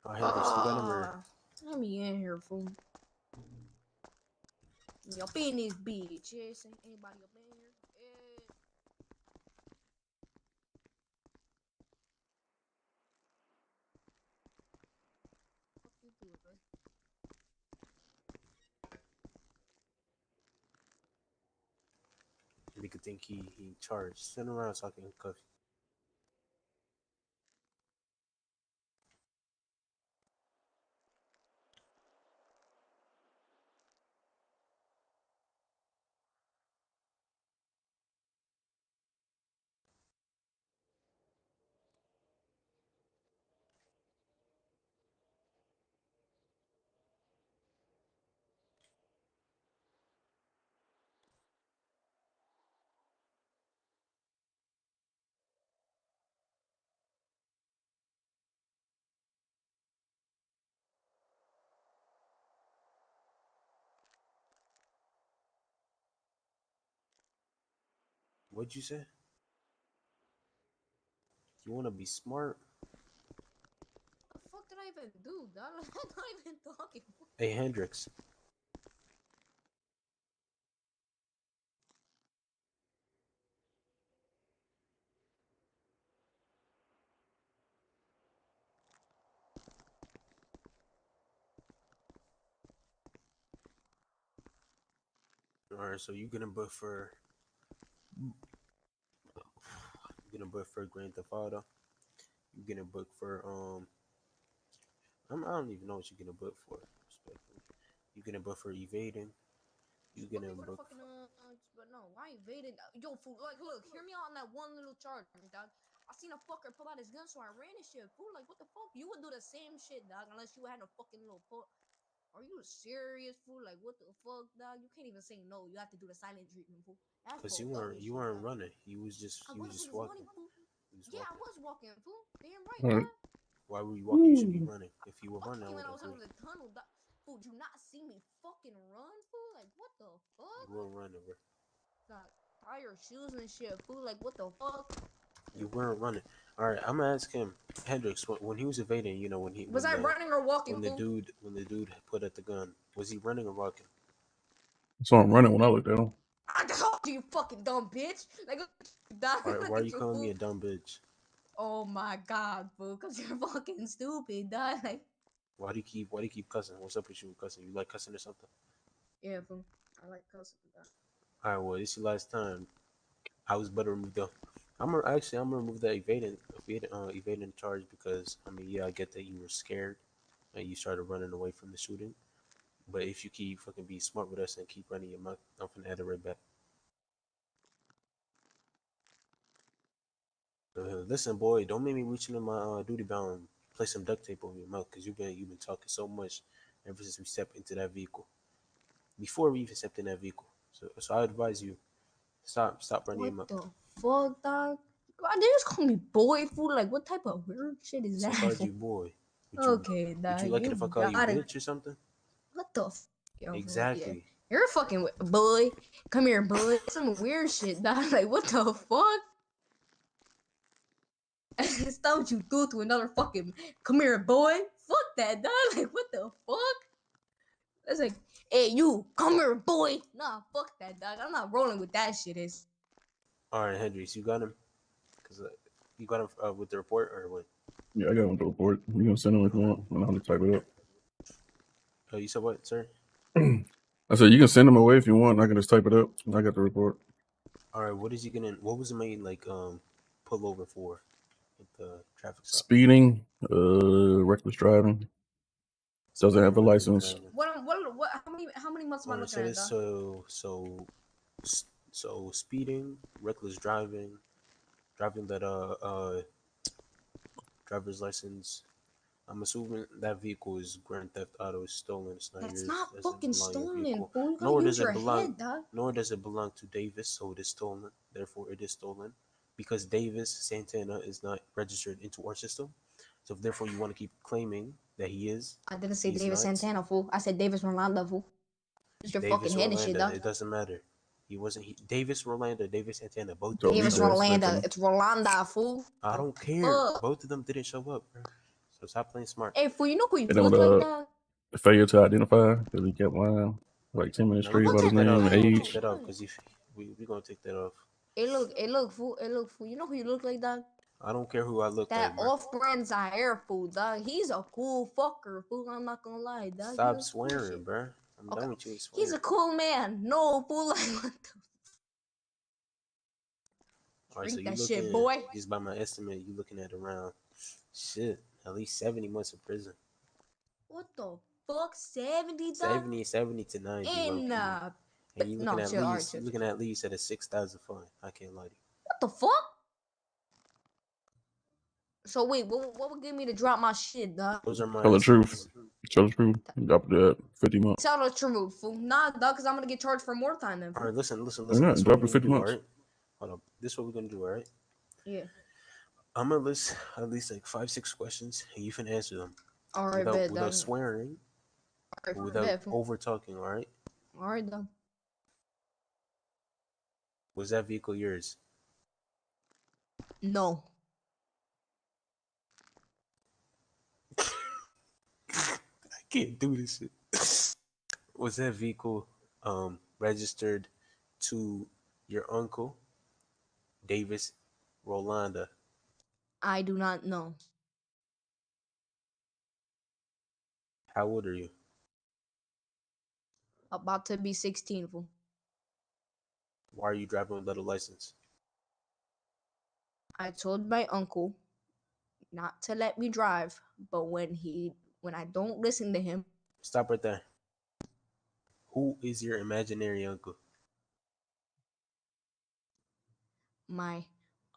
Oh, Hendrix, you got him or... Let me in here, fool. Me up in this bitch. Yes, ain't anybody up in here? Yeah. What you doing, man? Nigga think he charged. Send around so I can cuff you. What'd you say? You want to be smart? What the fuck did I even do, dog? I'm not even talking. Hey, Hendrix. Alright, so you gonna book for... You gonna book for Grand Theft Auto. You gonna book for, I don't even know what you're gonna book for, respectfully. You gonna book for evading. You gonna Okay, book... fucking, but no, why evaded? Yo, fool, like, look, hear me out on that one little charge, dog. I seen a fucker pull out his gun, so I ran his shit, fool. Like, what the fuck? You would do the same shit, dog, unless you had a fucking little pull. Are you serious, fool? Like, what the fuck, dog? You can't even say no. You have to do the silent treatment, fool. That's Cause you bull weren't running. You was just walking. Running, fool. Yeah, I walking. was walking, fool. Damn right, All right. dog. Why were you walking? You should be running. If you were Fuck running, I you would when I was agree. under the tunnel, dog. Fool, do you not see me fucking run, fool? Like, what the fuck? You weren't running, bro. Got tie your shoes and shit, fool. Like, what the fuck? You weren't running. All right, I'm gonna ask him, Hendrix, when he was evading, you know, Was I running or walking, when the fool? dude put at the gun, was he running or walking? So I'm running when I looked at him. I told you, you fucking dumb bitch. Like, look at you, dog. All right, Look why are at you you, calling me fool. a dumb bitch? Oh my god, fool. Because you're fucking stupid, dog. Like, Why do you keep cussing? What's up with you cussing? You like cussing or something? yeah, fool. I like cussing, dog. All right, well, this is your last time. I was better remove the. I'm gonna remove the evading charge because I mean, yeah, I get that you were scared and you started running away from the shooting. But if you keep fucking be smart with us and keep running your mouth, I'm gonna add it right back. Listen, boy, don't make me reach into my duty bound and play some duct tape over your mouth because you've been talking so much ever since we stepped into that vehicle. Before we even stepped in that vehicle, so I advise you stop running your What mouth. the fuck, dog? God, they just call me boy, fool. Like, what type of weird shit is So I that, called fool? you boy. Okay, Would you dog. like it You if I call you got it. bitch or something? What the f? Yo, fool, yeah. Exactly. You're a fucking boy. Come here, boy. Some weird shit, dog. Like, what the fuck? Stop what you do to another fucking. Come here, boy. Fuck that, dog. Like, what the fuck? That's like, hey, you, come here, boy. Nah, fuck that, dog. I'm not rolling with that shit. Is All right, Hendrix, you got him? Cause you got him with the report or what? Yeah, I got him to report. You can send him if you want. I know how to type it up. You said what, sir? I said you can send him away if you want. I can just type it up. I got the report. All right, what is he gonna? What was the main pull over for at the traffic stop? Speeding, reckless driving. Doesn't have a license. what? How many months am I All right, looking so at, this dog? so speeding, reckless driving, driving that driver's license. I'm assuming that vehicle is Grand Theft Auto, is stolen. It's not That's yours. not Doesn't fucking belong in your stolen, vehicle. fool. You Nor gotta does use it your belong. head, dog. Nor does it belong to Davis, so it is stolen. Therefore, it is stolen because Davis Santana is not registered into our system. So therefore, you want to keep claiming that he is. I didn't say He's Davis not. Santana, fool. I said Davis Rolando, fool. Use your Davis fucking head and shit, Rolanda. dog. It doesn't matter. He wasn't. Davis Rolanda, Davis Santana, both. Davis Rolanda. It's Rolanda, fool. I don't care. Fuck. Both of them didn't show up, bro. So stop playing smart. Hey, fool, you know who you And then look with like, dog? failure to identify because he kept lying like 10 minutes No, straight we're about gonna his take that name off. and We're gonna take age. that off because if we're gonna take that off. Hey, look, fool. Hey, look, fool. You know who you look like, dog? I don't care who I look That like, bro. off-brand Zaire, fool, dog. He's a cool fucker, fool. I'm not gonna lie, dog. Stop swearing, bro. I'm done with you swearing. He's a cool man. No, fool. Like, what the? All right, so Drink you that looking shit, boy. just by my estimate, you looking at around at least 70 months in prison. What the fuck? 70, dog? 70 to 90. In and you no, chill, alright, chill. you looking at least at a 6,000 fine. I can't lie to you. What the fuck? So wait, what would get me to drop my shit, dog? Those are my Tell the estimates. truth. Tell the truth. Drop that 50 months. Tell the truth, fool. Nah, dog, because I'm gonna get charged for more time then. All right, listen. Yeah, This is what drop we're it gonna 50 do. All months. right, hold up. This is what we're gonna do. All right. Yeah. I'm gonna list at least like 5-6 questions, and you can answer them. All right, without swearing, Alright, without over talking. All right. All right, dog. Was that vehicle yours? No. I can't do this shit. Was that vehicle registered to your uncle, Davis Rolanda? I do not know. How old are you? About to be 16, fool. Why are you driving without a license? I told my uncle not to let me drive, but when I don't listen to him. Stop right there. Who is your imaginary uncle? My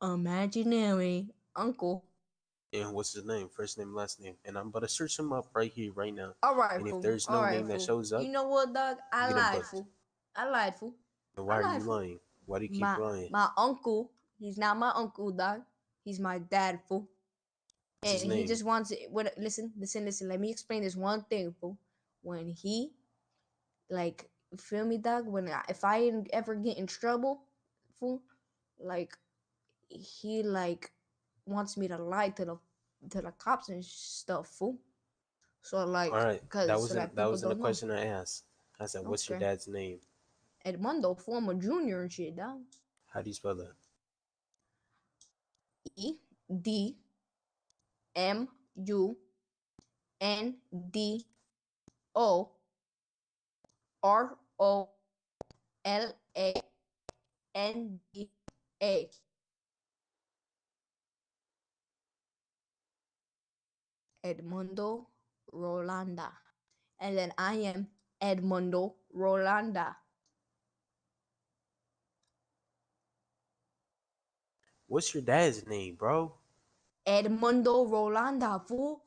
imaginary uncle. And what's his name? First name, last name. And I'm about to search him up right here, right now. All right, and fool. if there's no All right, name that fool. shows up, You know what, dog? I get him lied, booked. fool. I lied, fool. And why I are lied, you fool. lying? Why do you keep lying? My uncle, he's not my uncle, dog. He's my dad, fool. What's his And he name? just wants it. Listen. Let me explain this one thing, fool. When he, like, feel me, dog? If I ever get in trouble, fool, like, he like wants me to lie to the cops and stuff, fool. So like, All right, cause that so wasn't that that people wasn't a don't know. question I asked. I said, "What's your Okay. dad's name?" Edmundo, former junior and shit, dog. How do you spell that? EDMUNDOROLANDA. Edmundo Rolanda. And then I am Edmundo Rolanda. What's your dad's name, bro? Edmundo Rolanda, fool.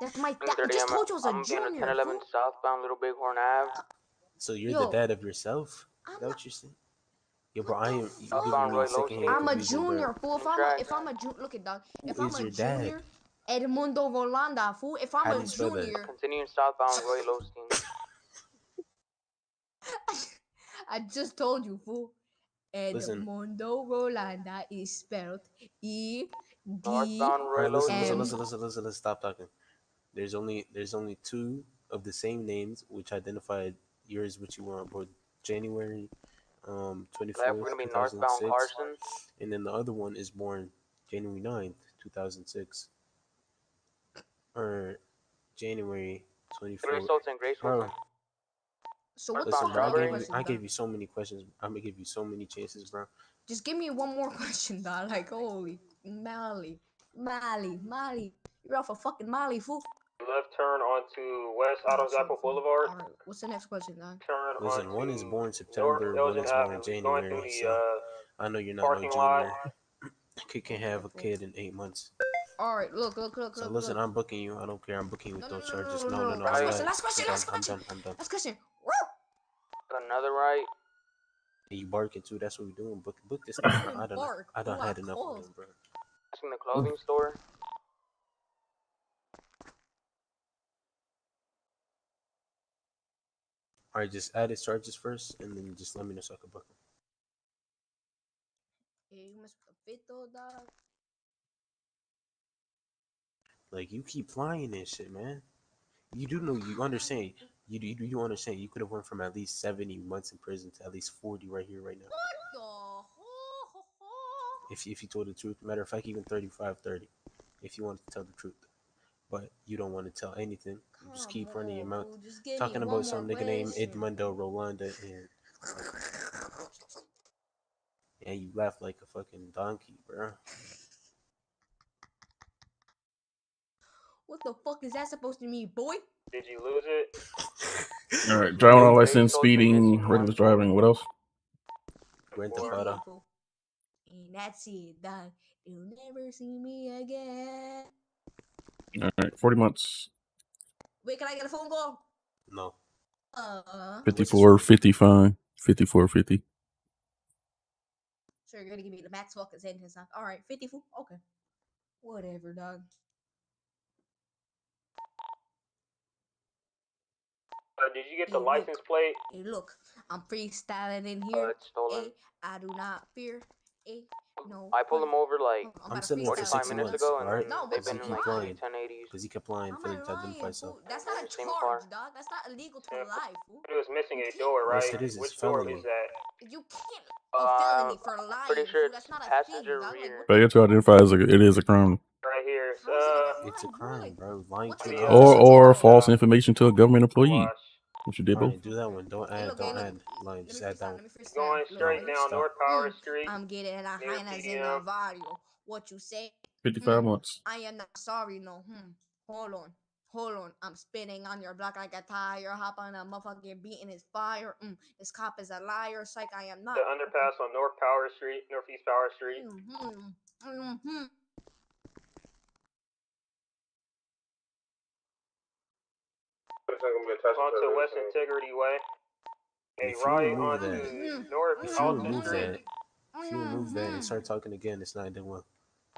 That's my dad. I just told you I was a I'm being a junior, 1011 fool. southbound Little Bighorn Ave. So you're Yo, the dad of yourself? Is that what you're saying? Yo, bro, I am. You giving Southbound me Roy secondhand Losey. I'm a confusion, bro. junior, fool. If I'm a junior, look at dog. Who If I'm is a your dad? junior, Edmundo Rolanda, fool. If I'm How do a you spell that? junior, Continuing southbound Roy Losey. I just told you, fool. Listen. Edmundo Rolanda is spelled Northbound Roy Alright, listen, Losey. let's stop talking. There's only two of the same names which identified yours which you were on board January 24th, We're gonna be northbound 2006. Carson. And then the other one is born January 9th, 2006. Or January 24th. Grace Sultan, Grace Bro, Sultan. So what listen, the bro, other I question, gave dog? you so many questions. I'm gonna give you so many chances, bro. Just give me one more question, dog. Like, holy Mali. You're off of fucking Mali, fool. Left turn onto West Adams Apple Boulevard. Alright, what's the next question, dog? Turn Listen, onto one is born North September, one Elgin is born Avenue. Going through January. the So I know you're not no parking lot. junior. Kid can have a kid in 8 months. Alright, look. So listen, I'm booking you. I don't care. I'm booking you with those charges. No. Last question. I'm done. Last question. Another right. Hey, you barking too. That's what we're doing. Book this nigga. I done had enough of him, bro. Asking the clothing store. All right, just add his charges first, and then just let me know so I can book him. Hey, you mess with the fit though, dog. Like you keep flying and shit, man. You do know. You understand. You understand. You could have went from at least 70 months in prison to at least 40 right here, right now. If you told the truth. Matter of fact, even 35, 30. If you wanted to tell the truth. But you don't want to tell anything. You just keep running your mouth. Talking about some nigga named Edmundo Rolanda and you laugh like a fucking donkey, bro. What the fuck is that supposed to mean, boy? Did you lose it? All right, driving on license, speeding, reckless driving. What else? Grand Theft Auto. And that's it, dog. You'll never see me again. All right, 40 months. Wait, can I get a phone call? No. 54.50 fine. 54.50. So you're gonna give me the max fucking sentence, huh? Alright, 50 fool? Okay. Whatever, dog. Did you get the license plate? Hey, look, I'm freestyling in here. It's stolen. Hey, I do not fear. Hey, no. I pulled him over like I'm sending him for 45 6 minutes months, ago, and alright? then they've been in like 1080s. Because he kept lying, failing to identify himself. That's not a Same charge, car. dog. That's not illegal to lie, fool. It was missing a door, right? Yes, it is. It's Which door felony. is that? You can't a felony for lying, Pretty sure fool. That's it's not a passenger thing, dog. rear. Failure to identify as it is a crime. Right here. It's a crime, bro. Lying to an Or officer. false information to a government employee. What you did, both? Alright, do that one. Don't add lying. Just add that one. Going straight down North Power Street. I'm getting a near highness in the PDM. vario. What you say? 55 months. I am not sorry, no. Hold on. I'm spinning on your block like a tire. Hop on a motherfucking beat and it's fire. This cop is a liar. Psych, I am not. The underpass on North Power Street, Northeast Power Street. Onto West Integrity Way. A right onto North If you Alton remove Street. that and start talking again, it's not doing well.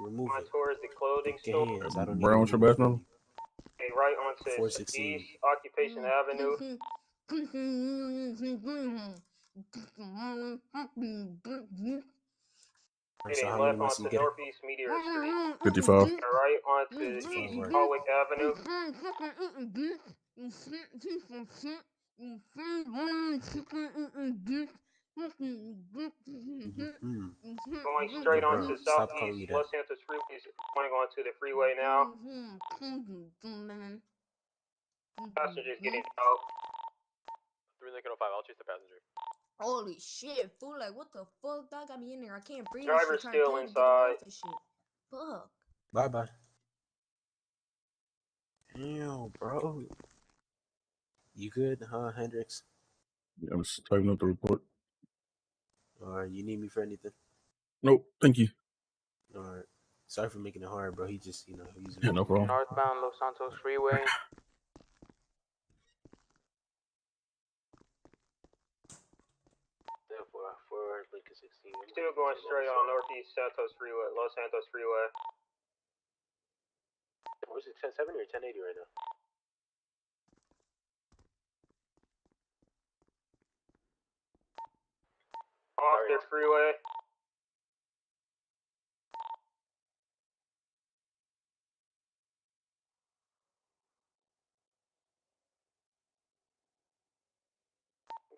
Remove On it. towards the clothing Get your store. hands. I don't need Brown, to what's your remove best number? A right onto 416. East Occupation Avenue. So how many months you get? Northeast Meteor Street. 55. Right onto East Hallwick Avenue. Going straight Bro, onto stop calling me Southeast that. Los Santos Freeway. Going onto the freeway now. Passengers getting out. 3 Lincoln 05, I'll chase the passenger. Holy shit, fool! Like what the fuck? Dog got me in there. I can't breathe. Driver's She's trying to still tell you to get him inside. off and shit. Fuck. Bye bye. Ew, bro. You good, huh, Hendrix? Yeah, I'm just typing up the report. Or you need me for anything? Nope, thank you. Alright. Sorry for making it hard, bro. He just, he's Yeah, no problem. Northbound Los Santos Freeway. For Lincoln 16. Still going straight on Northeast Santos Freeway, Los Santos Freeway. Where's it, 1070 or 1080 right now? Off the freeway.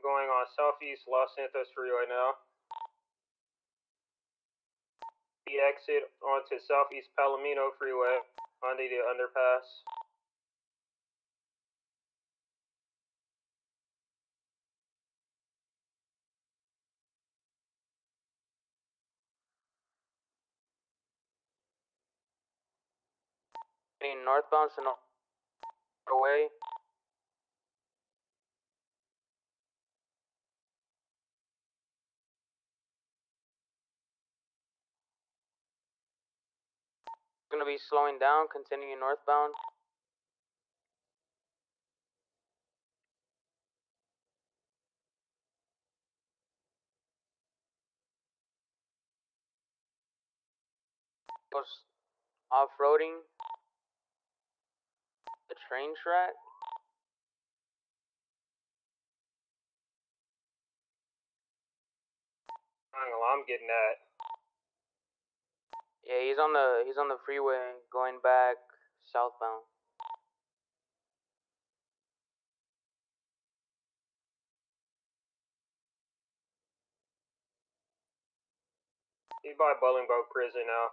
Going on Southeast Los Santos Freeway now. The exit onto Southeast Palomino Freeway under the underpass. Northbound Sonora Way. Gonna be slowing down, continuing northbound. Goes off-roading the train track. I'm getting that. Yeah, he's on the freeway going back southbound. He's by Bolingbroke Prison now.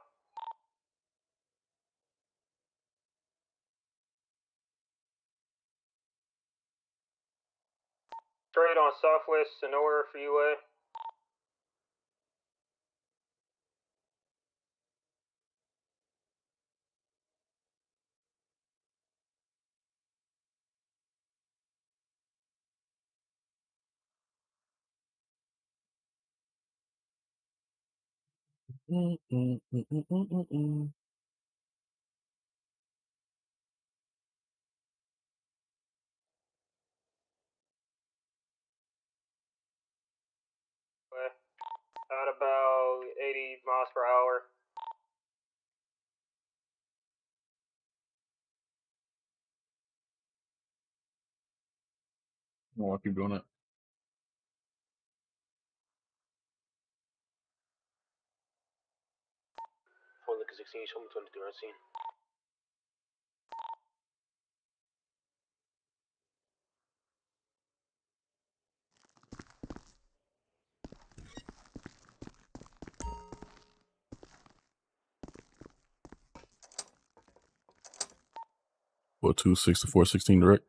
Straight on Southwest Sonora Freeway. At about 80 miles per hour. I'll keep doing it. For Lincoln 16, show me 23 on scene. What, 26416 direct?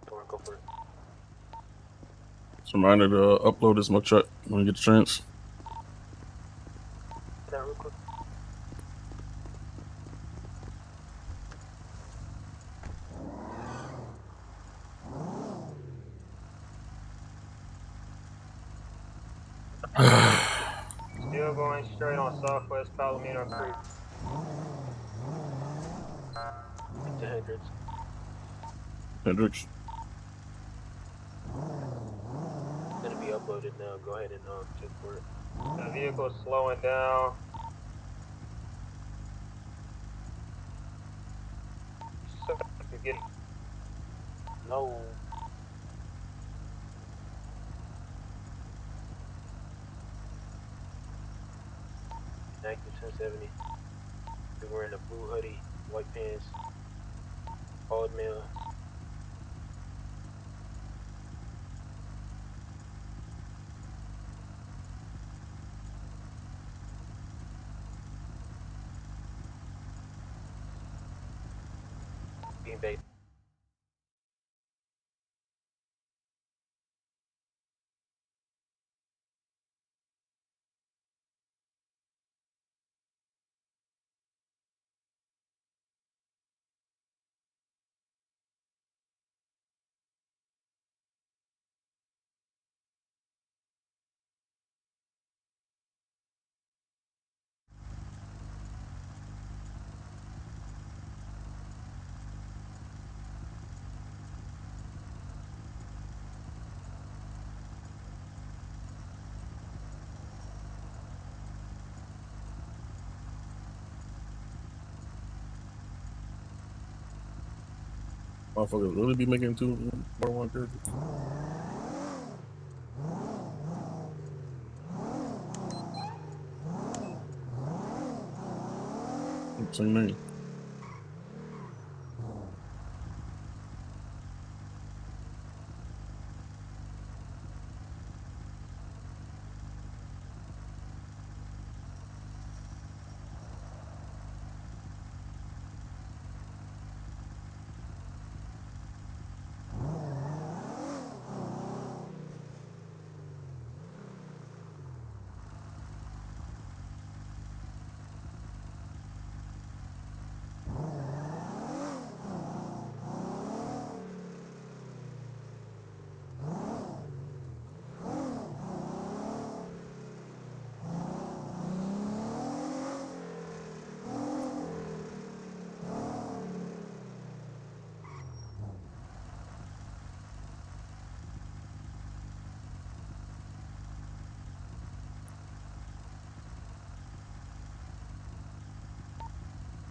Go for it. Just a reminder to upload this mugshot when you get the chance. That real quick. Still going straight on Southwest Palomino Creek. To Hendrix. Hendrix. It's gonna be uploaded now. Go ahead and check for it. The vehicle's slowing down. No. active 1070. We were in a blue hoodie, white pants, bald male. Being baked. Motherfuckers really be making 2 more 1 characters. Same name.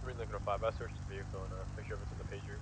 Marine Lincoln 05, I searched the vehicle and make sure if it's in the page room.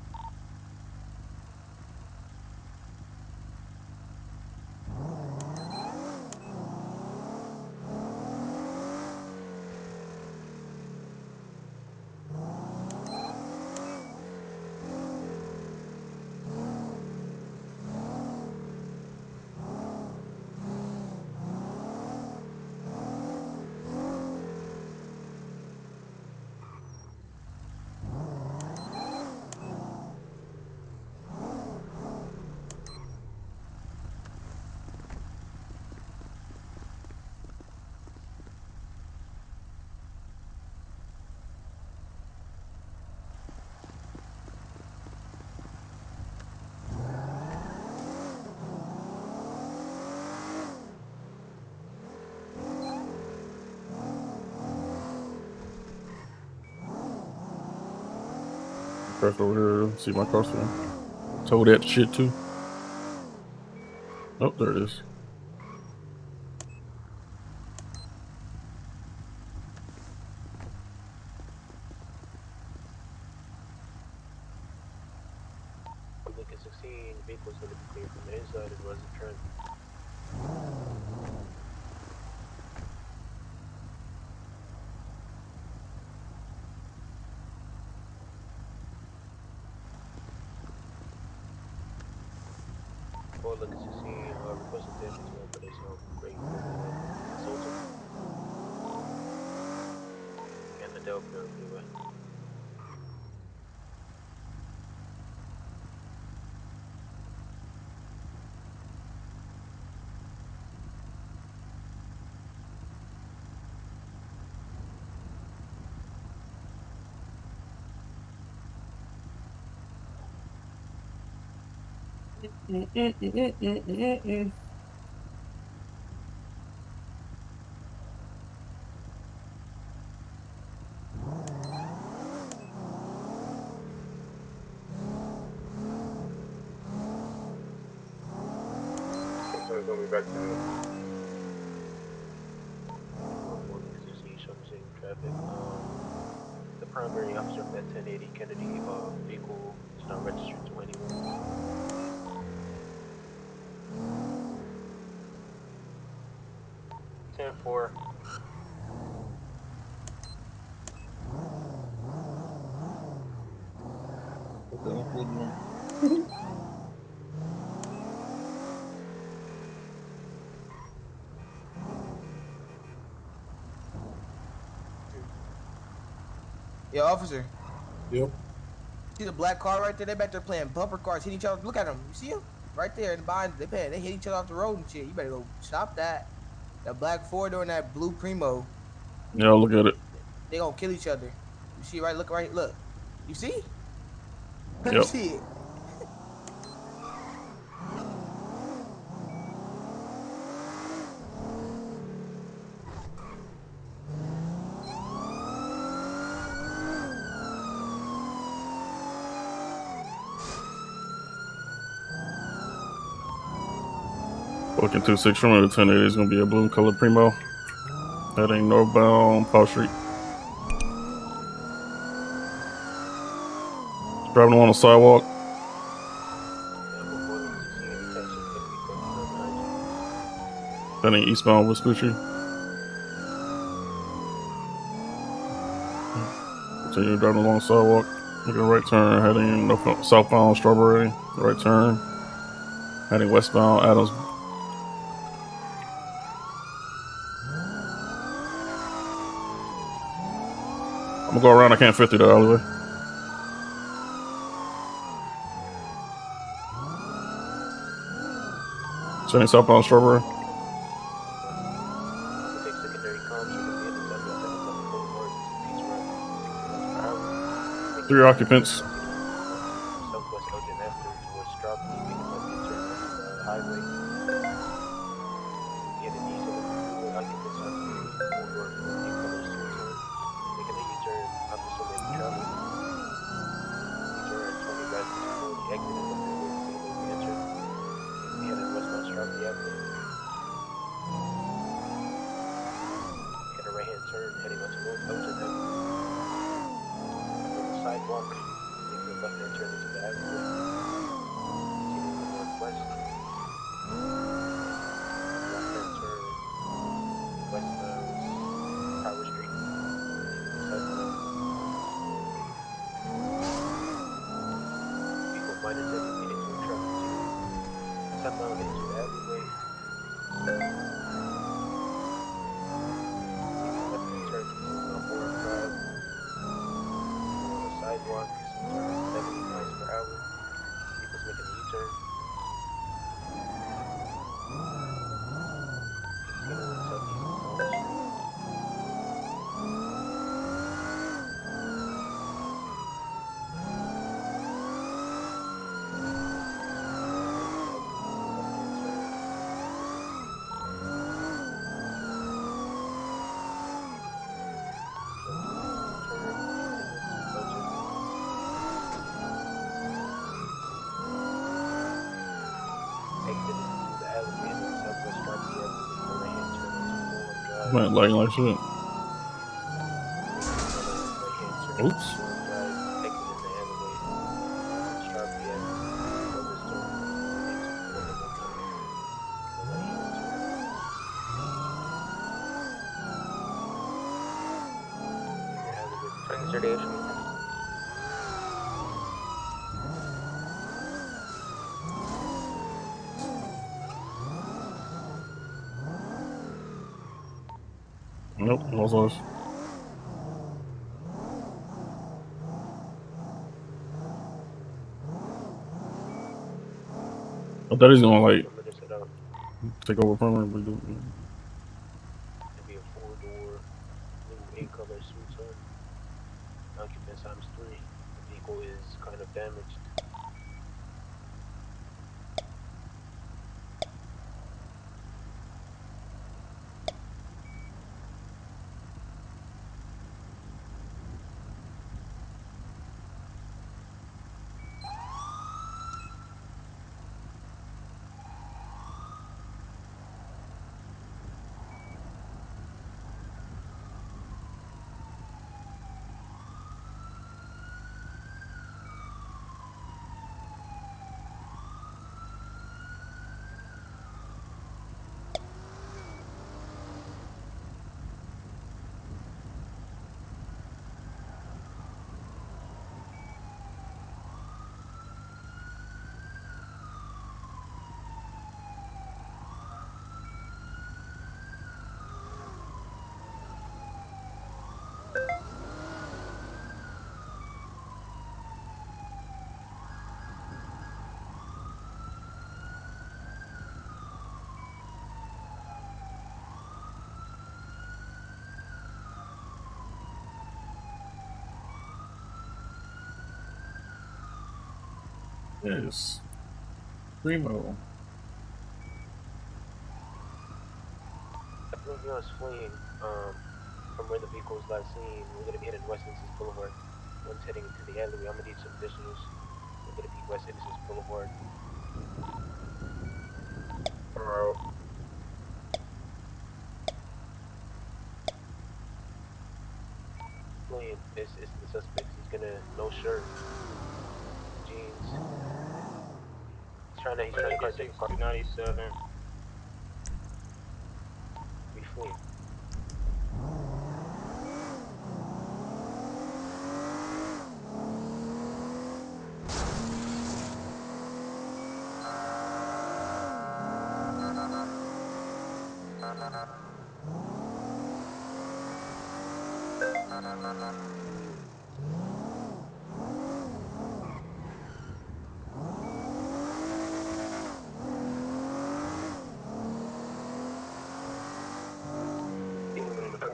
Crash over here. See my crossfire. Told that shit too. Oh, there it is. Lincoln 16, vehicle's going to be clear from the inside as well as the trunk. Or Lincoln 16, requesting damage for this great Sultan. And the Delta anyway. So it's gonna be back to Traffic. The primary officer of that 1080 Kennedy vehicle is not registered to anyone. Ten-4. Yeah, officer. Yep. See the black car right there? They back there playing bumper cars, hitting each other. Look at them. You see them? Right there in the behind. They hit each other off the road and shit. You better go stop that. That black Ford and that blue Primo. Yeah, I'll look at it. They gonna kill each other. You see right? Look right. Look. You see? Let me Yep. see it. Looking 26 from the 1080 is gonna be a blue colored Primo. Heading northbound Paul Street. Driving on the sidewalk. Heading eastbound Vespucci. Continue driving along the sidewalk. Making a right turn, heading southbound Strawberry. Right turn. Heading westbound Adams. I'm gonna go around. I can't fit through the alleyway. Heading southbound Strawberry. 3 occupants. Man, lagging like shit. Oops. Nope, no sauce. I thought he's gonna like take over permanently. It'd be a 4-door, new 8-color suits on. Occupants times 3. The vehicle is kind of damaged. Yes. Primo. I believe he was fleeing from where the vehicle was last seen. We're going to be heading West Innocence Boulevard. One's heading into the alleyway. I'm going to need some additionals. We're going to be West Innocence Boulevard. Alright. Fleeing. It's the suspect. He's going to no shirt. Jeans. He's trying to carjack a car. 97. We fleeing.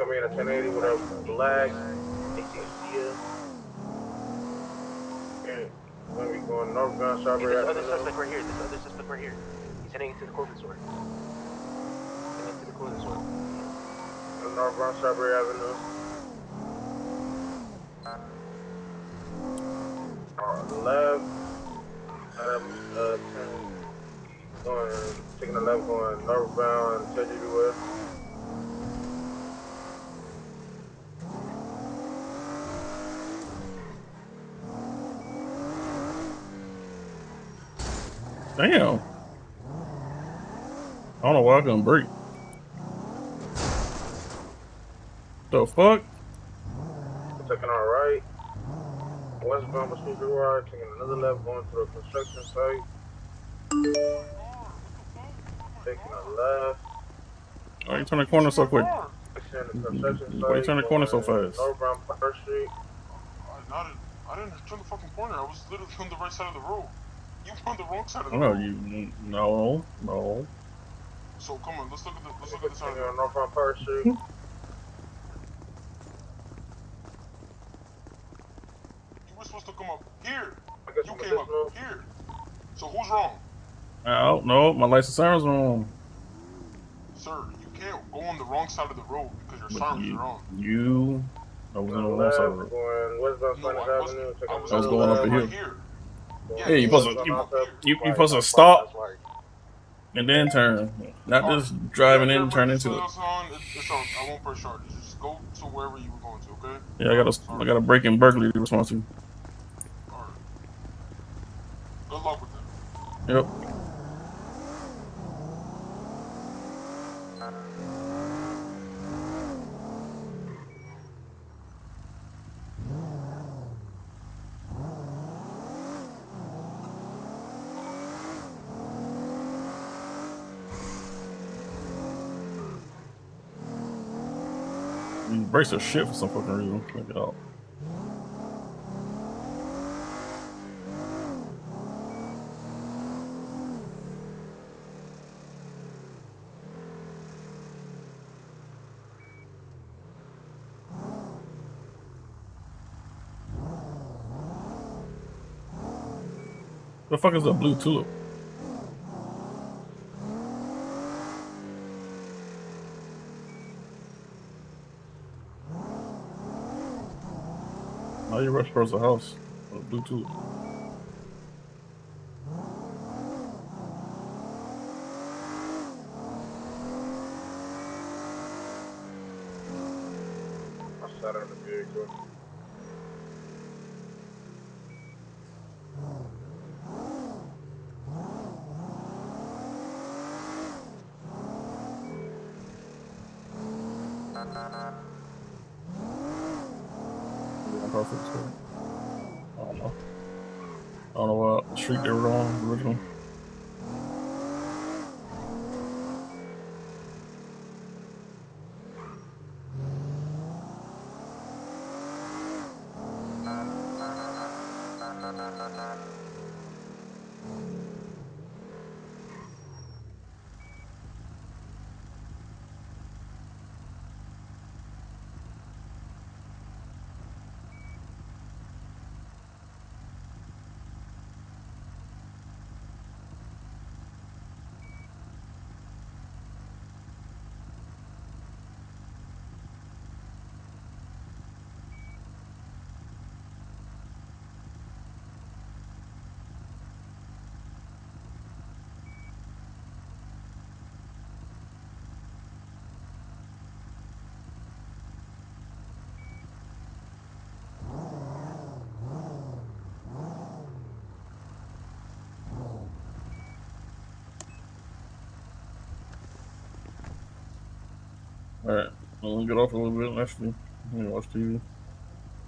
I'm in a 1080 with a black ACCA. When we going northbound, Strawberry This other Avenue. suspect right here. This other suspect right here. He's heading into the clothing store. Heading into the clothing store. Northbound, Strawberry Avenue. Left. Taking the left going northbound, Teddy West. Damn. I don't know why I couldn't break. The fuck? Taking our right. Westbound Mosquito Ride, taking another left going to a construction site. Taking a left. Why you turn the corner so quick? Construction Why you site, turn the corner so going fast? northbound Park Street. I didn't turn the fucking corner. I was literally on the right side of the road. You were on the wrong side of the No, road. no. So come on, let's look at the side of the road. Northbound Park Street. You were supposed to come up here. You came up here. So who's wrong? No, my lights and sirens are on. Sir, you can't go on the wrong side of the road because your sirens are on. I was on the wrong side of the road. Going westbound Spanish Avenue. I was going up the hill. Here. Yeah, you supposed to stop and then turn, not just driving in and turn into it. It's on. I won't press charges. Just go to wherever you were going to, okay? Yeah, I got a break in Berkeley to respond to. Alright. Good luck with that. Yep. These brakes are shit for some fucking reason. Check it out. The fuck is a blue tulip? How you rush across the house? A blue tulip. I sat on the vehicle. Perfect. I don't know. I don't know what street they were on originally. All right, I'm gonna get off a little bit and actually watch TV.